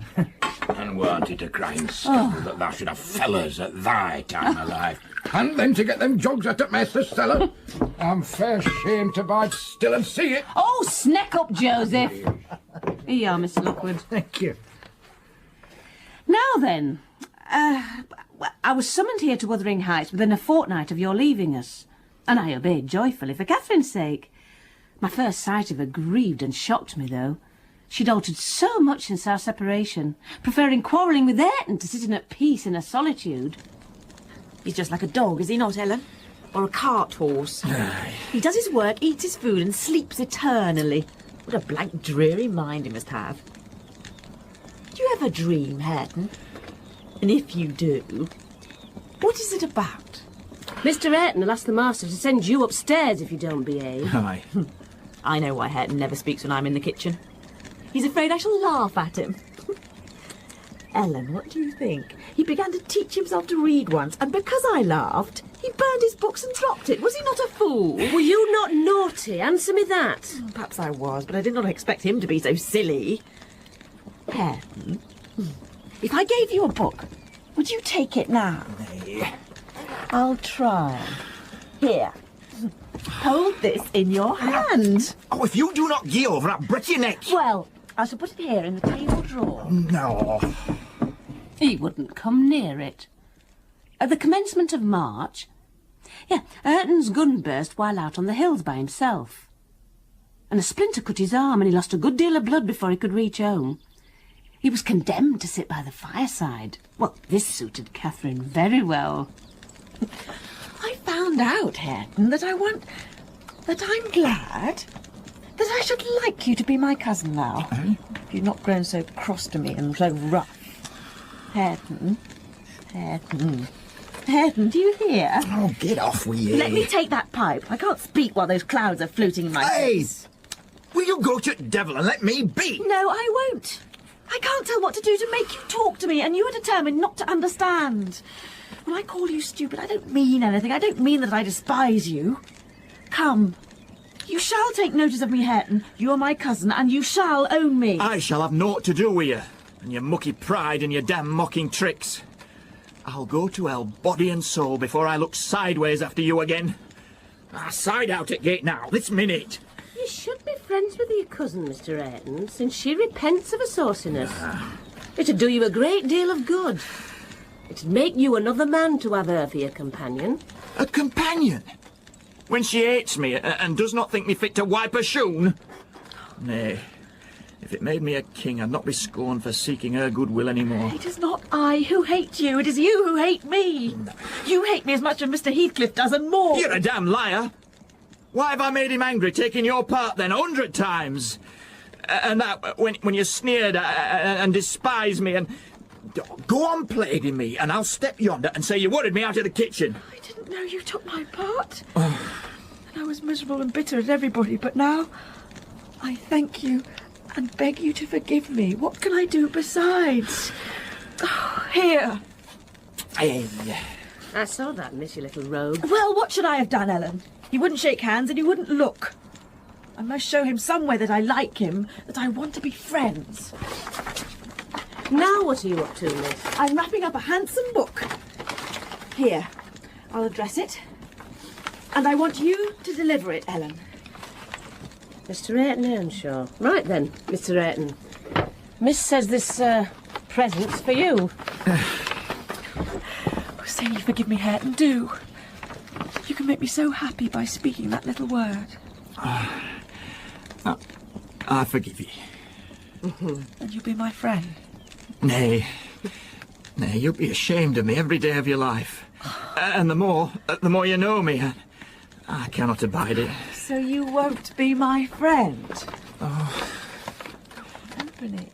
And weren't it a crying scandal that thou should have fellows at thy time of life? And then to get them jogs out of master's cellar? I'm fair shamed to bide still and see it. Oh, snack up, Joseph. Here you are, Mr. Lockwood. Thank you. Now then, I was summoned here to Wuthering Heights within a fortnight of your leaving us, and I obeyed joyfully for Catherine's sake. My first sight of her grieved and shocked me, though. She'd altered so much since our separation, preferring quarrelling with Hareton to sitting at peace in her solitude. He's just like a dog, is he not, Ellen? Or a cart horse. He does his work, eats his food, and sleeps eternally. What a blank, dreary mind he must have. Do you ever dream, Hareton? And if you do, what is it about? Mr. Hareton will ask the master to send you upstairs if you don't behave. Aye. I know why Hareton never speaks when I'm in the kitchen. He's afraid I shall laugh at him. Ellen, what do you think? He began to teach himself to read once, and because I laughed, he burned his books and dropped it. Was he not a fool? Were you not naughty? Answer me that. Perhaps I was, but I did not expect him to be so silly. Hareton, if I gave you a book, would you take it now? Nay. I'll try. Here. Hold this in your hand. Oh, if you do not gee over, I'll break your neck. Well, I shall put it here in the table drawer. No. He wouldn't come near it. At the commencement of March... Hareton's gun burst while out on the hills by himself. And a splinter cut his arm, and he lost a good deal of blood before he could reach home. He was condemned to sit by the fireside. Well, this suited Catherine very well. I found out, Hareton, that I'm glad that I should like you to be my cousin now. You've not grown so cross to me and so rough. Hareton, do you hear? Oh, get off with you. Let me take that pipe. I can't speak while those clouds are floating in my face. Will you go to the devil and let me be? No, I won't. I can't tell what to do to make you talk to me, and you are determined not to understand. When I call you stupid, I don't mean anything. I don't mean that I despise you. Come. You shall take notice of me, Hareton. You are my cousin, and you shall own me. I shall have naught to do with you, and your mucky pride and your damn mocking tricks. I'll go to hell body and soul before I look sideways after you again. I side out at gate now, this minute. You should be friends with your cousin, Mr. Hareton, since she repents of her sauciness. It'd do you a great deal of good. It'd make you another man to have her for your companion. A companion? When she hates me and does not think me fit to wipe a shoon? Nay, if it made me a king, I'd not be scorned for seeking her goodwill any more. It is not I who hate you. It is you who hate me. You hate me as much as Mr. Heathcliff does and more. You're a damn liar. Why have I made him angry, taking your part then 100 times? And that when you sneered and despised me and... Go on plaguing me, and I'll step yonder and say you worried me out of the kitchen. I didn't know you took my part. And I was miserable and bitter at everybody, but now I thank you and beg you to forgive me. What can I do besides? Oh, here. Hey. I saw that, miss, you little rogue. Well, what should I have done, Ellen? He wouldn't shake hands and he wouldn't look. I must show him some way that I like him, that I want to be friends. Now what are you up to, miss? I'm wrapping up a handsome book. Here, I'll address it. And I want you to deliver it, Ellen. Mr. Hareton Earnshaw. Right then, Mr. Hareton. Miss says this present's for you. Oh, say you forgive me, Hareton, do. You can make me so happy by speaking that little word. I forgive you. And you'll be my friend. Nay, you'll be ashamed of me every day of your life. And the more you know me, I cannot abide it. So you won't be my friend? Oh. Open it.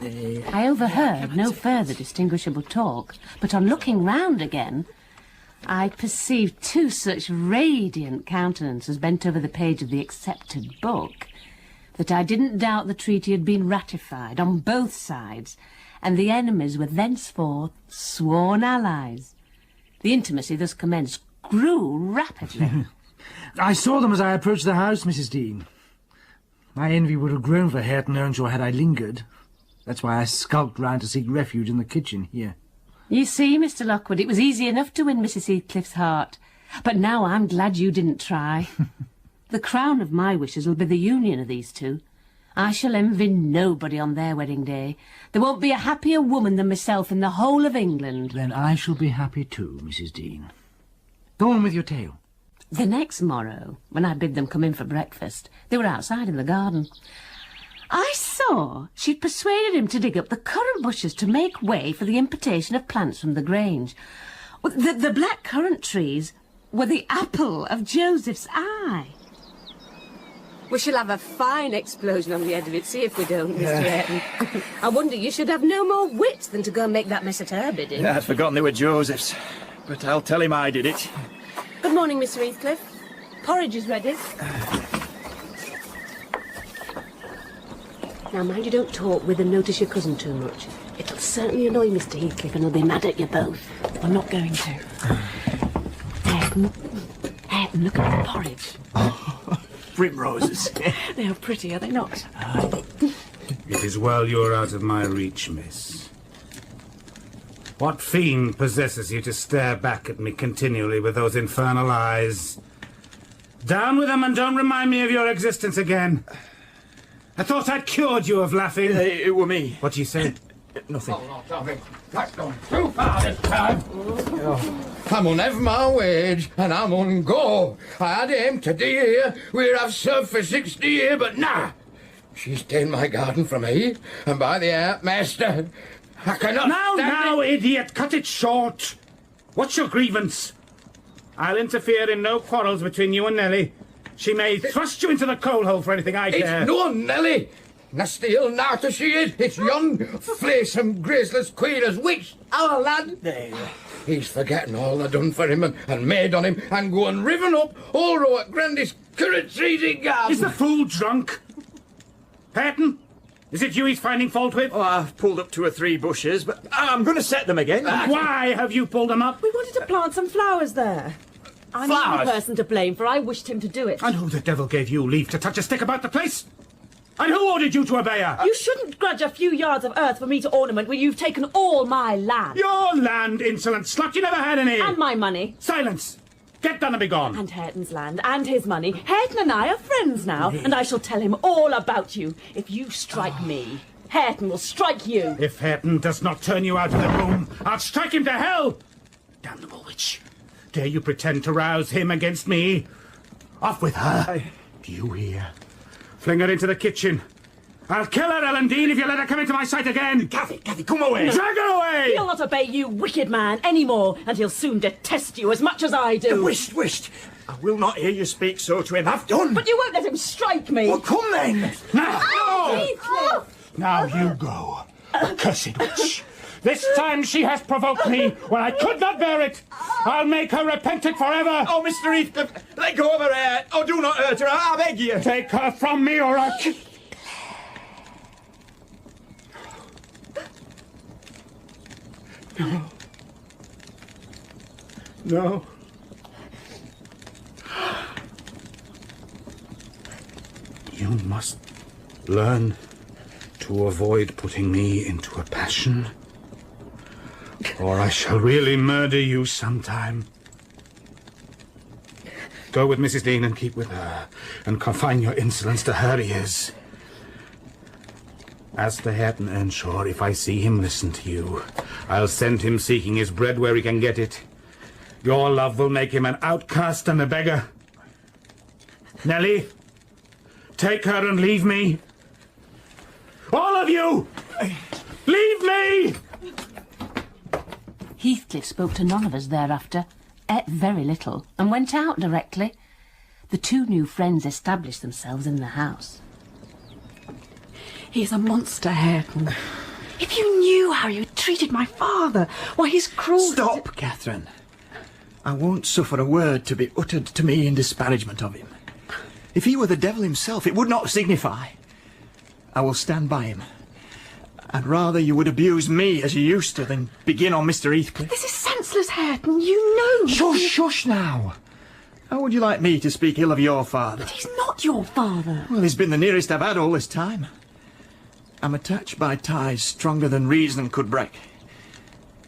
Nay. I overheard no further distinguishable talk, but on looking round again, I perceived two such radiant countenances bent over the page of the accepted book that I didn't doubt the treaty had been ratified on both sides, and the enemies were thenceforth sworn allies. The intimacy thus commenced grew rapidly. I saw them as I approached the house, Mrs. Dean. My envy would have grown for Hareton Earnshaw had I lingered. That's why I skulked round to seek refuge in the kitchen here. You see, Mr. Lockwood, it was easy enough to win Mrs. Heathcliff's heart. But now I'm glad you didn't try. The crown of my wishes will be the union of these two. I shall envy nobody on their wedding day. There won't be a happier woman than myself in the whole of England. Then I shall be happy too, Mrs. Dean. Go on with your tale. The next morrow, when I bid them come in for breakfast, they were outside in the garden. I saw she'd persuaded him to dig up the currant bushes to make way for the importation of plants from the Grange. The black currant trees were the apple of Joseph's eye. We shall have a fine explosion on the end of it, see if we don't, Mr. Hareton. I wonder you should have no more wits than to go and make that mess at her bidding. I'd forgotten they were Joseph's, but I'll tell him I did it. Good morning, Mr. Heathcliff. Porridge is ready. Now, mind you don't talk with and notice your cousin too much. It'll certainly annoy Mr. Heathcliff and he'll be mad at you both. I'm not going to. Hareton, look at the porridge. Primroses. They are pretty, are they not? It is well you are out of my reach, miss. What fiend possesses you to stare back at me continually with those infernal eyes? Down with them and don't remind me of your existence again. I thought I'd cured you of laughing. It were me. What do you say? Nothing. Oh, no, Tommy. That's gone too far this time. I mun have my wage, and I mun go. I had aimed to do here where I've served for 60 years, but nah. She's ta'en my garden from me, and by the earth, master, I cannot Now, idiot, cut it short. What's your grievance? I'll interfere in no quarrels between you and Nellie. She may thrust you into the coal hole for anything I care. It's no Nellie. Nasty ill naughter she is. It's yon flaysome, graceless queen as witch, our lad. He's forgetting all I done for him and made on him and going riven up all row at grandest currant trees in garden. Is the fool drunk? Hareton, is it you he's finding fault with? Oh, I've pulled up 2 or 3 bushes, but I'm going to set them again. Why have you pulled them up? We wanted to plant some flowers there. I'm not the person to blame, for I wished him to do it. And who the devil gave you leave to touch a stick about the place? And who ordered you to obey her? You shouldn't grudge a few yards of earth for me to ornament when you've taken all my land. Your land, insolent slut, you never had any. And my money. Silence. Get done and be gone. And Hareton's land, and his money. Hareton and I are friends now, and I shall tell him all about you. If you strike me, Hareton will strike you. If Hareton does not turn you out of the room, I'll strike him to hell. Damnable witch. Dare you pretend to rouse him against me? Off with her. Do you hear? Fling her into the kitchen. I'll kill her, Ellen Dean, if you let her come into my sight again. Cathy, come away. Drag her away. He'll not obey you, wicked man, any more, and he'll soon detest you as much as I do. Wisht. I will not hear you speak so to him. I've done. But you won't let him strike me. Well, come then. Now you go, cursed witch. This time she has provoked me when I could not bear it. I'll make her repent it forever. Oh, Mr. Heathcliff, let go of her hair. Oh, do not hurt her, I beg you. Take her from me, or I... No. You must learn to avoid putting me into a passion, or I shall really murder you sometime. Go with Mrs. Dean and keep with her, and confine your insolence to her ears. As to Hareton Earnshaw, if I see him listen to you, I'll send him seeking his bread where he can get it. Your love will make him an outcast and a beggar. Nellie, take her and leave me. All of you! Leave me! Heathcliff spoke to none of us thereafter, ate very little, and went out directly. The two new friends established themselves in the house. He's a monster, Hareton. If you knew how you treated my father, why, he's cruel. Stop, Catherine. I won't suffer a word to be uttered to me in disparagement of him. If he were the devil himself, it would not signify. I will stand by him. I'd rather you would abuse me as you used to than begin on Mr. Heathcliff. This is senseless, Hareton. You know... Shush, shush now. How would you like me to speak ill of your father? But he's not your father. Well, he's been the nearest I've had all this time. I'm attached by ties stronger than reason could break.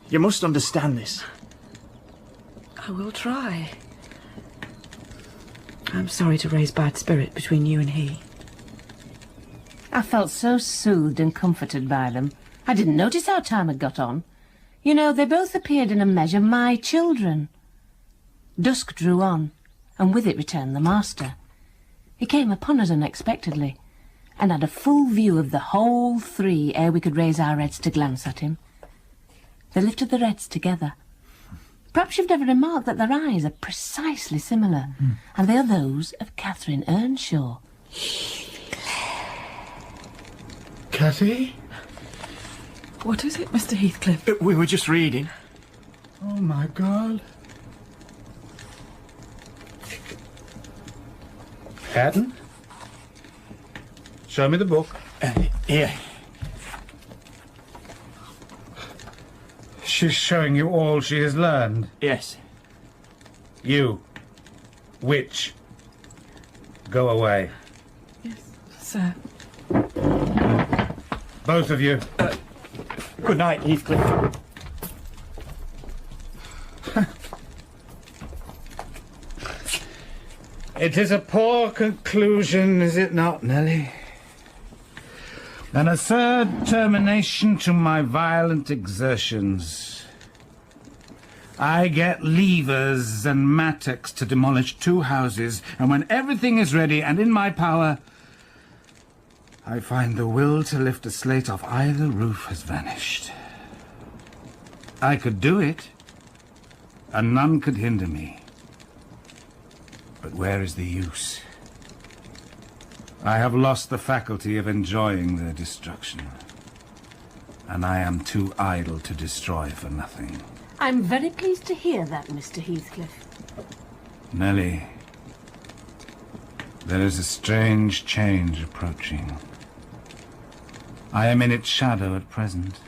You must understand this. I will try. I'm sorry to raise bad spirit between you and he. I felt so soothed and comforted by them. I didn't notice how time had got on. You know, they both appeared in a measure my children. Dusk drew on, and with it returned the master. He came upon us unexpectedly, and had a full view of the whole three ere we could raise our heads to glance at him. They lifted their heads together. Perhaps you've never remarked that their eyes are precisely similar, and they are those of Catherine Earnshaw. Cathy? What is it, Mr. Heathcliff? We were just reading. Oh, my God. Hareton? Show me the book. Here. She's showing you all she has learned? Yes. You, witch, go away. Yes, sir. Both of you. Good night, Heathcliff. It is a poor conclusion, is it not, Nellie? And a third termination to my violent exertions. I get levers and mattocks to demolish 2 houses, and when everything is ready and in my power, I find the will to lift a slate off either roof has vanished. I could do it, and none could hinder me. But where is the use? I have lost the faculty of enjoying their destruction, and I am too idle to destroy for nothing. I'm very pleased to hear that, Mr. Heathcliff. Nellie, there is a strange change approaching. I am in its shadow at present.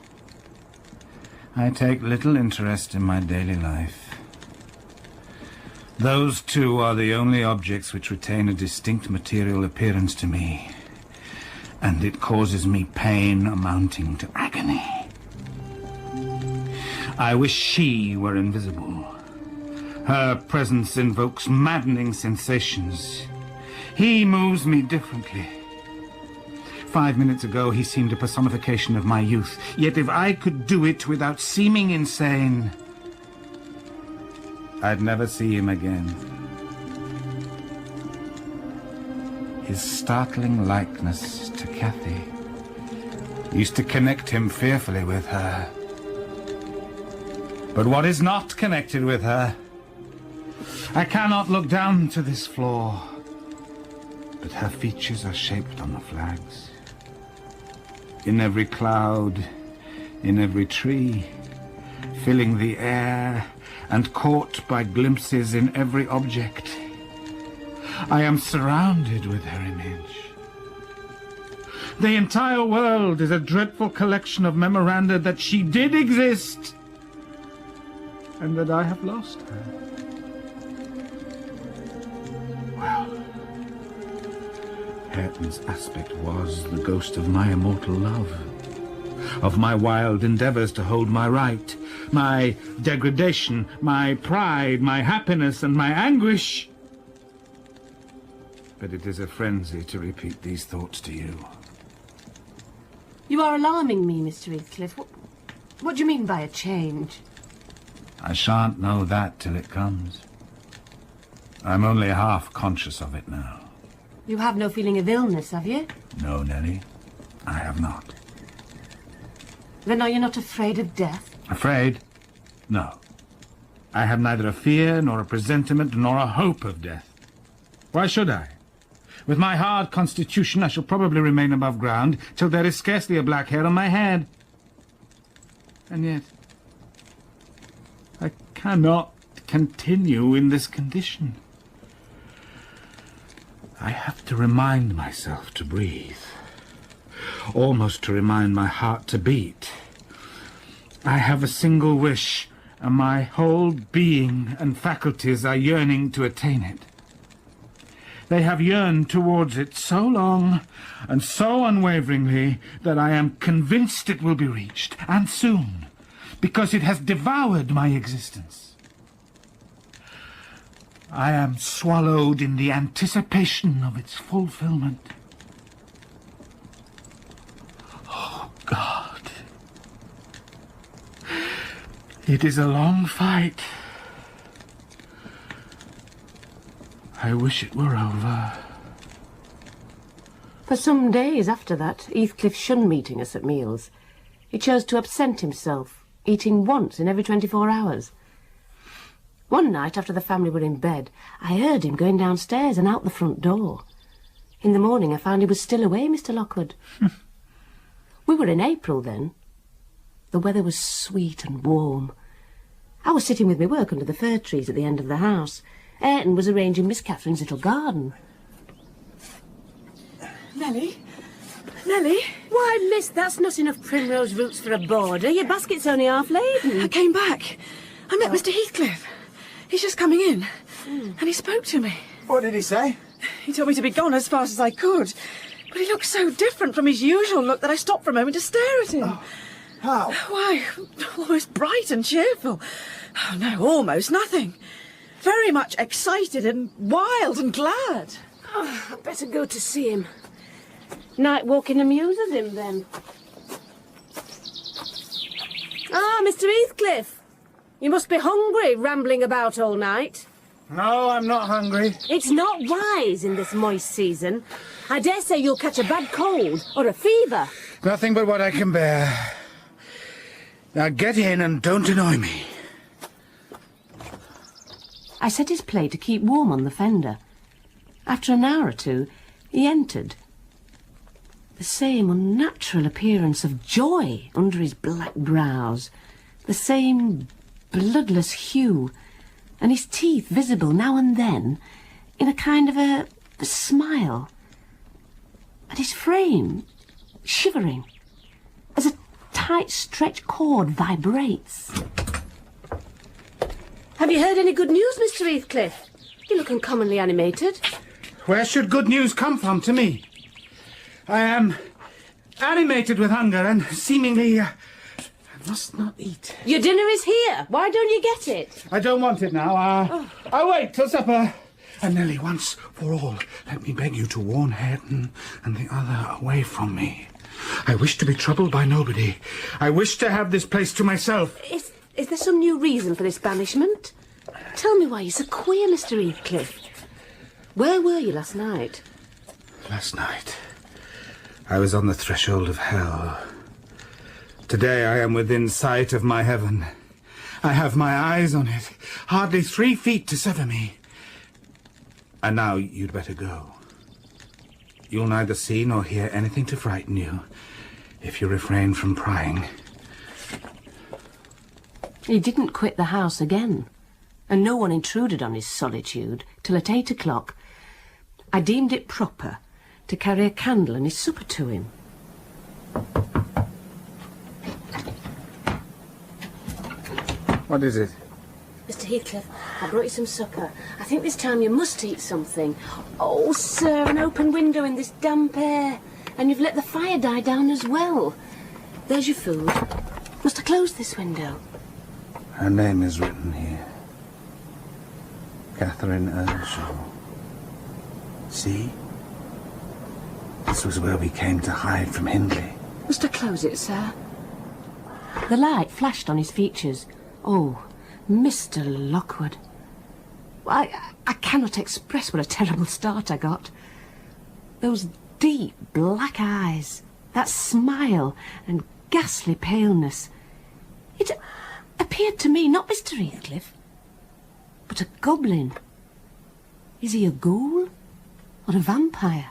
I take little interest in my daily life. Those 2 are the only objects which retain a distinct material appearance to me, and it causes me pain amounting to agony. I wish she were invisible. Her presence invokes maddening sensations. He moves me differently. 5 minutes ago he seemed a personification of my youth, yet if I could do it without seeming insane, I'd never see him again. His startling likeness to Cathy used to connect him fearfully with her. But what is not connected with her? I cannot look down to this floor, but her features are shaped on the flags. In every cloud, in every tree, filling the air, and caught by glimpses in every object. I am surrounded with her image. The entire world is a dreadful collection of memoranda that she did exist, and that I have lost her. Well, Hareton's aspect was the ghost of my immortal love, of my wild endeavours to hold my right, my degradation, my pride, my happiness, and my anguish. but it is a frenzy to repeat these thoughts to you. You are alarming me, Mr. Heathcliff. What do you mean by a change? I shan't know that till it comes. I'm only half conscious of it now. You have no feeling of illness, have you? No, Nellie, I have not. Then are you not afraid of death? Afraid? No. I have neither a fear, nor a presentiment, nor a hope of death. Why should I? With my hard constitution, I shall probably remain above ground till there is scarcely a black hair on my head. And yet, I cannot continue in this condition. I have to remind myself to breathe, almost to remind my heart to beat. I have a single wish, and my whole being and faculties are yearning to attain it. They have yearned towards it so long and so unwaveringly that I am convinced it will be reached, and soon, because it has devoured my existence. I am swallowed in the anticipation of its fulfillment. Oh, God. It is a long fight. I wish it were over. For some days after that, Heathcliff shunned meeting us at meals. He chose to absent himself, eating once in every 24 hours. One night, after the family were in bed, I heard him going downstairs and out the front door. In the morning, I found he was still away, Mr. Lockwood. We were in April then. The weather was sweet and warm. I was sitting with my work under the fir trees at the end of the house. Hareton was arranging Miss Catherine's little garden. Nellie? Nellie? Why, miss, that's not enough primrose roots for a border. Your basket's only half laden. I came back. I met Mr. Heathcliff. He's just coming in. And he spoke to me. What did he say? He told me to be gone as fast as I could. But he looked so different from his usual look that I stopped for a moment to stare at him. Oh, how? Why, almost bright and cheerful. Oh, no, almost nothing. Very much excited and wild and glad. Oh, I'd better go to see him. Night walking amuses him, then. Ah, Mr. Heathcliff. You must be hungry, rambling about all night. No, I'm not hungry. It's not wise in this moist season. I dare say you'll catch a bad cold or a fever. Nothing but what I can bear. Now get in and don't annoy me. I set his plate to keep warm on the fender. After an hour or two, he entered. The same unnatural appearance of joy under his black brows, the same bloodless hue, and his teeth visible now and then in a kind of a smile, and his frame shivering as a tight-stretched cord vibrates. Have you heard any good news, Mr. Heathcliff? You look uncommonly animated. Where should good news come from to me? I am animated with hunger and seemingly... I must not eat. Your dinner is here. Why don't you get it? I don't want it now. I'll wait till supper. And Nellie, once for all, let me beg you to warn Hareton and the other away from me. I wish to be troubled by nobody. I wish to have this place to myself. Is there some new reason for this banishment? Tell me why you're so queer, Mr. Heathcliff. Where were you last night? Last night, I was on the threshold of hell. Today I am within sight of my heaven. I have my eyes on it, hardly 3 feet to sever me. And now you'd better go. You'll neither see nor hear anything to frighten you, if you refrain from prying. He didn't quit the house again, and no one intruded on his solitude till at 8 o'clock. I deemed it proper to carry a candle and his supper to him. What is it? Mr. Heathcliff, I brought you some supper. I think this time you must eat something. Oh, sir, an open window in this damp air. And you've let the fire die down as well. There's your food. Must I close this window? Her name is written here. Catherine Earnshaw. See? This was where we came to hide from Hindley. Must I close it, sir? The light flashed on his features. Oh, Mr. Lockwood. I cannot express what a terrible start I got. Those deep black eyes, that smile and ghastly paleness. It appeared to me not Mr. Heathcliff, but a goblin. Is he a ghoul or a vampire?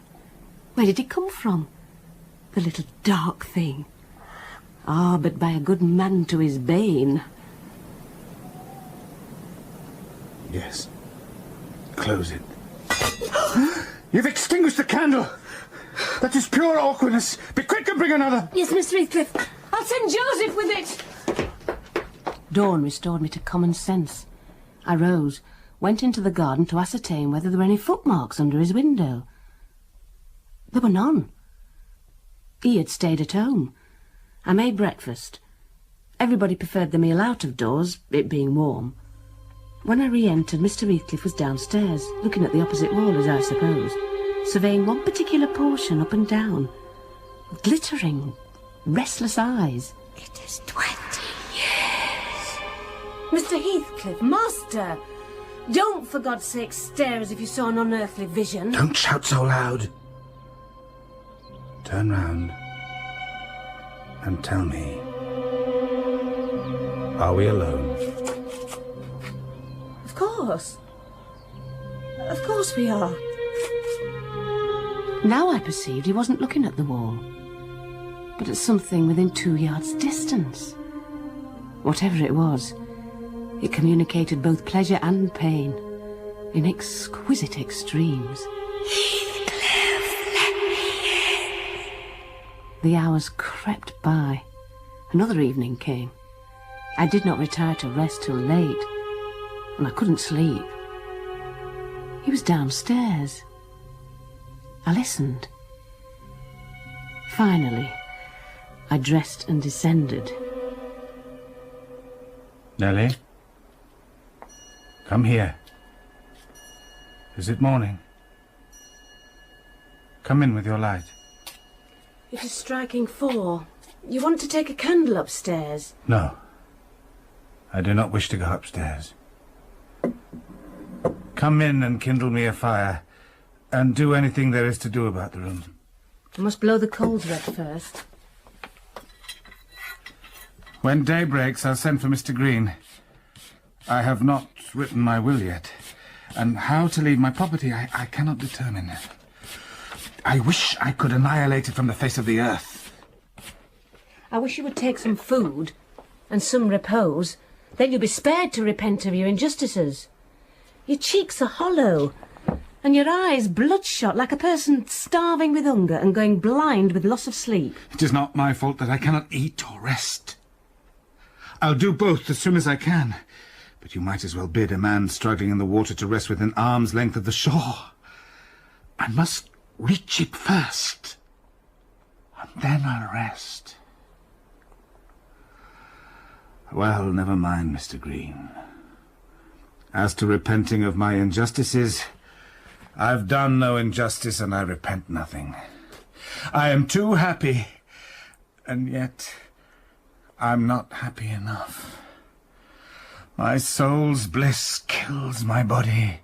Where did he come from? The little dark thing. Ah, but by a good man to his bane. Yes. Close it. You've extinguished the candle! That is pure awkwardness. Be quick and bring another! Yes, Mr. Heathcliff. I'll send Joseph with it. Dawn restored me to common sense. I rose, went into the garden to ascertain whether there were any footmarks under his window. There were none. He had stayed at home. I made breakfast. Everybody preferred the meal out of doors, it being warm. When I re-entered, Mr. Heathcliff was downstairs, looking at the opposite wall, as I suppose, surveying one particular portion up and down. Glittering, restless eyes. It is 20 years. Mr. Heathcliff, master! Don't, for God's sake, stare as if you saw an unearthly vision. Don't shout so loud. Turn round and tell me, are we alone? Of course. Of course we are. Now I perceived he wasn't looking at the wall, but at something within 2 yards' distance. Whatever it was, it communicated both pleasure and pain in exquisite extremes. Heathcliff, let me in. The hours crept by. Another evening came. I did not retire to rest till late, and I couldn't sleep. He was downstairs. I listened. Finally, I dressed and descended. Nellie? Come here. Is it morning? Come in with your light. It is striking 4. You want to take a candle upstairs? No. I do not wish to go upstairs. Come in and kindle me a fire, and do anything there is to do about the room. I must blow the coals red first. When day breaks, I'll send for Mr. Green. I have not written my will yet, and how to leave my property I cannot determine. I wish I could annihilate it from the face of the earth. I wish you would take some food and some repose. Then you'll be spared to repent of your injustices. Your cheeks are hollow, and your eyes bloodshot like a person starving with hunger and going blind with loss of sleep. It is not my fault that I cannot eat or rest. I'll do both as soon as I can. But you might as well bid a man struggling in the water to rest within arm's length of the shore. I must reach it first, and then I'll rest. Well, never mind, Mr. Green. As to repenting of my injustices, I've done no injustice and I repent nothing. I am too happy, and yet I'm not happy enough. My soul's bliss kills my body,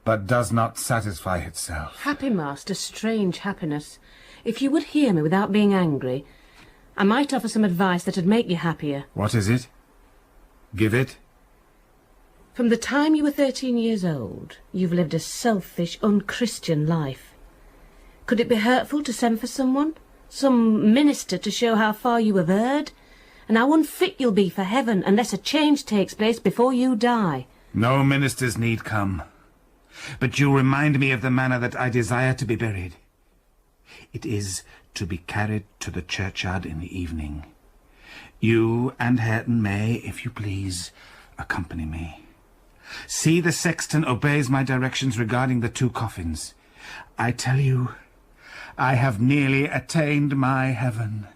but does not satisfy itself. Happy, master, strange happiness. If you would hear me without being angry, I might offer some advice that'd make you happier. What is it? Give it. From the time you were 13 years old, you've lived a selfish, unchristian life. Could it be hurtful to send for someone? Some minister to show how far you have erred? And how unfit you'll be for heaven unless a change takes place before you die? No ministers need come. But you remind me of the manner that I desire to be buried. It is to be carried to the churchyard in the evening. You and Hareton may, if you please, accompany me. See the sexton obeys my directions regarding the 2 coffins. I tell you, I have nearly attained my heaven,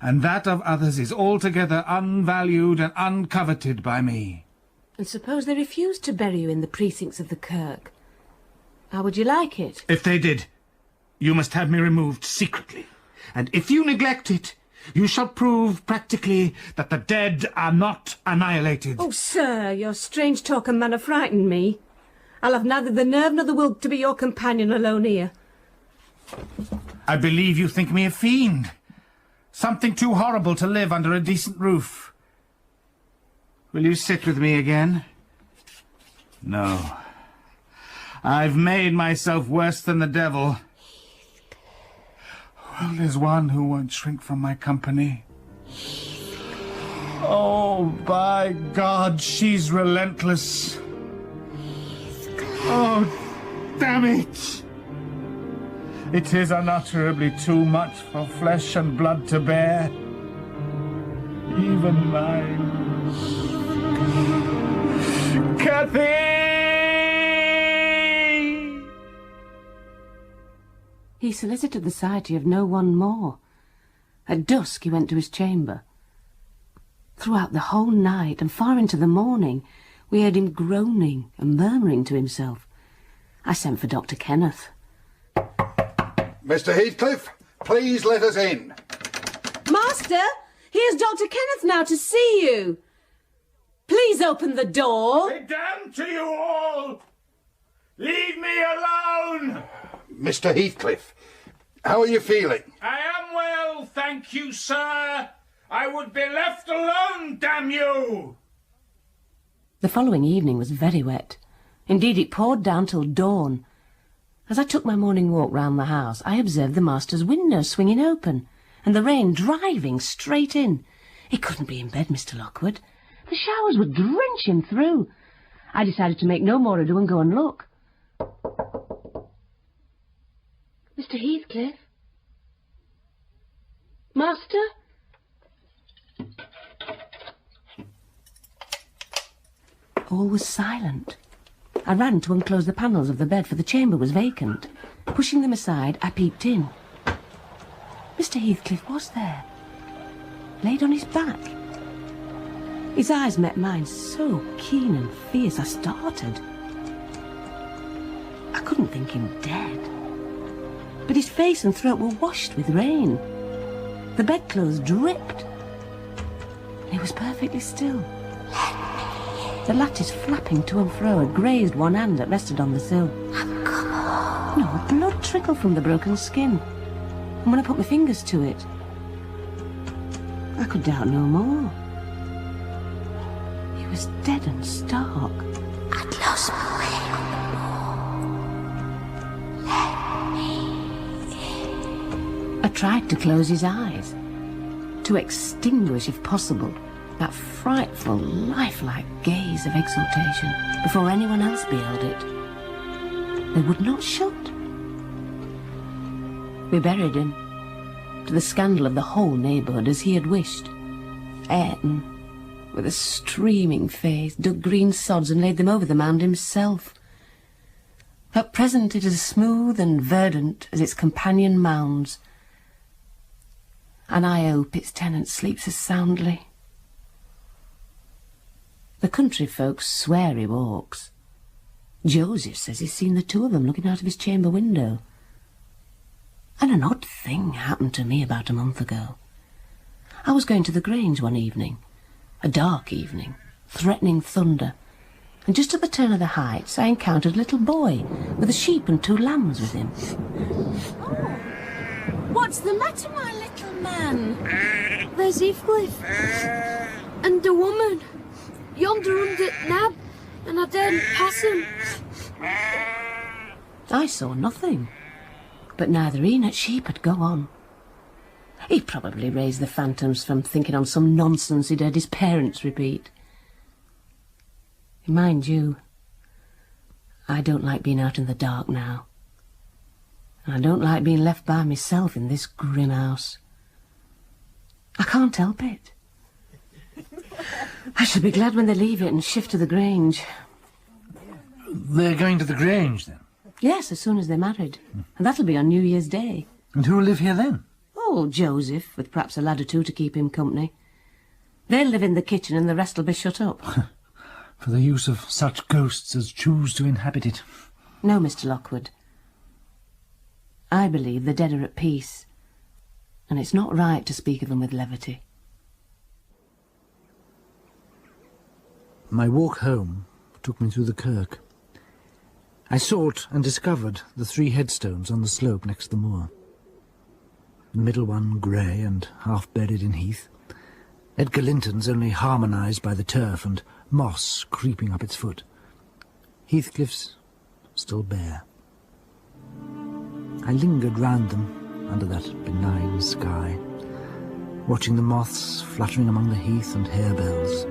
and that of others is altogether unvalued and uncoveted by me. And suppose they refuse to bury you in the precincts of the kirk? How would you like it? If they did, you must have me removed secretly. And if you neglect it, you shall prove practically that the dead are not annihilated. Oh, sir, your strange talk and manner frighten me. I'll have neither the nerve nor the will to be your companion alone here. I believe you think me a fiend. Something too horrible to live under a decent roof. Will you sit with me again? No. I've made myself worse than the devil. Well, there's one who won't shrink from my company. Oh, by God, she's relentless. Oh, damn it! It is unutterably too much for flesh and blood to bear. Even mine. Cathy! He solicited the society of no one more. At dusk he went to his chamber. Throughout the whole night and far into the morning we heard him groaning and murmuring to himself. I sent for Dr. Kenneth. Mr. Heathcliff, please let us in. Master, here's Dr. Kenneth now to see you. Please open the door. Be damned to you all! Leave me alone! Mr. Heathcliff, how are you feeling? I am well, thank you, sir. I would be left alone, damn you! The following evening was very wet. Indeed, it poured down till dawn. As I took my morning walk round the house, I observed the master's window swinging open, and the rain driving straight in. He couldn't be in bed, Mr. Lockwood. The showers would drench him through. I decided to make no more ado and go and look. Mr. Heathcliff? Master? All was silent. I ran to unclose the panels of the bed, for the chamber was vacant. Pushing them aside, I peeped in. Mr. Heathcliff was there, laid on his back. His eyes met mine, so keen and fierce I started. I couldn't think him dead, but his face and throat were washed with rain. The bedclothes dripped. He was perfectly still. The lattice flapping to and fro had grazed one hand that rested on the sill. No, blood trickled from the broken skin, and when I put my fingers to it, I could doubt no more. He was dead and stark. I'd lost my way on the moor. I tried to close his eyes, to extinguish, if possible, that frightful, lifelike gaze of exultation before anyone else beheld it. They would not shut. We buried him, to the scandal of the whole neighbourhood, as he had wished. Hareton, with a streaming face, dug green sods and laid them over the mound himself. At present it is as smooth and verdant as its companion mounds, and I hope its tenant sleeps as soundly. The country folks swear he walks. Joseph says he's seen the two of them looking out of his chamber window. And an odd thing happened to me about a month ago. I was going to the Grange one evening, a dark evening, threatening thunder, and just at the turn of the heights I encountered a little boy with a sheep and 2 lambs with him. What's the matter, my little man? There's Heathcliff. And the woman. Yonder under nab. And I daren't pass him. I saw nothing, but neither he nor sheep had go on. He probably raised the phantoms from thinking on some nonsense he'd heard his parents repeat. Mind you, I don't like being out in the dark now. And I don't like being left by myself in this grim house. I can't help it. I shall be glad when they leave it and shift to the Grange. They're going to the Grange, then? Yes, as soon as they're married. And that'll be on New Year's Day. And who'll live here then? Oh, Joseph, with perhaps a lad or 2 to keep him company. They'll live in the kitchen and the rest will be shut up. For the use of such ghosts as choose to inhabit it. No, Mr. Lockwood. I believe the dead are at peace, and it's not right to speak of them with levity. My walk home took me through the kirk. I sought and discovered the 3 headstones on the slope next to the moor. The middle one grey and half buried in heath. Edgar Linton's only harmonised by the turf and moss creeping up its foot. Heathcliff's still bare. I lingered round them under that benign sky, watching the moths fluttering among the heath and harebells.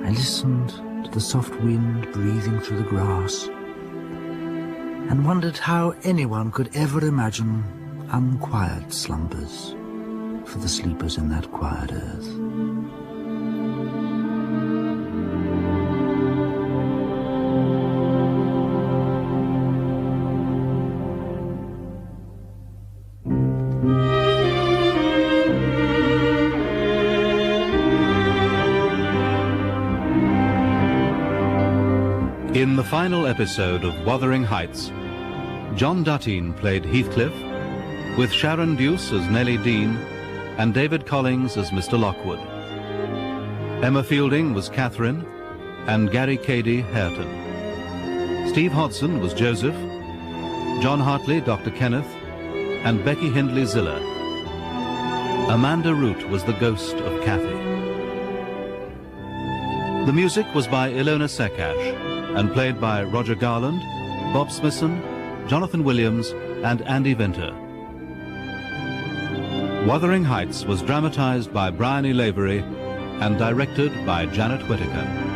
I listened to the soft wind breathing through the grass, and wondered how anyone could ever imagine unquiet slumbers for the sleepers in that quiet earth. In the final episode of Wuthering Heights, John Duttine played Heathcliff, with Sharon Duce as Nellie Dean and David Collings as Mr. Lockwood. Emma Fielding was Catherine, and Gary Cady Hareton. Steve Hodson was Joseph, John Hartley Dr. Kenneth, and Becky Hindley Ziller. Amanda Root was the ghost of Cathy. The music was by Ilona Sekash and played by Roger Garland, Bob Smithson, Jonathan Williams, and Andy Vinter. Wuthering Heights was dramatized by Brian E. Lavery and directed by Janet Whittaker.